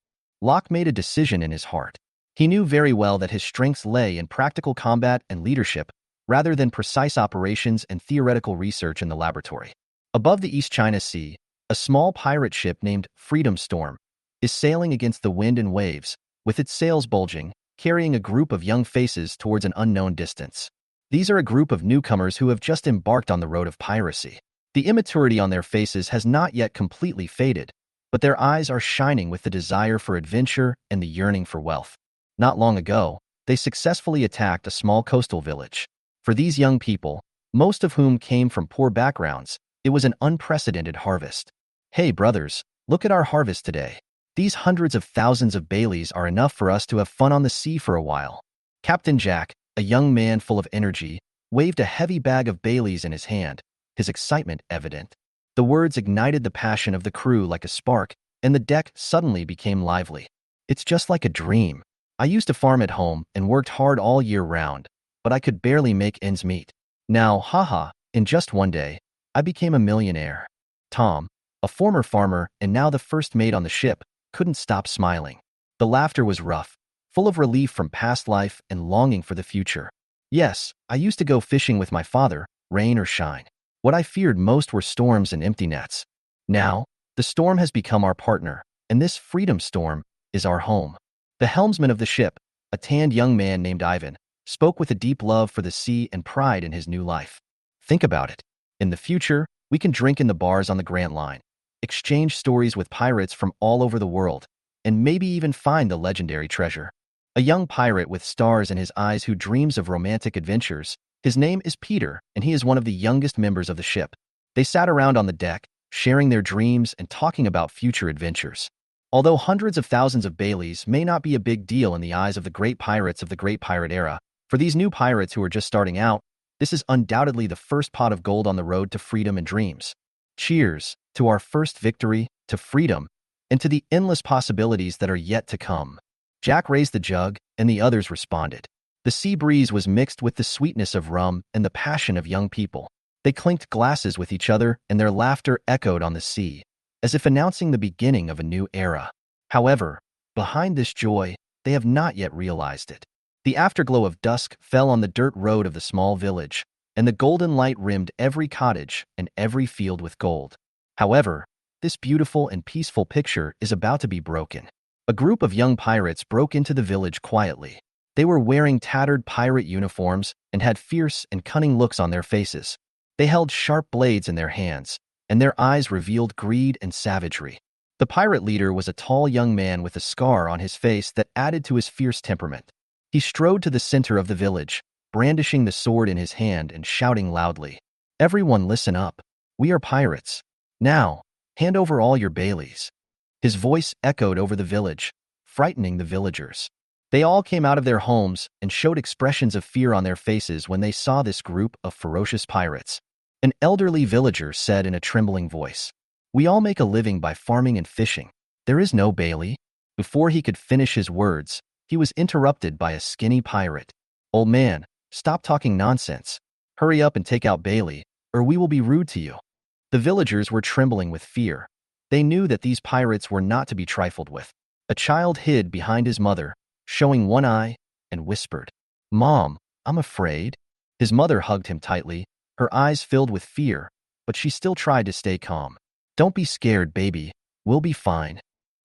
Locke made a decision in his heart. He knew very well that his strengths lay in practical combat and leadership, rather than precise operations and theoretical research in the laboratory. Above the East China Sea, a small pirate ship named Freedom Storm is sailing against the wind and waves, with its sails bulging, carrying a group of young faces towards an unknown distance. These are a group of newcomers who have just embarked on the road of piracy. The immaturity on their faces has not yet completely faded, but their eyes are shining with the desire for adventure and the yearning for wealth. Not long ago, they successfully attacked a small coastal village. For these young people, most of whom came from poor backgrounds, it was an unprecedented harvest. Hey brothers, look at our harvest today. These hundreds of thousands of Baileys are enough for us to have fun on the sea for a while. Captain Jack, a young man full of energy, waved a heavy bag of Baileys in his hand, his excitement evident. The words ignited the passion of the crew like a spark, and the deck suddenly became lively. It's just like a dream. I used to farm at home and worked hard all year round, but I could barely make ends meet. Now, haha, in just one day, I became a millionaire. Tom, a former farmer and now the first mate on the ship, couldn't stop smiling. The laughter was rough, full of relief from past life and longing for the future. Yes, I used to go fishing with my father, rain or shine. What I feared most were storms and empty nets. Now, the storm has become our partner, and this freedom storm is our home. The helmsman of the ship, a tanned young man named Ivan, spoke with a deep love for the sea and pride in his new life. Think about it. In the future, we can drink in the bars on the Grant Line, exchange stories with pirates from all over the world, and maybe even find the legendary treasure. A young pirate with stars in his eyes who dreams of romantic adventures. His name is Peter, and he is one of the youngest members of the ship. They sat around on the deck, sharing their dreams and talking about future adventures. Although hundreds of thousands of Baileys may not be a big deal in the eyes of the great pirates of the Great Pirate Era, for these new pirates who are just starting out, this is undoubtedly the first pot of gold on the road to freedom and dreams. Cheers to our first victory, to freedom, and to the endless possibilities that are yet to come. Jack raised the jug, and the others responded. The sea breeze was mixed with the sweetness of rum and the passion of young people. They clinked glasses with each other, and their laughter echoed on the sea, as if announcing the beginning of a new era. However, behind this joy, they have not yet realized it. The afterglow of dusk fell on the dirt road of the small village, and the golden light rimmed every cottage and every field with gold. However, this beautiful and peaceful picture is about to be broken. A group of young pirates broke into the village quietly. They were wearing tattered pirate uniforms and had fierce and cunning looks on their faces. They held sharp blades in their hands, and their eyes revealed greed and savagery. The pirate leader was a tall young man with a scar on his face that added to his fierce temperament. He strode to the center of the village, brandishing the sword in his hand and shouting loudly, "Everyone listen up. We are pirates. Now, hand over all your Baileys." His voice echoed over the village, frightening the villagers. They all came out of their homes and showed expressions of fear on their faces when they saw this group of ferocious pirates. An elderly villager said in a trembling voice, "We all make a living by farming and fishing. There is no Bailey." Before he could finish his words, he was interrupted by a skinny pirate. "Old man, stop talking nonsense. Hurry up and take out Bailey, or we will be rude to you." The villagers were trembling with fear. They knew that these pirates were not to be trifled with. A child hid behind his mother, showing one eye, and whispered, "Mom, I'm afraid." His mother hugged him tightly, her eyes filled with fear, but she still tried to stay calm. "Don't be scared, baby. We'll be fine."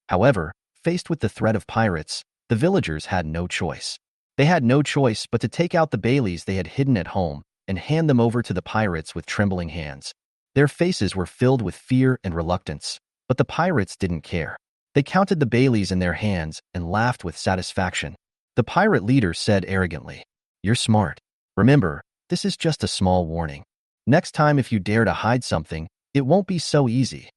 However, faced with the threat of pirates, the villagers had no choice. They had no choice but to take out the Baileys they had hidden at home and hand them over to the pirates with trembling hands. Their faces were filled with fear and reluctance, but the pirates didn't care. They counted the Baileys in their hands and laughed with satisfaction. The pirate leader said arrogantly, "You're smart. Remember, this is just a small warning. Next time if you dare to hide something, it won't be so easy."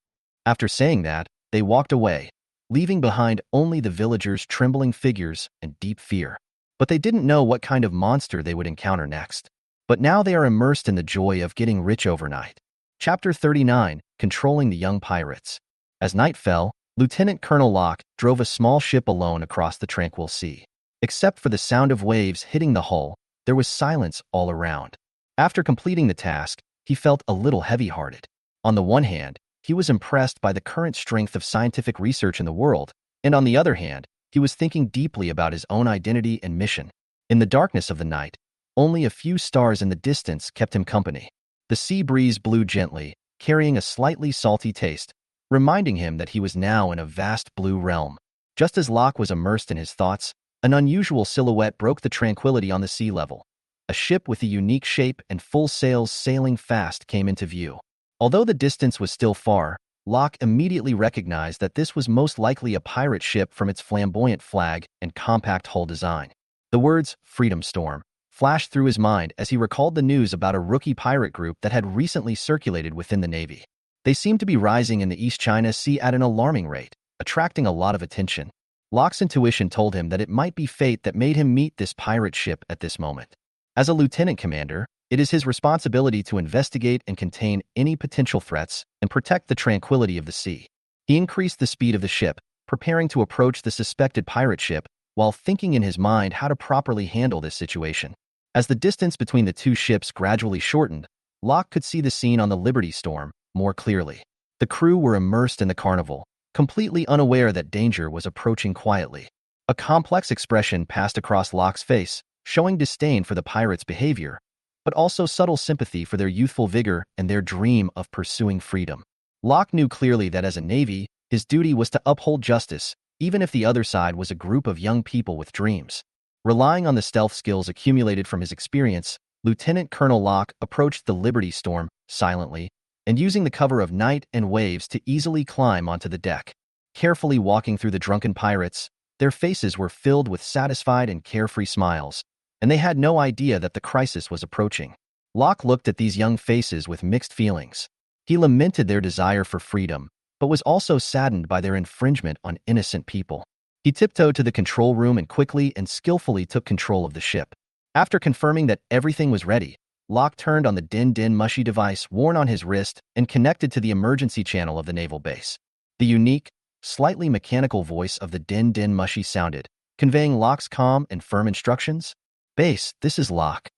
After saying that, they walked away, leaving behind only the villagers' trembling figures and deep fear. But they didn't know what kind of monster they would encounter next. But now they are immersed in the joy of getting rich overnight. Chapter 39, Controlling the Young Pirates. As night fell, Lieutenant Colonel Locke drove a small ship alone across the tranquil sea. Except for the sound of waves hitting the hull, there was silence all around. After completing the task, he felt a little heavy-hearted. On the one hand, he was impressed by the current strength of scientific research in the world, and on the other hand, he was thinking deeply about his own identity and mission. In the darkness of the night, only a few stars in the distance kept him company. The sea breeze blew gently, carrying a slightly salty taste, reminding him that he was now in a vast blue realm. Just as Locke was immersed in his thoughts, an unusual silhouette broke the tranquility on the sea level. A ship with a unique shape and full sails sailing fast came into view. Although the distance was still far, Locke immediately recognized that this was most likely a pirate ship from its flamboyant flag and compact hull design. The words, "Freedom Storm," flashed through his mind as he recalled the news about a rookie pirate group that had recently circulated within the Navy. They seemed to be rising in the East China Sea at an alarming rate, attracting a lot of attention. Locke's intuition told him that it might be fate that made him meet this pirate ship at this moment. As a lieutenant commander, it is his responsibility to investigate and contain any potential threats and protect the tranquility of the sea. He increased the speed of the ship, preparing to approach the suspected pirate ship, while thinking in his mind how to properly handle this situation. As the distance between the two ships gradually shortened, Locke could see the scene on the Liberty Storm more clearly. The crew were immersed in the carnival, completely unaware that danger was approaching quietly. A complex expression passed across Locke's face, showing disdain for the pirates' behavior, but also subtle sympathy for their youthful vigor and their dream of pursuing freedom. Locke knew clearly that as a Navy, his duty was to uphold justice, even if the other side was a group of young people with dreams. Relying on the stealth skills accumulated from his experience, Lieutenant Colonel Locke approached the Liberty Storm silently and using the cover of night and waves to easily climb onto the deck. Carefully walking through the drunken pirates, their faces were filled with satisfied and carefree smiles, and they had no idea that the crisis was approaching. Locke looked at these young faces with mixed feelings. He lamented their desire for freedom, but was also saddened by their infringement on innocent people. He tiptoed to the control room and quickly and skillfully took control of the ship. After confirming that everything was ready, Locke turned on the Din-Din Mushy device worn on his wrist and connected to the emergency channel of the naval base. The unique, slightly mechanical voice of the Din-Din Mushy sounded, conveying Locke's calm and firm instructions. "Base, this is Locke.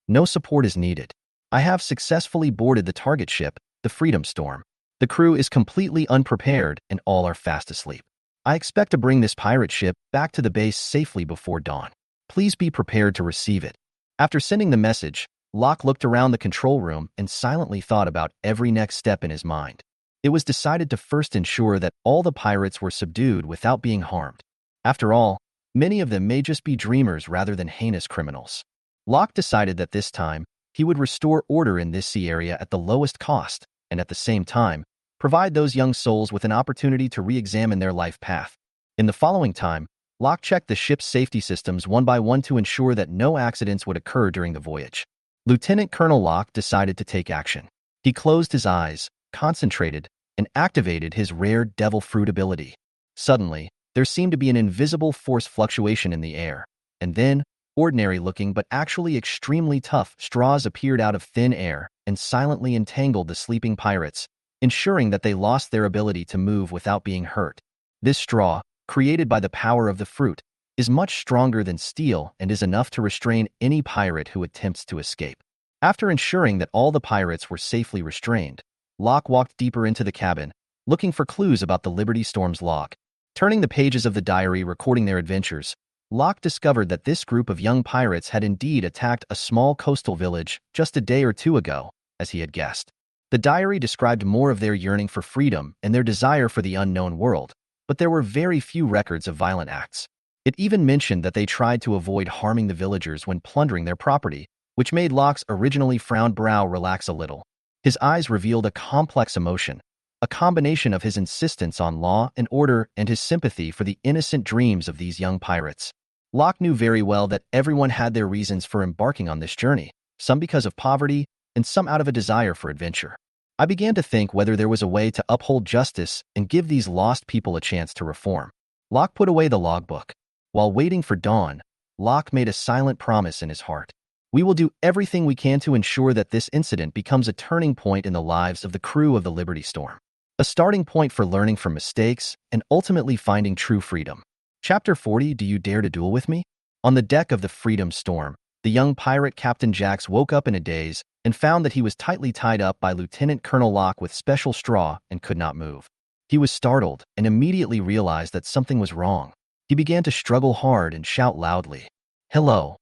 No support is needed. I have successfully boarded the target ship, the Freedom Storm. The crew is completely unprepared and all are fast asleep. I expect to bring this pirate ship back to the base safely before dawn. Please be prepared to receive it." After sending the message, Locke looked around the control room and silently thought about every next step in his mind. It was decided to first ensure that all the pirates were subdued without being harmed. After all, many of them may just be dreamers rather than heinous criminals. Locke decided that this time, he would restore order in this sea area at the lowest cost, and at the same time, provide those young souls with an opportunity to re-examine their life path. In the following time, Locke checked the ship's safety systems one by one to ensure that no accidents would occur during the voyage. Lieutenant Colonel Locke decided to take action. He closed his eyes, concentrated, and activated his rare devil fruit ability. Suddenly, there seemed to be an invisible force fluctuation in the air, and then, ordinary-looking but actually extremely tough straws appeared out of thin air and silently entangled the sleeping pirates, ensuring that they lost their ability to move without being hurt. This straw, created by the power of the fruit, is much stronger than steel and is enough to restrain any pirate who attempts to escape. After ensuring that all the pirates were safely restrained, Locke walked deeper into the cabin, looking for clues about the Liberty Storm's log. Turning the pages of the diary recording their adventures, Locke discovered that this group of young pirates had indeed attacked a small coastal village just a day or two ago, as he had guessed. The diary described more of their yearning for freedom and their desire for the unknown world, but there were very few records of violent acts. It even mentioned that they tried to avoid harming the villagers when plundering their property, which made Locke's originally frowned brow relax a little. His eyes revealed a complex emotion, a combination of his insistence on law and order and his sympathy for the innocent dreams of these young pirates. Locke knew very well that everyone had their reasons for embarking on this journey, some because of poverty and some out of a desire for adventure. I began to think whether there was a way to uphold justice and give these lost people a chance to reform. Locke put away the logbook. While waiting for dawn, Locke made a silent promise in his heart. "We will do everything we can to ensure that this incident becomes a turning point in the lives of the crew of the Liberty Storm. A starting point for learning from mistakes and ultimately finding true freedom." Chapter 40, Do You Dare to Duel With Me? On the deck of the Freedom Storm, the young pirate Captain Jax woke up in a daze and found that he was tightly tied up by Lieutenant Colonel Locke with special straw and could not move. He was startled and immediately realized that something was wrong. He began to struggle hard and shout loudly, "Hello?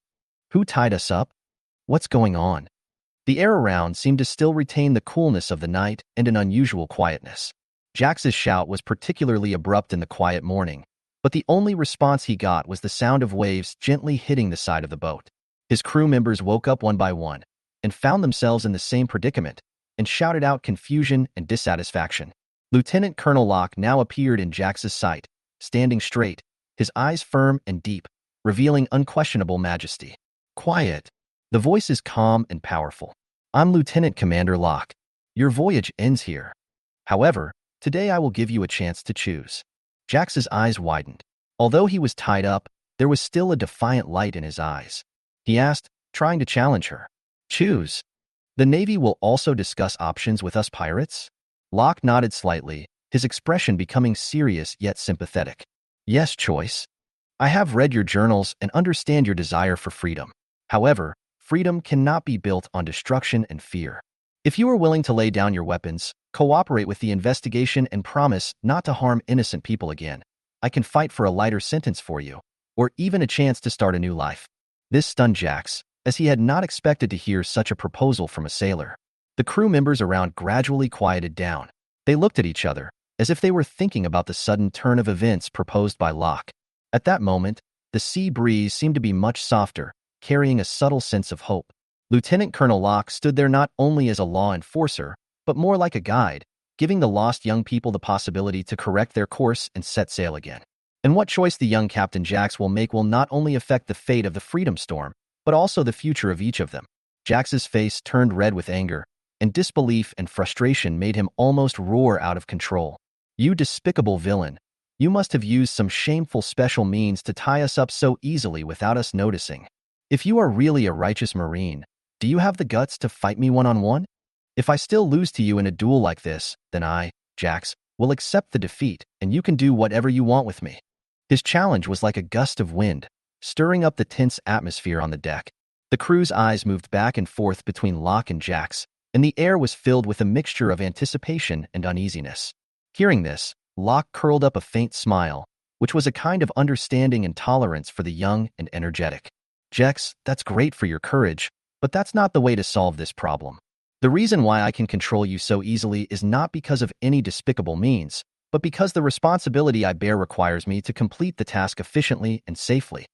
Who tied us up? What's going on?" The air around seemed to still retain the coolness of the night and an unusual quietness. Jax's shout was particularly abrupt in the quiet morning, but the only response he got was the sound of waves gently hitting the side of the boat. His crew members woke up one by one and found themselves in the same predicament and shouted out confusion and dissatisfaction. Lieutenant Colonel Locke now appeared in Jax's sight, standing straight, his eyes firm and deep, revealing unquestionable majesty. "Quiet." The voice is calm and powerful. "I'm Lieutenant Commander Locke. Your voyage ends here. However, today I will give you a chance to choose." Jax's eyes widened. Although he was tied up, there was still a defiant light in his eyes. He asked, trying to challenge her. Choose. The Navy will also discuss options with us pirates? Locke nodded slightly, his expression becoming serious yet sympathetic. Yes, Choice. I have read your journals and understand your desire for freedom. However, freedom cannot be built on destruction and fear. If you are willing to lay down your weapons, cooperate with the investigation and promise not to harm innocent people again, I can fight for a lighter sentence for you, or even a chance to start a new life. This stunned Jax, as he had not expected to hear such a proposal from a sailor. The crew members around gradually quieted down. They looked at each other, as if they were thinking about the sudden turn of events proposed by Locke. At that moment, the sea breeze seemed to be much softer, carrying a subtle sense of hope. Lieutenant Colonel Locke stood there not only as a law enforcer, but more like a guide, giving the lost young people the possibility to correct their course and set sail again. And what choice the young Captain Jax will make will not only affect the fate of the Freedom Storm, but also the future of each of them. Jax's face turned red with anger, and disbelief and frustration made him almost roar out of control. You despicable villain. You must have used some shameful special means to tie us up so easily without us noticing. If you are really a righteous Marine, do you have the guts to fight me one-on-one? If I still lose to you in a duel like this, then I, Jax, will accept the defeat, and you can do whatever you want with me. His challenge was like a gust of wind, stirring up the tense atmosphere on the deck. The crew's eyes moved back and forth between Locke and Jax, and the air was filled with a mixture of anticipation and uneasiness. Hearing this, Locke curled up a faint smile, which was a kind of understanding and tolerance for the young and energetic. Jax, that's great for your courage, but that's not the way to solve this problem. The reason why I can control you so easily is not because of any despicable means, but because the responsibility I bear requires me to complete the task efficiently and safely.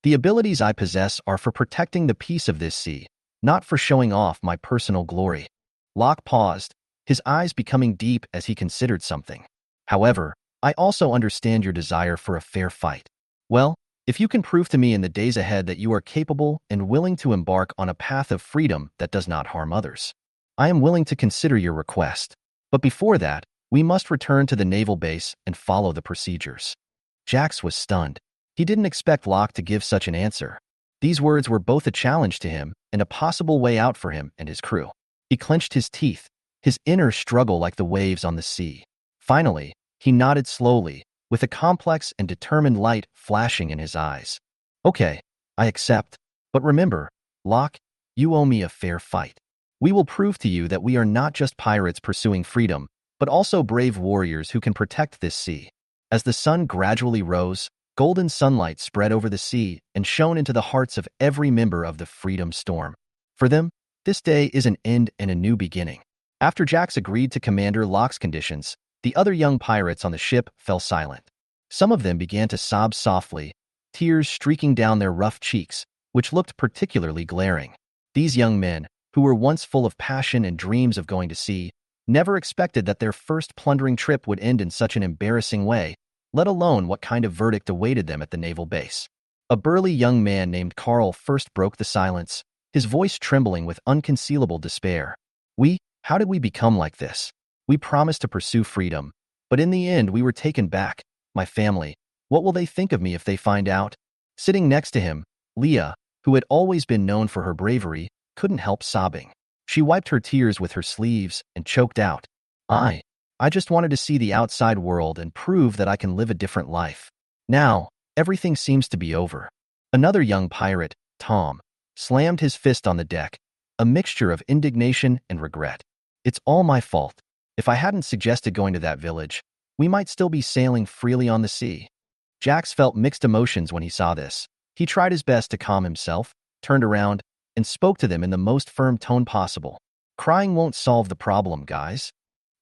The abilities I possess are for protecting the peace of this sea, not for showing off my personal glory. Locke paused, his eyes becoming deep as he considered something. However, I also understand your desire for a fair fight. Well, if you can prove to me in the days ahead that you are capable and willing to embark on a path of freedom that does not harm others, I am willing to consider your request. But before that, we must return to the naval base and follow the procedures. Jax was stunned. He didn't expect Locke to give such an answer. These words were both a challenge to him and a possible way out for him and his crew. He clenched his teeth, his inner struggle like the waves on the sea. Finally, he nodded slowly, with a complex and determined light flashing in his eyes. Okay, I accept. But remember, Locke, you owe me a fair fight. We will prove to you that we are not just pirates pursuing freedom, but also brave warriors who can protect this sea. As the sun gradually rose, golden sunlight spread over the sea and shone into the hearts of every member of the Freedom Storm. For them, this day is an end and a new beginning. After Jax agreed to Commander Locke's conditions, the other young pirates on the ship fell silent. Some of them began to sob softly, tears streaking down their rough cheeks, which looked particularly glaring. These young men, who were once full of passion and dreams of going to sea, never expected that their first plundering trip would end in such an embarrassing way, let alone what kind of verdict awaited them at the naval base. A burly young man named Carl first broke the silence, his voice trembling with unconcealable despair. How did we become like this? We promised to pursue freedom, but in the end we were taken back. My family, what will they think of me if they find out? Sitting next to him, Leah, who had always been known for her bravery, couldn't help sobbing. She wiped her tears with her sleeves and choked out. I just wanted to see the outside world and prove that I can live a different life. Now, everything seems to be over. Another young pirate, Tom, slammed his fist on the deck, a mixture of indignation and regret. It's all my fault. If I hadn't suggested going to that village, we might still be sailing freely on the sea. Jax felt mixed emotions when he saw this. He tried his best to calm himself, turned around, and spoke to them in the most firm tone possible. Crying won't solve the problem, guys.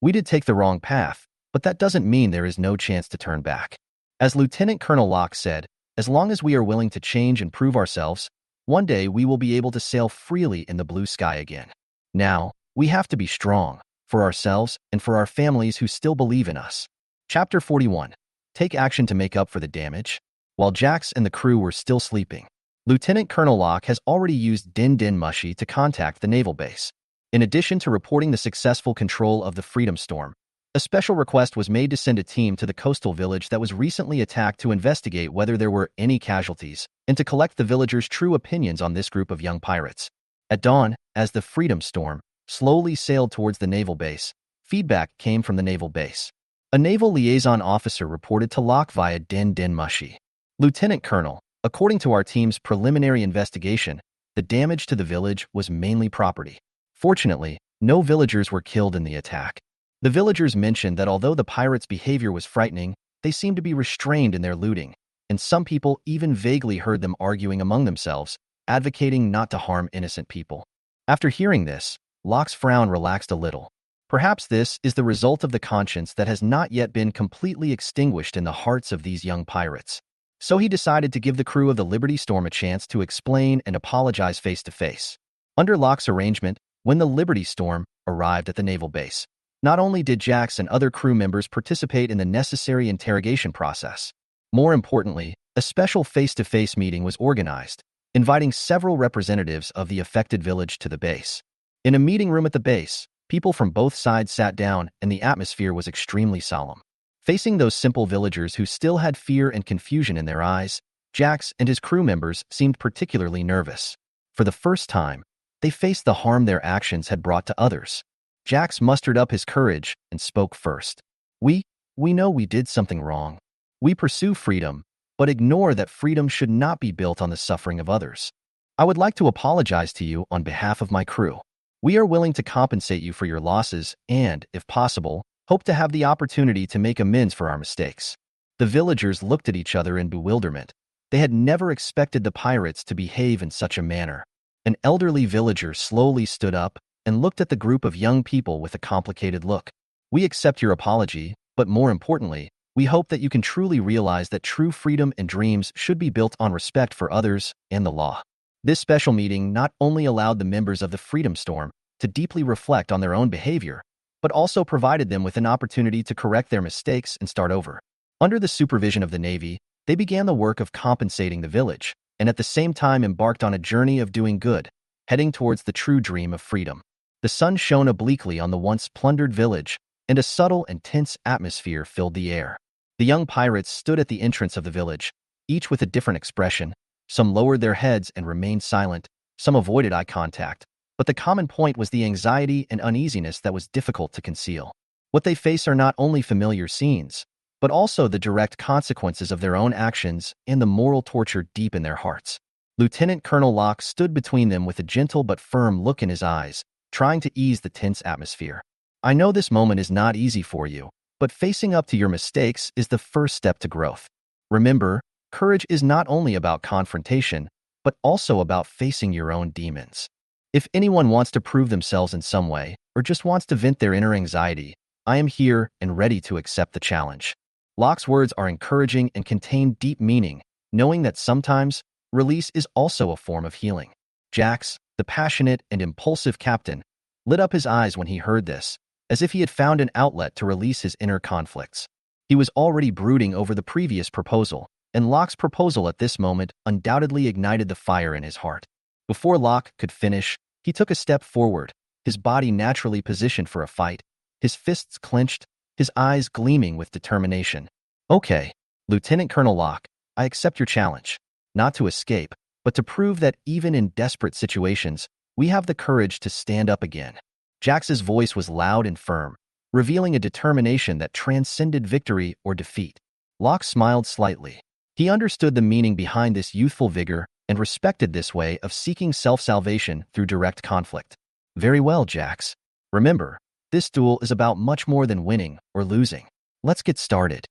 We did take the wrong path, but that doesn't mean there is no chance to turn back. As Lieutenant Colonel Locke said, as long as we are willing to change and prove ourselves, one day we will be able to sail freely in the blue sky again. Now, we have to be strong, for ourselves and for our families who still believe in us. Chapter 41. Take action to make up for the damage. While Jax and the crew were still sleeping, Lieutenant Colonel Locke has already used Din Din Mushi to contact the naval base. In addition to reporting the successful control of the Freedom Storm, A special request was made to send a team to the coastal village that was recently attacked to investigate whether there were any casualties and to collect the villagers' true opinions on this group of young pirates. At dawn, as the Freedom Storm slowly sailed towards the naval base, feedback came from the naval base. A naval liaison officer reported to Locke via Den Den Mushi. Lieutenant Colonel, according to our team's preliminary investigation, the damage to the village was mainly property. Fortunately, no villagers were killed in the attack. The villagers mentioned that although the pirates' behavior was frightening, they seemed to be restrained in their looting, and some people even vaguely heard them arguing among themselves, advocating not to harm innocent people. After hearing this, Locke's frown relaxed a little. Perhaps this is the result of the conscience that has not yet been completely extinguished in the hearts of these young pirates. So he decided to give the crew of the Liberty Storm a chance to explain and apologize face to face. Under Locke's arrangement, when the Liberty Storm arrived at the naval base, not only did Jax and other crew members participate in the necessary interrogation process, more importantly, a special face-to-face meeting was organized, inviting several representatives of the affected village to the base. In a meeting room at the base, people from both sides sat down and the atmosphere was extremely solemn. Facing those simple villagers who still had fear and confusion in their eyes, Jax and his crew members seemed particularly nervous. For the first time, they faced the harm their actions had brought to others. Jax mustered up his courage and spoke first. We know we did something wrong. We pursue freedom, but ignore that freedom should not be built on the suffering of others. I would like to apologize to you on behalf of my crew. We are willing to compensate you for your losses and, if possible, hope to have the opportunity to make amends for our mistakes. The villagers looked at each other in bewilderment. They had never expected the pirates to behave in such a manner. An elderly villager slowly stood up and looked at the group of young people with a complicated look. We accept your apology, but more importantly, we hope that you can truly realize that true freedom and dreams should be built on respect for others and the law. This special meeting not only allowed the members of the Freedom Storm to deeply reflect on their own behavior, but also provided them with an opportunity to correct their mistakes and start over. Under the supervision of the Navy, they began the work of compensating the village, and at the same time embarked on a journey of doing good, heading towards the true dream of freedom. The sun shone obliquely on the once plundered village, and a subtle and tense atmosphere filled the air. The young pirates stood at the entrance of the village, each with a different expression. Some lowered their heads and remained silent, some avoided eye contact, but the common point was the anxiety and uneasiness that was difficult to conceal. What they face are not only familiar scenes, but also the direct consequences of their own actions and the moral torture deep in their hearts. Lieutenant Colonel Locke stood between them with a gentle but firm look in his eyes, trying to ease the tense atmosphere. I know this moment is not easy for you, but facing up to your mistakes is the first step to growth. Remember, courage is not only about confrontation, but also about facing your own demons. If anyone wants to prove themselves in some way, or just wants to vent their inner anxiety, I am here and ready to accept the challenge. Locke's words are encouraging and contain deep meaning, knowing that sometimes release is also a form of healing. Jax, the passionate and impulsive captain, lit up his eyes when he heard this, as if he had found an outlet to release his inner conflicts. He was already brooding over the previous proposal, and Locke's proposal at this moment undoubtedly ignited the fire in his heart. Before Locke could finish, he took a step forward, his body naturally positioned for a fight, his fists clenched, his eyes gleaming with determination. Okay, Lieutenant Colonel Locke, I accept your challenge. Not to escape, but to prove that even in desperate situations, we have the courage to stand up again. Jax's voice was loud and firm, revealing a determination that transcended victory or defeat. Locke smiled slightly. He understood the meaning behind this youthful vigor and respected this way of seeking self-salvation through direct conflict. Very well, Jax. Remember, this duel is about much more than winning or losing. Let's get started.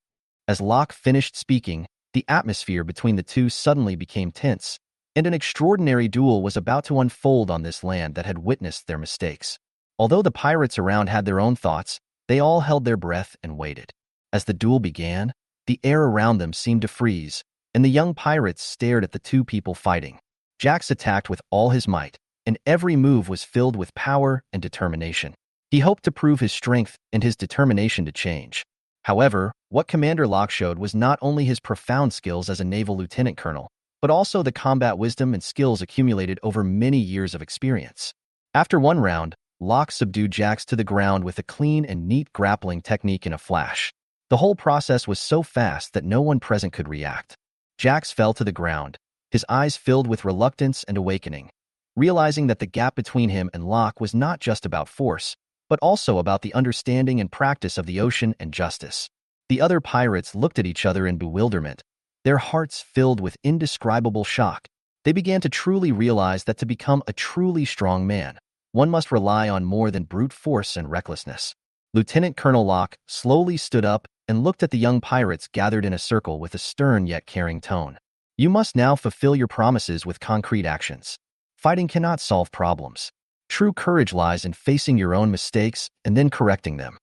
As Locke finished speaking, the atmosphere between the two suddenly became tense, and an extraordinary duel was about to unfold on this land that had witnessed their mistakes. Although the pirates around had their own thoughts, they all held their breath and waited. As the duel began, the air around them seemed to freeze, and the young pirates stared at the two people fighting. Jax attacked with all his might, and every move was filled with power and determination. He hoped to prove his strength and his determination to change. However, what Commander Locke showed was not only his profound skills as a naval lieutenant colonel, but also the combat wisdom and skills accumulated over many years of experience. After one round, Locke subdued Jax to the ground with a clean and neat grappling technique in a flash. The whole process was so fast that no one present could react. Jax fell to the ground, his eyes filled with reluctance and awakening, realizing that the gap between him and Locke was not just about force, but also about the understanding and practice of the ocean and justice. The other pirates looked at each other in bewilderment, their hearts filled with indescribable shock. They began to truly realize that to become a truly strong man, one must rely on more than brute force and recklessness. Lieutenant Colonel Locke slowly stood up and looked at the young pirates gathered in a circle with a stern yet caring tone. You must now fulfill your promises with concrete actions. Fighting cannot solve problems. True courage lies in facing your own mistakes and then correcting them.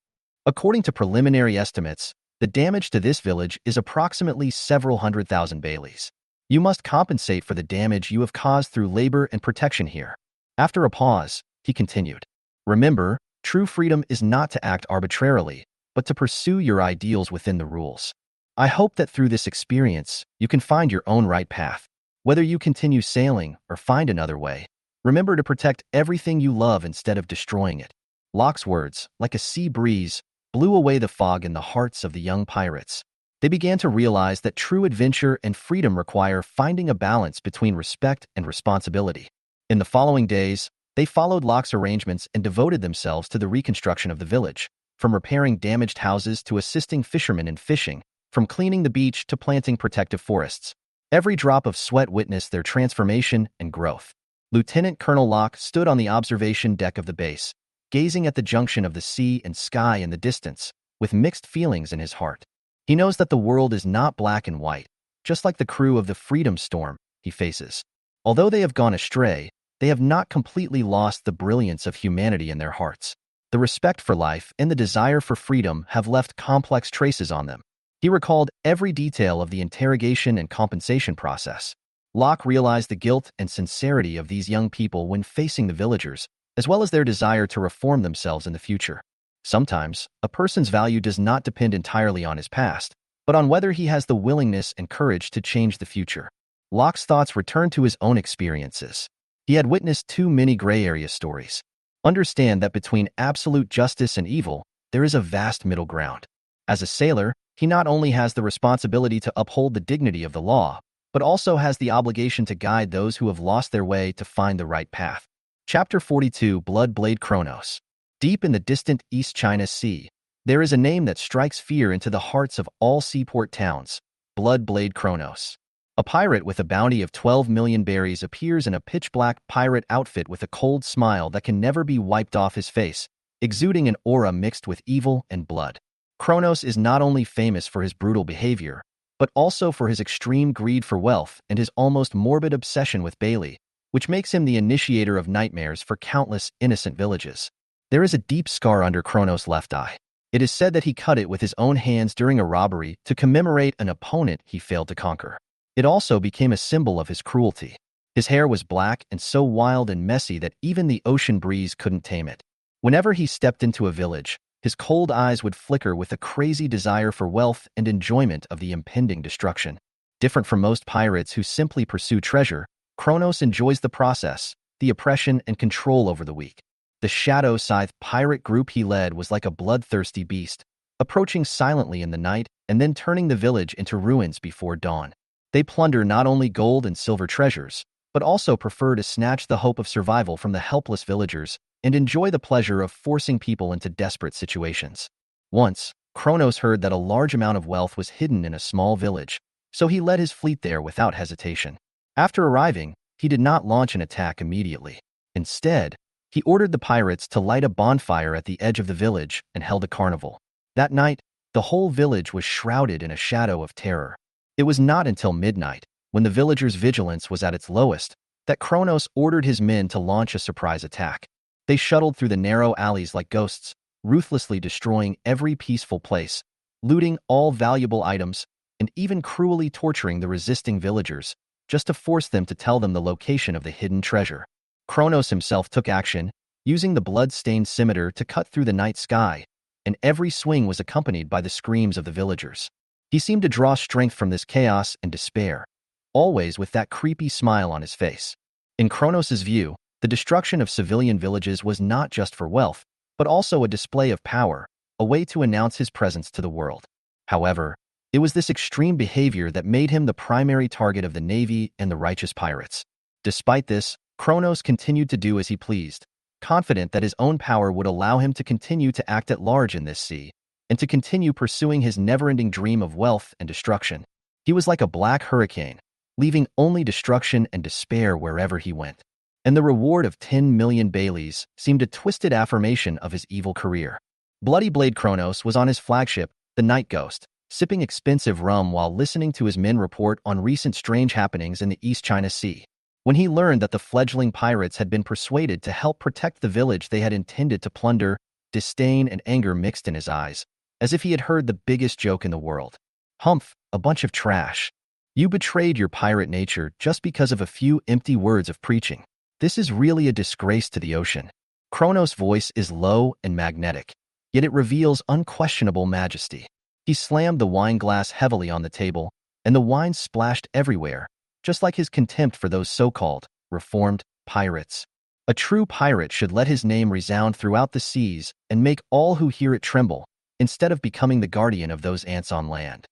According to preliminary estimates, the damage to this village is approximately several 100,000 Baileys. You must compensate for the damage you have caused through labor and protection here. After a pause, he continued. Remember, true freedom is not to act arbitrarily, but to pursue your ideals within the rules. I hope that through this experience, you can find your own right path. Whether you continue sailing or find another way, remember to protect everything you love instead of destroying it. Locke's words, like a sea breeze, blew away the fog in the hearts of the young pirates. They began to realize that true adventure and freedom require finding a balance between respect and responsibility. In the following days, they followed Locke's arrangements and devoted themselves to the reconstruction of the village, from repairing damaged houses to assisting fishermen in fishing, from cleaning the beach to planting protective forests. Every drop of sweat witnessed their transformation and growth. Lieutenant Colonel Locke stood on the observation deck of the base, gazing at the junction of the sea and sky in the distance, with mixed feelings in his heart. He knows that the world is not black and white, just like the crew of the Freedom Storm he faces. Although they have gone astray, they have not completely lost the brilliance of humanity in their hearts. The respect for life and the desire for freedom have left complex traces on them. He recalled every detail of the interrogation and compensation process. Locke realized the guilt and sincerity of these young people when facing the villagers, as well as their desire to reform themselves in the future. Sometimes, a person's value does not depend entirely on his past, but on whether he has the willingness and courage to change the future. Locke's thoughts returned to his own experiences. He had witnessed too many gray area stories. Understand that between absolute justice and evil, there is a vast middle ground. As a sailor, he not only has the responsibility to uphold the dignity of the law, but also has the obligation to guide those who have lost their way to find the right path. Chapter 42, Blood Blade Kronos. Deep in the distant East China Sea, there is a name that strikes fear into the hearts of all seaport towns: Blood Blade Kronos. A pirate with a bounty of 12 million berries appears in a pitch-black pirate outfit with a cold smile that can never be wiped off his face, exuding an aura mixed with evil and blood. Kronos is not only famous for his brutal behavior, but also for his extreme greed for wealth and his almost morbid obsession with Bailey, which makes him the initiator of nightmares for countless innocent villages. There is a deep scar under Kronos' left eye. It is said that he cut it with his own hands during a robbery to commemorate an opponent he failed to conquer. It also became a symbol of his cruelty. His hair was black and so wild and messy that even the ocean breeze couldn't tame it. Whenever he stepped into a village, his cold eyes would flicker with a crazy desire for wealth and enjoyment of the impending destruction. Different from most pirates who simply pursue treasure, Kronos enjoys the process, the oppression and control over the weak. The Shadow Scythe pirate group he led was like a bloodthirsty beast, approaching silently in the night and then turning the village into ruins before dawn. They plunder not only gold and silver treasures, but also prefer to snatch the hope of survival from the helpless villagers and enjoy the pleasure of forcing people into desperate situations. Once, Kronos heard that a large amount of wealth was hidden in a small village, so he led his fleet there without hesitation. After arriving, he did not launch an attack immediately. Instead, he ordered the pirates to light a bonfire at the edge of the village and held a carnival. That night, the whole village was shrouded in a shadow of terror. It was not until midnight, when the villagers' vigilance was at its lowest, that Kronos ordered his men to launch a surprise attack. They shuttled through the narrow alleys like ghosts, ruthlessly destroying every peaceful place, looting all valuable items, and even cruelly torturing the resisting villagers, just to force them to tell them the location of the hidden treasure. Kronos himself took action, using the blood-stained scimitar to cut through the night sky, and every swing was accompanied by the screams of the villagers. He seemed to draw strength from this chaos and despair, always with that creepy smile on his face. In Kronos' view, The destruction of civilian villages was not just for wealth, but also a display of power, a way to announce his presence to the world. However, it was this extreme behavior that made him the primary target of the Navy and the righteous pirates. Despite this, Kronos continued to do as he pleased, confident that his own power would allow him to continue to act at large in this sea, and to continue pursuing his never-ending dream of wealth and destruction. He was like a black hurricane, leaving only destruction and despair wherever he went. And the reward of 10 million Baileys seemed a twisted affirmation of his evil career. Bloody Blade Kronos was on his flagship, the Night Ghost, sipping expensive rum while listening to his men report on recent strange happenings in the East China Sea. When he learned that the fledgling pirates had been persuaded to help protect the village they had intended to plunder, disdain and anger mixed in his eyes, as if he had heard the biggest joke in the world. Humph, a bunch of trash. You betrayed your pirate nature just because of a few empty words of preaching. This is really a disgrace to the ocean. Kronos' voice is low and magnetic, yet it reveals unquestionable majesty. He slammed the wine glass heavily on the table, and the wine splashed everywhere, just like his contempt for those so-called reformed pirates. A true pirate should let his name resound throughout the seas and make all who hear it tremble, instead of becoming the guardian of those ants on land.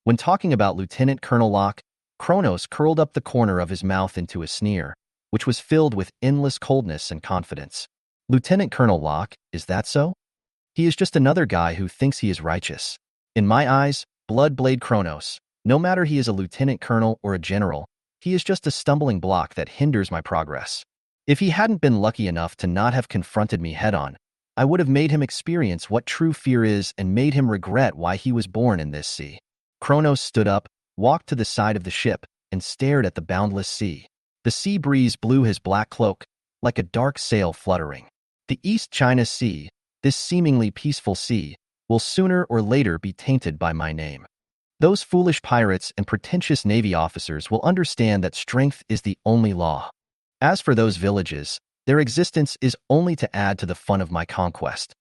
When talking about Lieutenant Colonel Locke, Kronos curled up the corner of his mouth into a sneer, which was filled with endless coldness and confidence. Lieutenant Colonel Locke, is that so? He is just another guy who thinks he is righteous. In my eyes, Blood Blade Kronos, no matter he is a lieutenant colonel or a general, he is just a stumbling block that hinders my progress. If he hadn't been lucky enough to not have confronted me head-on, I would have made him experience what true fear is and made him regret why he was born in this sea. Kronos stood up, walked to the side of the ship, and stared at the boundless sea. The sea breeze blew his black cloak, like a dark sail fluttering. The East China Sea, this seemingly peaceful sea, will sooner or later be tainted by my name. Those foolish pirates and pretentious Navy officers will understand that strength is the only law. As for those villages, their existence is only to add to the fun of my conquest.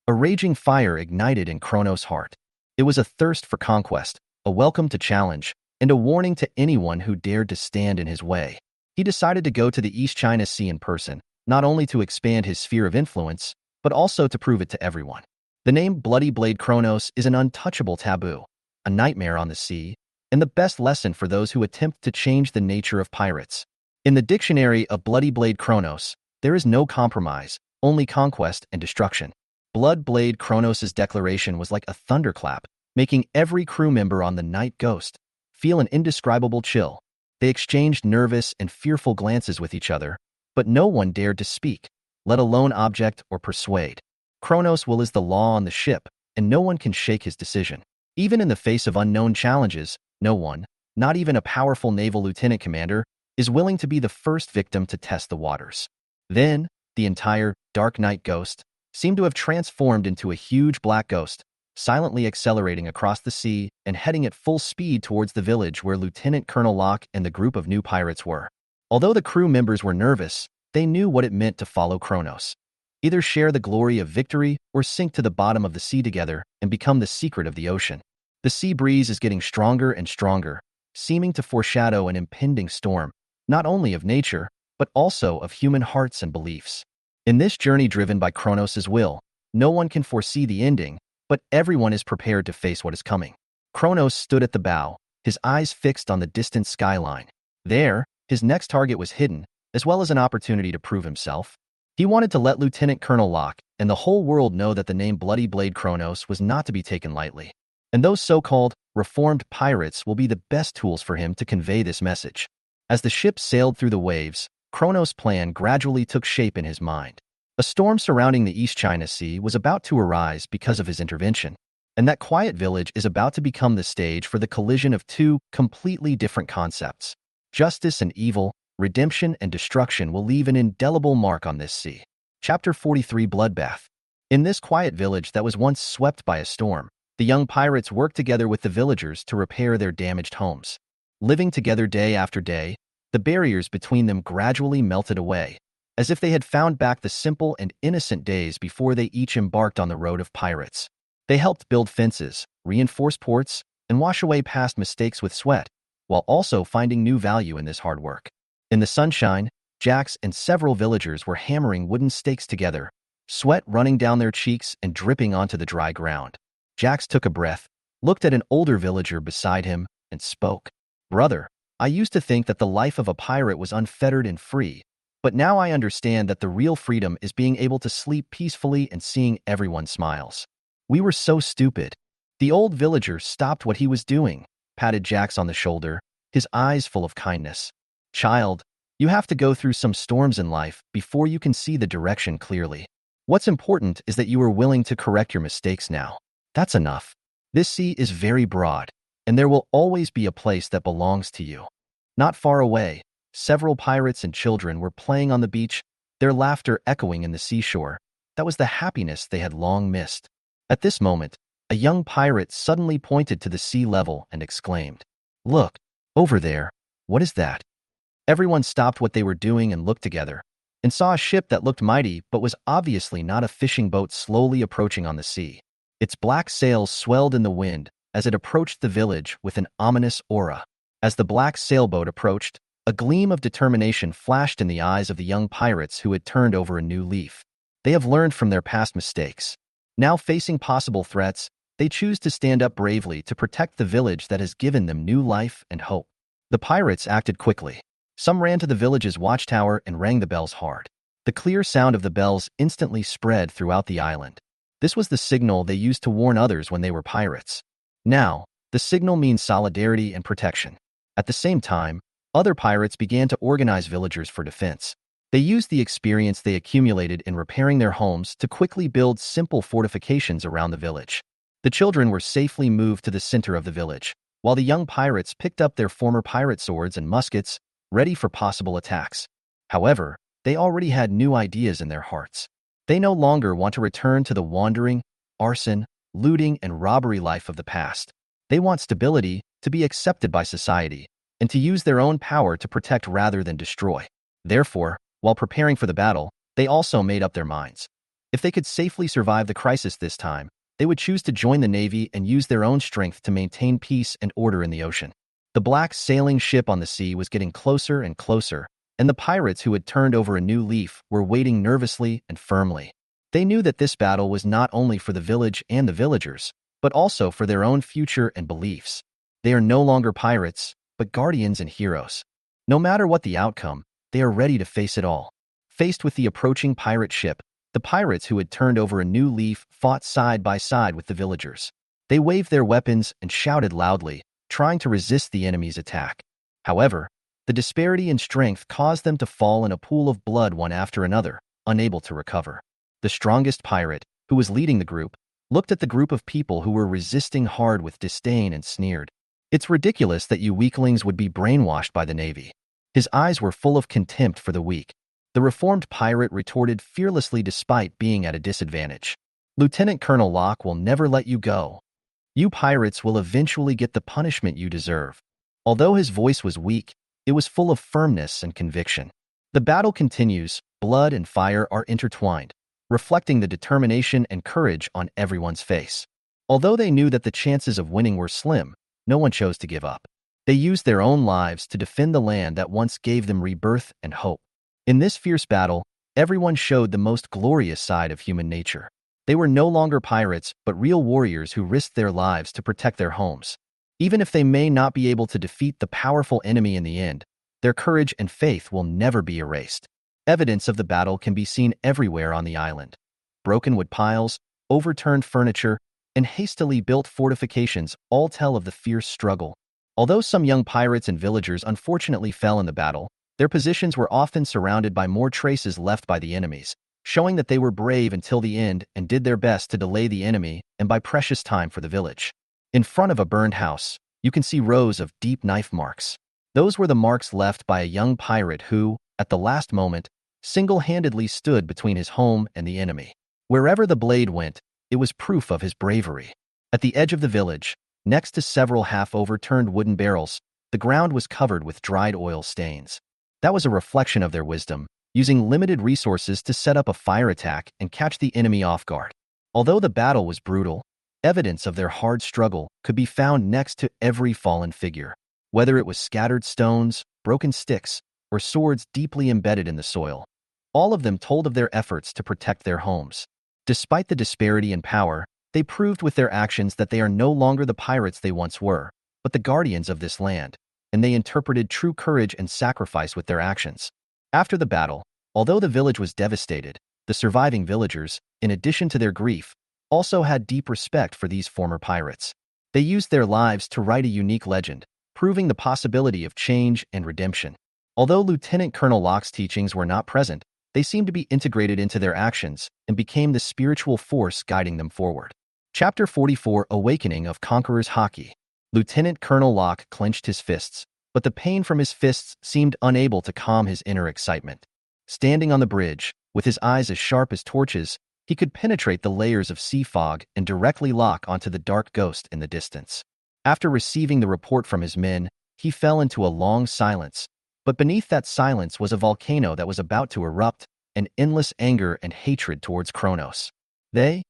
A raging fire ignited in Kronos' heart. It was a thirst for conquest, a welcome to challenge, and a warning to anyone who dared to stand in his way. He decided to go to the East China Sea in person, not only to expand his sphere of influence, but also to prove it to everyone. The name Bloody Blade Kronos is an untouchable taboo, a nightmare on the sea, and the best lesson for those who attempt to change the nature of pirates. In the dictionary of Bloody Blade Kronos, there is no compromise, only conquest and destruction. Blood Blade Kronos' declaration was like a thunderclap, making every crew member on the Night Ghost feel an indescribable chill. They exchanged nervous and fearful glances with each other, but no one dared to speak, let alone object or persuade. Kronos' will is the law on the ship, and no one can shake his decision. Even in the face of unknown challenges, no one, not even a powerful naval lieutenant commander, is willing to be the first victim to test the waters. Then, the entire Dark Night Ghost seemed to have transformed into a huge black ghost, silently accelerating across the sea and heading at full speed towards the village where Lieutenant Colonel Locke and the group of new pirates were. Although the crew members were nervous, they knew what it meant to follow Kronos. Either share the glory of victory or sink to the bottom of the sea together and become the secret of the ocean. The sea breeze is getting stronger and stronger, seeming to foreshadow an impending storm, not only of nature, but also of human hearts and beliefs. In this journey driven by Kronos' will, no one can foresee the ending, but everyone is prepared to face what is coming. Kronos stood at the bow, his eyes fixed on the distant skyline. There, his next target was hidden, as well as an opportunity to prove himself. He wanted to let Lieutenant Colonel Locke and the whole world know that the name Bloody Blade Kronos was not to be taken lightly. And those so-called reformed pirates will be the best tools for him to convey this message. As the ship sailed through the waves, Kronos' plan gradually took shape in his mind. A storm surrounding the East China Sea was about to arise because of his intervention, and that quiet village is about to become the stage for the collision of two completely different concepts. Justice and evil, redemption and destruction will leave an indelible mark on this sea. Chapter 43 Bloodbath. In this quiet village that was once swept by a storm, the young pirates worked together with the villagers to repair their damaged homes. Living together day after day, the barriers between them gradually melted away, as if they had found back the simple and innocent days before they each embarked on the road of pirates. They helped build fences, reinforce ports, and wash away past mistakes with sweat, while also finding new value in this hard work. In the sunshine, Jax and several villagers were hammering wooden stakes together, sweat running down their cheeks and dripping onto the dry ground. Jax took a breath, looked at an older villager beside him, and spoke. "Brother, I used to think that the life of a pirate was unfettered and free, but now I understand that the real freedom is being able to sleep peacefully and seeing everyone smiles. We were so stupid." The old villager stopped what he was doing, patted Jax on the shoulder, his eyes full of kindness. "Child, you have to go through some storms in life before you can see the direction clearly. What's important is that you are willing to correct your mistakes now. That's enough. This sea is very broad, and there will always be a place that belongs to you." Not far away, several pirates and children were playing on the beach, their laughter echoing in the seashore. That was the happiness they had long missed. At this moment, a young pirate suddenly pointed to the sea level and exclaimed, "Look, over there, what is that?" Everyone stopped what they were doing and looked together, and saw a ship that looked mighty but was obviously not a fishing boat slowly approaching on the sea. Its black sails swelled in the wind as it approached the village with an ominous aura. As the black sailboat approached, a gleam of determination flashed in the eyes of the young pirates who had turned over a new leaf. They have learned from their past mistakes. Now facing possible threats, they choose to stand up bravely to protect the village that has given them new life and hope. The pirates acted quickly. Some ran to the village's watchtower and rang the bells hard. The clear sound of the bells instantly spread throughout the island. This was the signal they used to warn others when they were pirates. Now, the signal means solidarity and protection. At the same time, other pirates began to organize villagers for defense. They used the experience they accumulated in repairing their homes to quickly build simple fortifications around the village. The children were safely moved to the center of the village, while the young pirates picked up their former pirate swords and muskets, ready for possible attacks. However, they already had new ideas in their hearts. They no longer want to return to the wandering, arson, looting, and robbery life of the past. They want stability, to be accepted by society, and to use their own power to protect rather than destroy. Therefore, while preparing for the battle, they also made up their minds. If they could safely survive the crisis this time, they would choose to join the Navy and use their own strength to maintain peace and order in the ocean. The black sailing ship on the sea was getting closer and closer, and the pirates who had turned over a new leaf were waiting nervously and firmly. They knew that this battle was not only for the village and the villagers, but also for their own future and beliefs. They are no longer pirates, but guardians and heroes. No matter what the outcome, they are ready to face it all. Faced with the approaching pirate ship, the pirates who had turned over a new leaf fought side by side with the villagers. They waved their weapons and shouted loudly, trying to resist the enemy's attack. However, the disparity in strength caused them to fall in a pool of blood one after another, unable to recover. The strongest pirate, who was leading the group, looked at the group of people who were resisting hard with disdain and sneered. "It's ridiculous that you weaklings would be brainwashed by the Navy." His eyes were full of contempt for the weak. The reformed pirate retorted fearlessly despite being at a disadvantage. "Lieutenant Colonel Locke will never let you go. You pirates will eventually get the punishment you deserve." Although his voice was weak, it was full of firmness and conviction. The battle continues, blood and fire are intertwined, reflecting the determination and courage on everyone's face. Although they knew that the chances of winning were slim, no one chose to give up. They used their own lives to defend the land that once gave them rebirth and hope. In this fierce battle, everyone showed the most glorious side of human nature. They were no longer pirates, but real warriors who risked their lives to protect their homes. Even if they may not be able to defeat the powerful enemy in the end, their courage and faith will never be erased. Evidence of the battle can be seen everywhere on the island. Broken wood piles, overturned furniture, and hastily built fortifications all tell of the fierce struggle. Although some young pirates and villagers unfortunately fell in the battle, their positions were often surrounded by more traces left by the enemies, showing that they were brave until the end and did their best to delay the enemy and buy precious time for the village. In front of a burned house, you can see rows of deep knife marks. Those were the marks left by a young pirate who, at the last moment, single-handedly stood between his home and the enemy. Wherever the blade went, it was proof of his bravery. At the edge of the village, next to several half-overturned wooden barrels, the ground was covered with dried oil stains. That was a reflection of their wisdom, using limited resources to set up a fire attack and catch the enemy off guard. Although the battle was brutal, evidence of their hard struggle could be found next to every fallen figure. Whether it was scattered stones, broken sticks, or swords deeply embedded in the soil. All of them told of their efforts to protect their homes. Despite the disparity in power, they proved with their actions that they are no longer the pirates they once were, but the guardians of this land, and they interpreted true courage and sacrifice with their actions. After the battle, although the village was devastated, the surviving villagers, in addition to their grief, also had deep respect for these former pirates. They used their lives to write a unique legend, proving the possibility of change and redemption. Although Lieutenant Colonel Locke's teachings were not present, they seemed to be integrated into their actions and became the spiritual force guiding them forward. Chapter 44: Awakening of Conqueror's Haki. Lieutenant Colonel Locke clenched his fists, but the pain from his fists seemed unable to calm his inner excitement. Standing on the bridge, with his eyes as sharp as torches, he could penetrate the layers of sea fog and directly lock onto the dark ghost in the distance. After receiving the report from his men, he fell into a long silence, but beneath that silence was a volcano that was about to erupt, an endless anger and hatred towards Kronos. They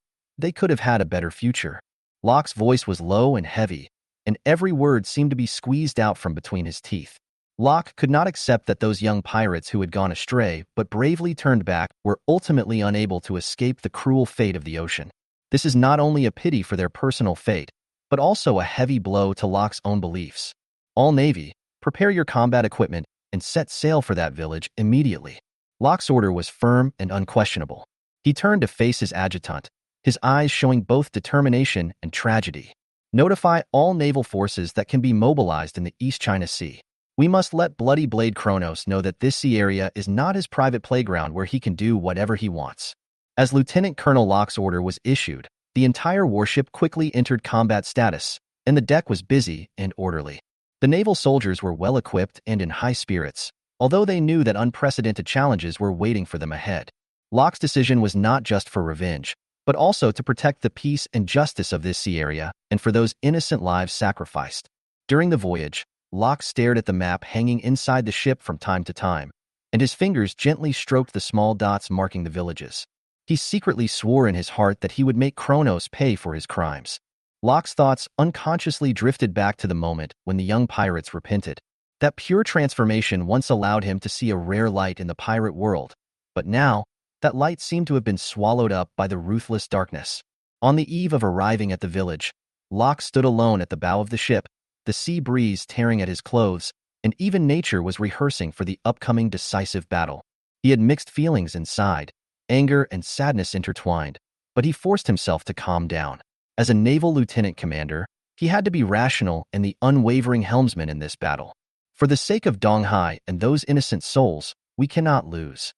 could have had a better future. Locke's voice was low and heavy, and every word seemed to be squeezed out from between his teeth. Locke could not accept that those young pirates who had gone astray but bravely turned back were ultimately unable to escape the cruel fate of the ocean. This is not only a pity for their personal fate, but also a heavy blow to Locke's own beliefs. All Navy, prepare your combat equipment and set sail for that village immediately. Locke's order was firm and unquestionable. He turned to face his adjutant, his eyes showing both determination and tragedy. Notify all naval forces that can be mobilized in the East China Sea. We must let Bloody Blade Kronos know that this sea area is not his private playground where he can do whatever he wants. As Lieutenant Colonel Locke's order was issued, the entire warship quickly entered combat status, and the deck was busy and orderly. The naval soldiers were well equipped and in high spirits, although they knew that unprecedented challenges were waiting for them ahead. Locke's decision was not just for revenge, but also to protect the peace and justice of this sea area and for those innocent lives sacrificed. During the voyage, Locke stared at the map hanging inside the ship from time to time, and his fingers gently stroked the small dots marking the villages. He secretly swore in his heart that he would make Kronos pay for his crimes. Locke's thoughts unconsciously drifted back to the moment when the young pirates repented. That pure transformation once allowed him to see a rare light in the pirate world, but now, that light seemed to have been swallowed up by the ruthless darkness. On the eve of arriving at the village, Locke stood alone at the bow of the ship, the sea breeze tearing at his clothes, and even nature was rehearsing for the upcoming decisive battle. He had mixed feelings inside, anger and sadness intertwined, but he forced himself to calm down. As a naval lieutenant commander, he had to be rational and the unwavering helmsman in this battle. For the sake of Donghai and those innocent souls, we cannot lose.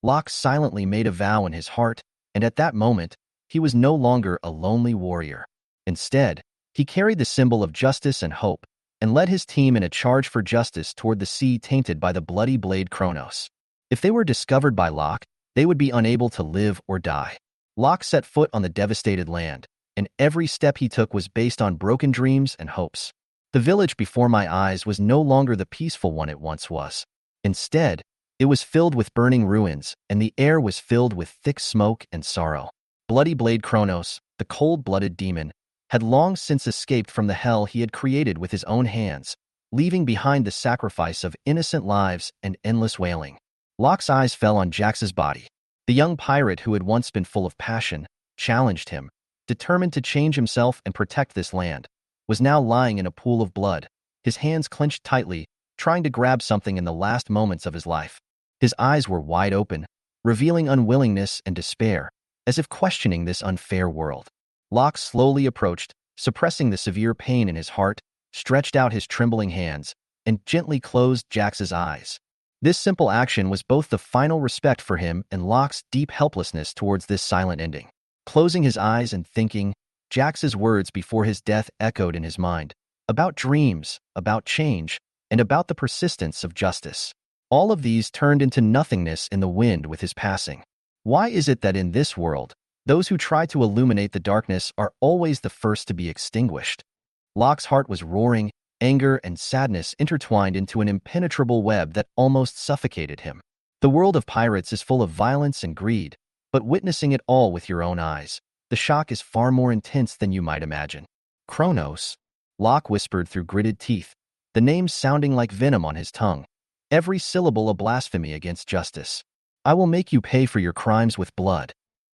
Locke silently made a vow in his heart, and at that moment, he was no longer a lonely warrior. Instead, he carried the symbol of justice and hope, and led his team in a charge for justice toward the sea tainted by the bloody blade Kronos. If they were discovered by Locke, they would be unable to live or die. Locke set foot on the devastated land, and every step he took was based on broken dreams and hopes. The village before my eyes was no longer the peaceful one it once was. Instead, it was filled with burning ruins, and the air was filled with thick smoke and sorrow. Bloody Blade Kronos, the cold-blooded demon, had long since escaped from the hell he had created with his own hands, leaving behind the sacrifice of innocent lives and endless wailing. Locke's eyes fell on Jax's body. The young pirate who had once been full of passion, challenged him, determined to change himself and protect this land, was now lying in a pool of blood, his hands clenched tightly, trying to grab something in the last moments of his life. His eyes were wide open, revealing unwillingness and despair, as if questioning this unfair world. Locke slowly approached, suppressing the severe pain in his heart, stretched out his trembling hands, and gently closed Jax's eyes. This simple action was both the final respect for him and Locke's deep helplessness towards this silent ending. Closing his eyes and thinking, Jax's words before his death echoed in his mind, about dreams, about change, and about the persistence of justice. All of these turned into nothingness in the wind with his passing. Why is it that in this world, those who try to illuminate the darkness are always the first to be extinguished? Locke's heart was roaring, anger and sadness intertwined into an impenetrable web that almost suffocated him. The world of pirates is full of violence and greed, but witnessing it all with your own eyes, the shock is far more intense than you might imagine. Kronos, Locke whispered through gritted teeth, the name sounding like venom on his tongue. every syllable a blasphemy against justice. I will make you pay for your crimes with blood.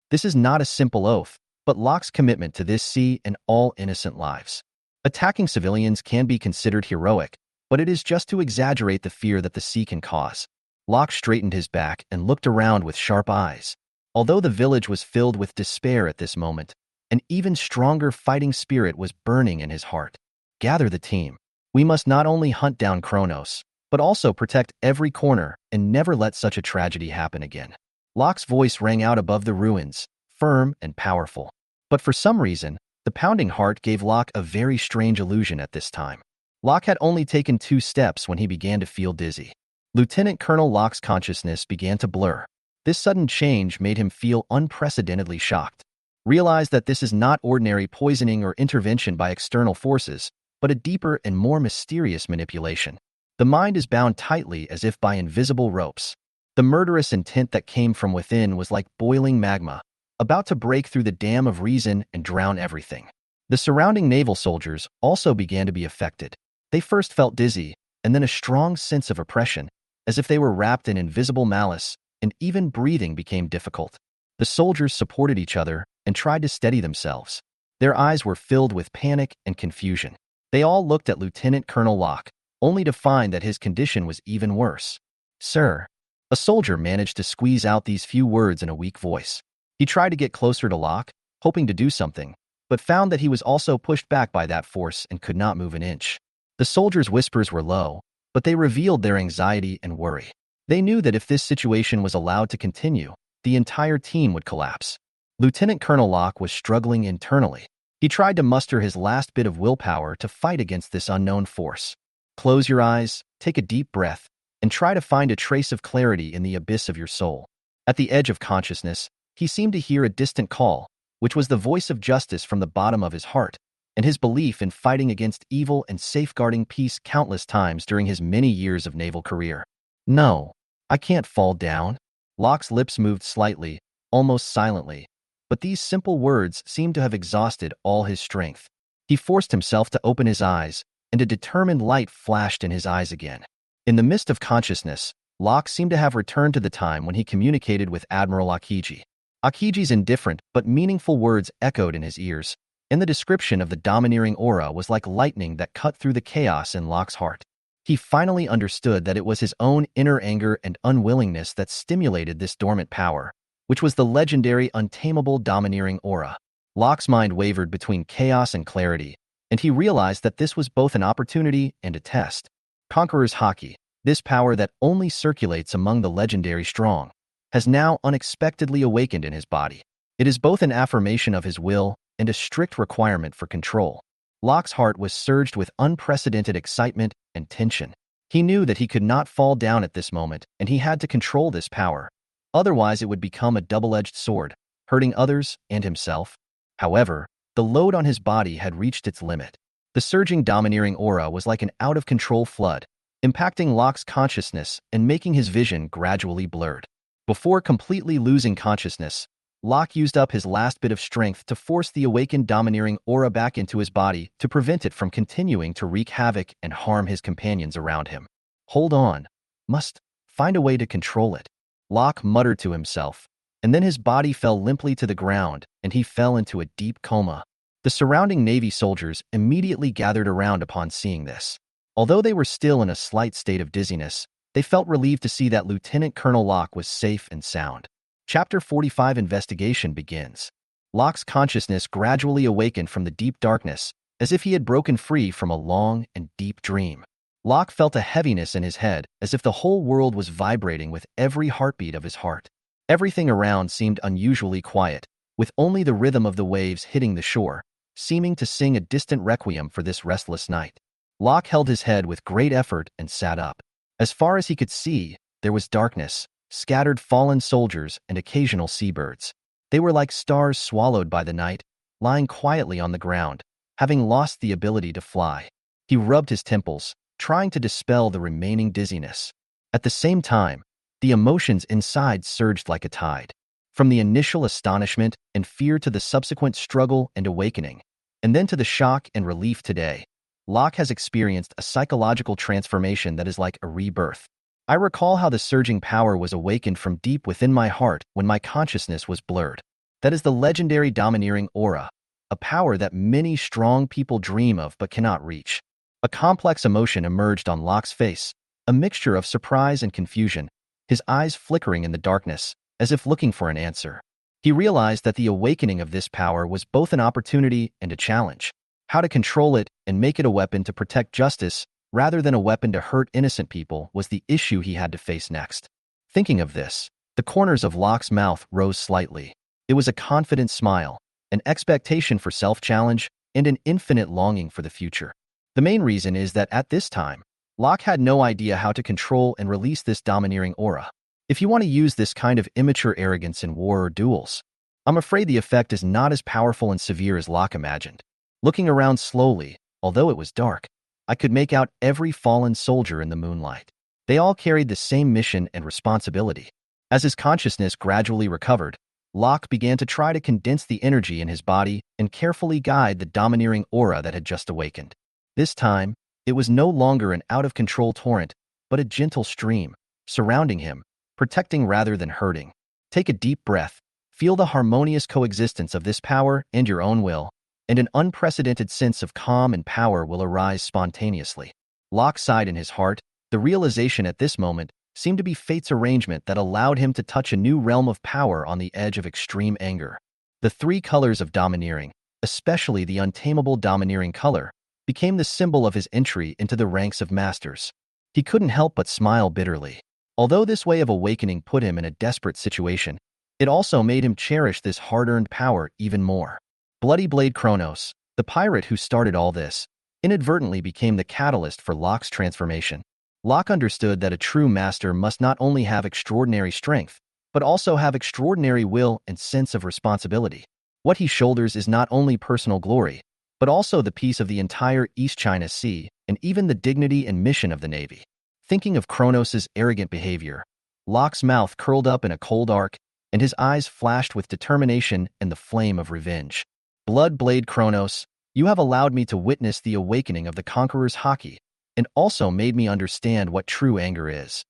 This is not a simple oath, but Locke's commitment to this sea and all innocent lives. Attacking civilians can be considered heroic, but it is just to exaggerate the fear that the sea can cause. Locke straightened his back and looked around with sharp eyes. Although the village was filled with despair at this moment, an even stronger fighting spirit was burning in his heart. Gather the team. We must not only hunt down Kronos, but also protect every corner and never let such a tragedy happen again. Locke's voice rang out above the ruins, firm and powerful. But for some reason, the pounding heart gave Locke a very strange illusion at this time. Locke had only taken 2 steps when he began to feel dizzy. Lieutenant Colonel Locke's consciousness began to blur. This sudden change made him feel unprecedentedly shocked. Realize that this is not ordinary poisoning or intervention by external forces, but a deeper and more mysterious manipulation. The mind is bound tightly as if by invisible ropes. The murderous intent that came from within was like boiling magma, about to break through the dam of reason and drown everything. The surrounding naval soldiers also began to be affected. They first felt dizzy, and then a strong sense of oppression, as if they were wrapped in invisible malice, and even breathing became difficult. The soldiers supported each other and tried to steady themselves. Their eyes were filled with panic and confusion. They all looked at Lieutenant Colonel Locke, only to find that his condition was even worse. "Sir." A soldier managed to squeeze out these few words in a weak voice. He tried to get closer to Locke, hoping to do something, but found that he was also pushed back by that force and could not move an inch. The soldiers' whispers were low, but they revealed their anxiety and worry. They knew that if this situation was allowed to continue, the entire team would collapse. Lieutenant Colonel Locke was struggling internally. He tried to muster his last bit of willpower to fight against this unknown force. Close your eyes, take a deep breath, and try to find a trace of clarity in the abyss of your soul. At the edge of consciousness, he seemed to hear a distant call, which was the voice of justice from the bottom of his heart, and his belief in fighting against evil and safeguarding peace countless times during his many years of naval career. "No, I can't fall down." Locke's lips moved slightly, almost silently, but these simple words seemed to have exhausted all his strength. He forced himself to open his eyes, and a determined light flashed in his eyes again. In the midst of consciousness, Locke seemed to have returned to the time when he communicated with Admiral Aokiji. Aokiji's indifferent but meaningful words echoed in his ears, and the description of the domineering aura was like lightning that cut through the chaos in Locke's heart. He finally understood that it was his own inner anger and unwillingness that stimulated this dormant power, which was the legendary untamable domineering aura. Locke's mind wavered between chaos and clarity, and he realized that this was both an opportunity and a test. Conqueror's Haki, this power that only circulates among the legendary strong, has now unexpectedly awakened in his body. It is both an affirmation of his will and a strict requirement for control. Locke's heart was surged with unprecedented excitement and tension. He knew that he could not fall down at this moment, and he had to control this power. Otherwise, it would become a double-edged sword, hurting others and himself. However, the load on his body had reached its limit. The surging domineering aura was like an out-of-control flood, impacting Locke's consciousness and making his vision gradually blurred. Before completely losing consciousness, Locke used up his last bit of strength to force the awakened domineering aura back into his body to prevent it from continuing to wreak havoc and harm his companions around him. "Hold on. Must find a way to control it," Locke muttered to himself, and then his body fell limply to the ground and he fell into a deep coma. The surrounding Navy soldiers immediately gathered around upon seeing this. Although they were still in a slight state of dizziness, they felt relieved to see that Lieutenant Colonel Locke was safe and sound. Chapter 45 Investigation begins. Locke's consciousness gradually awakened from the deep darkness, as if he had broken free from a long and deep dream. Locke felt a heaviness in his head, as if the whole world was vibrating with every heartbeat of his heart. Everything around seemed unusually quiet, with only the rhythm of the waves hitting the shore, seeming to sing a distant requiem for this restless night. Locke held his head with great effort and sat up. As far as he could see, there was darkness, scattered fallen soldiers, and occasional seabirds. They were like stars swallowed by the night, lying quietly on the ground, having lost the ability to fly. He rubbed his temples, trying to dispel the remaining dizziness. At the same time, the emotions inside surged like a tide. From the initial astonishment and fear to the subsequent struggle and awakening, and then to the shock and relief today, Locke has experienced a psychological transformation that is like a rebirth. I recall how the surging power was awakened from deep within my heart when my consciousness was blurred. That is the legendary domineering aura, a power that many strong people dream of but cannot reach. A complex emotion emerged on Locke's face, a mixture of surprise and confusion, his eyes flickering in the darkness, as if looking for an answer. He realized that the awakening of this power was both an opportunity and a challenge. How to control it and make it a weapon to protect justice rather than a weapon to hurt innocent people was the issue he had to face next. Thinking of this, the corners of Locke's mouth rose slightly. It was a confident smile, an expectation for self-challenge, and an infinite longing for the future. The main reason is that at this time, Locke had no idea how to control and release this domineering aura. If you want to use this kind of immature arrogance in war or duels, I'm afraid the effect is not as powerful and severe as Locke imagined. Looking around slowly, although it was dark, I could make out every fallen soldier in the moonlight. They all carried the same mission and responsibility. As his consciousness gradually recovered, Locke began to try to condense the energy in his body and carefully guide the domineering aura that had just awakened. This time, it was no longer an out-of-control torrent, but a gentle stream, surrounding him, protecting rather than hurting. Take a deep breath, feel the harmonious coexistence of this power and your own will, and an unprecedented sense of calm and power will arise spontaneously. Locke sighed in his heart. The realization at this moment seemed to be fate's arrangement that allowed him to touch a new realm of power on the edge of extreme anger. The three colors of domineering, especially the untamable domineering color, became the symbol of his entry into the ranks of masters. He couldn't help but smile bitterly. Although this way of awakening put him in a desperate situation, it also made him cherish this hard-earned power even more. Bloody Blade Kronos, the pirate who started all this, inadvertently became the catalyst for Locke's transformation. Locke understood that a true master must not only have extraordinary strength, but also have extraordinary will and sense of responsibility. What he shoulders is not only personal glory, but also the peace of the entire East China Sea and even the dignity and mission of the Navy. Thinking of Kronos' arrogant behavior, Locke's mouth curled up in a cold arc, and his eyes flashed with determination and the flame of revenge. Blood Blade Kronos, you have allowed me to witness the awakening of the conqueror's haki, and also made me understand what true anger is.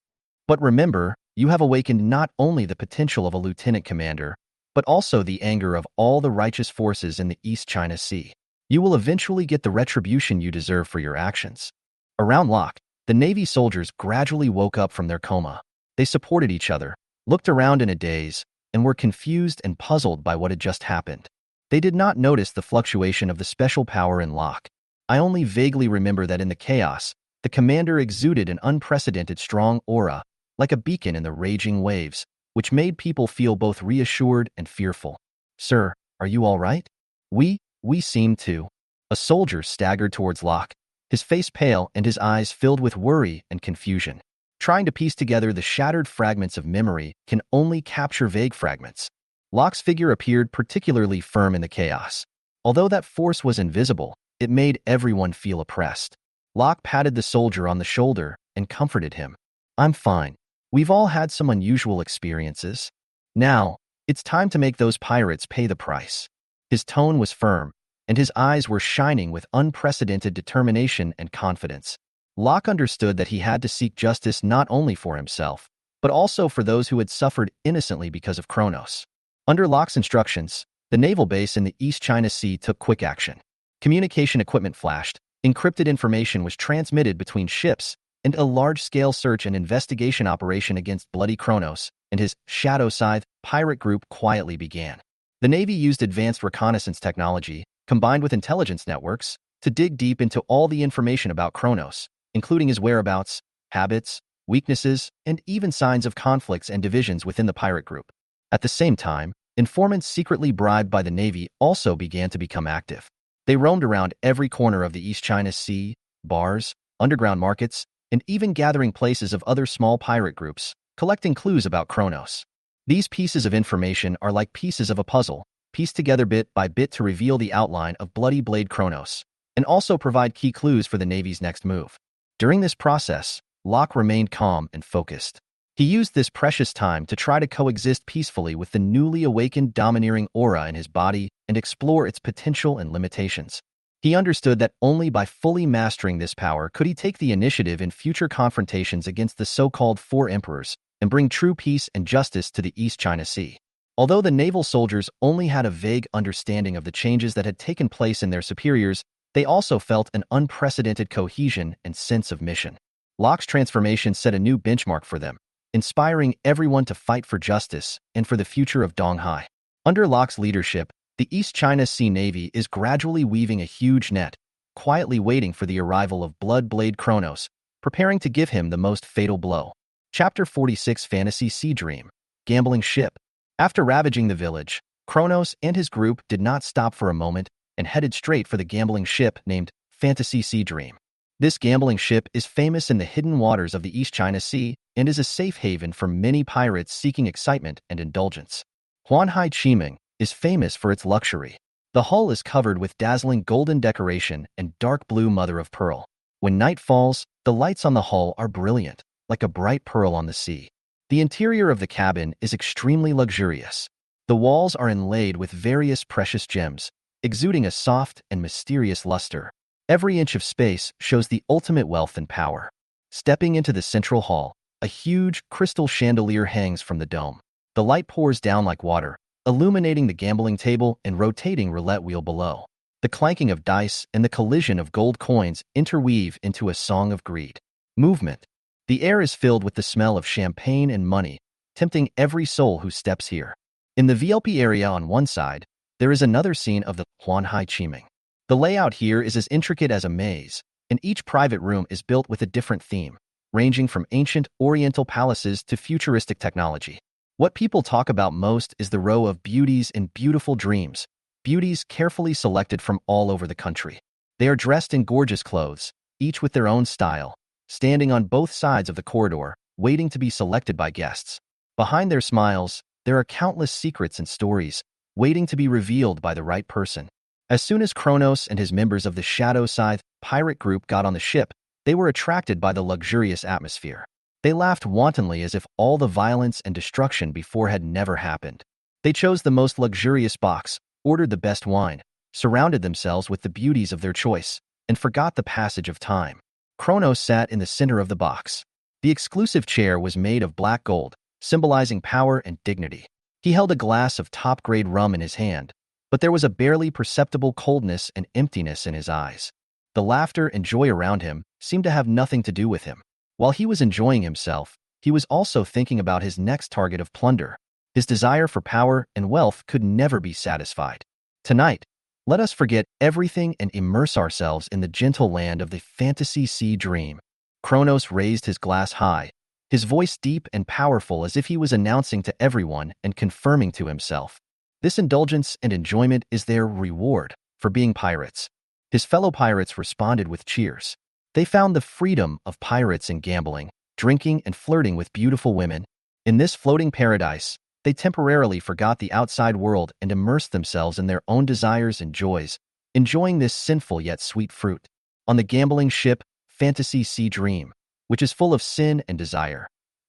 But remember, you have awakened not only the potential of a lieutenant commander, but also the anger of all the righteous forces in the East China Sea. You will eventually get the retribution you deserve for your actions. Around Locke, the Navy soldiers gradually woke up from their coma. They supported each other, looked around in a daze, and were confused and puzzled by what had just happened. They did not notice the fluctuation of the special power in Locke. I only vaguely remember that in the chaos, the commander exuded an unprecedented strong aura, like a beacon in the raging waves, which made people feel both reassured and fearful. Sir, are you all right? We seem to. A soldier staggered towards Locke, his face pale and his eyes filled with worry and confusion. Trying to piece together the shattered fragments of memory can only capture vague fragments. Locke's figure appeared particularly firm in the chaos. Although that force was invisible, it made everyone feel oppressed. Locke patted the soldier on the shoulder and comforted him. I'm fine. We've all had some unusual experiences. Now, it's time to make those pirates pay the price. His tone was firm, and his eyes were shining with unprecedented determination and confidence. Locke understood that he had to seek justice not only for himself, but also for those who had suffered innocently because of Kronos. Under Locke's instructions, the naval base in the East China Sea took quick action. Communication equipment flashed, encrypted information was transmitted between ships, and a large-scale search and investigation operation against Bloody Kronos and his Shadow Scythe pirate group quietly began. The Navy used advanced reconnaissance technology, combined with intelligence networks, to dig deep into all the information about Kronos, including his whereabouts, habits, weaknesses, and even signs of conflicts and divisions within the pirate group. At the same time, informants secretly bribed by the Navy also began to become active. They roamed around every corner of the East China Sea, bars, underground markets, and even gathering places of other small pirate groups, collecting clues about Kronos. These pieces of information are like pieces of a puzzle, pieced together bit by bit to reveal the outline of Bloody Blade Kronos, and also provide key clues for the Navy's next move. During this process, Locke remained calm and focused. He used this precious time to try to coexist peacefully with the newly awakened domineering aura in his body and explore its potential and limitations. He understood that only by fully mastering this power could he take the initiative in future confrontations against the so-called Four Emperors and bring true peace and justice to the East China Sea. Although the naval soldiers only had a vague understanding of the changes that had taken place in their superiors, they also felt an unprecedented cohesion and sense of mission. Locke's transformation set a new benchmark for them, inspiring everyone to fight for justice and for the future of Donghai. Under Locke's leadership, the East China Sea Navy is gradually weaving a huge net, quietly waiting for the arrival of Blood Blade Kronos, preparing to give him the most fatal blow. Chapter 46 Fantasy Sea Dream Gambling Ship. After ravaging the village, Kronos and his group did not stop for a moment and headed straight for the gambling ship named Fantasy Sea Dream. This gambling ship is famous in the hidden waters of the East China Sea and is a safe haven for many pirates seeking excitement and indulgence. Huanhai Chiming is famous for its luxury. The hull is covered with dazzling golden decoration and dark blue mother of pearl. When night falls, the lights on the hull are brilliant, like a bright pearl on the sea. The interior of the cabin is extremely luxurious. The walls are inlaid with various precious gems, exuding a soft and mysterious luster. Every inch of space shows the ultimate wealth and power. Stepping into the central hall, a huge crystal chandelier hangs from the dome. The light pours down like water, illuminating the gambling table and rotating roulette wheel below. The clanking of dice and the collision of gold coins interweave into a song of greed. Movement. The air is filled with the smell of champagne and money, tempting every soul who steps here. In the VLP area on one side, there is another scene of the Huanhai Chiming. The layout here is as intricate as a maze, and each private room is built with a different theme, ranging from ancient Oriental palaces to futuristic technology. What people talk about most is the row of beauties in beautiful dreams, beauties carefully selected from all over the country. They are dressed in gorgeous clothes, each with their own style, standing on both sides of the corridor, waiting to be selected by guests. Behind their smiles, there are countless secrets and stories, waiting to be revealed by the right person. As soon as Kronos and his members of the Shadow Scythe pirate group got on the ship, they were attracted by the luxurious atmosphere. They laughed wantonly as if all the violence and destruction before had never happened. They chose the most luxurious box, ordered the best wine, surrounded themselves with the beauties of their choice, and forgot the passage of time. Kronos sat in the center of the box. The exclusive chair was made of black gold, symbolizing power and dignity. He held a glass of top-grade rum in his hand, but there was a barely perceptible coldness and emptiness in his eyes. The laughter and joy around him seemed to have nothing to do with him. While he was enjoying himself, he was also thinking about his next target of plunder. His desire for power and wealth could never be satisfied. Tonight, let us forget everything and immerse ourselves in the gentle land of the Fantasy Sea Dream. Kronos raised his glass high, his voice deep and powerful as if he was announcing to everyone and confirming to himself. This indulgence and enjoyment is their reward for being pirates. His fellow pirates responded with cheers. They found the freedom of pirates in gambling, drinking, and flirting with beautiful women. In this floating paradise, they temporarily forgot the outside world and immersed themselves in their own desires and joys, enjoying this sinful yet sweet fruit. On the gambling ship, Fantasy Sea Dream, which is full of sin and desire.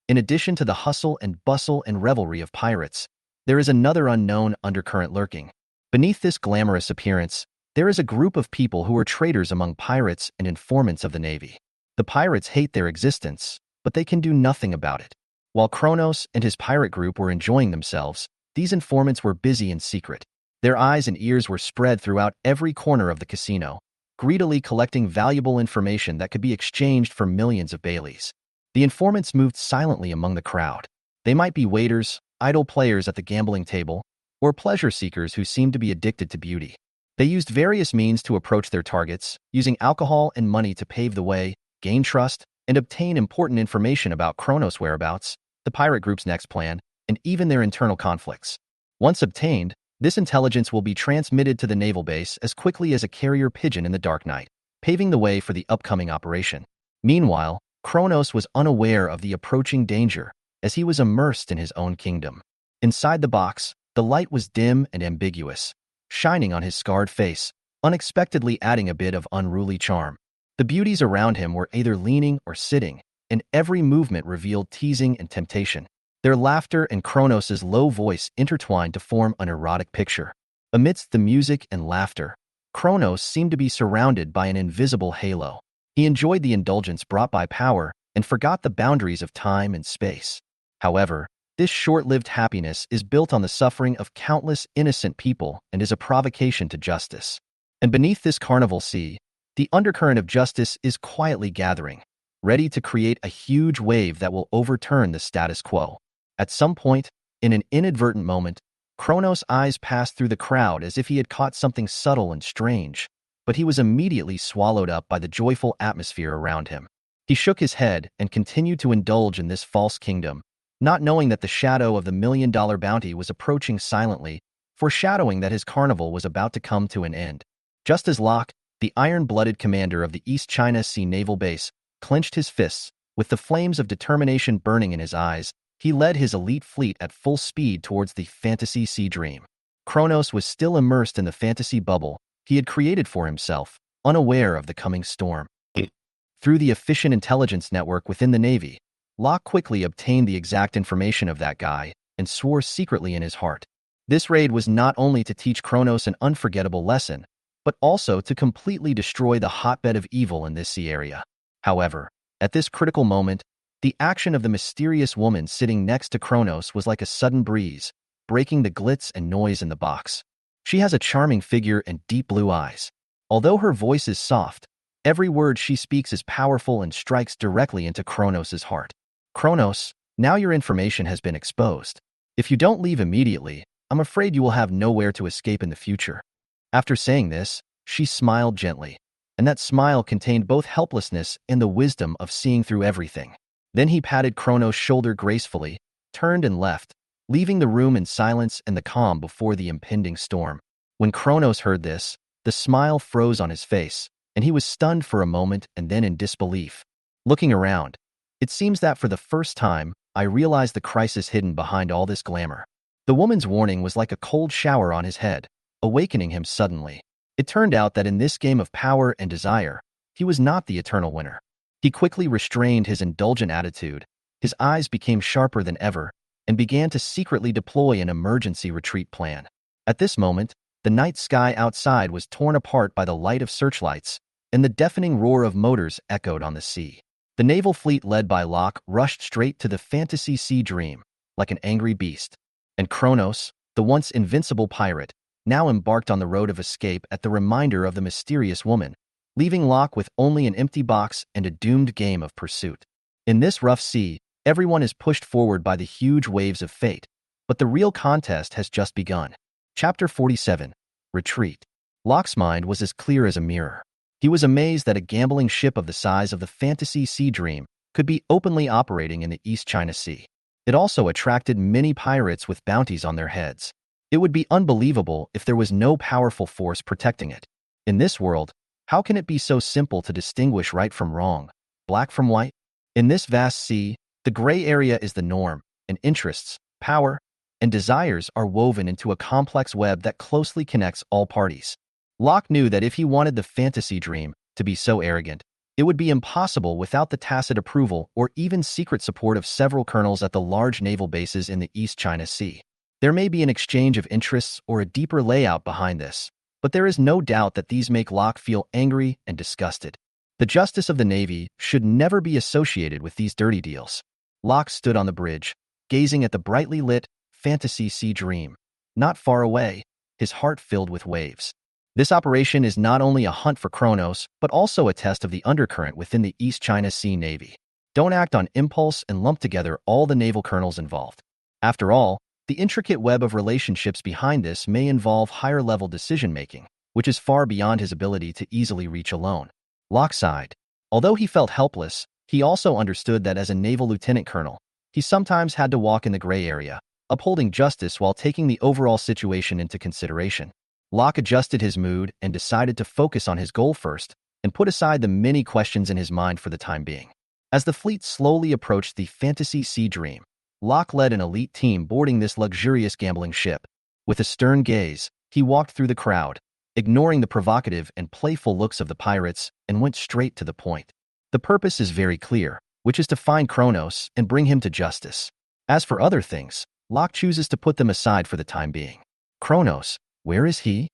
In addition to the hustle and bustle and revelry of pirates, there is another unknown undercurrent lurking. Beneath this glamorous appearance, there is a group of people who are traitors among pirates and informants of the Navy. The pirates hate their existence, but they can do nothing about it. While Kronos and his pirate group were enjoying themselves, these informants were busy in secret. Their eyes and ears were spread throughout every corner of the casino, greedily collecting valuable information that could be exchanged for millions of baileys. The informants moved silently among the crowd. They might be waiters, idle players at the gambling table, or pleasure seekers who seemed to be addicted to beauty. They used various means to approach their targets, using alcohol and money to pave the way, gain trust, and obtain important information about Kronos' whereabouts, the pirate group's next plan, and even their internal conflicts. Once obtained, this intelligence will be transmitted to the naval base as quickly as a carrier pigeon in the dark night, paving the way for the upcoming operation. Meanwhile, Kronos was unaware of the approaching danger, as he was immersed in his own kingdom. Inside the box, the light was dim and ambiguous, shining on his scarred face, unexpectedly adding a bit of unruly charm. The beauties around him were either leaning or sitting, and every movement revealed teasing and temptation. Their laughter and Kronos' low voice intertwined to form an erotic picture. Amidst the music and laughter, Kronos seemed to be surrounded by an invisible halo. He enjoyed the indulgence brought by power and forgot the boundaries of time and space. However, this short-lived happiness is built on the suffering of countless innocent people and is a provocation to justice. And beneath this carnival sea, the undercurrent of justice is quietly gathering, ready to create a huge wave that will overturn the status quo. At some point, in an inadvertent moment, Kronos' eyes passed through the crowd as if he had caught something subtle and strange, but he was immediately swallowed up by the joyful atmosphere around him. He shook his head and continued to indulge in this false kingdom, not knowing that the shadow of the $1 million bounty was approaching silently, foreshadowing that his carnival was about to come to an end. Just as Locke, the iron-blooded commander of the East China Sea Naval Base, clenched his fists, with the flames of determination burning in his eyes, he led his elite fleet at full speed towards the fantasy sea dream. Kronos was still immersed in the fantasy bubble he had created for himself, unaware of the coming storm. Through the efficient intelligence network within the Navy, Locke quickly obtained the exact information of that guy and swore secretly in his heart. This raid was not only to teach Kronos an unforgettable lesson, but also to completely destroy the hotbed of evil in this sea area. However, at this critical moment, the action of the mysterious woman sitting next to Kronos was like a sudden breeze, breaking the glitz and noise in the box. She has a charming figure and deep blue eyes. Although her voice is soft, every word she speaks is powerful and strikes directly into Kronos' heart. Kronos, now your information has been exposed. If you don't leave immediately, I'm afraid you will have nowhere to escape in the future. After saying this, she smiled gently, and that smile contained both helplessness and the wisdom of seeing through everything. Then he patted Kronos' shoulder gracefully, turned and left, leaving the room in silence and the calm before the impending storm. When Kronos heard this, the smile froze on his face, and he was stunned for a moment and then in disbelief. Looking around, it seems that for the first time, I realized the crisis hidden behind all this glamour. The woman's warning was like a cold shower on his head, awakening him suddenly. It turned out that in this game of power and desire, he was not the eternal winner. He quickly restrained his indulgent attitude, his eyes became sharper than ever, and began to secretly deploy an emergency retreat plan. At this moment, the night sky outside was torn apart by the light of searchlights, and the deafening roar of motors echoed on the sea. The naval fleet led by Locke rushed straight to the fantasy sea dream, like an angry beast. And Kronos, the once invincible pirate, now embarked on the road of escape at the reminder of the mysterious woman, leaving Locke with only an empty box and a doomed game of pursuit. In this rough sea, everyone is pushed forward by the huge waves of fate, but the real contest has just begun. Chapter 47. Retreat. Locke's mind was as clear as a mirror. He was amazed that a gambling ship of the size of the fantasy sea dream could be openly operating in the East China Sea. It also attracted many pirates with bounties on their heads. It would be unbelievable if there was no powerful force protecting it. In this world, how can it be so simple to distinguish right from wrong, black from white? In this vast sea, the gray area is the norm, and interests, power, and desires are woven into a complex web that closely connects all parties. Locke knew that if he wanted the fantasy dream to be so arrogant, it would be impossible without the tacit approval or even secret support of several colonels at the large naval bases in the East China Sea. There may be an exchange of interests or a deeper layout behind this, but there is no doubt that these make Locke feel angry and disgusted. The justice of the Navy should never be associated with these dirty deals. Locke stood on the bridge, gazing at the brightly lit fantasy sea dream. Not far away, his heart filled with waves. This operation is not only a hunt for Kronos, but also a test of the undercurrent within the East China Sea Navy. Don't act on impulse and lump together all the naval colonels involved. After all, the intricate web of relationships behind this may involve higher-level decision-making, which is far beyond his ability to easily reach alone. Locke sighed. Although he felt helpless, he also understood that as a naval lieutenant colonel, he sometimes had to walk in the gray area, upholding justice while taking the overall situation into consideration. Locke adjusted his mood and decided to focus on his goal first and put aside the many questions in his mind for the time being. As the fleet slowly approached the fantasy sea dream, Locke led an elite team boarding this luxurious gambling ship. With a stern gaze, he walked through the crowd, ignoring the provocative and playful looks of the pirates, and went straight to the point. The purpose is very clear, which is to find Kronos and bring him to justice. As for other things, Locke chooses to put them aside for the time being. Kronos, where is he?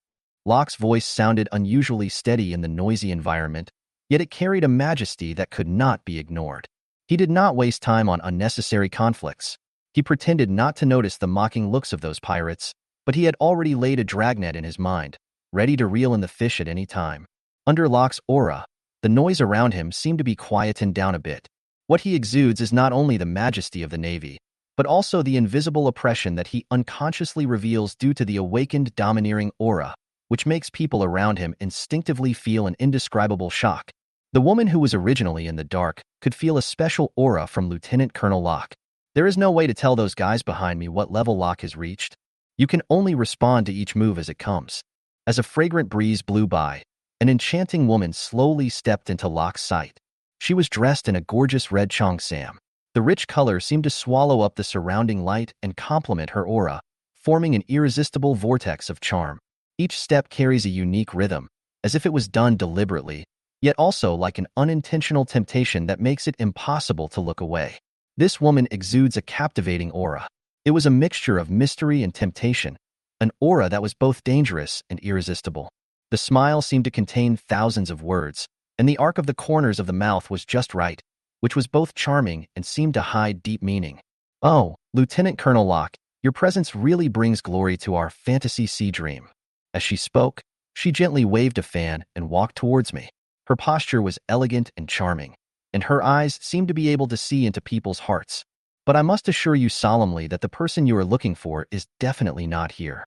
Locke's voice sounded unusually steady in the noisy environment, yet it carried a majesty that could not be ignored. He did not waste time on unnecessary conflicts. He pretended not to notice the mocking looks of those pirates, but he had already laid a dragnet in his mind, ready to reel in the fish at any time. Under Locke's aura, the noise around him seemed to be quietened down a bit. What he exudes is not only the majesty of the Navy, but also the invisible oppression that he unconsciously reveals due to the awakened domineering aura, which makes people around him instinctively feel an indescribable shock. The woman who was originally in the dark could feel a special aura from Lieutenant Colonel Locke. There is no way to tell those guys behind me what level Locke has reached. You can only respond to each move as it comes. As a fragrant breeze blew by, an enchanting woman slowly stepped into Locke's sight. She was dressed in a gorgeous red cheongsam. The rich color seemed to swallow up the surrounding light and complement her aura, forming an irresistible vortex of charm. Each step carries a unique rhythm, as if it was done deliberately, yet also like an unintentional temptation that makes it impossible to look away. This woman exudes a captivating aura. It was a mixture of mystery and temptation, an aura that was both dangerous and irresistible. The smile seemed to contain thousands of words, and the arc of the corners of the mouth was just right, which was both charming and seemed to hide deep meaning. "Oh, Lieutenant Colonel Locke, your presence really brings glory to our fantasy sea dream." As she spoke, she gently waved a fan and walked towards me. Her posture was elegant and charming, and her eyes seemed to be able to see into people's hearts. "But I must assure you solemnly that the person you are looking for is definitely not here.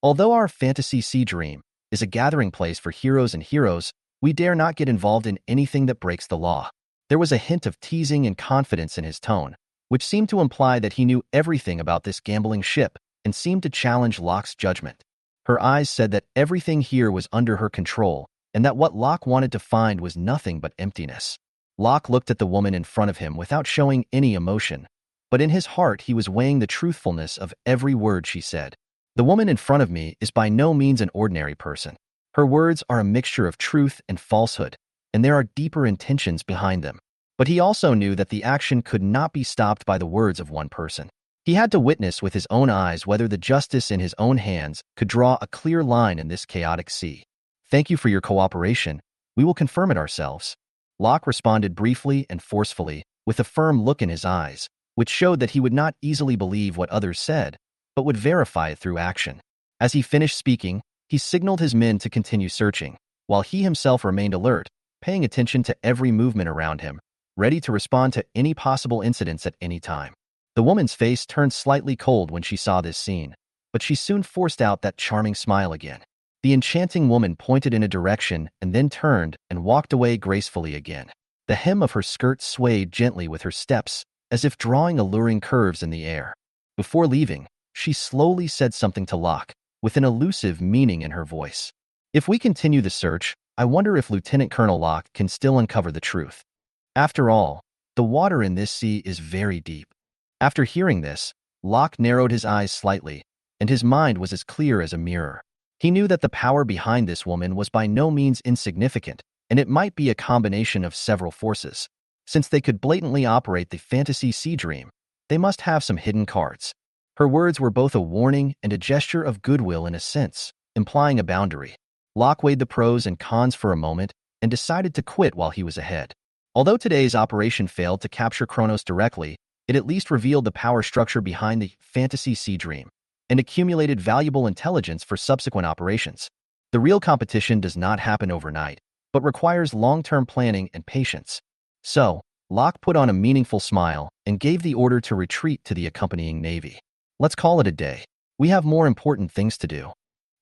Although our fantasy sea dream is a gathering place for heroes and heroes, we dare not get involved in anything that breaks the law." There was a hint of teasing and confidence in his tone, which seemed to imply that he knew everything about this gambling ship and seemed to challenge Locke's judgment. Her eyes said that everything here was under her control and that what Locke wanted to find was nothing but emptiness. Locke looked at the woman in front of him without showing any emotion, but in his heart he was weighing the truthfulness of every word she said. The woman in front of me is by no means an ordinary person. Her words are a mixture of truth and falsehood, and there are deeper intentions behind them. But he also knew that the action could not be stopped by the words of one person. He had to witness with his own eyes whether the justice in his own hands could draw a clear line in this chaotic sea. "Thank you for your cooperation. We will confirm it ourselves." Locke responded briefly and forcefully, with a firm look in his eyes, which showed that he would not easily believe what others said, but would verify it through action. As he finished speaking, he signaled his men to continue searching, while he himself remained alert, paying attention to every movement around him, ready to respond to any possible incidents at any time. The woman's face turned slightly cold when she saw this scene, but she soon forced out that charming smile again. The enchanting woman pointed in a direction and then turned and walked away gracefully again. The hem of her skirt swayed gently with her steps, as if drawing alluring curves in the air. Before leaving, she slowly said something to Locke, with an elusive meaning in her voice. "If we continue the search, I wonder if Lieutenant Colonel Locke can still uncover the truth. After all, the water in this sea is very deep." After hearing this, Locke narrowed his eyes slightly, and his mind was as clear as a mirror. He knew that the power behind this woman was by no means insignificant, and it might be a combination of several forces. Since they could blatantly operate the fantasy sea dream, they must have some hidden cards. Her words were both a warning and a gesture of goodwill in a sense, implying a boundary. Locke weighed the pros and cons for a moment and decided to quit while he was ahead. Although today's operation failed to capture Kronos directly, it at least revealed the power structure behind the fantasy sea dream and accumulated valuable intelligence for subsequent operations. The real competition does not happen overnight, but requires long-term planning and patience. So, Locke put on a meaningful smile and gave the order to retreat to the accompanying navy. "Let's call it a day. We have more important things to do."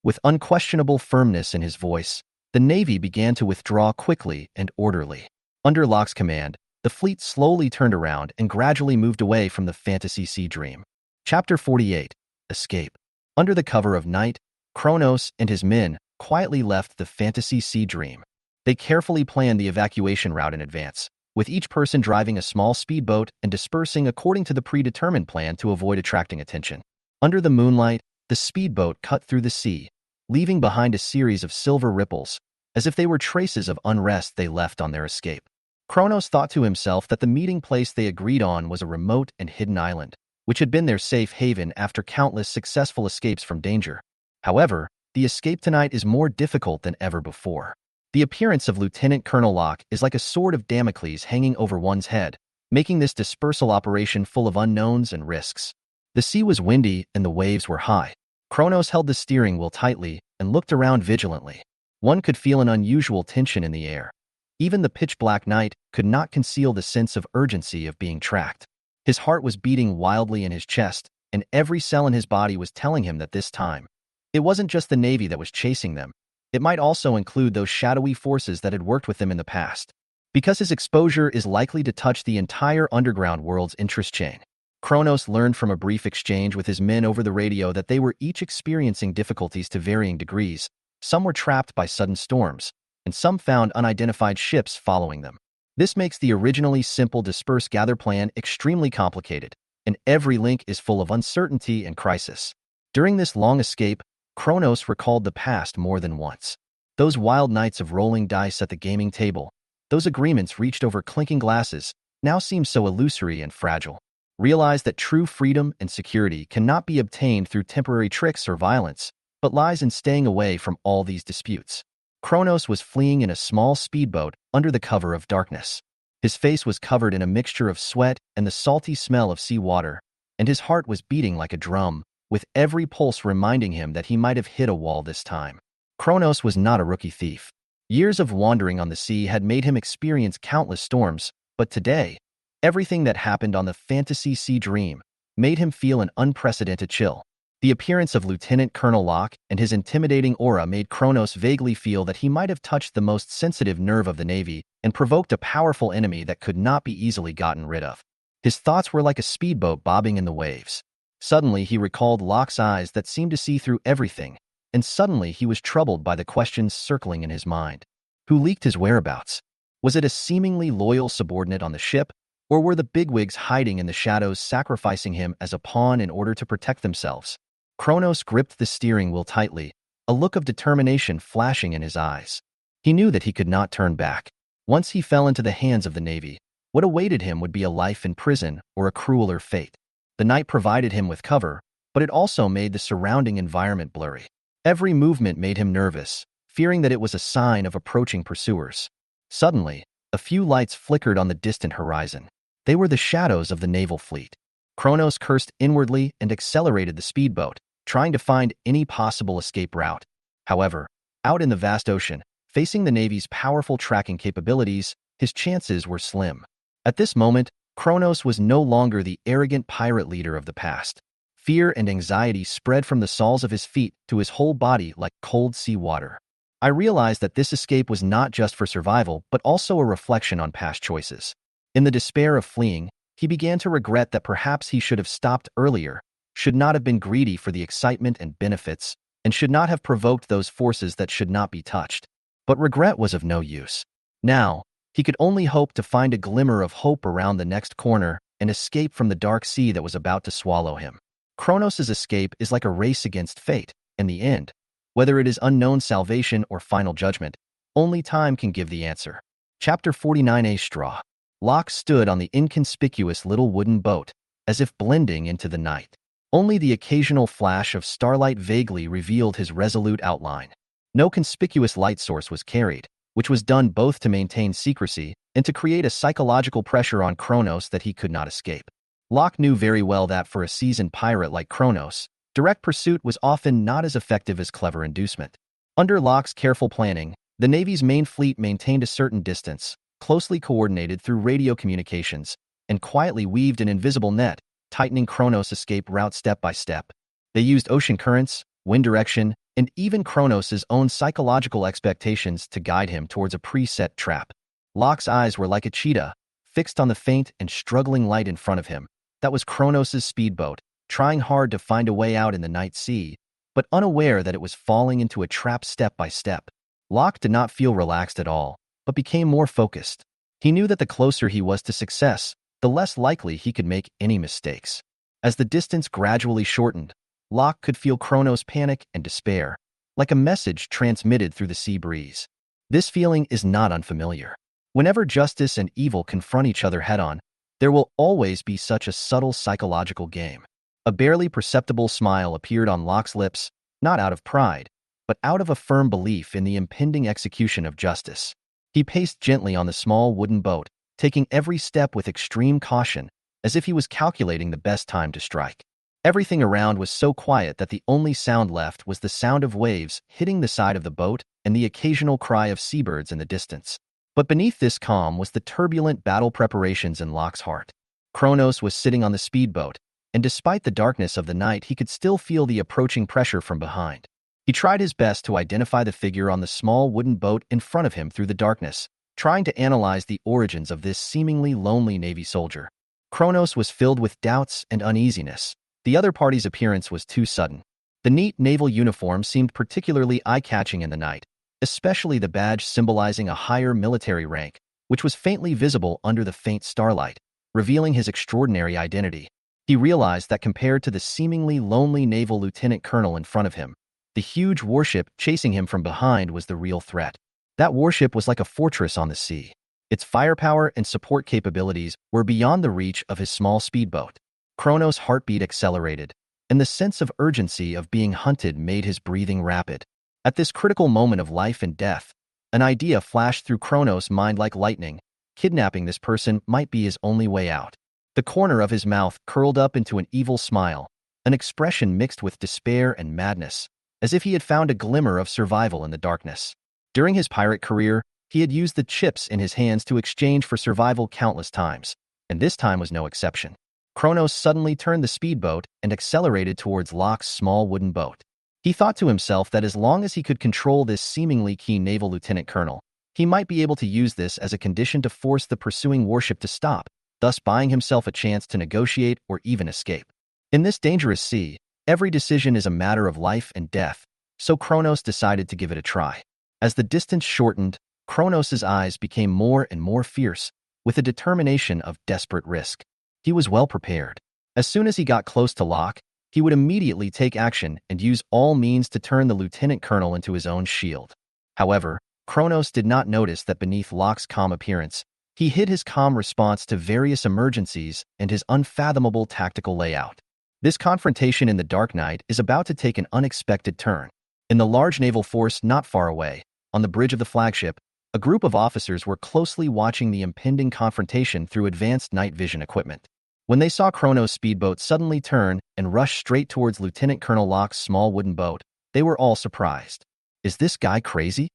With unquestionable firmness in his voice, the navy began to withdraw quickly and orderly. Under Locke's command, the fleet slowly turned around and gradually moved away from the fantasy sea dream. Chapter 48. Escape. Under the cover of night, Kronos and his men quietly left the fantasy sea dream. They carefully planned the evacuation route in advance, with each person driving a small speedboat and dispersing according to the predetermined plan to avoid attracting attention. Under the moonlight, the speedboat cut through the sea, leaving behind a series of silver ripples, as if they were traces of unrest they left on their escape. Kronos thought to himself that the meeting place they agreed on was a remote and hidden island, which had been their safe haven after countless successful escapes from danger. However, the escape tonight is more difficult than ever before. The appearance of Lieutenant Colonel Locke is like a sword of Damocles hanging over one's head, making this dispersal operation full of unknowns and risks. The sea was windy and the waves were high. Kronos held the steering wheel tightly and looked around vigilantly. One could feel an unusual tension in the air. Even the pitch-black night could not conceal the sense of urgency of being tracked. His heart was beating wildly in his chest, and every cell in his body was telling him that this time, it wasn't just the Navy that was chasing them. It might also include those shadowy forces that had worked with them in the past. Because his exposure is likely to touch the entire underground world's interest chain. Kronos learned from a brief exchange with his men over the radio that they were each experiencing difficulties to varying degrees. Some were trapped by sudden storms, and some found unidentified ships following them. This makes the originally simple disperse-gather plan extremely complicated, and every link is full of uncertainty and crisis. During this long escape, Kronos recalled the past more than once. Those wild nights of rolling dice at the gaming table, those agreements reached over clinking glasses, now seem so illusory and fragile. Realize that true freedom and security cannot be obtained through temporary tricks or violence, but lies in staying away from all these disputes. Kronos was fleeing in a small speedboat under the cover of darkness. His face was covered in a mixture of sweat and the salty smell of seawater, and his heart was beating like a drum, with every pulse reminding him that he might have hit a wall this time. Kronos was not a rookie thief. Years of wandering on the sea had made him experience countless storms, but today, everything that happened on the fantasy sea dream made him feel an unprecedented chill. The appearance of Lieutenant Colonel Locke and his intimidating aura made Kronos vaguely feel that he might have touched the most sensitive nerve of the Navy and provoked a powerful enemy that could not be easily gotten rid of. His thoughts were like a speedboat bobbing in the waves. Suddenly, he recalled Locke's eyes that seemed to see through everything, and suddenly he was troubled by the questions circling in his mind. Who leaked his whereabouts? Was it a seemingly loyal subordinate on the ship, or were the bigwigs hiding in the shadows sacrificing him as a pawn in order to protect themselves? Kronos gripped the steering wheel tightly, a look of determination flashing in his eyes. He knew that he could not turn back. Once he fell into the hands of the Navy, what awaited him would be a life in prison or a crueler fate. The night provided him with cover, but it also made the surrounding environment blurry. Every movement made him nervous, fearing that it was a sign of approaching pursuers. Suddenly, a few lights flickered on the distant horizon. They were the shadows of the naval fleet. Kronos cursed inwardly and accelerated the speedboat, trying to find any possible escape route. However, out in the vast ocean, facing the Navy's powerful tracking capabilities, his chances were slim. At this moment, Kronos was no longer the arrogant pirate leader of the past. Fear and anxiety spread from the soles of his feet to his whole body like cold seawater. I realized that this escape was not just for survival, but also a reflection on past choices. In the despair of fleeing, he began to regret that perhaps he should have stopped earlier, should not have been greedy for the excitement and benefits, and should not have provoked those forces that should not be touched. But regret was of no use. Now, he could only hope to find a glimmer of hope around the next corner and escape from the dark sea that was about to swallow him. Kronos' escape is like a race against fate, and the end, whether it is unknown salvation or final judgment, only time can give the answer. Chapter 49A Straw. Locke stood on the inconspicuous little wooden boat, as if blending into the night. Only the occasional flash of starlight vaguely revealed his resolute outline. No conspicuous light source was carried, which was done both to maintain secrecy and to create a psychological pressure on Kronos that he could not escape. Locke knew very well that for a seasoned pirate like Kronos, direct pursuit was often not as effective as clever inducement. Under Locke's careful planning, the Navy's main fleet maintained a certain distance, closely coordinated through radio communications, and quietly weaved an invisible net, tightening Kronos' escape route step by step. They used ocean currents, wind direction, and even Kronos' own psychological expectations to guide him towards a preset trap. Locke's eyes were like a cheetah, fixed on the faint and struggling light in front of him. That was Kronos' speedboat, trying hard to find a way out in the night sea, but unaware that it was falling into a trap step by step. Locke did not feel relaxed at all, but became more focused. He knew that the closer he was to success, the less likely he could make any mistakes. As the distance gradually shortened, Locke could feel Kronos' panic and despair, like a message transmitted through the sea breeze. This feeling is not unfamiliar. Whenever justice and evil confront each other head-on, there will always be such a subtle psychological game. A barely perceptible smile appeared on Locke's lips, not out of pride, but out of a firm belief in the impending execution of justice. He paced gently on the small wooden boat, taking every step with extreme caution, as if he was calculating the best time to strike. Everything around was so quiet that the only sound left was the sound of waves hitting the side of the boat and the occasional cry of seabirds in the distance. But beneath this calm was the turbulent battle preparations in Locke's heart. Kronos was sitting on the speedboat, and despite the darkness of the night, he could still feel the approaching pressure from behind. He tried his best to identify the figure on the small wooden boat in front of him through the darkness, trying to analyze the origins of this seemingly lonely Navy soldier. Kronos was filled with doubts and uneasiness. The other party's appearance was too sudden. The neat naval uniform seemed particularly eye-catching in the night, especially the badge symbolizing a higher military rank, which was faintly visible under the faint starlight, revealing his extraordinary identity. He realized that compared to the seemingly lonely naval lieutenant colonel in front of him, the huge warship chasing him from behind was the real threat. That warship was like a fortress on the sea. Its firepower and support capabilities were beyond the reach of his small speedboat. Kronos' heartbeat accelerated, and the sense of urgency of being hunted made his breathing rapid. At this critical moment of life and death, an idea flashed through Kronos' mind like lightning. Kidnapping this person might be his only way out. The corner of his mouth curled up into an evil smile, an expression mixed with despair and madness, as if he had found a glimmer of survival in the darkness. During his pirate career, he had used the chips in his hands to exchange for survival countless times, and this time was no exception. Kronos suddenly turned the speedboat and accelerated towards Locke's small wooden boat. He thought to himself that as long as he could control this seemingly keen naval lieutenant colonel, he might be able to use this as a condition to force the pursuing warship to stop, thus buying himself a chance to negotiate or even escape. In this dangerous sea, every decision is a matter of life and death, so Kronos decided to give it a try. As the distance shortened, Kronos' eyes became more and more fierce, with a determination of desperate risk. He was well prepared. As soon as he got close to Locke, he would immediately take action and use all means to turn the lieutenant colonel into his own shield. However, Kronos did not notice that beneath Locke's calm appearance, he hid his calm response to various emergencies and his unfathomable tactical layout. This confrontation in the dark night is about to take an unexpected turn. In the large naval force not far away, on the bridge of the flagship, a group of officers were closely watching the impending confrontation through advanced night vision equipment. When they saw Kronos' speedboat suddenly turn and rush straight towards Lieutenant Colonel Locke's small wooden boat, they were all surprised. "Is this guy crazy?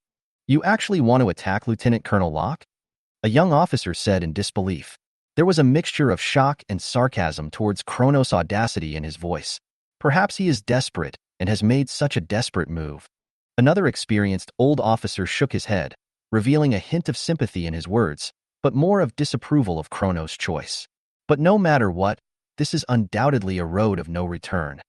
You actually want to attack Lieutenant Colonel Locke?" A young officer said in disbelief. There was a mixture of shock and sarcasm towards Kronos' audacity in his voice. Perhaps he is desperate and has made such a desperate move. Another experienced old officer shook his head, revealing a hint of sympathy in his words, but more of disapproval of Kronos' choice. But no matter what, this is undoubtedly a road of no return.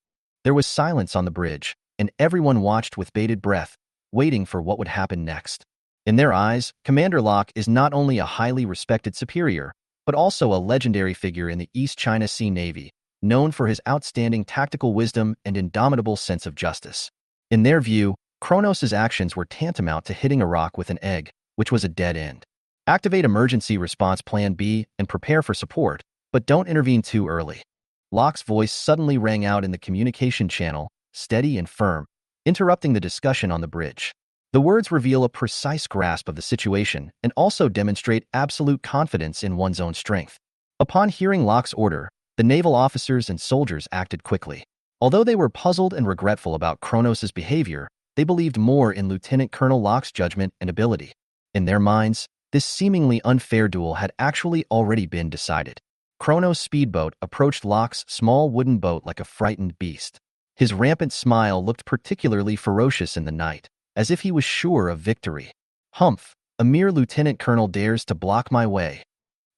There was silence on the bridge, and everyone watched with bated breath, waiting for what would happen next. In their eyes, Commander Locke is not only a highly respected superior, but also a legendary figure in the East China Sea Navy, known for his outstanding tactical wisdom and indomitable sense of justice. In their view, Kronos' actions were tantamount to hitting a rock with an egg, which was a dead end. Activate Emergency Response Plan B and prepare for support, but don't intervene too early. Locke's voice suddenly rang out in the communication channel, steady and firm, interrupting the discussion on the bridge. The words reveal a precise grasp of the situation and also demonstrate absolute confidence in one's own strength. Upon hearing Locke's order, the naval officers and soldiers acted quickly. Although they were puzzled and regretful about Kronos' behavior, they believed more in Lieutenant Colonel Locke's judgment and ability. In their minds, this seemingly unfair duel had actually already been decided. Kronos' speedboat approached Locke's small wooden boat like a frightened beast. His rampant smile looked particularly ferocious in the night, as if he was sure of victory. "Humph, a mere lieutenant colonel dares to block my way,"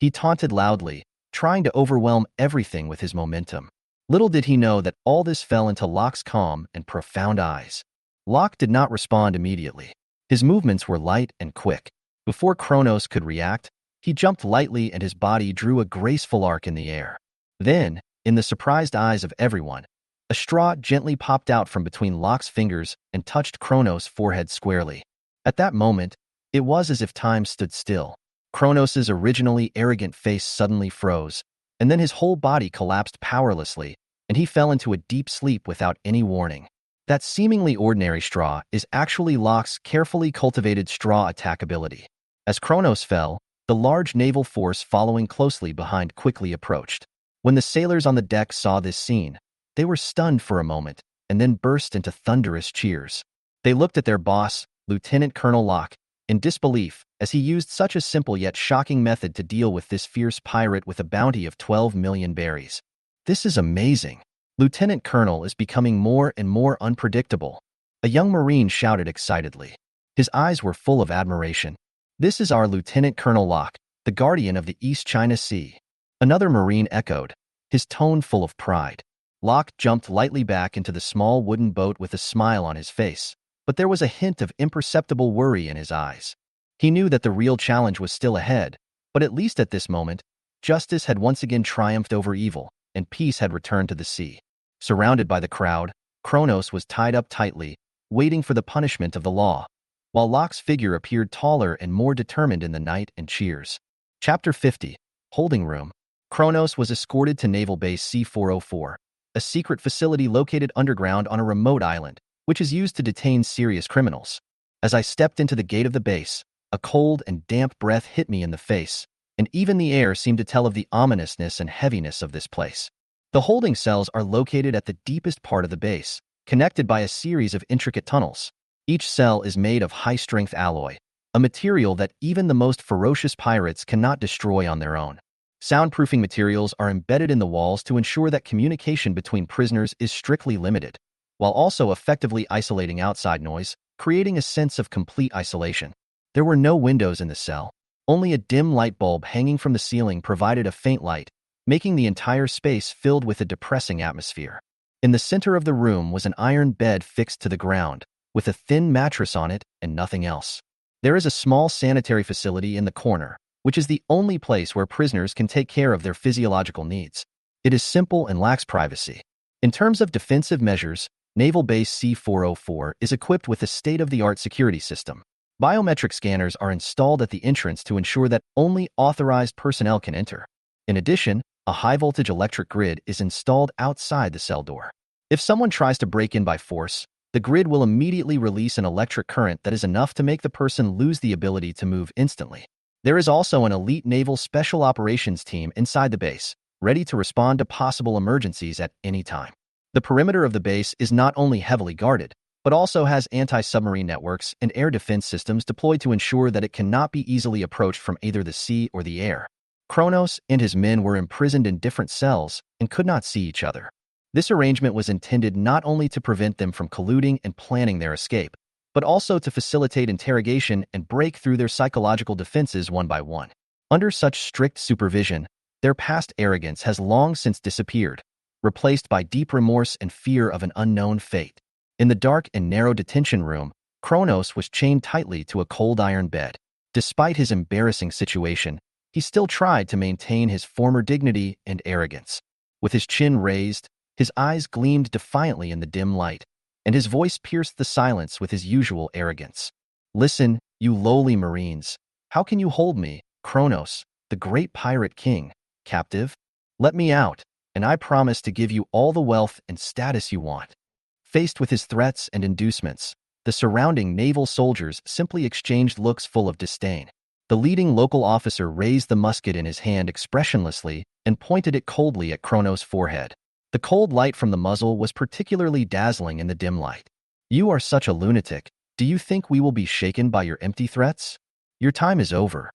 he taunted loudly, trying to overwhelm everything with his momentum. Little did he know that all this fell into Locke's calm and profound eyes. Locke did not respond immediately. His movements were light and quick. Before Kronos could react, he jumped lightly and his body drew a graceful arc in the air. Then, in the surprised eyes of everyone, a straw gently popped out from between Locke's fingers and touched Kronos' forehead squarely. At that moment, it was as if time stood still. Kronos' originally arrogant face suddenly froze, and then his whole body collapsed powerlessly, and he fell into a deep sleep without any warning. That seemingly ordinary straw is actually Locke's carefully cultivated straw attack ability. As Kronos fell, the large naval force following closely behind quickly approached. When the sailors on the deck saw this scene, they were stunned for a moment and then burst into thunderous cheers. They looked at their boss, Lieutenant Colonel Locke, in disbelief as he used such a simple yet shocking method to deal with this fierce pirate with a bounty of 12 million berries. This is amazing. Lieutenant Colonel is becoming more and more unpredictable. A young Marine shouted excitedly. His eyes were full of admiration. This is our Lieutenant Colonel Locke, the guardian of the East China Sea. Another Marine echoed, his tone full of pride. Locke jumped lightly back into the small wooden boat with a smile on his face, but there was a hint of imperceptible worry in his eyes. He knew that the real challenge was still ahead, but at least at this moment, justice had once again triumphed over evil, and peace had returned to the sea. Surrounded by the crowd, Kronos was tied up tightly, waiting for the punishment of the law, while Locke's figure appeared taller and more determined in the night and cheers. Chapter 50, Holding Room. Kronos was escorted to Naval Base C-404, a secret facility located underground on a remote island, which is used to detain serious criminals. As I stepped into the gate of the base, a cold and damp breath hit me in the face, and even the air seemed to tell of the ominousness and heaviness of this place. The holding cells are located at the deepest part of the base, connected by a series of intricate tunnels. Each cell is made of high-strength alloy, a material that even the most ferocious pirates cannot destroy on their own. Soundproofing materials are embedded in the walls to ensure that communication between prisoners is strictly limited, while also effectively isolating outside noise, creating a sense of complete isolation. There were no windows in the cell. Only a dim light bulb hanging from the ceiling provided a faint light, making the entire space filled with a depressing atmosphere. In the center of the room was an iron bed fixed to the ground, with a thin mattress on it and nothing else. There is a small sanitary facility in the corner, which is the only place where prisoners can take care of their physiological needs. It is simple and lacks privacy. In terms of defensive measures, Naval Base C-404 is equipped with a state-of-the-art security system. Biometric scanners are installed at the entrance to ensure that only authorized personnel can enter. In addition, a high-voltage electric grid is installed outside the cell door. If someone tries to break in by force, the grid will immediately release an electric current that is enough to make the person lose the ability to move instantly. There is also an elite naval special operations team inside the base, ready to respond to possible emergencies at any time. The perimeter of the base is not only heavily guarded, but also has anti-submarine networks and air defense systems deployed to ensure that it cannot be easily approached from either the sea or the air. Kronos and his men were imprisoned in different cells and could not see each other. This arrangement was intended not only to prevent them from colluding and planning their escape, but also to facilitate interrogation and break through their psychological defenses one by one. Under such strict supervision, their past arrogance has long since disappeared, replaced by deep remorse and fear of an unknown fate. In the dark and narrow detention room, Kronos was chained tightly to a cold iron bed. Despite his embarrassing situation, he still tried to maintain his former dignity and arrogance. With his chin raised, his eyes gleamed defiantly in the dim light, and his voice pierced the silence with his usual arrogance. "Listen, you lowly Marines. How can you hold me, Kronos, the great pirate king, captive? Let me out, and I promise to give you all the wealth and status you want." Faced with his threats and inducements, the surrounding naval soldiers simply exchanged looks full of disdain. The leading local officer raised the musket in his hand expressionlessly and pointed it coldly at Kronos' forehead. The cold light from the muzzle was particularly dazzling in the dim light. "You are such a lunatic. Do you think we will be shaken by your empty threats? Your time is over."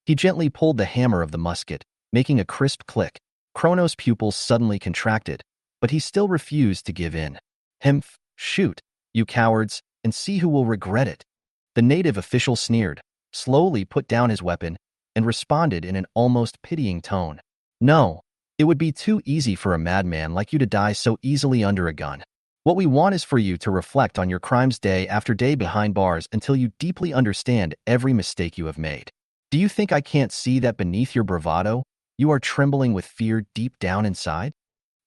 He gently pulled the hammer of the musket, making a crisp click. Kronos' pupils suddenly contracted, but he still refused to give in. "Hmph, shoot, you cowards, and see who will regret it." The native official sneered, slowly put down his weapon, and responded in an almost pitying tone. "No, it would be too easy for a madman like you to die so easily under a gun. What we want is for you to reflect on your crimes day after day behind bars until you deeply understand every mistake you have made. Do you think I can't see that beneath your bravado, you are trembling with fear deep down inside?"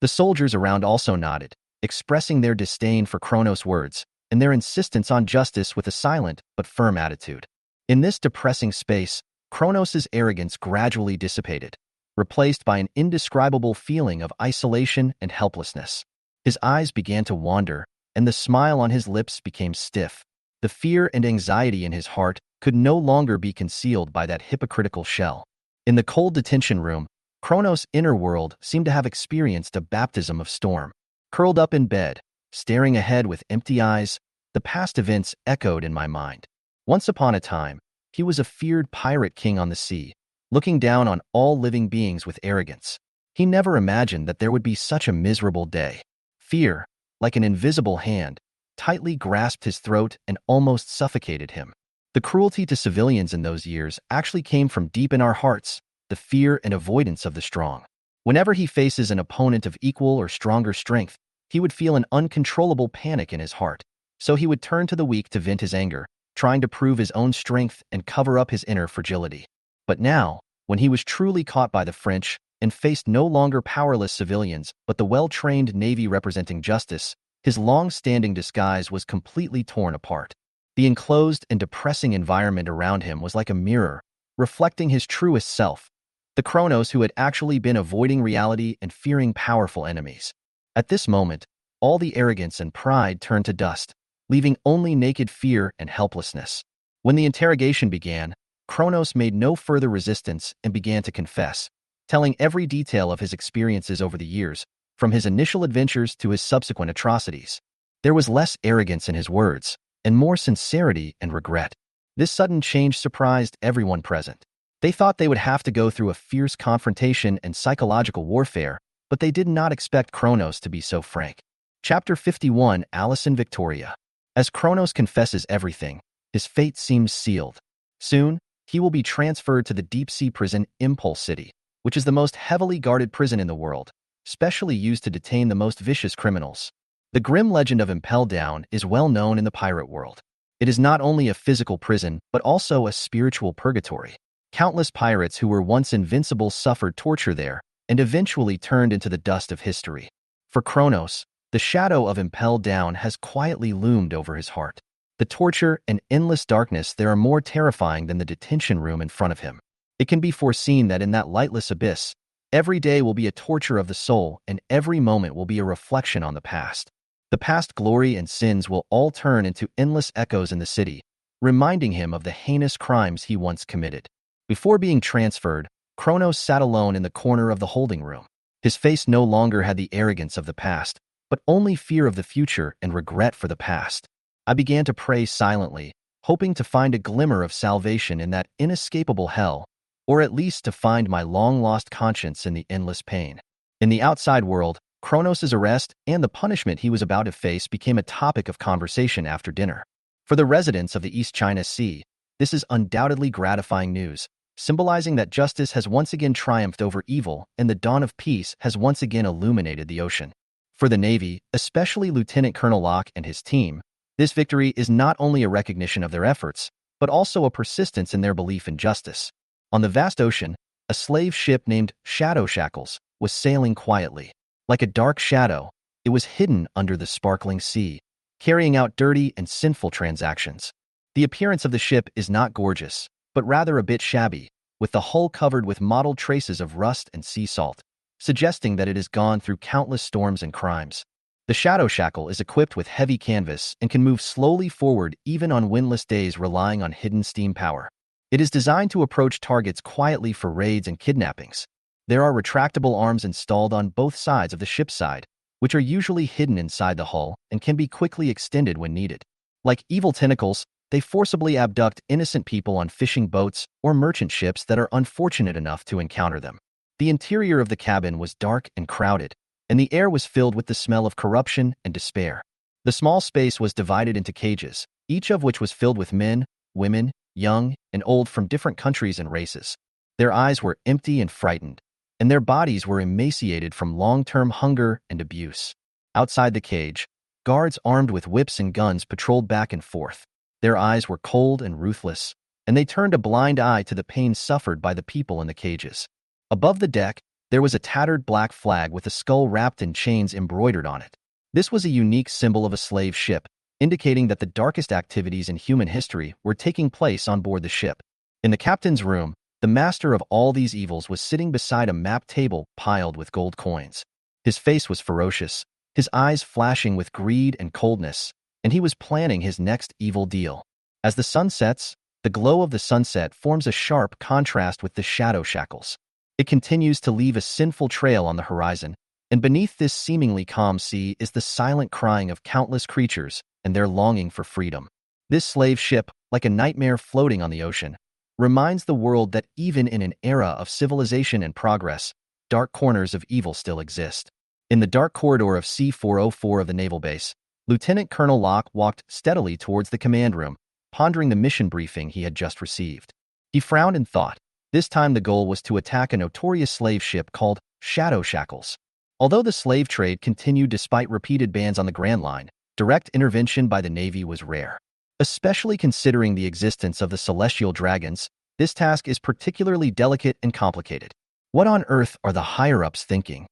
The soldiers around also nodded, expressing their disdain for Kronos' words and their insistence on justice with a silent but firm attitude. In this depressing space, Kronos' arrogance gradually dissipated, replaced by an indescribable feeling of isolation and helplessness. His eyes began to wander, and the smile on his lips became stiff. The fear and anxiety in his heart could no longer be concealed by that hypocritical shell. In the cold detention room, Kronos' inner world seemed to have experienced a baptism of storm. Curled up in bed, staring ahead with empty eyes, the past events echoed in my mind. Once upon a time, he was a feared pirate king on the sea, looking down on all living beings with arrogance. He never imagined that there would be such a miserable day. Fear, like an invisible hand, tightly grasped his throat and almost suffocated him. The cruelty to civilians in those years actually came from deep in our hearts, the fear and avoidance of the strong. Whenever he faces an opponent of equal or stronger strength, he would feel an uncontrollable panic in his heart. So he would turn to the weak to vent his anger, trying to prove his own strength and cover up his inner fragility. But now, when he was truly caught by the French and faced no longer powerless civilians but the well-trained navy representing justice, his long-standing disguise was completely torn apart. The enclosed and depressing environment around him was like a mirror, reflecting his truest self, the Kronos who had actually been avoiding reality and fearing powerful enemies. At this moment, all the arrogance and pride turned to dust, leaving only naked fear and helplessness. When the interrogation began, Kronos made no further resistance and began to confess, telling every detail of his experiences over the years, from his initial adventures to his subsequent atrocities. There was less arrogance in his words, and more sincerity and regret. This sudden change surprised everyone present. They thought they would have to go through a fierce confrontation and psychological warfare, but they did not expect Kronos to be so frank. Chapter 51, Allison Victoria. As Kronos confesses everything, his fate seems sealed. Soon, he will be transferred to the deep-sea prison Impel City, which is the most heavily guarded prison in the world, specially used to detain the most vicious criminals. The grim legend of Impel Down is well known in the pirate world. It is not only a physical prison, but also a spiritual purgatory. Countless pirates who were once invincible suffered torture there, and eventually turned into the dust of history. For Kronos, the shadow of Impel Down has quietly loomed over his heart. The torture and endless darkness there are more terrifying than the detention room in front of him. It can be foreseen that in that lightless abyss, every day will be a torture of the soul and every moment will be a reflection on the past. The past glory and sins will all turn into endless echoes in the city, reminding him of the heinous crimes he once committed. Before being transferred, Kronos sat alone in the corner of the holding room. His face no longer had the arrogance of the past, but only fear of the future and regret for the past. I began to pray silently, hoping to find a glimmer of salvation in that inescapable hell, or at least to find my long-lost conscience in the endless pain. In the outside world, Kronos' arrest and the punishment he was about to face became a topic of conversation after dinner. For the residents of the East China Sea, this is undoubtedly gratifying news, symbolizing that justice has once again triumphed over evil and the dawn of peace has once again illuminated the ocean. For the Navy, especially Lieutenant Colonel Locke and his team, this victory is not only a recognition of their efforts, but also a persistence in their belief in justice. On the vast ocean, a slave ship named Shadow Shackles was sailing quietly. Like a dark shadow, it was hidden under the sparkling sea, carrying out dirty and sinful transactions. The appearance of the ship is not gorgeous, but rather a bit shabby, with the hull covered with mottled traces of rust and sea salt, suggesting that it has gone through countless storms and crimes. The Shadow Shackle is equipped with heavy canvas and can move slowly forward even on windless days, relying on hidden steam power. It is designed to approach targets quietly for raids and kidnappings. There are retractable arms installed on both sides of the ship's side, which are usually hidden inside the hull and can be quickly extended when needed. Like evil tentacles, they forcibly abduct innocent people on fishing boats or merchant ships that are unfortunate enough to encounter them. The interior of the cabin was dark and crowded, and the air was filled with the smell of corruption and despair. The small space was divided into cages, each of which was filled with men, women, young and old from different countries and races. Their eyes were empty and frightened, and their bodies were emaciated from long-term hunger and abuse. Outside the cage, guards armed with whips and guns patrolled back and forth. Their eyes were cold and ruthless, and they turned a blind eye to the pain suffered by the people in the cages. Above the deck, there was a tattered black flag with a skull wrapped in chains embroidered on it. This was a unique symbol of a slave ship, indicating that the darkest activities in human history were taking place on board the ship. In the captain's room, the master of all these evils was sitting beside a map table piled with gold coins. His face was ferocious, his eyes flashing with greed and coldness, and he was planning his next evil deal. As the sun sets, the glow of the sunset forms a sharp contrast with the shadow shackles. It continues to leave a sinful trail on the horizon, and beneath this seemingly calm sea is the silent crying of countless creatures and their longing for freedom. This slave ship, like a nightmare floating on the ocean, reminds the world that even in an era of civilization and progress, dark corners of evil still exist. In the dark corridor of C-404 of the naval base, Lieutenant Colonel Locke walked steadily towards the command room, pondering the mission briefing he had just received. He frowned and thought. This time the goal was to attack a notorious slave ship called Shadow Shackles. Although the slave trade continued despite repeated bans on the Grand Line, direct intervention by the Navy was rare. Especially considering the existence of the celestial dragons, this task is particularly delicate and complicated. What on earth are the higher-ups thinking?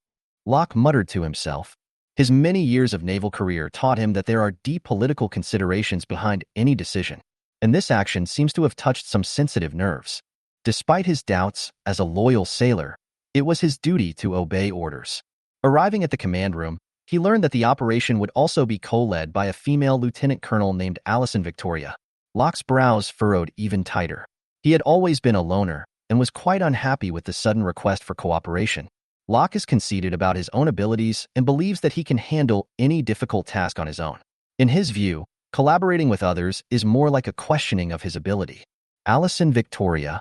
Locke muttered to himself. His many years of naval career taught him that there are deep political considerations behind any decision, and this action seems to have touched some sensitive nerves. Despite his doubts, as a loyal sailor, it was his duty to obey orders. Arriving at the command room, he learned that the operation would also be co-led by a female lieutenant colonel named Allison Victoria. Locke's brows furrowed even tighter. He had always been a loner and was quite unhappy with the sudden request for cooperation. Locke is conceited about his own abilities and believes that he can handle any difficult task on his own. In his view, collaborating with others is more like a questioning of his ability. Allison Victoria.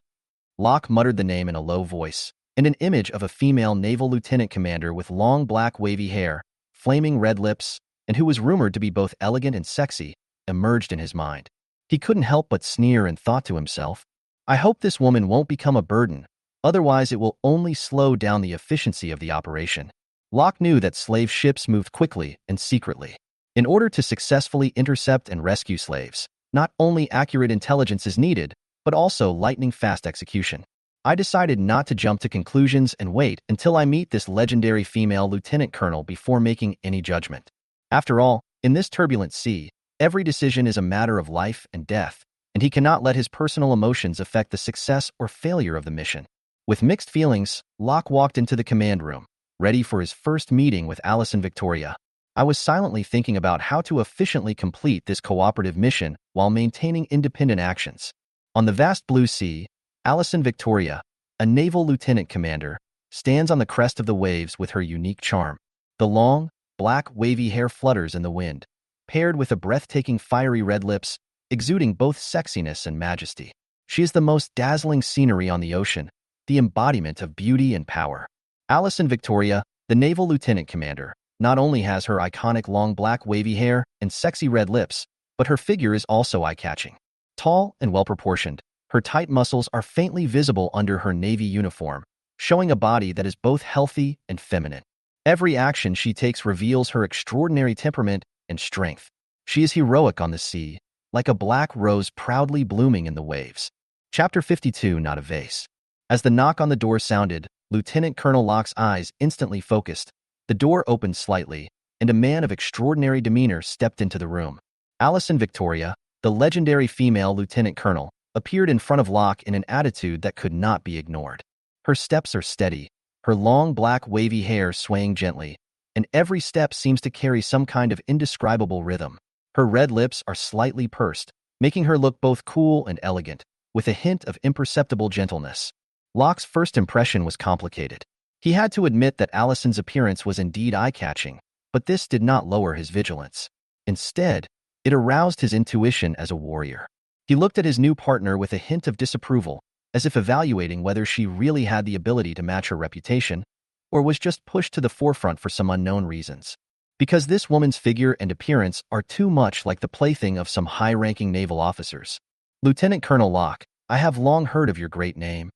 Locke muttered the name in a low voice, and an image of a female naval lieutenant commander with long black wavy hair, flaming red lips, and who was rumored to be both elegant and sexy, emerged in his mind. He couldn't help but sneer and thought to himself, I hope this woman won't become a burden, otherwise it will only slow down the efficiency of the operation. Locke knew that slave ships moved quickly and secretly. In order to successfully intercept and rescue slaves, not only accurate intelligence is needed, but also lightning-fast execution. I decided not to jump to conclusions and wait until I meet this legendary female lieutenant colonel before making any judgment. After all, in this turbulent sea, every decision is a matter of life and death, and he cannot let his personal emotions affect the success or failure of the mission. With mixed feelings, Locke walked into the command room, ready for his first meeting with Allison Victoria. I was silently thinking about how to efficiently complete this cooperative mission while maintaining independent actions. On the vast blue sea, Allison Victoria, a naval lieutenant commander, stands on the crest of the waves with her unique charm. The long, black, wavy hair flutters in the wind, paired with the breathtaking fiery red lips, exuding both sexiness and majesty. She is the most dazzling scenery on the ocean, the embodiment of beauty and power. Allison Victoria, the naval lieutenant commander, not only has her iconic long black wavy hair and sexy red lips, but her figure is also eye-catching. Tall and well-proportioned, her tight muscles are faintly visible under her navy uniform, showing a body that is both healthy and feminine. Every action she takes reveals her extraordinary temperament and strength. She is heroic on the sea, like a black rose proudly blooming in the waves. Chapter 52, Not a Vase. As the knock on the door sounded, Lieutenant Colonel Locke's eyes instantly focused. The door opened slightly, and a man of extraordinary demeanor stepped into the room. Allison Victoria, the legendary female lieutenant colonel, appeared in front of Locke in an attitude that could not be ignored. Her steps are steady, her long black wavy hair swaying gently, and every step seems to carry some kind of indescribable rhythm. Her red lips are slightly pursed, making her look both cool and elegant, with a hint of imperceptible gentleness. Locke's first impression was complicated. He had to admit that Allison's appearance was indeed eye-catching, but this did not lower his vigilance. Instead, it aroused his intuition as a warrior. He looked at his new partner with a hint of disapproval, as if evaluating whether she really had the ability to match her reputation, or was just pushed to the forefront for some unknown reasons. Because this woman's figure and appearance are too much like the plaything of some high-ranking naval officers. Lieutenant Colonel Locke, I have long heard of your great name.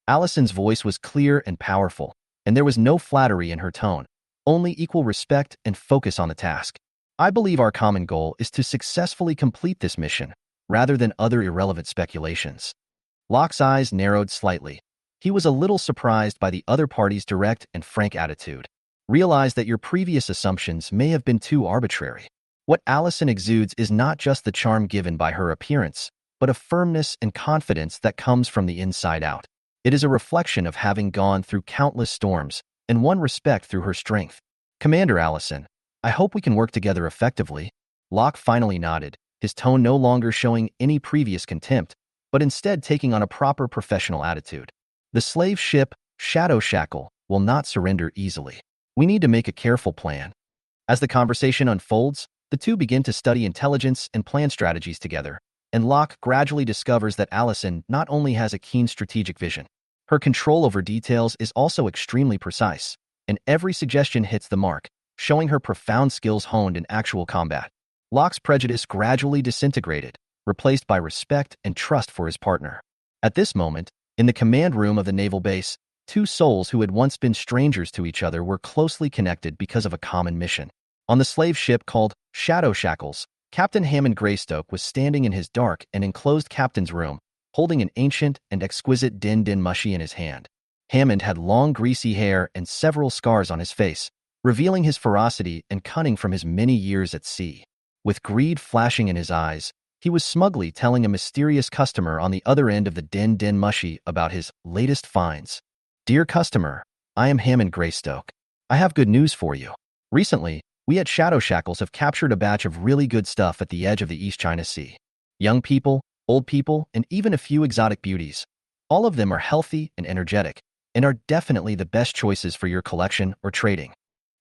Allison's voice was clear and powerful, and there was no flattery in her tone, only equal respect and focus on the task. I believe our common goal is to successfully complete this mission, rather than other irrelevant speculations. Locke's eyes narrowed slightly. He was a little surprised by the other party's direct and frank attitude. Realize that your previous assumptions may have been too arbitrary. What Allison exudes is not just the charm given by her appearance, but a firmness and confidence that comes from the inside out. It is a reflection of having gone through countless storms and won respect through her strength. Commander Allison, I hope we can work together effectively. Locke finally nodded, his tone no longer showing any previous contempt, but instead taking on a proper professional attitude. The slave ship, Shadow Shackle, will not surrender easily. We need to make a careful plan. As the conversation unfolds, the two begin to study intelligence and plan strategies together, and Locke gradually discovers that Allison not only has a keen strategic vision, her control over details is also extremely precise, and every suggestion hits the mark, showing her profound skills honed in actual combat. Locke's prejudice gradually disintegrated, replaced by respect and trust for his partner. At this moment, in the command room of the naval base, two souls who had once been strangers to each other were closely connected because of a common mission. On the slave ship called Shadow Shackles, Captain Hammond Greystoke was standing in his dark and enclosed captain's room, holding an ancient and exquisite din din mushi in his hand. Hammond had long greasy hair and several scars on his face, revealing his ferocity and cunning from his many years at sea. With greed flashing in his eyes, he was smugly telling a mysterious customer on the other end of the din din mushi about his latest finds. "Dear customer, I am Hammond Greystoke. I have good news for you. Recently, we at Shadow Shackles have captured a batch of really good stuff at the edge of the East China Sea. Young people, old people, and even a few exotic beauties. All of them are healthy and energetic, and are definitely the best choices for your collection or trading."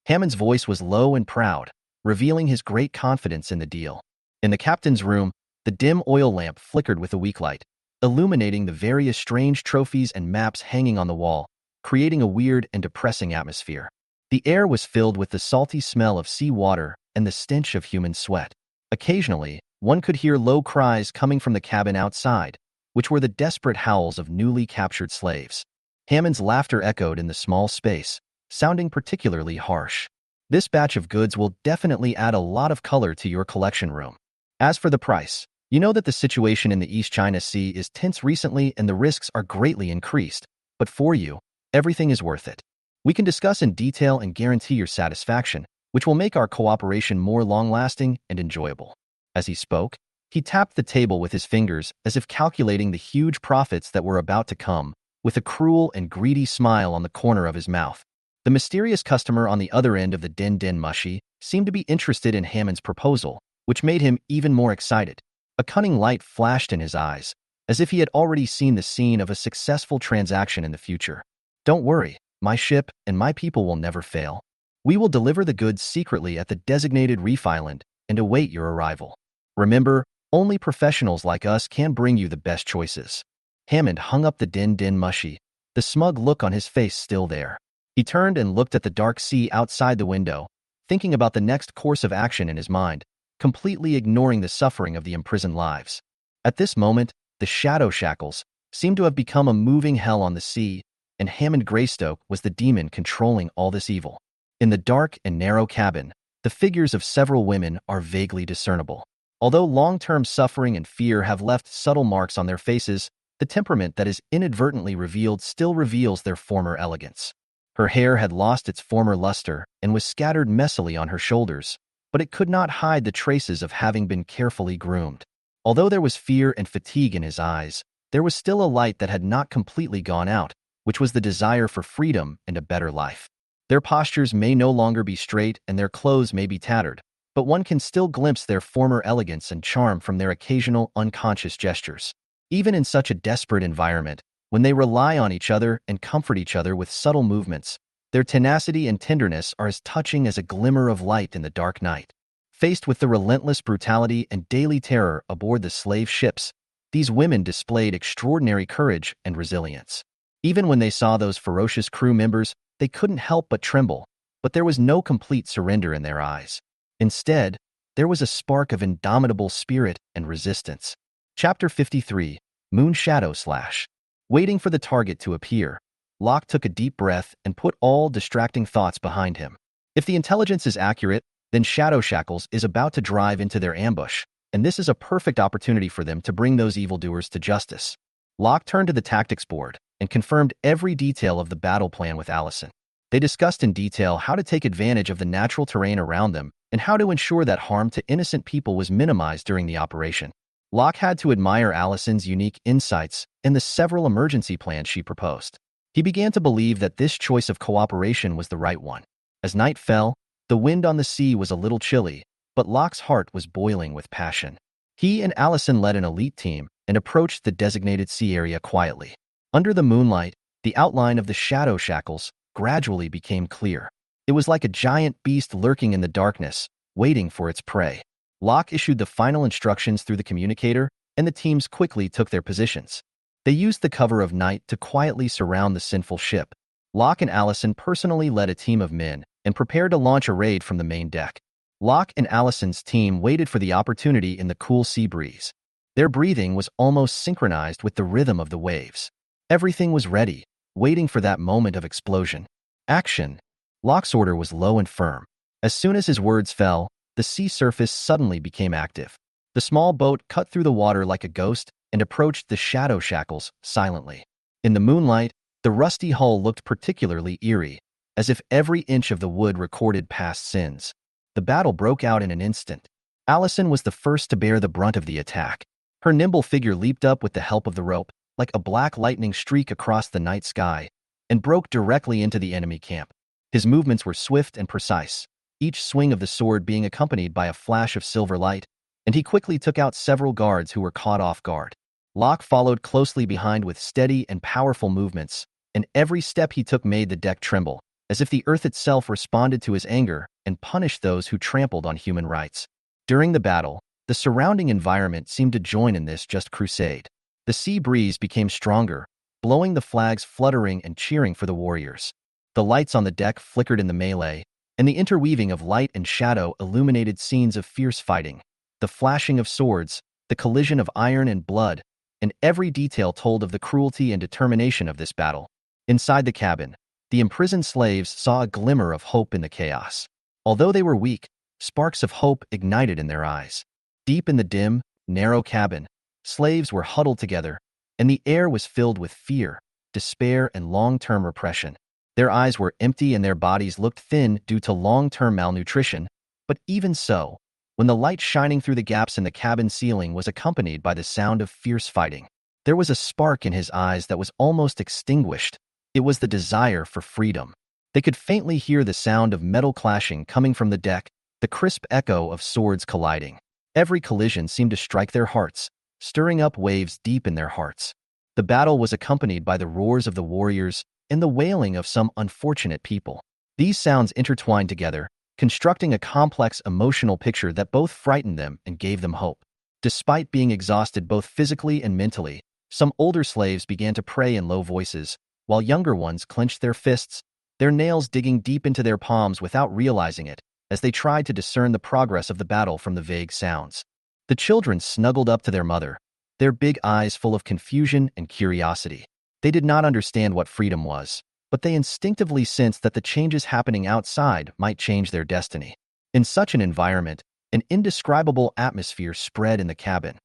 Hammond's voice was low and proud, revealing his great confidence in the deal. In the captain's room, the dim oil lamp flickered with a weak light, illuminating the various strange trophies and maps hanging on the wall, creating a weird and depressing atmosphere. The air was filled with the salty smell of sea water and the stench of human sweat. Occasionally, one could hear low cries coming from the cabin outside, which were the desperate howls of newly captured slaves. Hammond's laughter echoed in the small space, sounding particularly harsh. "This batch of goods will definitely add a lot of color to your collection room. As for the price, you know that the situation in the East China Sea is tense recently and the risks are greatly increased, but for you, everything is worth it. We can discuss in detail and guarantee your satisfaction, which will make our cooperation more long-lasting and enjoyable." As he spoke, he tapped the table with his fingers as if calculating the huge profits that were about to come, with a cruel and greedy smile on the corner of his mouth. The mysterious customer on the other end of the din din mushi seemed to be interested in Hammond's proposal, which made him even more excited. A cunning light flashed in his eyes, as if he had already seen the scene of a successful transaction in the future. "Don't worry, my ship and my people will never fail. We will deliver the goods secretly at the designated reef island and await your arrival. Remember, only professionals like us can bring you the best choices." Hammond hung up the din din mushi, the smug look on his face still there. He turned and looked at the dark sea outside the window, thinking about the next course of action in his mind, completely ignoring the suffering of the imprisoned lives. At this moment, the Shadow Shackles seemed to have become a moving hell on the sea, and Hammond Greystoke was the demon controlling all this evil. In the dark and narrow cabin, the figures of several women are vaguely discernible. Although long-term suffering and fear have left subtle marks on their faces, the temperament that is inadvertently revealed still reveals their former elegance. Her hair had lost its former luster and was scattered messily on her shoulders, but it could not hide the traces of having been carefully groomed. Although there was fear and fatigue in his eyes, there was still a light that had not completely gone out, which was the desire for freedom and a better life. Their postures may no longer be straight and their clothes may be tattered, but one can still glimpse their former elegance and charm from their occasional unconscious gestures. Even in such a desperate environment, when they rely on each other and comfort each other with subtle movements, their tenacity and tenderness are as touching as a glimmer of light in the dark night. Faced with the relentless brutality and daily terror aboard the slave ships, these women displayed extraordinary courage and resilience. Even when they saw those ferocious crew members, they couldn't help but tremble, but there was no complete surrender in their eyes. Instead, there was a spark of indomitable spirit and resistance. Chapter 53, Moon Shadow Slash. Waiting for the target to appear, Locke took a deep breath and put all distracting thoughts behind him. If the intelligence is accurate, then Shadow Shackles is about to drive into their ambush, and this is a perfect opportunity for them to bring those evildoers to justice. Locke turned to the tactics board and confirmed every detail of the battle plan with Allison. They discussed in detail how to take advantage of the natural terrain around them and how to ensure that harm to innocent people was minimized during the operation. Locke had to admire Allison's unique insights and the several emergency plans she proposed. He began to believe that this choice of cooperation was the right one. As night fell, The wind on the sea was a little chilly, but Locke's heart was boiling with passion. He and Allison led an elite team and approached the designated sea area quietly. Under the moonlight, the outline of the shadow shackles gradually became clear. It was like a giant beast lurking in the darkness, waiting for its prey. Locke issued the final instructions through the communicator, and the teams quickly took their positions. They used the cover of night to quietly surround the sinful ship. Locke and Allison personally led a team of men and prepared to launch a raid from the main deck. Locke and Allison's team waited for the opportunity in the cool sea breeze. Their breathing was almost synchronized with the rhythm of the waves. Everything was ready, waiting for that moment of explosion. Action! Locke's order was low and firm. As soon as his words fell, the sea surface suddenly became active. The small boat cut through the water like a ghost and approached the shadow shackles silently. In the moonlight, the rusty hull looked particularly eerie, as if every inch of the wood recorded past sins. The battle broke out in an instant. Allison was the first to bear the brunt of the attack. Her nimble figure leaped up with the help of the rope, like a black lightning streak across the night sky, and broke directly into the enemy camp. His movements were swift and precise, each swing of the sword being accompanied by a flash of silver light, and he quickly took out several guards who were caught off guard. Locke followed closely behind with steady and powerful movements, and every step he took made the deck tremble, as if the earth itself responded to his anger and punished those who trampled on human rights. During the battle, the surrounding environment seemed to join in this just crusade. The sea breeze became stronger, blowing the flags fluttering and cheering for the warriors. The lights on the deck flickered in the melee, and the interweaving of light and shadow illuminated scenes of fierce fighting. The flashing of swords, the collision of iron and blood, and every detail told of the cruelty and determination of this battle. Inside the cabin, the imprisoned slaves saw a glimmer of hope in the chaos. Although they were weak, sparks of hope ignited in their eyes. Deep in the dim, narrow cabin, slaves were huddled together, and the air was filled with fear, despair, and long-term repression. Their eyes were empty and their bodies looked thin due to long-term malnutrition, but even so, when the light shining through the gaps in the cabin ceiling was accompanied by the sound of fierce fighting, there was a spark in his eyes that was almost extinguished. It was the desire for freedom. They could faintly hear the sound of metal clashing coming from the deck, the crisp echo of swords colliding. Every collision seemed to strike their hearts, stirring up waves deep in their hearts. The battle was accompanied by the roars of the warriors and the wailing of some unfortunate people. These sounds intertwined together, constructing a complex emotional picture that both frightened them and gave them hope. Despite being exhausted both physically and mentally, some older slaves began to pray in low voices, while younger ones clenched their fists, their nails digging deep into their palms without realizing it, as they tried to discern the progress of the battle from the vague sounds. The children snuggled up to their mother, their big eyes full of confusion and curiosity. They did not understand what freedom was, but they instinctively sensed that the changes happening outside might change their destiny. In such an environment, an indescribable atmosphere spread in the cabin,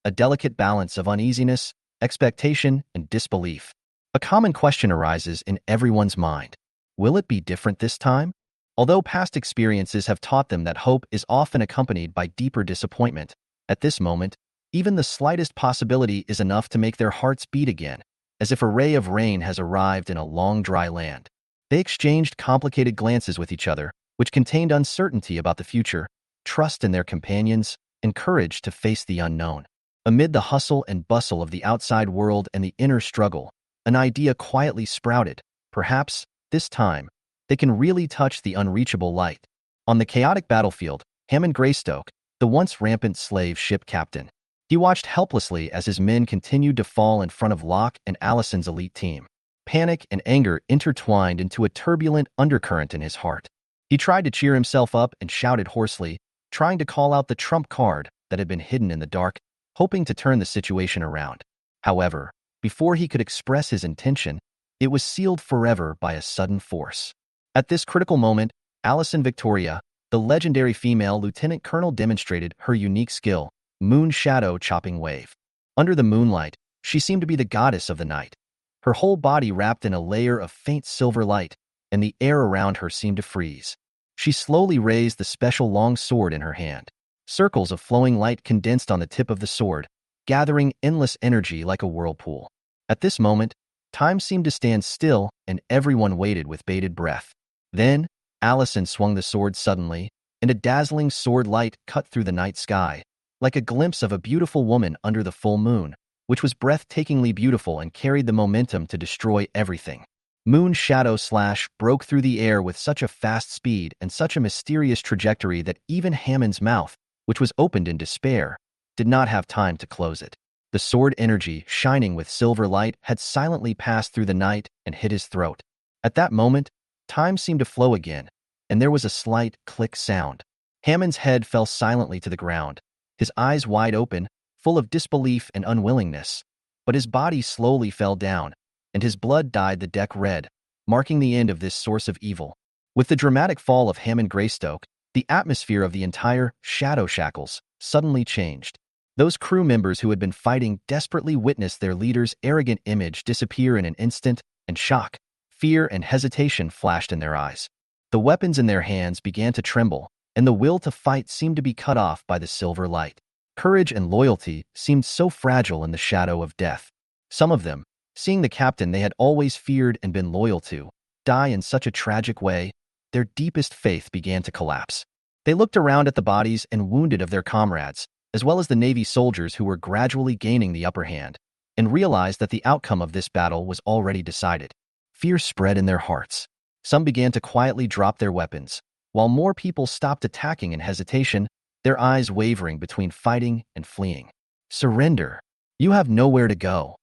a delicate balance of uneasiness, expectation, and disbelief. A common question arises in everyone's mind. Will it be different this time? Although past experiences have taught them that hope is often accompanied by deeper disappointment, at this moment, even the slightest possibility is enough to make their hearts beat again, as if a ray of rain has arrived in a long dry land. They exchanged complicated glances with each other, which contained uncertainty about the future, trust in their companions, and courage to face the unknown. Amid the hustle and bustle of the outside world and the inner struggle, an idea quietly sprouted. Perhaps, this time, they can really touch the unreachable light. On the chaotic battlefield, Hammond Greystoke, the once rampant slave ship captain, he watched helplessly as his men continued to fall in front of Locke and Allison's elite team. Panic and anger intertwined into a turbulent undercurrent in his heart. He tried to cheer himself up and shouted hoarsely, trying to call out the trump card that had been hidden in the dark, hoping to turn the situation around. However, before he could express his intention, it was sealed forever by a sudden force. At this critical moment, Allison Victoria, the legendary female lieutenant colonel, demonstrated her unique skill, Moon Shadow Chopping Wave. Under the moonlight, she seemed to be the goddess of the night. Her whole body wrapped in a layer of faint silver light, and the air around her seemed to freeze. She slowly raised the special long sword in her hand. Circles of flowing light condensed on the tip of the sword, gathering endless energy like a whirlpool. At this moment, time seemed to stand still, and everyone waited with bated breath. Then, Allison swung the sword suddenly, and a dazzling sword light cut through the night sky, like a glimpse of a beautiful woman under the full moon, which was breathtakingly beautiful and carried the momentum to destroy everything. Moon Shadow Slash broke through the air with such a fast speed and such a mysterious trajectory that even Hammond's mouth, which was opened in despair, did not have time to close it. The sword energy, shining with silver light, had silently passed through the night and hit his throat. At that moment, time seemed to flow again, and there was a slight click sound. Hammond's head fell silently to the ground, his eyes wide open, full of disbelief and unwillingness. But his body slowly fell down, and his blood dyed the deck red, marking the end of this source of evil. With the dramatic fall of Hammond Greystoke, the atmosphere of the entire Shadow Shackles suddenly changed. Those crew members who had been fighting desperately witnessed their leader's arrogant image disappear in an instant, and shock, fear, and hesitation flashed in their eyes. The weapons in their hands began to tremble, and the will to fight seemed to be cut off by the silver light. Courage and loyalty seemed so fragile in the shadow of death. Some of them, seeing the captain they had always feared and been loyal to, die in such a tragic way, their deepest faith began to collapse. They looked around at the bodies and wounded of their comrades, as well as the Navy soldiers who were gradually gaining the upper hand, and realized that the outcome of this battle was already decided. Fear spread in their hearts. Some began to quietly drop their weapons, while more people stopped attacking in hesitation, their eyes wavering between fighting and fleeing. Surrender. You have nowhere to go.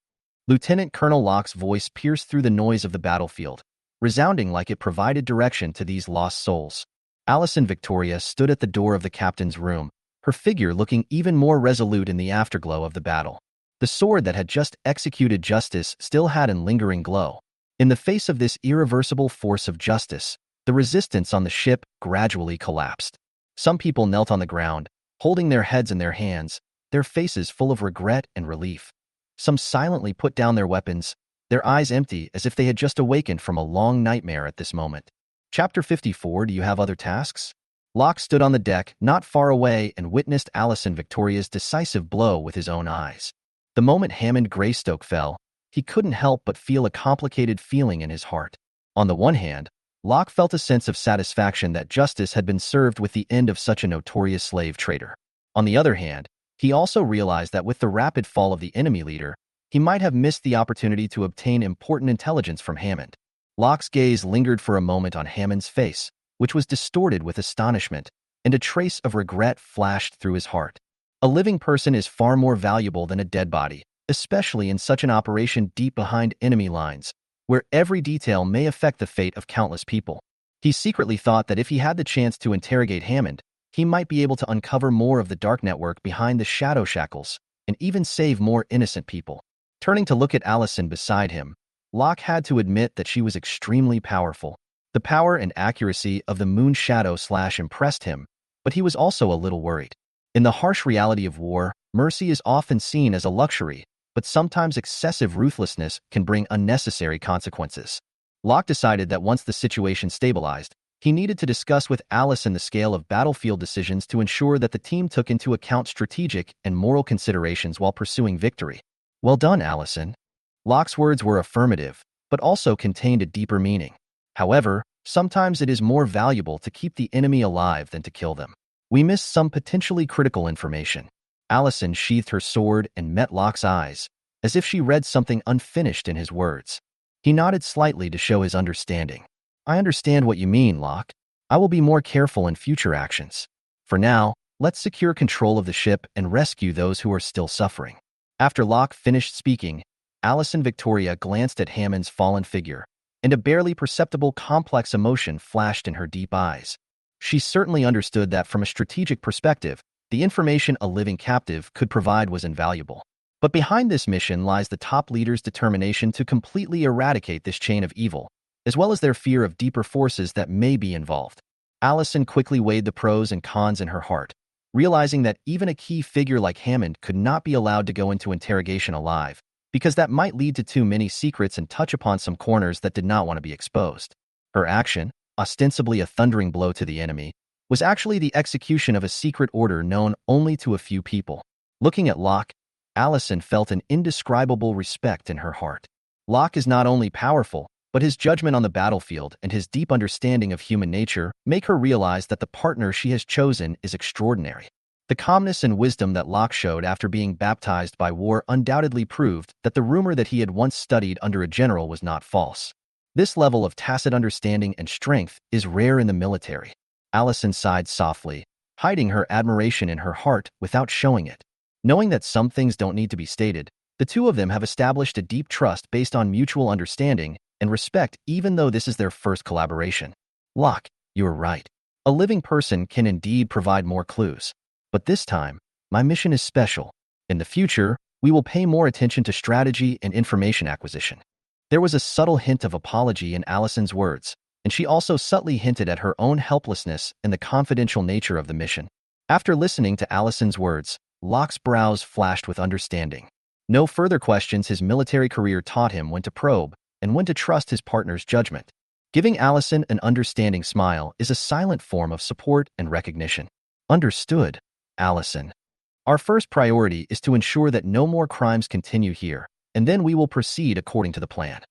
Lieutenant Colonel Locke's voice pierced through the noise of the battlefield, resounding like it provided direction to these lost souls. Allison Victoria stood at the door of the captain's room, her figure looking even more resolute in the afterglow of the battle. The sword that had just executed justice still had an lingering glow. In the face of this irreversible force of justice, the resistance on the ship gradually collapsed. Some people knelt on the ground, holding their heads in their hands, their faces full of regret and relief. Some silently put down their weapons, their eyes empty as if they had just awakened from a long nightmare at this moment. Chapter 54. Do you have other tasks? Locke stood on the deck, not far away, and witnessed Allison Victoria's decisive blow with his own eyes. The moment Hammond Greystoke fell, he couldn't help but feel a complicated feeling in his heart. On the one hand, Locke felt a sense of satisfaction that justice had been served with the end of such a notorious slave trader. On the other hand, he also realized that with the rapid fall of the enemy leader, he might have missed the opportunity to obtain important intelligence from Hammond. Locke's gaze lingered for a moment on Hammond's face, which was distorted with astonishment, and a trace of regret flashed through his heart. A living person is far more valuable than a dead body, especially in such an operation deep behind enemy lines, where every detail may affect the fate of countless people. He secretly thought that if he had the chance to interrogate Hammond, he might be able to uncover more of the dark network behind the Shadow Shackles, and even save more innocent people. Turning to look at Allison beside him, Locke had to admit that she was extremely powerful. The power and accuracy of the Moon Shadow Slash impressed him, but he was also a little worried. In the harsh reality of war, mercy is often seen as a luxury, but sometimes excessive ruthlessness can bring unnecessary consequences. Locke decided that once the situation stabilized, he needed to discuss with Allison the scale of battlefield decisions to ensure that the team took into account strategic and moral considerations while pursuing victory. Well done, Allison. Locke's words were affirmative, but also contained a deeper meaning. However, sometimes it is more valuable to keep the enemy alive than to kill them. We missed some potentially critical information. Allison sheathed her sword and met Locke's eyes, as if she read something unfinished in his words. He nodded slightly to show his understanding. I understand what you mean, Locke. I will be more careful in future actions. For now, let's secure control of the ship and rescue those who are still suffering. After Locke finished speaking, Allison Victoria glanced at Hammond's fallen figure, and a barely perceptible complex emotion flashed in her deep eyes. She certainly understood that from a strategic perspective, the information a living captive could provide was invaluable. But behind this mission lies the top leader's determination to completely eradicate this chain of evil, as well as their fear of deeper forces that may be involved. Allison quickly weighed the pros and cons in her heart, realizing that even a key figure like Hammond could not be allowed to go into interrogation alive, because that might lead to too many secrets and touch upon some corners that did not want to be exposed. Her action, ostensibly a thundering blow to the enemy, was actually the execution of a secret order known only to a few people. Looking at Locke, Allison felt an indescribable respect in her heart. Locke is not only powerful, but his judgment on the battlefield and his deep understanding of human nature make her realize that the partner she has chosen is extraordinary. The calmness and wisdom that Locke showed after being baptized by war undoubtedly proved that the rumor that he had once studied under a general was not false. This level of tacit understanding and strength is rare in the military. Allison sighed softly, hiding her admiration in her heart without showing it. Knowing that some things don't need to be stated, the two of them have established a deep trust based on mutual understanding and respect, even though this is their first collaboration. Locke, you are right. A living person can indeed provide more clues. But this time, my mission is special. In the future, we will pay more attention to strategy and information acquisition. There was a subtle hint of apology in Allison's words, and she also subtly hinted at her own helplessness and the confidential nature of the mission. After listening to Allison's words, Locke's brows flashed with understanding. No further questions. His military career taught him when to probe and when to trust his partner's judgment. Giving Allison an understanding smile is a silent form of support and recognition. Understood, Allison. Our first priority is to ensure that no more crimes continue here, and then we will proceed according to the plan.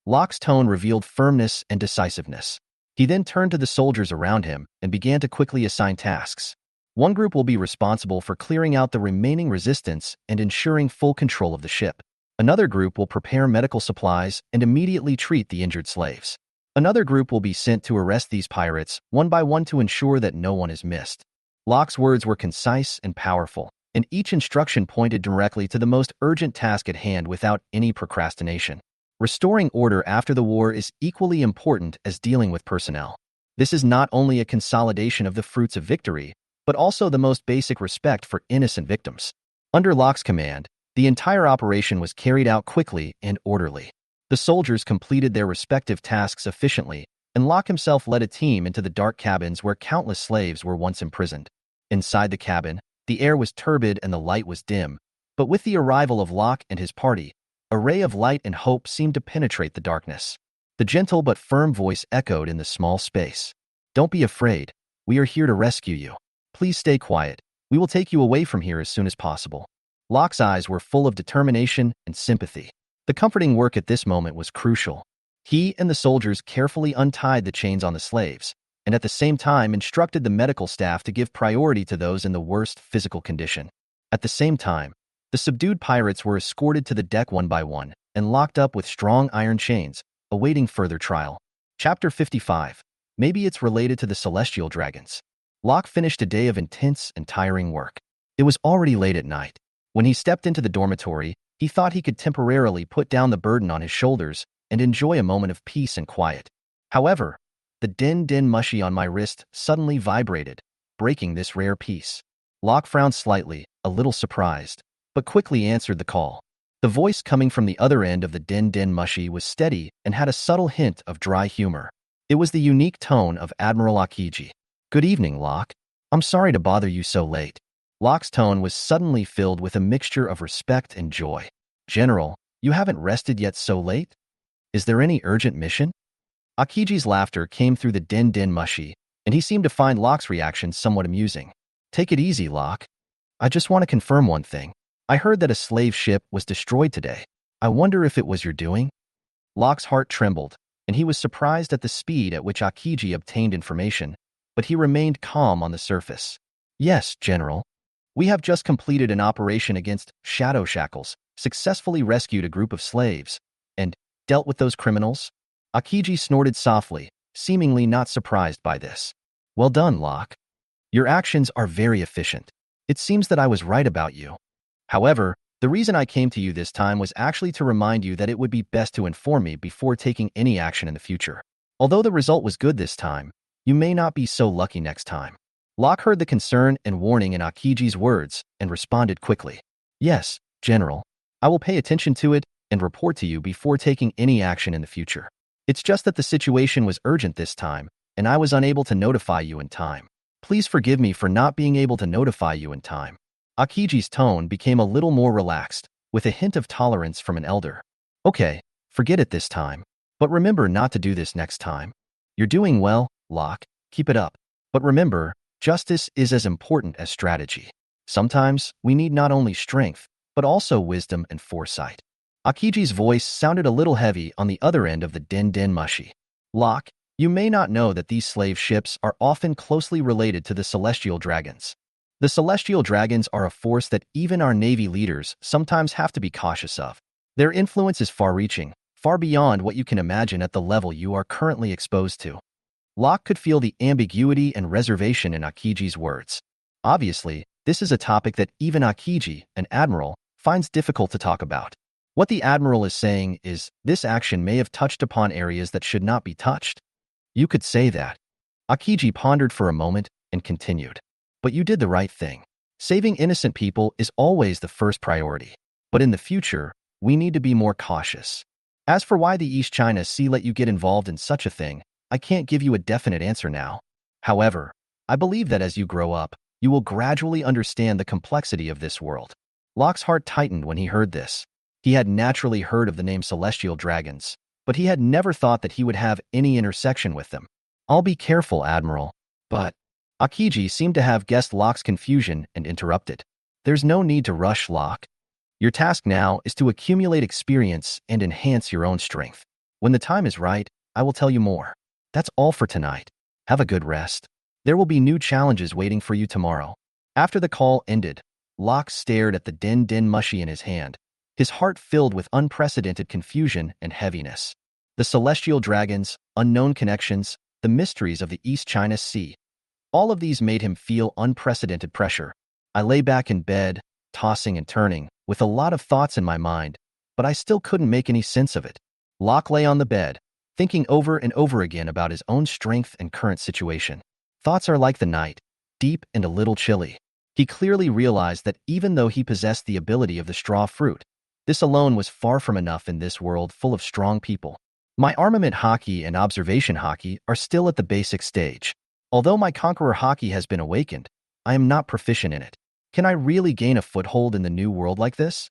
Locke's tone revealed firmness and decisiveness. He then turned to the soldiers around him and began to quickly assign tasks. One group will be responsible for clearing out the remaining resistance and ensuring full control of the ship. Another group will prepare medical supplies and immediately treat the injured slaves. Another group will be sent to arrest these pirates one by one to ensure that no one is missed. Locke's words were concise and powerful, and each instruction pointed directly to the most urgent task at hand without any procrastination. Restoring order after the war is equally important as dealing with personnel. This is not only a consolidation of the fruits of victory, but also the most basic respect for innocent victims. Under Locke's command, the entire operation was carried out quickly and orderly. The soldiers completed their respective tasks efficiently, and Locke himself led a team into the dark cabins where countless slaves were once imprisoned. Inside the cabin, the air was turbid and the light was dim, but with the arrival of Locke and his party, a ray of light and hope seemed to penetrate the darkness. The gentle but firm voice echoed in the small space. "Don't be afraid. We are here to rescue you. Please stay quiet. We will take you away from here as soon as possible." Locke's eyes were full of determination and sympathy. The comforting work at this moment was crucial. He and the soldiers carefully untied the chains on the slaves, and at the same time instructed the medical staff to give priority to those in the worst physical condition. At the same time, the subdued pirates were escorted to the deck one by one and locked up with strong iron chains, awaiting further trial. Chapter 55. Maybe it's related to the celestial dragons. Locke finished a day of intense and tiring work. It was already late at night. When he stepped into the dormitory, he thought he could temporarily put down the burden on his shoulders and enjoy a moment of peace and quiet. However, the din mushy on my wrist suddenly vibrated, breaking this rare peace. Locke frowned slightly, a little surprised, but quickly answered the call. The voice coming from the other end of the din mushy was steady and had a subtle hint of dry humor. It was the unique tone of Admiral Aokiji. "Good evening, Locke. I'm sorry to bother you so late." Locke's tone was suddenly filled with a mixture of respect and joy. "General, you haven't rested yet so late? Is there any urgent mission?" Aokiji's laughter came through the din mushy, and he seemed to find Locke's reaction somewhat amusing. "Take it easy, Locke. I just want to confirm one thing. I heard that a slave ship was destroyed today. I wonder if it was your doing?" Locke's heart trembled, and he was surprised at the speed at which Aokiji obtained information, but he remained calm on the surface. "Yes, General. We have just completed an operation against Shadow Shackles, successfully rescued a group of slaves, and dealt with those criminals." Aokiji snorted softly, seemingly not surprised by this. "Well done, Locke. Your actions are very efficient. It seems that I was right about you. However, the reason I came to you this time was actually to remind you that it would be best to inform me before taking any action in the future. Although the result was good this time, you may not be so lucky next time." Locke heard the concern and warning in Aokiji's words and responded quickly. "Yes, General. I will pay attention to it and report to you before taking any action in the future. It's just that the situation was urgent this time, and I was unable to notify you in time. Please forgive me for not being able to notify you in time." Aokiji's tone became a little more relaxed, with a hint of tolerance from an elder. "Okay, forget it this time. But remember not to do this next time. You're doing well, Locke. Keep it up. But remember, justice is as important as strategy. Sometimes, we need not only strength, but also wisdom and foresight." Aokiji's voice sounded a little heavy on the other end of the din mushi. Locke, you may not know that these slave ships are often closely related to the celestial dragons. The celestial dragons are a force that even our Navy leaders sometimes have to be cautious of. Their influence is far-reaching, far beyond what you can imagine at the level you are currently exposed to. Locke could feel the ambiguity and reservation in Aokiji's words. Obviously, this is a topic that even Aokiji, an admiral, finds difficult to talk about. What the admiral is saying is, this action may have touched upon areas that should not be touched. You could say that. Aokiji pondered for a moment and continued. But you did the right thing. Saving innocent people is always the first priority. But in the future, we need to be more cautious. As for why the East China Sea let you get involved in such a thing, I can't give you a definite answer now. However, I believe that as you grow up, you will gradually understand the complexity of this world. Locke's heart tightened when he heard this. He had naturally heard of the name Celestial Dragons, but he had never thought that he would have any intersection with them. I'll be careful, Admiral. But Aokiji seemed to have guessed Locke's confusion and interrupted. There's no need to rush, Locke. Your task now is to accumulate experience and enhance your own strength. When the time is right, I will tell you more. That's all for tonight. Have a good rest. There will be new challenges waiting for you tomorrow. After the call ended, Locke stared at the din mushi in his hand, his heart filled with unprecedented confusion and heaviness. The celestial dragons, unknown connections, the mysteries of the East China Sea. All of these made him feel unprecedented pressure. I lay back in bed, tossing and turning, with a lot of thoughts in my mind, but I still couldn't make any sense of it. Locke lay on the bed, thinking over and over again about his own strength and current situation. Thoughts are like the night, deep and a little chilly. He clearly realized that even though he possessed the ability of the straw fruit, this alone was far from enough in this world full of strong people. My armament haki and observation haki are still at the basic stage. Although my conqueror haki has been awakened, I am not proficient in it. Can I really gain a foothold in the new world like this?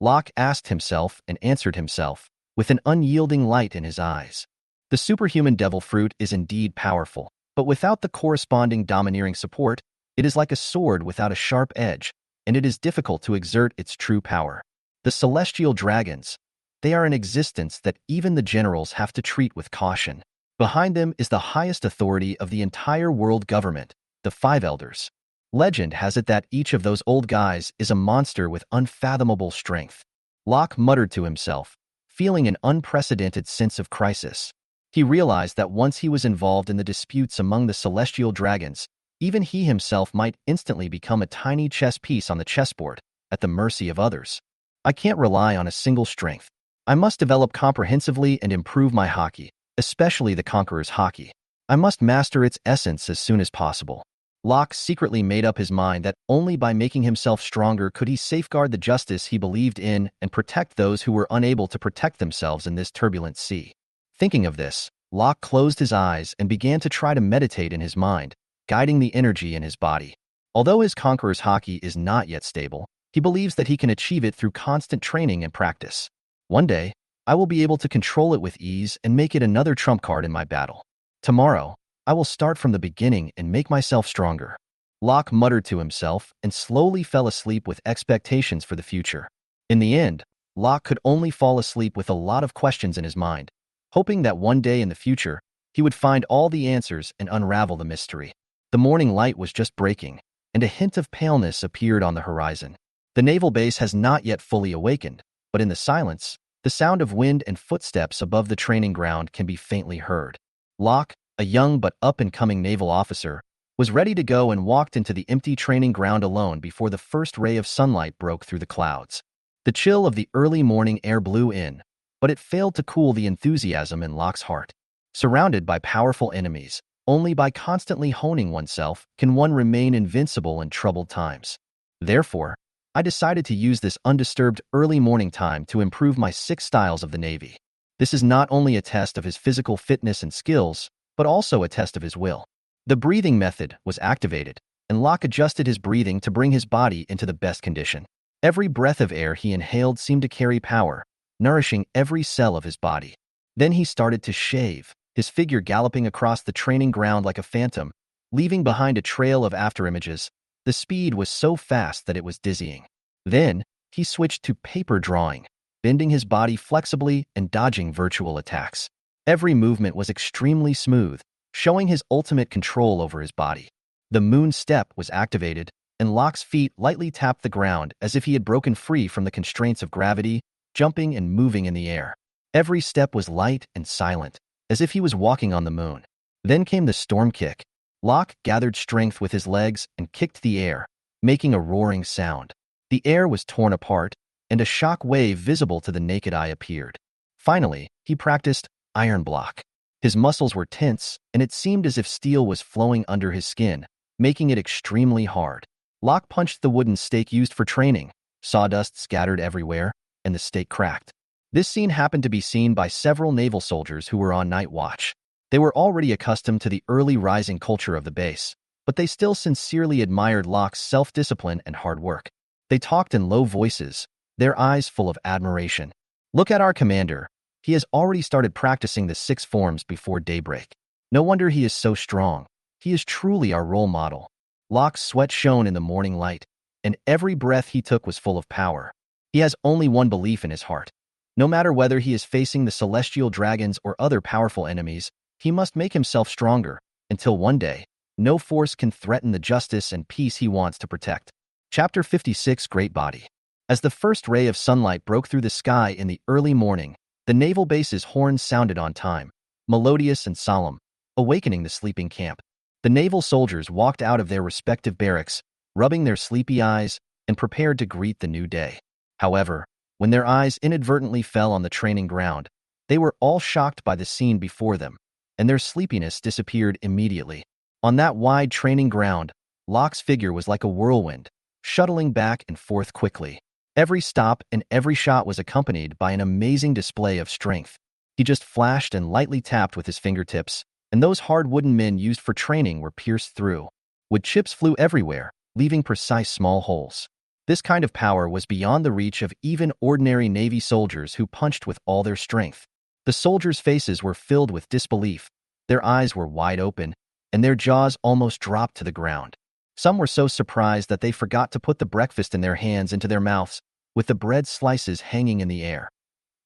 Locke asked himself and answered himself, with an unyielding light in his eyes. The superhuman devil fruit is indeed powerful, but without the corresponding domineering support, it is like a sword without a sharp edge, and it is difficult to exert its true power. The celestial dragons, they are an existence that even the generals have to treat with caution. Behind them is the highest authority of the entire world government, the Five Elders. Legend has it that each of those old guys is a monster with unfathomable strength. Locke muttered to himself, feeling an unprecedented sense of crisis. He realized that once he was involved in the disputes among the celestial dragons, even he himself might instantly become a tiny chess piece on the chessboard, at the mercy of others. I can't rely on a single strength. I must develop comprehensively and improve my haki, especially the Conqueror's haki. I must master its essence as soon as possible. Locke secretly made up his mind that only by making himself stronger could he safeguard the justice he believed in and protect those who were unable to protect themselves in this turbulent sea. Thinking of this, Locke closed his eyes and began to try to meditate in his mind, guiding the energy in his body. Although his Conqueror's haki is not yet stable, he believes that he can achieve it through constant training and practice. One day, I will be able to control it with ease and make it another trump card in my battle. Tomorrow, I will start from the beginning and make myself stronger. Locke muttered to himself and slowly fell asleep with expectations for the future. In the end, Locke could only fall asleep with a lot of questions in his mind, hoping that one day in the future, he would find all the answers and unravel the mystery. The morning light was just breaking, and a hint of paleness appeared on the horizon. The naval base has not yet fully awakened, but in the silence, the sound of wind and footsteps above the training ground can be faintly heard. Locke, a young but up-and-coming naval officer, was ready to go and walked into the empty training ground alone before the first ray of sunlight broke through the clouds. The chill of the early morning air blew in, but it failed to cool the enthusiasm in Locke's heart. Surrounded by powerful enemies, only by constantly honing oneself can one remain invincible in troubled times. Therefore, I decided to use this undisturbed early morning time to improve my 6 styles of the Navy. This is not only a test of his physical fitness and skills, but also a test of his will. The breathing method was activated, and Locke adjusted his breathing to bring his body into the best condition. Every breath of air he inhaled seemed to carry power, nourishing every cell of his body. Then he started to shave, his figure galloping across the training ground like a phantom, leaving behind a trail of afterimages. The speed was so fast that it was dizzying. Then, he switched to paper drawing. bending his body flexibly and dodging virtual attacks. Every movement was extremely smooth, showing his ultimate control over his body. The moon step was activated, and Locke's feet lightly tapped the ground as if he had broken free from the constraints of gravity, jumping and moving in the air. Every step was light and silent, as if he was walking on the moon. Then came the storm kick. Locke gathered strength with his legs and kicked the air, making a roaring sound. The air was torn apart, and a shock wave visible to the naked eye appeared. Finally, he practiced iron block. His muscles were tense, and it seemed as if steel was flowing under his skin, making it extremely hard. Locke punched the wooden stake used for training. Sawdust scattered everywhere, and the stake cracked. This scene happened to be seen by several naval soldiers who were on night watch. They were already accustomed to the early rising culture of the base, but they still sincerely admired Locke's self-discipline and hard work. They talked in low voices, their eyes full of admiration. "Look at our commander. He has already started practicing the 6 forms before daybreak. No wonder he is so strong. He is truly our role model." Locke's sweat shone in the morning light, and every breath he took was full of power. He has only one belief in his heart. No matter whether he is facing the celestial dragons or other powerful enemies, he must make himself stronger, until one day, no force can threaten the justice and peace he wants to protect. Chapter 56 Great Body. As the first ray of sunlight broke through the sky in the early morning, the naval base's horns sounded on time, melodious and solemn, awakening the sleeping camp. The naval soldiers walked out of their respective barracks, rubbing their sleepy eyes, and prepared to greet the new day. However, when their eyes inadvertently fell on the training ground, they were all shocked by the scene before them, and their sleepiness disappeared immediately. On that wide training ground, Locke's figure was like a whirlwind, shuttling back and forth quickly. Every stop and every shot was accompanied by an amazing display of strength. He just flashed and lightly tapped with his fingertips, and those hard wooden men used for training were pierced through. Wood chips flew everywhere, leaving precise small holes. This kind of power was beyond the reach of even ordinary Navy soldiers who punched with all their strength. The soldiers' faces were filled with disbelief, their eyes were wide open, and their jaws almost dropped to the ground. Some were so surprised that they forgot to put the breakfast in their hands into their mouths, with the bread slices hanging in the air.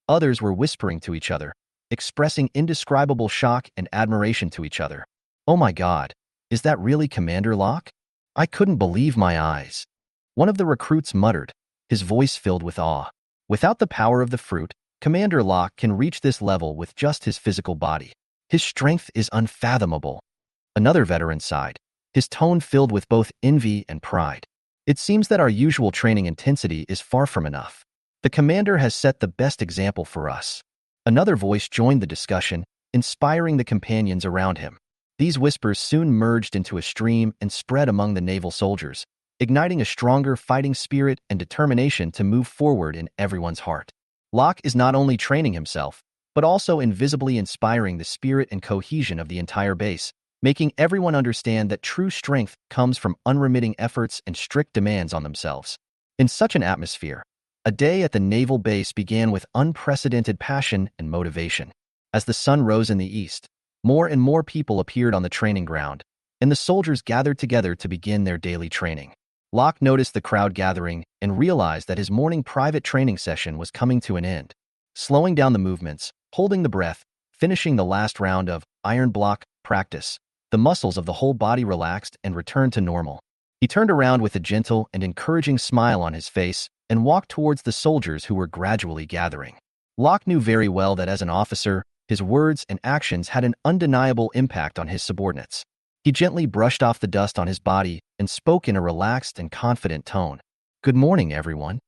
Others were whispering to each other, expressing indescribable shock and admiration to each other. "Oh my God, is that really Commander Locke? I couldn't believe my eyes." One of the recruits muttered, his voice filled with awe. Without the power of the fruit, Commander Locke can reach this level with just his physical body. His strength is unfathomable. Another veteran sighed, his tone filled with both envy and pride. "It seems that our usual training intensity is far from enough. The commander has set the best example for us." Another voice joined the discussion, inspiring the companions around him. These whispers soon merged into a stream and spread among the naval soldiers, igniting a stronger fighting spirit and determination to move forward in everyone's heart. Locke is not only training himself, but also invisibly inspiring the spirit and cohesion of the entire base, making everyone understand that true strength comes from unremitting efforts and strict demands on themselves. In such an atmosphere, a day at the naval base began with unprecedented passion and motivation. As the sun rose in the east, more and more people appeared on the training ground, and the soldiers gathered together to begin their daily training. Locke noticed the crowd gathering and realized that his morning private training session was coming to an end. Slowing down the movements, holding the breath, finishing the last round of iron block practice, the muscles of the whole body relaxed and returned to normal. He turned around with a gentle and encouraging smile on his face and walked towards the soldiers who were gradually gathering. Locke knew very well that as an officer, his words and actions had an undeniable impact on his subordinates. He gently brushed off the dust on his body and spoke in a relaxed and confident tone. "Good morning, everyone.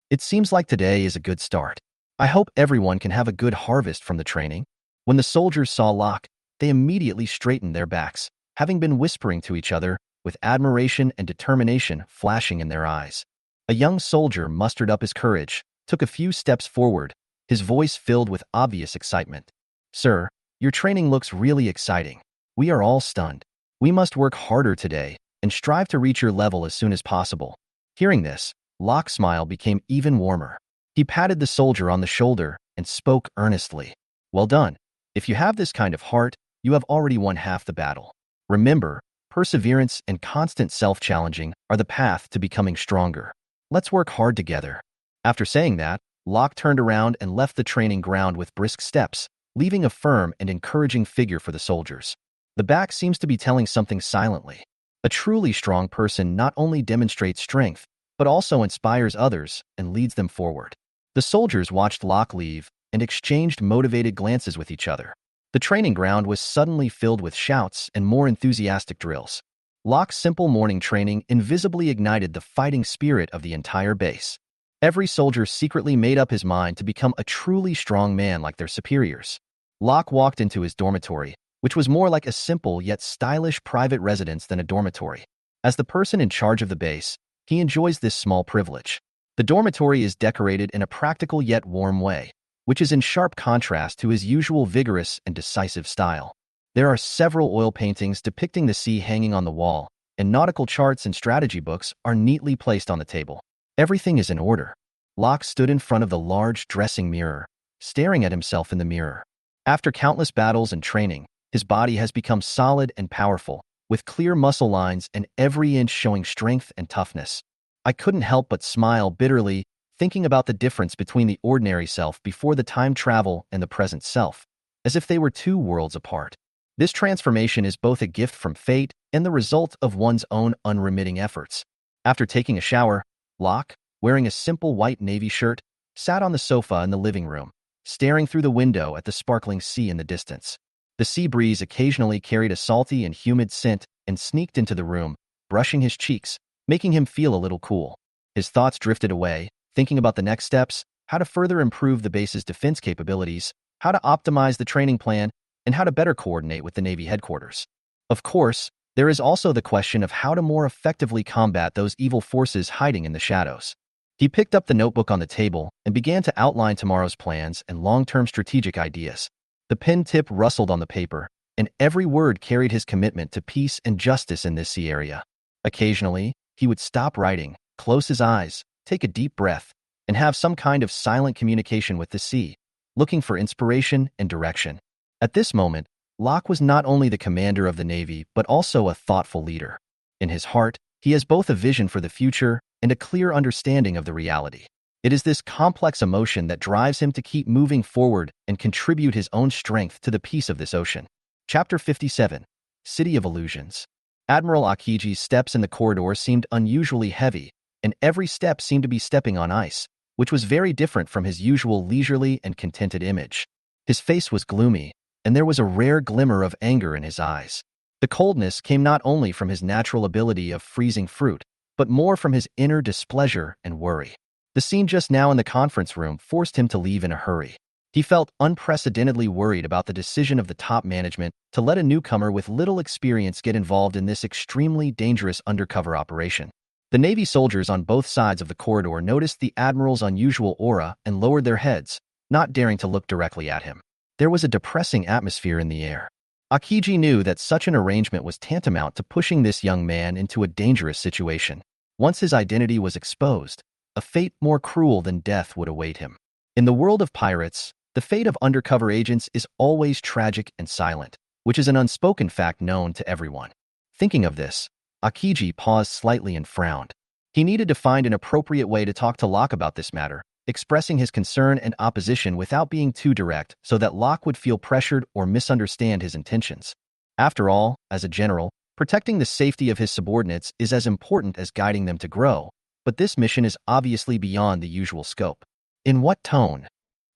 It seems like today is a good start. I hope everyone can have a good harvest from the training." When the soldiers saw Locke, they immediately straightened their backs, having been whispering to each other, with admiration and determination flashing in their eyes. A young soldier mustered up his courage, took a few steps forward, his voice filled with obvious excitement. "Sir, your training looks really exciting. We are all stunned. We must work harder today and strive to reach your level as soon as possible." Hearing this, Locke's smile became even warmer. He patted the soldier on the shoulder and spoke earnestly. "Well done. If you have this kind of heart, you have already won half the battle. Remember, perseverance and constant self-challenging are the path to becoming stronger. Let's work hard together." After saying that, Locke turned around and left the training ground with brisk steps, leaving a firm and encouraging figure for the soldiers. The back seems to be telling something silently. A truly strong person not only demonstrates strength, but also inspires others and leads them forward. The soldiers watched Locke leave and exchanged motivated glances with each other. The training ground was suddenly filled with shouts and more enthusiastic drills. Locke's simple morning training invisibly ignited the fighting spirit of the entire base. Every soldier secretly made up his mind to become a truly strong man like their superiors. Locke walked into his dormitory, which was more like a simple yet stylish private residence than a dormitory. As the person in charge of the base, he enjoys this small privilege. The dormitory is decorated in a practical yet warm way, which is in sharp contrast to his usual vigorous and decisive style. There are several oil paintings depicting the sea hanging on the wall, and nautical charts and strategy books are neatly placed on the table. Everything is in order. Locke stood in front of the large dressing mirror, staring at himself in the mirror. After countless battles and training, his body has become solid and powerful, with clear muscle lines and every inch showing strength and toughness. I couldn't help but smile bitterly, thinking about the difference between the ordinary self before the time travel and the present self, as if they were two worlds apart. This transformation is both a gift from fate and the result of one's own unremitting efforts. After taking a shower, Locke, wearing a simple white navy shirt, sat on the sofa in the living room, staring through the window at the sparkling sea in the distance. The sea breeze occasionally carried a salty and humid scent and sneaked into the room, brushing his cheeks, making him feel a little cool. His thoughts drifted away, thinking about the next steps, how to further improve the base's defense capabilities, how to optimize the training plan, and how to better coordinate with the Navy headquarters. Of course, there is also the question of how to more effectively combat those evil forces hiding in the shadows. He picked up the notebook on the table and began to outline tomorrow's plans and long-term strategic ideas. The pen tip rustled on the paper, and every word carried his commitment to peace and justice in this sea area. Occasionally, he would stop writing, close his eyes, take a deep breath, and have some kind of silent communication with the sea, looking for inspiration and direction. At this moment, Locke was not only the commander of the Navy, but also a thoughtful leader. In his heart, he has both a vision for the future and a clear understanding of the reality. It is this complex emotion that drives him to keep moving forward and contribute his own strength to the peace of this ocean. Chapter 57, City of Illusions. Admiral Aokiji's steps in the corridor seemed unusually heavy, and every step seemed to be stepping on ice, which was very different from his usual leisurely and contented image. His face was gloomy, and there was a rare glimmer of anger in his eyes. The coldness came not only from his natural ability of freezing fruit, but more from his inner displeasure and worry. The scene just now in the conference room forced him to leave in a hurry. He felt unprecedentedly worried about the decision of the top management to let a newcomer with little experience get involved in this extremely dangerous undercover operation. The Navy soldiers on both sides of the corridor noticed the Admiral's unusual aura and lowered their heads, not daring to look directly at him. There was a depressing atmosphere in the air. Aokiji knew that such an arrangement was tantamount to pushing this young man into a dangerous situation. Once his identity was exposed, a fate more cruel than death would await him. In the world of pirates, the fate of undercover agents is always tragic and silent, which is an unspoken fact known to everyone. Thinking of this, Aokiji paused slightly and frowned. He needed to find an appropriate way to talk to Locke about this matter, expressing his concern and opposition without being too direct so that Locke would feel pressured or misunderstand his intentions. After all, as a general, protecting the safety of his subordinates is as important as guiding them to grow, but this mission is obviously beyond the usual scope. In what tone?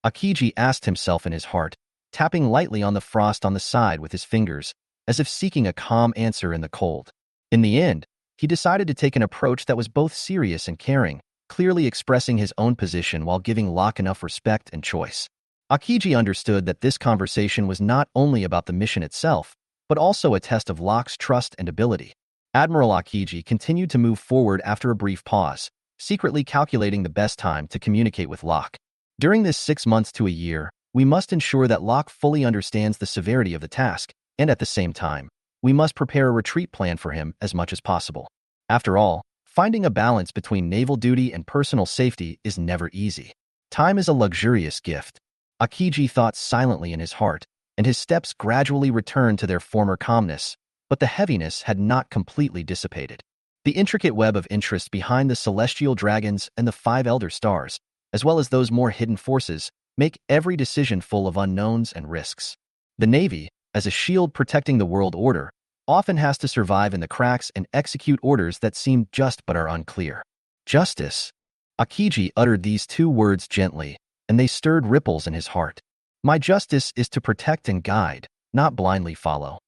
Aokiji asked himself in his heart, tapping lightly on the frost on the side with his fingers, as if seeking a calm answer in the cold. In the end, he decided to take an approach that was both serious and caring, clearly expressing his own position while giving Locke enough respect and choice. Aokiji understood that this conversation was not only about the mission itself, but also a test of Locke's trust and ability. Admiral Aokiji continued to move forward after a brief pause, secretly calculating the best time to communicate with Locke. During this 6 months to a year, we must ensure that Locke fully understands the severity of the task, and at the same time, we must prepare a retreat plan for him as much as possible. After all, finding a balance between naval duty and personal safety is never easy. Time is a luxurious gift. Aokiji thought silently in his heart, and his steps gradually returned to their former calmness, but the heaviness had not completely dissipated. The intricate web of interest behind the celestial dragons and the 5 elder stars, as well as those more hidden forces, make every decision full of unknowns and risks. The Navy, as a shield protecting the world order, often has to survive in the cracks and execute orders that seem just but are unclear. Justice. Aokiji uttered these two words gently, and they stirred ripples in his heart. My justice is to protect and guide, not blindly follow.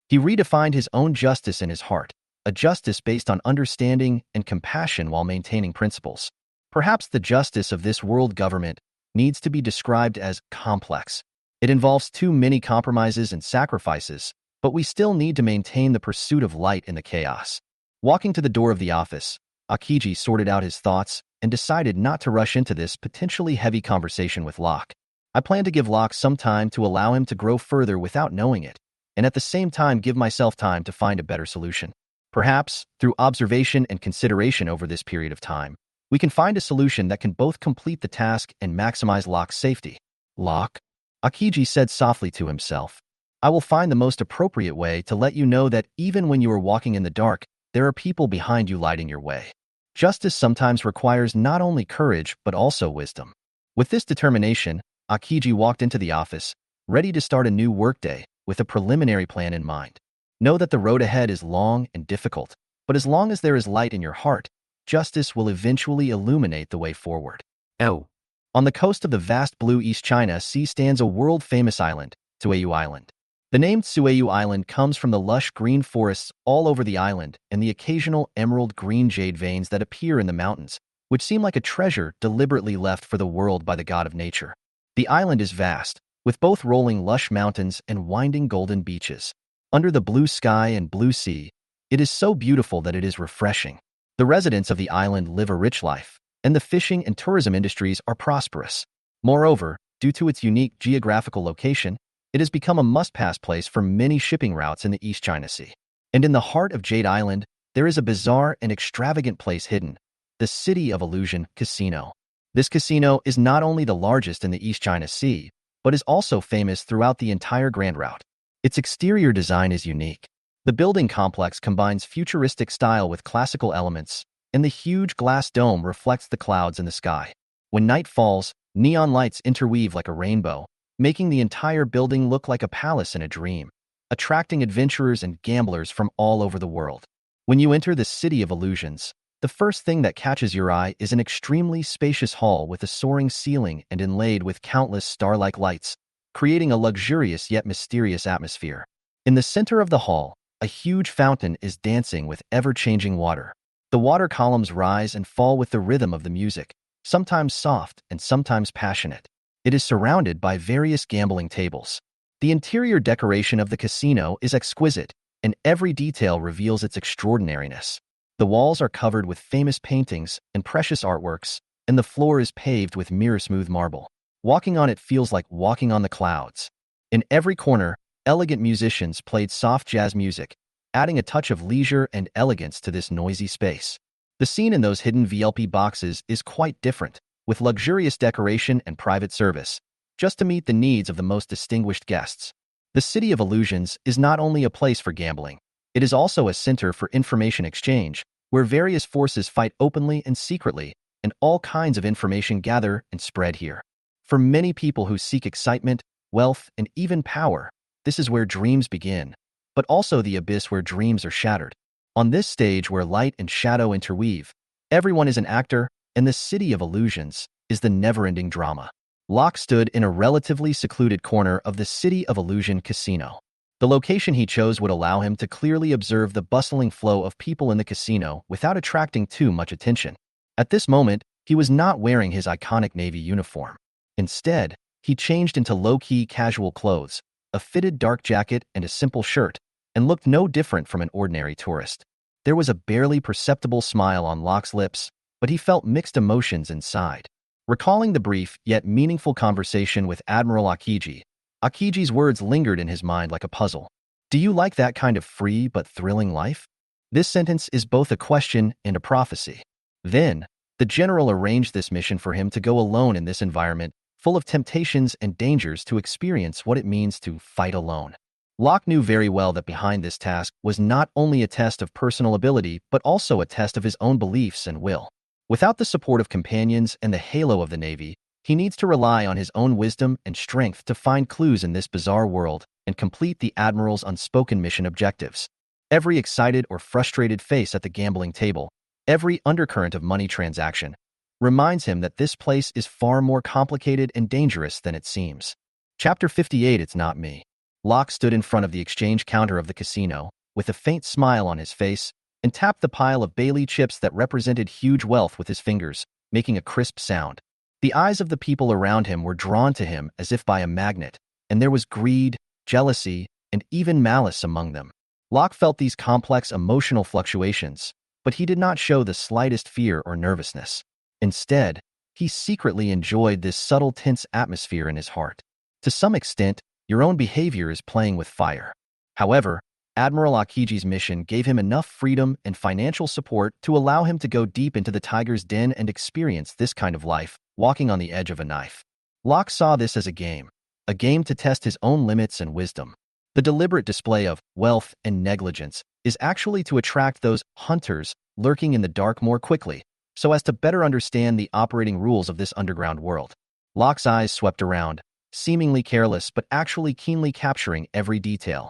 He redefined his own justice in his heart, a justice based on understanding and compassion while maintaining principles. Perhaps the justice of this world government needs to be described as complex. It involves too many compromises and sacrifices, but we still need to maintain the pursuit of light in the chaos. Walking to the door of the office, Aokiji sorted out his thoughts and decided not to rush into this potentially heavy conversation with Locke. I plan to give Locke some time to allow him to grow further without knowing it, and at the same time give myself time to find a better solution. Perhaps, through observation and consideration over this period of time, we can find a solution that can both complete the task and maximize Locke's safety. Locke, Aokiji said softly to himself, I will find the most appropriate way to let you know that even when you are walking in the dark, there are people behind you lighting your way. Justice sometimes requires not only courage but also wisdom. With this determination, Aokiji walked into the office, ready to start a new workday with a preliminary plan in mind. Know that the road ahead is long and difficult, but as long as there is light in your heart, justice will eventually illuminate the way forward. Oh. On the coast of the vast blue East China Sea stands a world-famous island, Tsuayu Island. The name Tsuayu Island comes from the lush green forests all over the island and the occasional emerald green jade veins that appear in the mountains, which seem like a treasure deliberately left for the world by the god of nature. The island is vast, with both rolling lush mountains and winding golden beaches. Under the blue sky and blue sea, it is so beautiful that it is refreshing. The residents of the island live a rich life, and the fishing and tourism industries are prosperous. Moreover, due to its unique geographical location, it has become a must-pass place for many shipping routes in the East China Sea. And in the heart of Jade Island, there is a bizarre and extravagant place hidden, the City of Illusion Casino. This casino is not only the largest in the East China Sea, but is also famous throughout the entire Grand Route. Its exterior design is unique. The building complex combines futuristic style with classical elements, and the huge glass dome reflects the clouds in the sky. When night falls, neon lights interweave like a rainbow, making the entire building look like a palace in a dream, attracting adventurers and gamblers from all over the world. When you enter the City of Illusions, the first thing that catches your eye is an extremely spacious hall with a soaring ceiling and inlaid with countless star-like lights, creating a luxurious yet mysterious atmosphere. In the center of the hall, a huge fountain is dancing with ever-changing water. The water columns rise and fall with the rhythm of the music, sometimes soft and sometimes passionate. It is surrounded by various gambling tables. The interior decoration of the casino is exquisite, and every detail reveals its extraordinariness. The walls are covered with famous paintings and precious artworks, and the floor is paved with mirror-smooth marble. Walking on it feels like walking on the clouds. In every corner, elegant musicians played soft jazz music, adding a touch of leisure and elegance to this noisy space. The scene in those hidden VIP boxes is quite different, with luxurious decoration and private service, just to meet the needs of the most distinguished guests. The City of Illusions is not only a place for gambling, it is also a center for information exchange, where various forces fight openly and secretly, and all kinds of information gather and spread here. For many people who seek excitement, wealth, and even power, this is where dreams begin, but also the abyss where dreams are shattered. On this stage where light and shadow interweave, everyone is an actor, and the City of Illusions is the never-ending drama. Locke stood in a relatively secluded corner of the City of Illusion casino. The location he chose would allow him to clearly observe the bustling flow of people in the casino without attracting too much attention. At this moment, he was not wearing his iconic Navy uniform. Instead, he changed into low-key casual clothes, a fitted dark jacket and a simple shirt, and looked no different from an ordinary tourist. There was a barely perceptible smile on Locke's lips, but he felt mixed emotions inside. Recalling the brief yet meaningful conversation with Admiral Aokiji, Aokiji's words lingered in his mind like a puzzle. Do you like that kind of free but thrilling life? This sentence is both a question and a prophecy. Then, the general arranged this mission for him to go alone in this environment, full of temptations and dangers, to experience what it means to fight alone. Locke knew very well that behind this task was not only a test of personal ability but also a test of his own beliefs and will. Without the support of companions and the halo of the Navy, he needs to rely on his own wisdom and strength to find clues in this bizarre world and complete the Admiral's unspoken mission objectives. Every excited or frustrated face at the gambling table, every undercurrent of money transaction, reminds him that this place is far more complicated and dangerous than it seems. Chapter 58. It's Not Me. Locke stood in front of the exchange counter of the casino, with a faint smile on his face, and tapped the pile of Bailey chips that represented huge wealth with his fingers, making a crisp sound. The eyes of the people around him were drawn to him as if by a magnet, and there was greed, jealousy, and even malice among them. Locke felt these complex emotional fluctuations, but he did not show the slightest fear or nervousness. Instead, he secretly enjoyed this subtle tense atmosphere in his heart. To some extent, your own behavior is playing with fire. However, Admiral Aokiji's mission gave him enough freedom and financial support to allow him to go deep into the tiger's den and experience this kind of life, walking on the edge of a knife. Locke saw this as a game to test his own limits and wisdom. The deliberate display of wealth and negligence is actually to attract those hunters lurking in the dark more quickly, so as to better understand the operating rules of this underground world. Locke's eyes swept around, seemingly careless but actually keenly capturing every detail.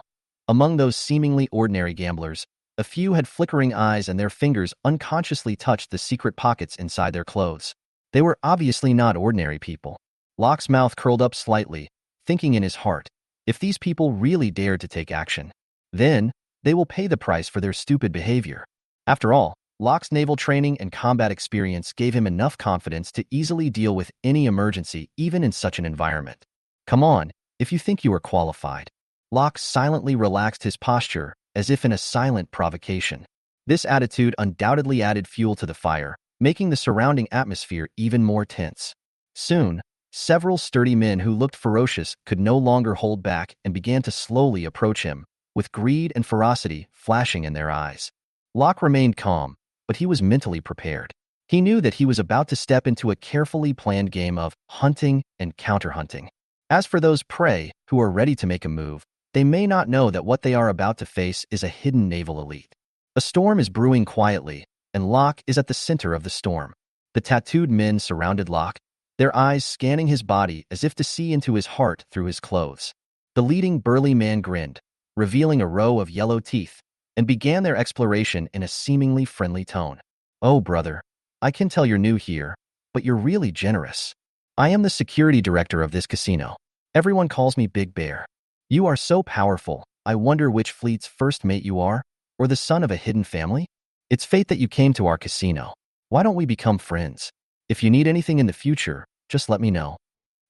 Among those seemingly ordinary gamblers, a few had flickering eyes and their fingers unconsciously touched the secret pockets inside their clothes. They were obviously not ordinary people. Locke's mouth curled up slightly, thinking in his heart, if these people really dared to take action, then they will pay the price for their stupid behavior. After all, Locke's naval training and combat experience gave him enough confidence to easily deal with any emergency even in such an environment. Come on, if you think you are qualified. Locke silently relaxed his posture, as if in a silent provocation. This attitude undoubtedly added fuel to the fire, making the surrounding atmosphere even more tense. Soon, several sturdy men who looked ferocious could no longer hold back and began to slowly approach him, with greed and ferocity flashing in their eyes. Locke remained calm, but he was mentally prepared. He knew that he was about to step into a carefully planned game of hunting and counter-hunting. As for those prey who are ready to make a move, they may not know that what they are about to face is a hidden naval elite. A storm is brewing quietly, and Locke is at the center of the storm. The tattooed men surrounded Locke, their eyes scanning his body as if to see into his heart through his clothes. The leading burly man grinned, revealing a row of yellow teeth, and began their exploration in a seemingly friendly tone. "Oh, brother, I can tell you're new here, but you're really generous. I am the security director of this casino. Everyone calls me Big Bear. You are so powerful, I wonder which fleet's first mate you are, or the son of a hidden family? It's fate that you came to our casino. Why don't we become friends? If you need anything in the future, just let me know."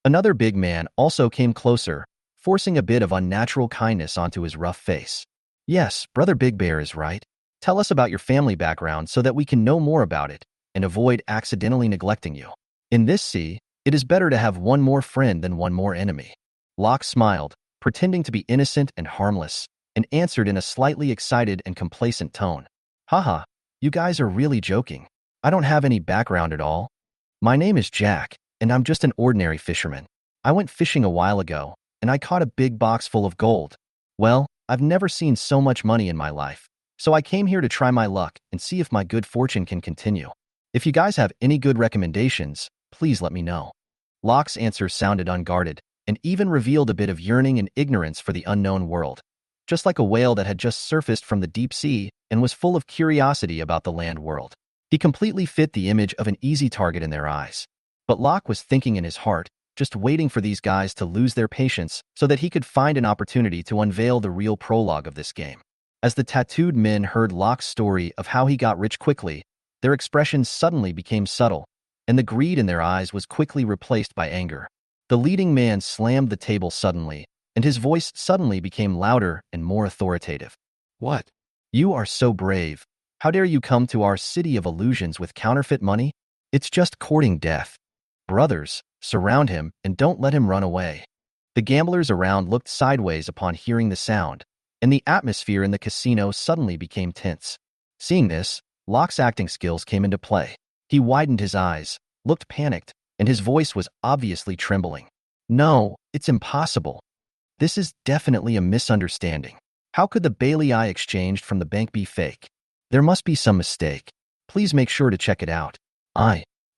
Another big man also came closer, forcing a bit of unnatural kindness onto his rough face. "Yes, Brother Big Bear is right. Tell us about your family background so that we can know more about it and avoid accidentally neglecting you. In this sea, it is better to have one more friend than one more enemy." Locke smiled, pretending to be innocent and harmless, and answered in a slightly excited and complacent tone. "Haha, you guys are really joking. I don't have any background at all. My name is Jack, and I'm just an ordinary fisherman. I went fishing a while ago, and I caught a big box full of gold. Well, I've never seen so much money in my life, so I came here to try my luck and see if my good fortune can continue. If you guys have any good recommendations, please let me know." Locke's answer sounded unguarded, and even revealed a bit of yearning and ignorance for the unknown world, just like a whale that had just surfaced from the deep sea and was full of curiosity about the land world. He completely fit the image of an easy target in their eyes. But Locke was thinking in his heart, just waiting for these guys to lose their patience so that he could find an opportunity to unveil the real prologue of this game. As the tattooed men heard Locke's story of how he got rich quickly, their expressions suddenly became subtle, and the greed in their eyes was quickly replaced by anger. The leading man slammed the table suddenly, and his voice suddenly became louder and more authoritative. "What? You are so brave. How dare you come to our city of illusions with counterfeit money? It's just courting death. Brothers, surround him and don't let him run away." The gamblers around looked sideways upon hearing the sound, and the atmosphere in the casino suddenly became tense. Seeing this, Locke's acting skills came into play. He widened his eyes, looked panicked, and his voice was obviously trembling. "No, it's impossible. This is definitely a misunderstanding. How could the Bailey I exchanged from the bank be fake? There must be some mistake. Please make sure to check it out.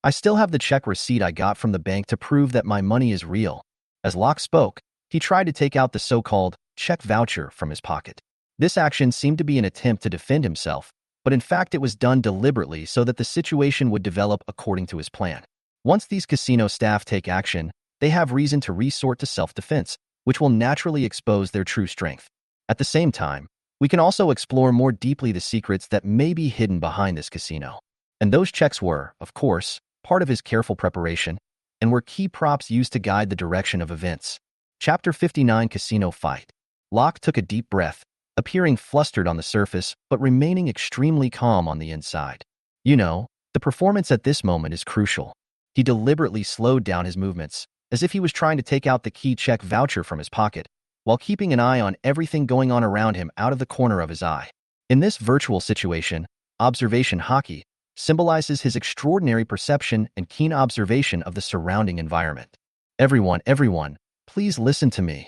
I still have the check receipt I got from the bank to prove that my money is real. As Locke spoke, he tried to take out the so-called check voucher from his pocket. This action seemed to be an attempt to defend himself, but in fact it was done deliberately so that the situation would develop according to his plan. Once these casino staff take action, they have reason to resort to self-defense, which will naturally expose their true strength. At the same time, we can also explore more deeply the secrets that may be hidden behind this casino. And those checks were, of course, part of his careful preparation, and were key props used to guide the direction of events. Chapter 59 Casino Fight. Locke took a deep breath, appearing flustered on the surface, but remaining extremely calm on the inside. The performance at this moment is crucial. He deliberately slowed down his movements, as if he was trying to take out the key check voucher from his pocket, while keeping an eye on everything going on around him out of the corner of his eye. In this virtual situation, observation haki symbolizes his extraordinary perception and keen observation of the surrounding environment. Everyone, please listen to me.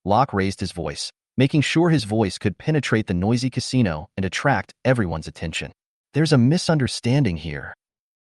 Locke raised his voice, making sure his voice could penetrate the noisy casino and attract everyone's attention. There's a misunderstanding here.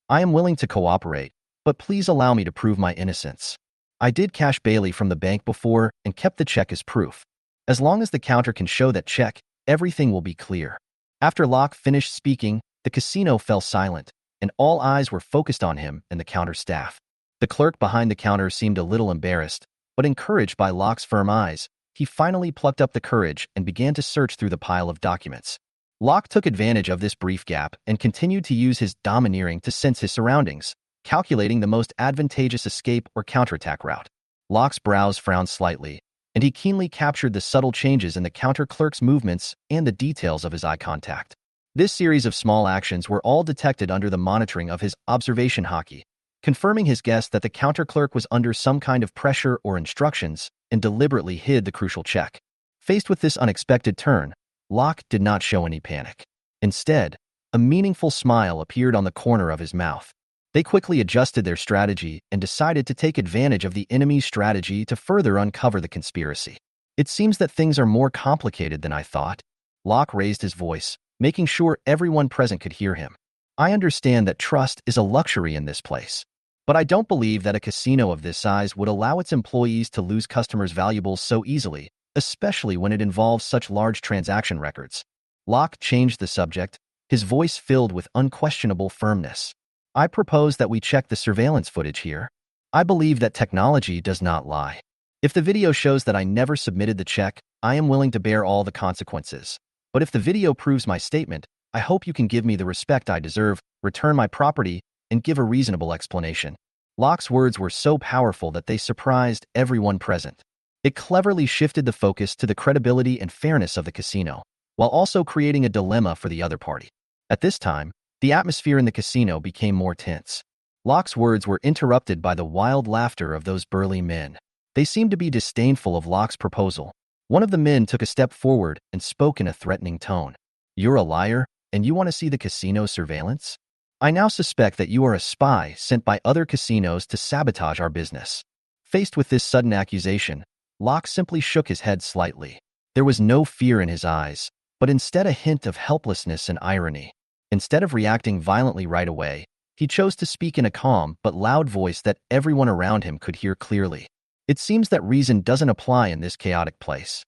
I am willing to cooperate, but please allow me to prove my innocence. I did cash Bailey from the bank before and kept the check as proof. As long as the counter can show that check, everything will be clear. After Locke finished speaking, the casino fell silent, and all eyes were focused on him and the counter staff. The clerk behind the counter seemed a little embarrassed, but encouraged by Locke's firm eyes, he finally plucked up the courage and began to search through the pile of documents. Locke took advantage of this brief gap and continued to use his domineering to sense his surroundings, calculating the most advantageous escape or counterattack route. Locke's brows frowned slightly, and he keenly captured the subtle changes in the counter clerk's movements and the details of his eye contact. This series of small actions were all detected under the monitoring of his observation haki, confirming his guess that the counter clerk was under some kind of pressure or instructions and deliberately hid the crucial check. Faced with this unexpected turn, Locke did not show any panic. Instead, a meaningful smile appeared on the corner of his mouth. They quickly adjusted their strategy and decided to take advantage of the enemy's strategy to further uncover the conspiracy. It seems that things are more complicated than I thought. Locke raised his voice, making sure everyone present could hear him. I understand that trust is a luxury in this place, but I don't believe that a casino of this size would allow its employees to lose customers' valuables so easily, especially when it involves such large transaction records. Locke changed the subject, his voice filled with unquestionable firmness. I propose that we check the surveillance footage here. I believe that technology does not lie. If the video shows that I never submitted the check, I am willing to bear all the consequences. But if the video proves my statement, I hope you can give me the respect I deserve, return my property, and give a reasonable explanation. Locke's words were so powerful that they surprised everyone present. It cleverly shifted the focus to the credibility and fairness of the casino, while also creating a dilemma for the other party. At this time, the atmosphere in the casino became more tense. Locke's words were interrupted by the wild laughter of those burly men. They seemed to be disdainful of Locke's proposal. One of the men took a step forward and spoke in a threatening tone. You're a liar, and you want to see the casino surveillance? I now suspect that you are a spy sent by other casinos to sabotage our business. Faced with this sudden accusation, Locke simply shook his head slightly. There was no fear in his eyes, but instead a hint of helplessness and irony. Instead of reacting violently right away, he chose to speak in a calm but loud voice that everyone around him could hear clearly. It seems that reason doesn't apply in this chaotic place.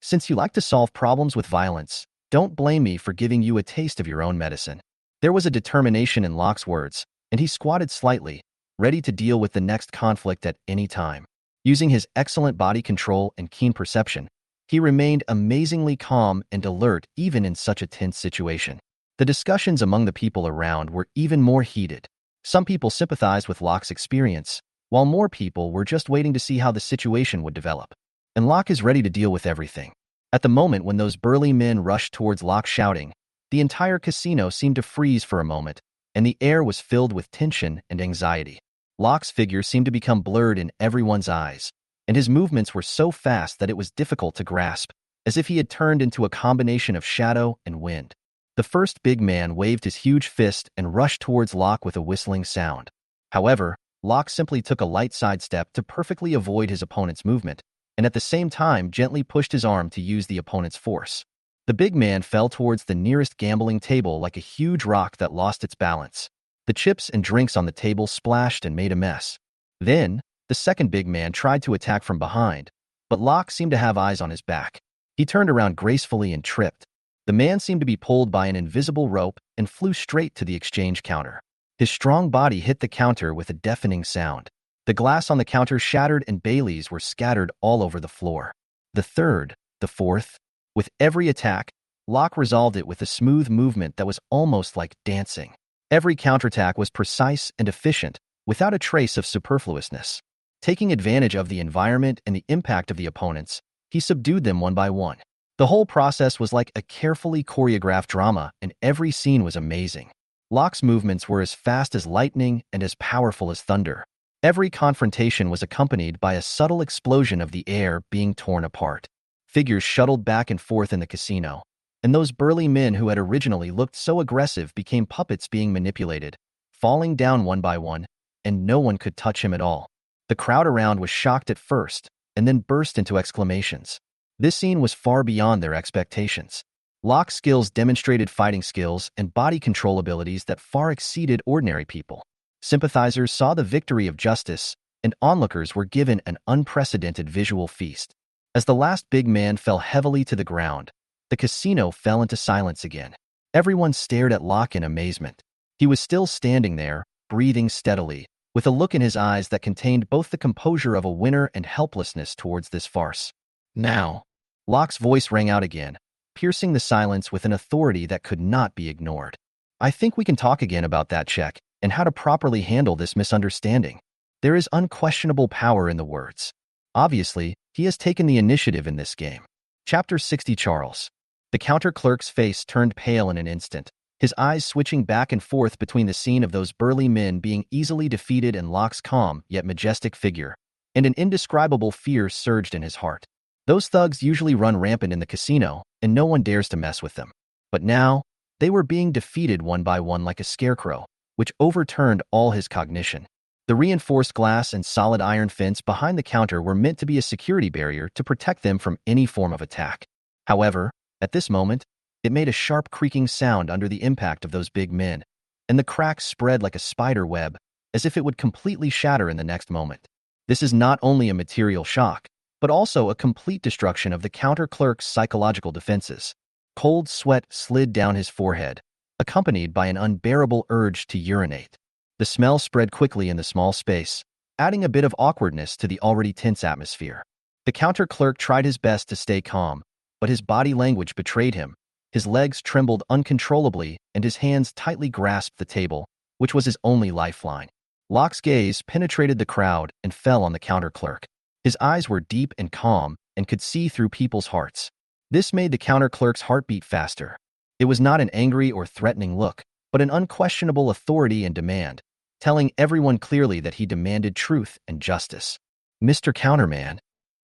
Since you like to solve problems with violence, don't blame me for giving you a taste of your own medicine. There was a determination in Locke's words, and he squatted slightly, ready to deal with the next conflict at any time. Using his excellent body control and keen perception, he remained amazingly calm and alert even in such a tense situation. The discussions among the people around were even more heated. Some people sympathized with Locke's experience, while more people were just waiting to see how the situation would develop. And Locke is ready to deal with everything. At the moment when those burly men rushed towards Locke shouting, the entire casino seemed to freeze for a moment, and the air was filled with tension and anxiety. Locke's figure seemed to become blurred in everyone's eyes, and his movements were so fast that it was difficult to grasp, as if he had turned into a combination of shadow and wind. The first big man waved his huge fist and rushed towards Locke with a whistling sound. However, Locke simply took a light sidestep to perfectly avoid his opponent's movement, and at the same time gently pushed his arm to use the opponent's force. The big man fell towards the nearest gambling table like a huge rock that lost its balance. The chips and drinks on the table splashed and made a mess. Then, the second big man tried to attack from behind, but Locke seemed to have eyes on his back. He turned around gracefully and tripped. The man seemed to be pulled by an invisible rope and flew straight to the exchange counter. His strong body hit the counter with a deafening sound. The glass on the counter shattered and Baileys were scattered all over the floor. The third, the fourth. With every attack, Locke resolved it with a smooth movement that was almost like dancing. Every counterattack was precise and efficient, without a trace of superfluousness. Taking advantage of the environment and the impact of the opponents, he subdued them one by one. The whole process was like a carefully choreographed drama, and every scene was amazing. Locke's movements were as fast as lightning and as powerful as thunder. Every confrontation was accompanied by a subtle explosion of the air being torn apart. Figures shuttled back and forth in the casino, and those burly men who had originally looked so aggressive became puppets being manipulated, falling down one by one, and no one could touch him at all. The crowd around was shocked at first, and then burst into exclamations. This scene was far beyond their expectations. Locke's skills demonstrated fighting skills and body control abilities that far exceeded ordinary people. Sympathizers saw the victory of justice, and onlookers were given an unprecedented visual feast. As the last big man fell heavily to the ground, the casino fell into silence again. Everyone stared at Locke in amazement. He was still standing there, breathing steadily, with a look in his eyes that contained both the composure of a winner and helplessness towards this farce. Now, Locke's voice rang out again, piercing the silence with an authority that could not be ignored. I think we can talk again about that check and how to properly handle this misunderstanding. There is unquestionable power in the words. Obviously, he has taken the initiative in this game. Chapter 60 Charles. The counter clerk's face turned pale in an instant, his eyes switching back and forth between the scene of those burly men being easily defeated and Locke's calm yet majestic figure, and an indescribable fear surged in his heart. Those thugs usually run rampant in the casino, and no one dares to mess with them. But now, they were being defeated one by one like a scarecrow, which overturned all his cognition. The reinforced glass and solid iron fence behind the counter were meant to be a security barrier to protect them from any form of attack. However, at this moment, it made a sharp creaking sound under the impact of those big men, and the cracks spread like a spider web, as if it would completely shatter in the next moment. This is not only a material shock, but also a complete destruction of the counter clerk's psychological defenses. Cold sweat slid down his forehead, accompanied by an unbearable urge to urinate. The smell spread quickly in the small space, adding a bit of awkwardness to the already tense atmosphere. The counter clerk tried his best to stay calm, but his body language betrayed him. His legs trembled uncontrollably, and his hands tightly grasped the table, which was his only lifeline. Locke's gaze penetrated the crowd and fell on the counter clerk. His eyes were deep and calm and could see through people's hearts. This made the counter clerk's heart beat faster. It was not an angry or threatening look, but an unquestionable authority and demand, telling everyone clearly that he demanded truth and justice. Mr. Counterman.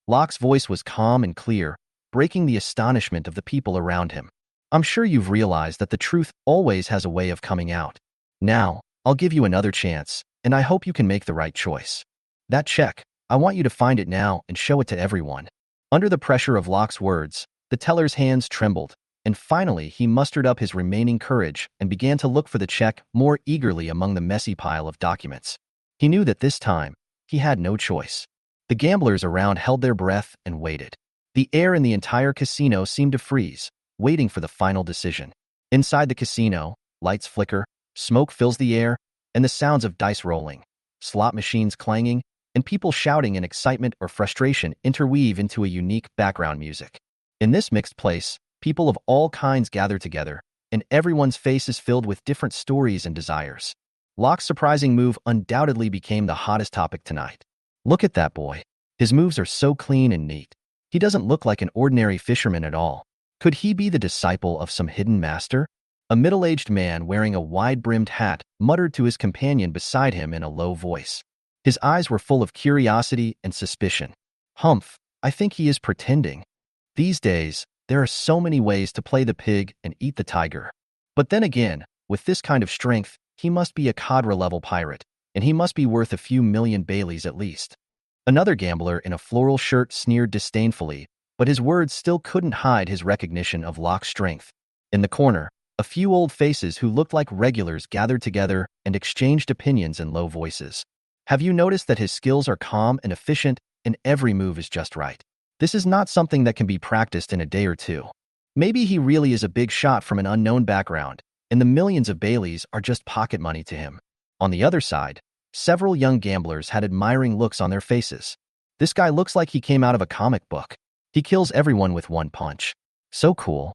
Locke's voice was calm and clear, breaking the astonishment of the people around him. I'm sure you've realized that the truth always has a way of coming out. Now, I'll give you another chance, and I hope you can make the right choice. That check, I want you to find it now and show it to everyone. Under the pressure of Locke's words, the teller's hands trembled, and finally he mustered up his remaining courage and began to look for the check more eagerly among the messy pile of documents. He knew that this time, he had no choice. The gamblers around held their breath and waited. The air in the entire casino seemed to freeze, waiting for the final decision. Inside the casino, lights flicker, smoke fills the air, and the sounds of dice rolling, slot machines clanging, and people shouting in excitement or frustration interweave into a unique background music. In this mixed place, people of all kinds gather together, and everyone's face is filled with different stories and desires. Locke's surprising move undoubtedly became the hottest topic tonight. Look at that boy. His moves are so clean and neat. He doesn't look like an ordinary fisherman at all. Could he be the disciple of some hidden master? A middle-aged man wearing a wide-brimmed hat muttered to his companion beside him in a low voice. His eyes were full of curiosity and suspicion. Humph, I think he is pretending. These days, there are so many ways to play the pig and eat the tiger. But then again, with this kind of strength, he must be a cadre-level pirate, and he must be worth a few million Baileys at least. Another gambler in a floral shirt sneered disdainfully, but his words still couldn't hide his recognition of Locke's strength. In the corner, A few old faces who looked like regulars gathered together and exchanged opinions in low voices. Have you noticed that his skills are calm and efficient, and every move is just right? This is not something that can be practiced in a day or two. Maybe he really is a big shot from an unknown background, and the millions of Baileys are just pocket money to him. On the other side, several young gamblers had admiring looks on their faces. This guy looks like he came out of a comic book. He kills everyone with one punch. So cool.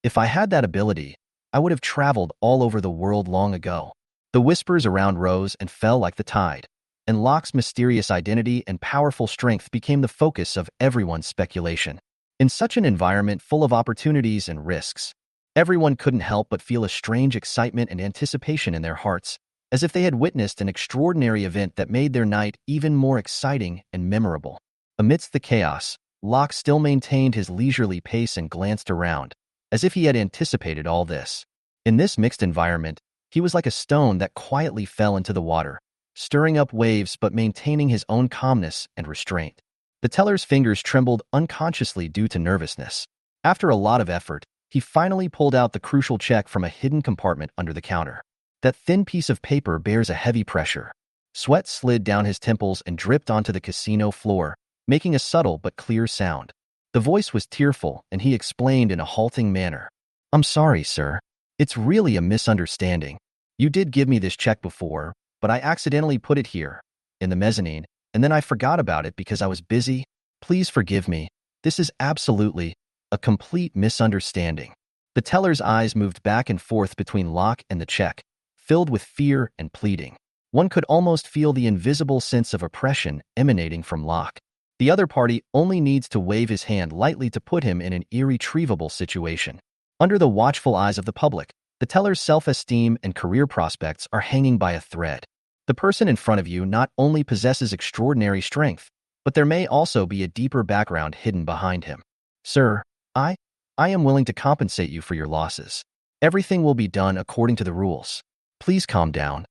If I had that ability, I would have traveled all over the world long ago. The whispers around rose and fell like the tide, and Locke's mysterious identity and powerful strength became the focus of everyone's speculation. In such an environment full of opportunities and risks, everyone couldn't help but feel a strange excitement and anticipation in their hearts, as if they had witnessed an extraordinary event that made their night even more exciting and memorable. Amidst the chaos, Locke still maintained his leisurely pace and glanced around, as if he had anticipated all this. In this mixed environment, he was like a stone that quietly fell into the water, stirring up waves but maintaining his own calmness and restraint. The teller's fingers trembled unconsciously due to nervousness. After a lot of effort, he finally pulled out the crucial check from a hidden compartment under the counter. That thin piece of paper bears a heavy pressure. Sweat slid down his temples and dripped onto the casino floor, making a subtle but clear sound. The voice was tearful, and he explained in a halting manner. "I'm sorry, sir. It's really a misunderstanding. You did give me this check before, but I accidentally put it here, in the mezzanine, and then I forgot about it because I was busy. Please forgive me. This is absolutely a complete misunderstanding." The teller's eyes moved back and forth between Locke and the check, filled with fear and pleading. One could almost feel the invisible sense of oppression emanating from Locke. The other party only needs to wave his hand lightly to put him in an irretrievable situation. Under the watchful eyes of the public, the teller's self-esteem and career prospects are hanging by a thread. The person in front of you not only possesses extraordinary strength, but there may also be a deeper background hidden behind him. "Sir, I am willing to compensate you for your losses. Everything will be done according to the rules. Please calm down."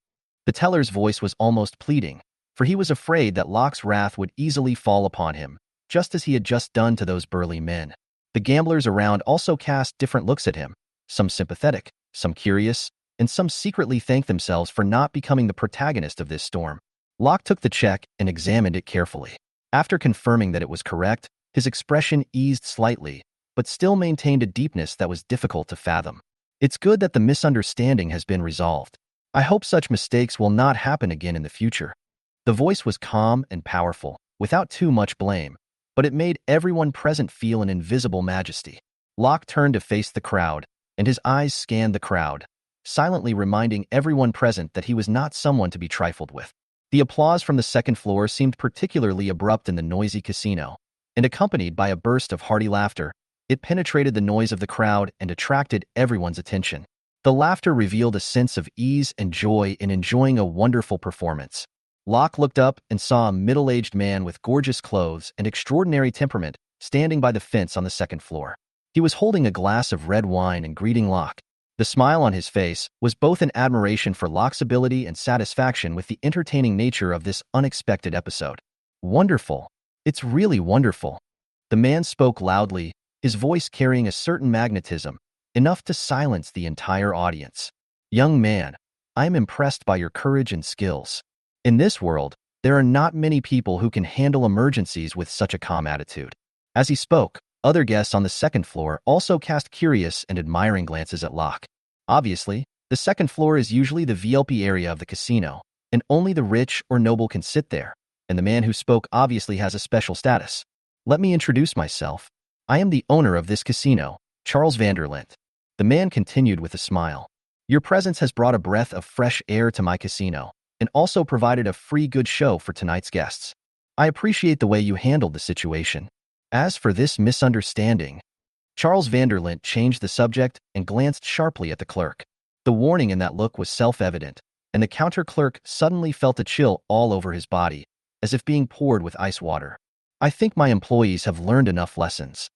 The teller's voice was almost pleading, for he was afraid that Locke's wrath would easily fall upon him, just as he had just done to those burly men. The gamblers around also cast different looks at him, some sympathetic, some curious, and some secretly thanked themselves for not becoming the protagonist of this storm. Locke took the check and examined it carefully. After confirming that it was correct, his expression eased slightly, but still maintained a deepness that was difficult to fathom. "It's good that the misunderstanding has been resolved. I hope such mistakes will not happen again in the future." The voice was calm and powerful, without too much blame, but it made everyone present feel an invisible majesty. Locke turned to face the crowd, and his eyes scanned the crowd, silently reminding everyone present that he was not someone to be trifled with. The applause from the second floor seemed particularly abrupt in the noisy casino, and accompanied by a burst of hearty laughter, it penetrated the noise of the crowd and attracted everyone's attention. The laughter revealed a sense of ease and joy in enjoying a wonderful performance. Locke looked up and saw a middle-aged man with gorgeous clothes and extraordinary temperament standing by the fence on the second floor. He was holding a glass of red wine and greeting Locke. The smile on his face was both an admiration for Locke's ability and satisfaction with the entertaining nature of this unexpected episode. "Wonderful. It's really wonderful." The man spoke loudly, his voice carrying a certain magnetism, enough to silence the entire audience. "Young man, I am impressed by your courage and skills. In this world, there are not many people who can handle emergencies with such a calm attitude." As he spoke, other guests on the second floor also cast curious and admiring glances at Locke. Obviously, the second floor is usually the VIP area of the casino, and only the rich or noble can sit there, and the man who spoke obviously has a special status. "Let me introduce myself. I am the owner of this casino, Charles Vanderlint." The man continued with a smile. "Your presence has brought a breath of fresh air to my casino, and also provided a free good show for tonight's guests. I appreciate the way you handled the situation. As for this misunderstanding..." Charles Vanderlint changed the subject and glanced sharply at the clerk. The warning in that look was self-evident, and the counter clerk suddenly felt a chill all over his body, as if being poured with ice water. "I think my employees have learned enough lessons.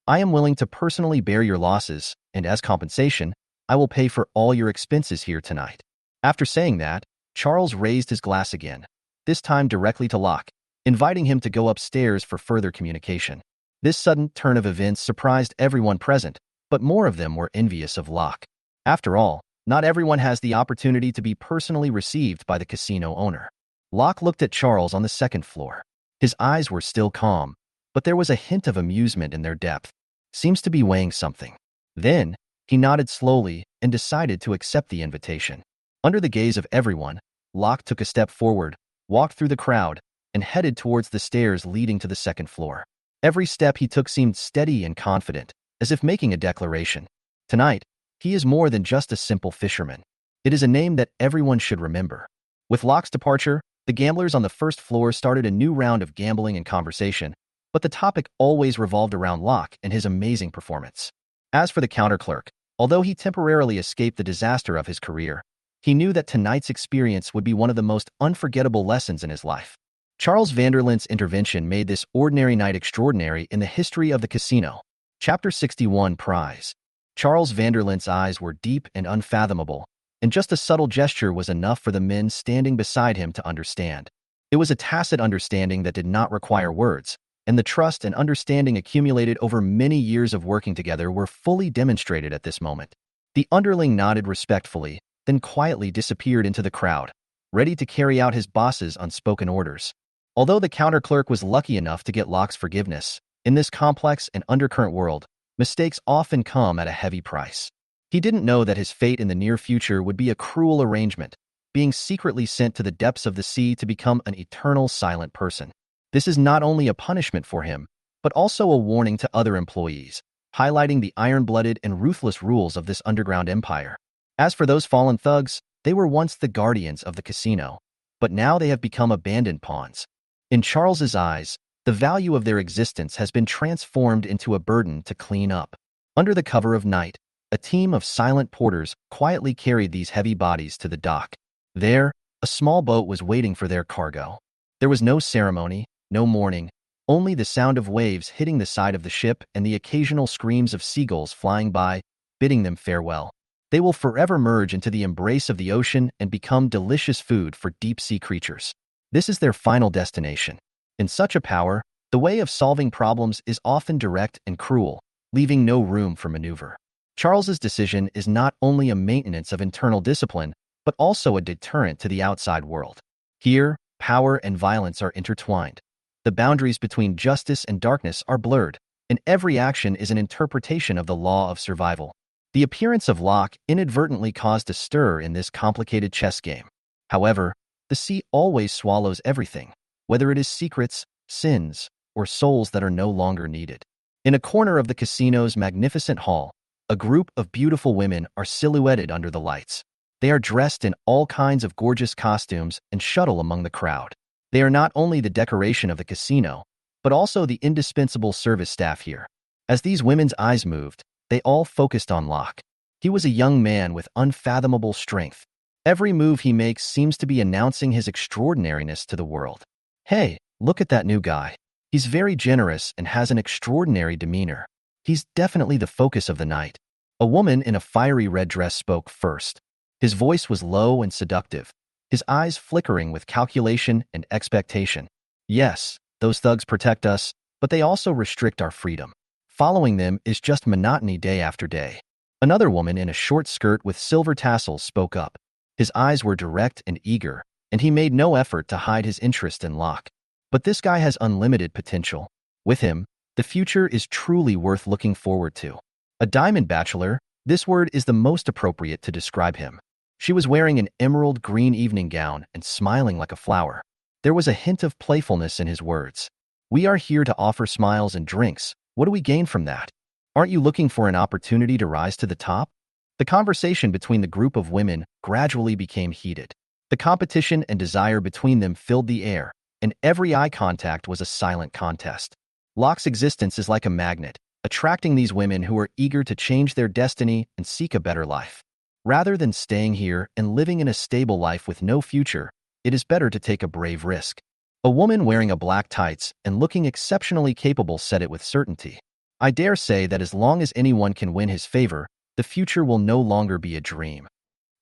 I am willing to personally bear your losses, and as compensation, I will pay for all your expenses here tonight." After saying that, Charles raised his glass again, this time directly to Locke, inviting him to go upstairs for further communication. This sudden turn of events surprised everyone present, but more of them were envious of Locke. After all, not everyone has the opportunity to be personally received by the casino owner. Locke looked at Charles on the second floor. His eyes were still calm, but there was a hint of amusement in their depth. Seems to be weighing something. Then, he nodded slowly and decided to accept the invitation. Under the gaze of everyone, Locke took a step forward, walked through the crowd, and headed towards the stairs leading to the second floor. Every step he took seemed steady and confident, as if making a declaration. Tonight, he is more than just a simple fisherman. It is a name that everyone should remember. With Locke's departure, the gamblers on the first floor started a new round of gambling and conversation, but the topic always revolved around Locke and his amazing performance. As for the counter clerk, although he temporarily escaped the disaster of his career, he knew that tonight's experience would be one of the most unforgettable lessons in his life. Charles Vanderlyn's intervention made this ordinary night extraordinary in the history of the casino. Chapter 61 Prize. Charles Vanderlyn's eyes were deep and unfathomable, and just a subtle gesture was enough for the men standing beside him to understand. It was a tacit understanding that did not require words, and the trust and understanding accumulated over many years of working together were fully demonstrated at this moment. The underling nodded respectfully, then quietly disappeared into the crowd, ready to carry out his boss's unspoken orders. Although the counter clerk was lucky enough to get Locke's forgiveness, in this complex and undercurrent world, mistakes often come at a heavy price. He didn't know that his fate in the near future would be a cruel arrangement, being secretly sent to the depths of the sea to become an eternal silent person. This is not only a punishment for him, but also a warning to other employees, highlighting the iron-blooded and ruthless rules of this underground empire. As for those fallen thugs, they were once the guardians of the casino, but now they have become abandoned pawns. In Charles's eyes, the value of their existence has been transformed into a burden to clean up. Under the cover of night, a team of silent porters quietly carried these heavy bodies to the dock. There, a small boat was waiting for their cargo. There was no ceremony, no mourning, only the sound of waves hitting the side of the ship and the occasional screams of seagulls flying by, bidding them farewell. They will forever merge into the embrace of the ocean and become delicious food for deep-sea creatures. This is their final destination. In such a power, the way of solving problems is often direct and cruel, leaving no room for maneuver. Charles's decision is not only a maintenance of internal discipline, but also a deterrent to the outside world. Here, power and violence are intertwined. The boundaries between justice and darkness are blurred, and every action is an interpretation of the law of survival. The appearance of Locke inadvertently caused a stir in this complicated chess game. However, the sea always swallows everything, whether it is secrets, sins, or souls that are no longer needed. In a corner of the casino's magnificent hall, a group of beautiful women are silhouetted under the lights. They are dressed in all kinds of gorgeous costumes and shuttle among the crowd. They are not only the decoration of the casino, but also the indispensable service staff here. As these women's eyes moved, they all focused on Locke. He was a young man with unfathomable strength. Every move he makes seems to be announcing his extraordinariness to the world. Hey, look at that new guy. He's very generous and has an extraordinary demeanor. He's definitely the focus of the night. A woman in a fiery red dress spoke first. His voice was low and seductive, his eyes flickering with calculation and expectation. Yes, those thugs protect us, but they also restrict our freedom. Following them is just monotony day after day. Another woman in a short skirt with silver tassels spoke up. His eyes were direct and eager, and he made no effort to hide his interest in Locke. But this guy has unlimited potential. With him, the future is truly worth looking forward to. A diamond bachelor, this word is the most appropriate to describe him. She was wearing an emerald green evening gown and smiling like a flower. There was a hint of playfulness in his words. We are here to offer smiles and drinks. What do we gain from that? Aren't you looking for an opportunity to rise to the top? The conversation between the group of women gradually became heated. The competition and desire between them filled the air, and every eye contact was a silent contest. Locke's existence is like a magnet, attracting these women who are eager to change their destiny and seek a better life. Rather than staying here and living in a stable life with no future, it is better to take a brave risk. A woman wearing a black tights and looking exceptionally capable said it with certainty. I dare say that as long as anyone can win his favor, the future will no longer be a dream.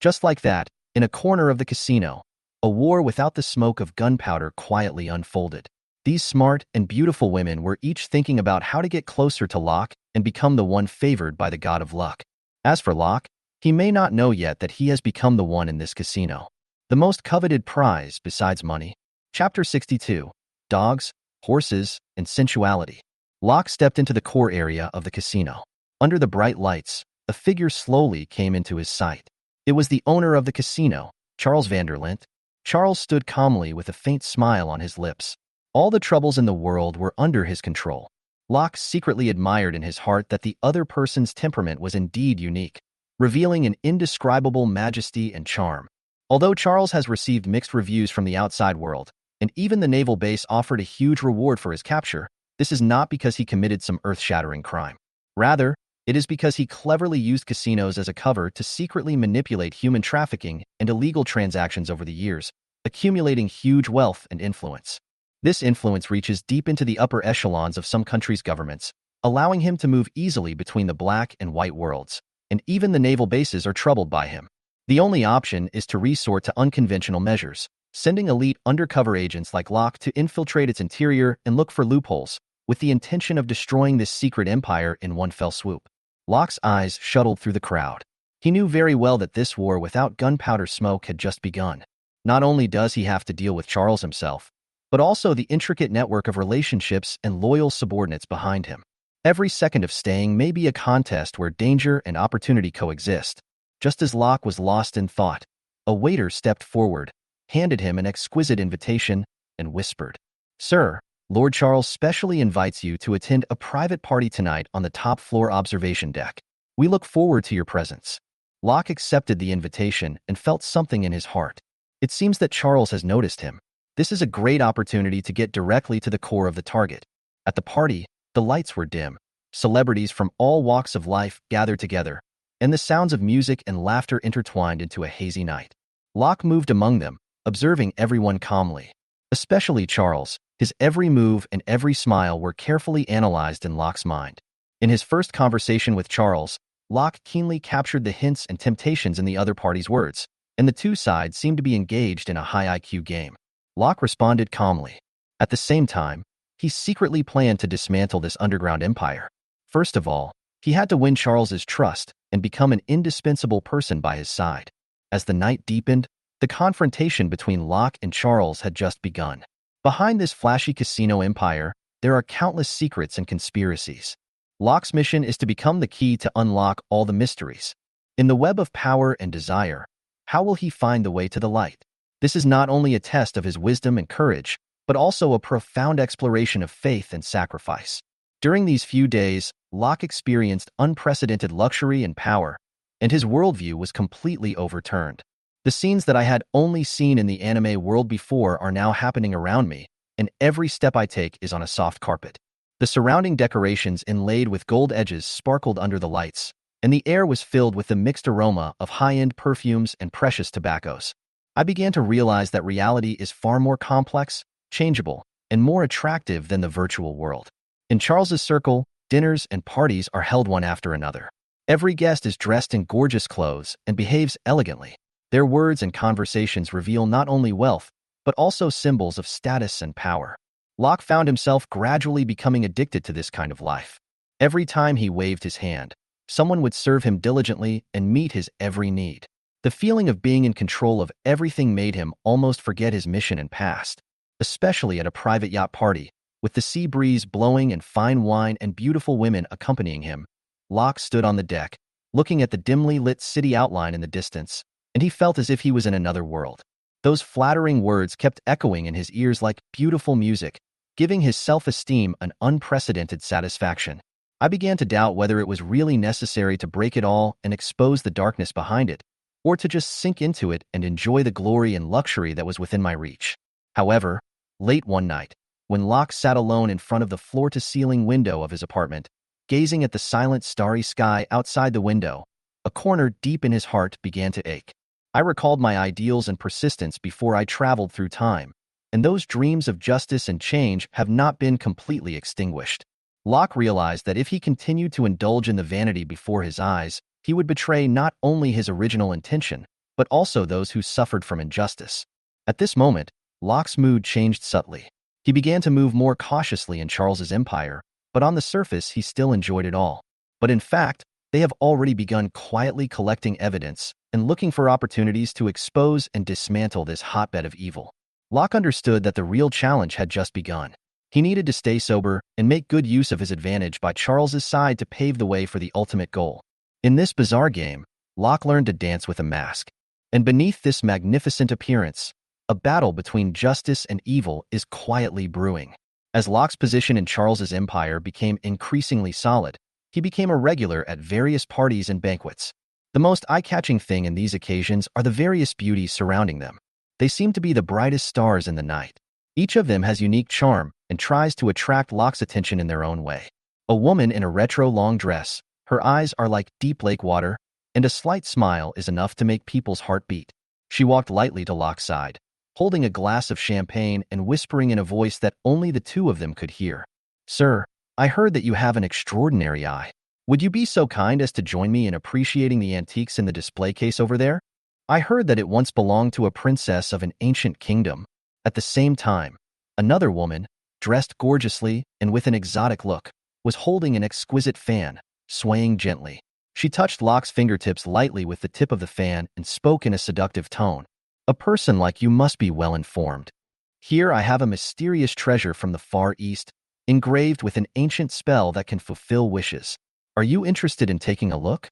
Just like that, in a corner of the casino, a war without the smoke of gunpowder quietly unfolded. These smart and beautiful women were each thinking about how to get closer to Locke and become the one favored by the god of luck. As for Locke, He may not know yet that he has become the one in this casino. The most coveted prize besides money. Chapter 62. Dogs, Horses, and Sensuality. Locke stepped into the core area of the casino. Under the bright lights, a figure slowly came into his sight. It was the owner of the casino, Charles Vanderlint. Charles stood calmly with a faint smile on his lips. All the troubles in the world were under his control. Locke secretly admired in his heart that the other person's temperament was indeed unique, revealing an indescribable majesty and charm. Although Charles has received mixed reviews from the outside world, and even the naval base offered a huge reward for his capture, this is not because he committed some earth-shattering crime. Rather, it is because he cleverly used casinos as a cover to secretly manipulate human trafficking and illegal transactions over the years, accumulating huge wealth and influence. This influence reaches deep into the upper echelons of some countries' governments, allowing him to move easily between the black and white worlds, and even the naval bases are troubled by him. The only option is to resort to unconventional measures, sending elite undercover agents like Locke to infiltrate its interior and look for loopholes, with the intention of destroying this secret empire in one fell swoop. Locke's eyes shuttled through the crowd. He knew very well that this war without gunpowder smoke had just begun. Not only does he have to deal with Charles himself, but also the intricate network of relationships and loyal subordinates behind him. Every second of staying may be a contest where danger and opportunity coexist. Just as Locke was lost in thought, a waiter stepped forward, handed him an exquisite invitation, and whispered, "Sir, Lord Charles specially invites you to attend a private party tonight on the top floor observation deck. We look forward to your presence." Locke accepted the invitation and felt something in his heart. It seems that Charles has noticed him. This is a great opportunity to get directly to the core of the target. At the party, the lights were dim. Celebrities from all walks of life gathered together, and the sounds of music and laughter intertwined into a hazy night. Locke moved among them, observing everyone calmly. Especially Charles, his every move and every smile were carefully analyzed in Locke's mind. In his first conversation with Charles, Locke keenly captured the hints and temptations in the other party's words, and the two sides seemed to be engaged in a high IQ game. Locke responded calmly. At the same time, he secretly planned to dismantle this underground empire. First of all, he had to win Charles's trust and become an indispensable person by his side. As the night deepened, the confrontation between Locke and Charles had just begun. Behind this flashy casino empire, there are countless secrets and conspiracies. Locke's mission is to become the key to unlock all the mysteries. In the web of power and desire, how will he find the way to the light? This is not only a test of his wisdom and courage, but also a profound exploration of faith and sacrifice. During these few days, Locke experienced unprecedented luxury and power, and his worldview was completely overturned. The scenes that I had only seen in the anime world before are now happening around me, and every step I take is on a soft carpet. The surrounding decorations inlaid with gold edges sparkled under the lights, and the air was filled with the mixed aroma of high-end perfumes and precious tobaccos. I began to realize that reality is far more complex, changeable, and more attractive than the virtual world. In Charles's circle, dinners and parties are held one after another. Every guest is dressed in gorgeous clothes and behaves elegantly. Their words and conversations reveal not only wealth, but also symbols of status and power. Locke found himself gradually becoming addicted to this kind of life. Every time he waved his hand, someone would serve him diligently and meet his every need. The feeling of being in control of everything made him almost forget his mission and past, especially at a private yacht party, with the sea breeze blowing and fine wine and beautiful women accompanying him. Locke stood on the deck, looking at the dimly lit city outline in the distance, and he felt as if he was in another world. Those flattering words kept echoing in his ears like beautiful music, giving his self-esteem an unprecedented satisfaction. I began to doubt whether it was really necessary to break it all and expose the darkness behind it, or to just sink into it and enjoy the glory and luxury that was within my reach. However, late one night, when Locke sat alone in front of the floor-to-ceiling window of his apartment, gazing at the silent starry sky outside the window, a corner deep in his heart began to ache. I recalled my ideals and persistence before I traveled through time, and those dreams of justice and change have not been completely extinguished. Locke realized that if he continued to indulge in the vanity before his eyes, he would betray not only his original intention, but also those who suffered from injustice. At this moment, Locke's mood changed subtly. He began to move more cautiously in Charles's empire, but on the surface he still enjoyed it all. But in fact, They have already begun quietly collecting evidence and looking for opportunities to expose and dismantle this hotbed of evil. Locke understood that the real challenge had just begun. He needed to stay sober and make good use of his advantage by Charles's side to pave the way for the ultimate goal. In this bizarre game, Locke learned to dance with a mask. And beneath this magnificent appearance, a battle between justice and evil is quietly brewing. As Locke's position in Charles's empire became increasingly solid, he became a regular at various parties and banquets. The most eye-catching thing in these occasions are the various beauties surrounding them. They seem to be the brightest stars in the night. Each of them has unique charm and tries to attract Locke's attention in their own way. A woman in a retro long dress, her eyes are like deep lake water, and a slight smile is enough to make people's heart beat. She walked lightly to Locke's side, holding a glass of champagne and whispering in a voice that only the two of them could hear. "Sir, I heard that you have an extraordinary eye. Would you be so kind as to join me in appreciating the antiques in the display case over there? I heard that it once belonged to a princess of an ancient kingdom." At the same time, another woman, dressed gorgeously and with an exotic look, was holding an exquisite fan, swaying gently. She touched Locke's fingertips lightly with the tip of the fan and spoke in a seductive tone. "A person like you must be well informed. Here I have a mysterious treasure from the Far East, engraved with an ancient spell that can fulfill wishes. Are you interested in taking a look?"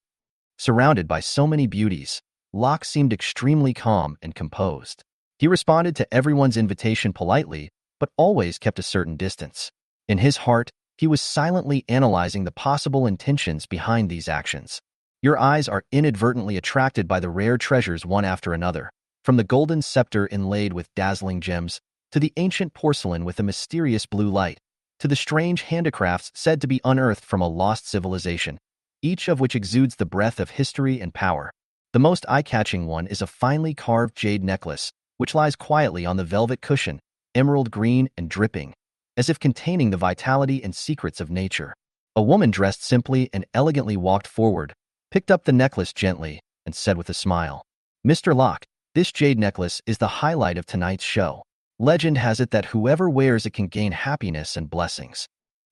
Surrounded by so many beauties, Locke seemed extremely calm and composed. He responded to everyone's invitation politely, but always kept a certain distance. In his heart, he was silently analyzing the possible intentions behind these actions. Your eyes are inadvertently attracted by the rare treasures one after another, from the golden scepter inlaid with dazzling gems, to the ancient porcelain with a mysterious blue light, to the strange handicrafts said to be unearthed from a lost civilization, each of which exudes the breath of history and power. The most eye-catching one is a finely carved jade necklace, which lies quietly on the velvet cushion, emerald green and dripping, as if containing the vitality and secrets of nature. A woman dressed simply and elegantly walked forward, picked up the necklace gently, and said with a smile, "Mr. Locke, this jade necklace is the highlight of tonight's show. Legend has it that whoever wears it can gain happiness and blessings.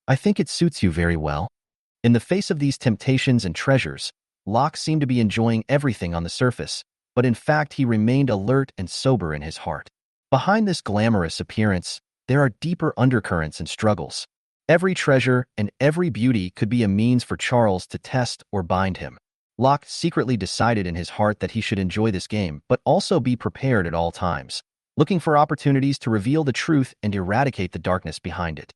I think it suits you very well." In the face of these temptations and treasures, Locke seemed to be enjoying everything on the surface, but in fact he remained alert and sober in his heart. Behind this glamorous appearance, there are deeper undercurrents and struggles. Every treasure and every beauty could be a means for Charles to test or bind him. Locke secretly decided in his heart that he should enjoy this game, but also be prepared at all times, looking for opportunities to reveal the truth and eradicate the darkness behind it.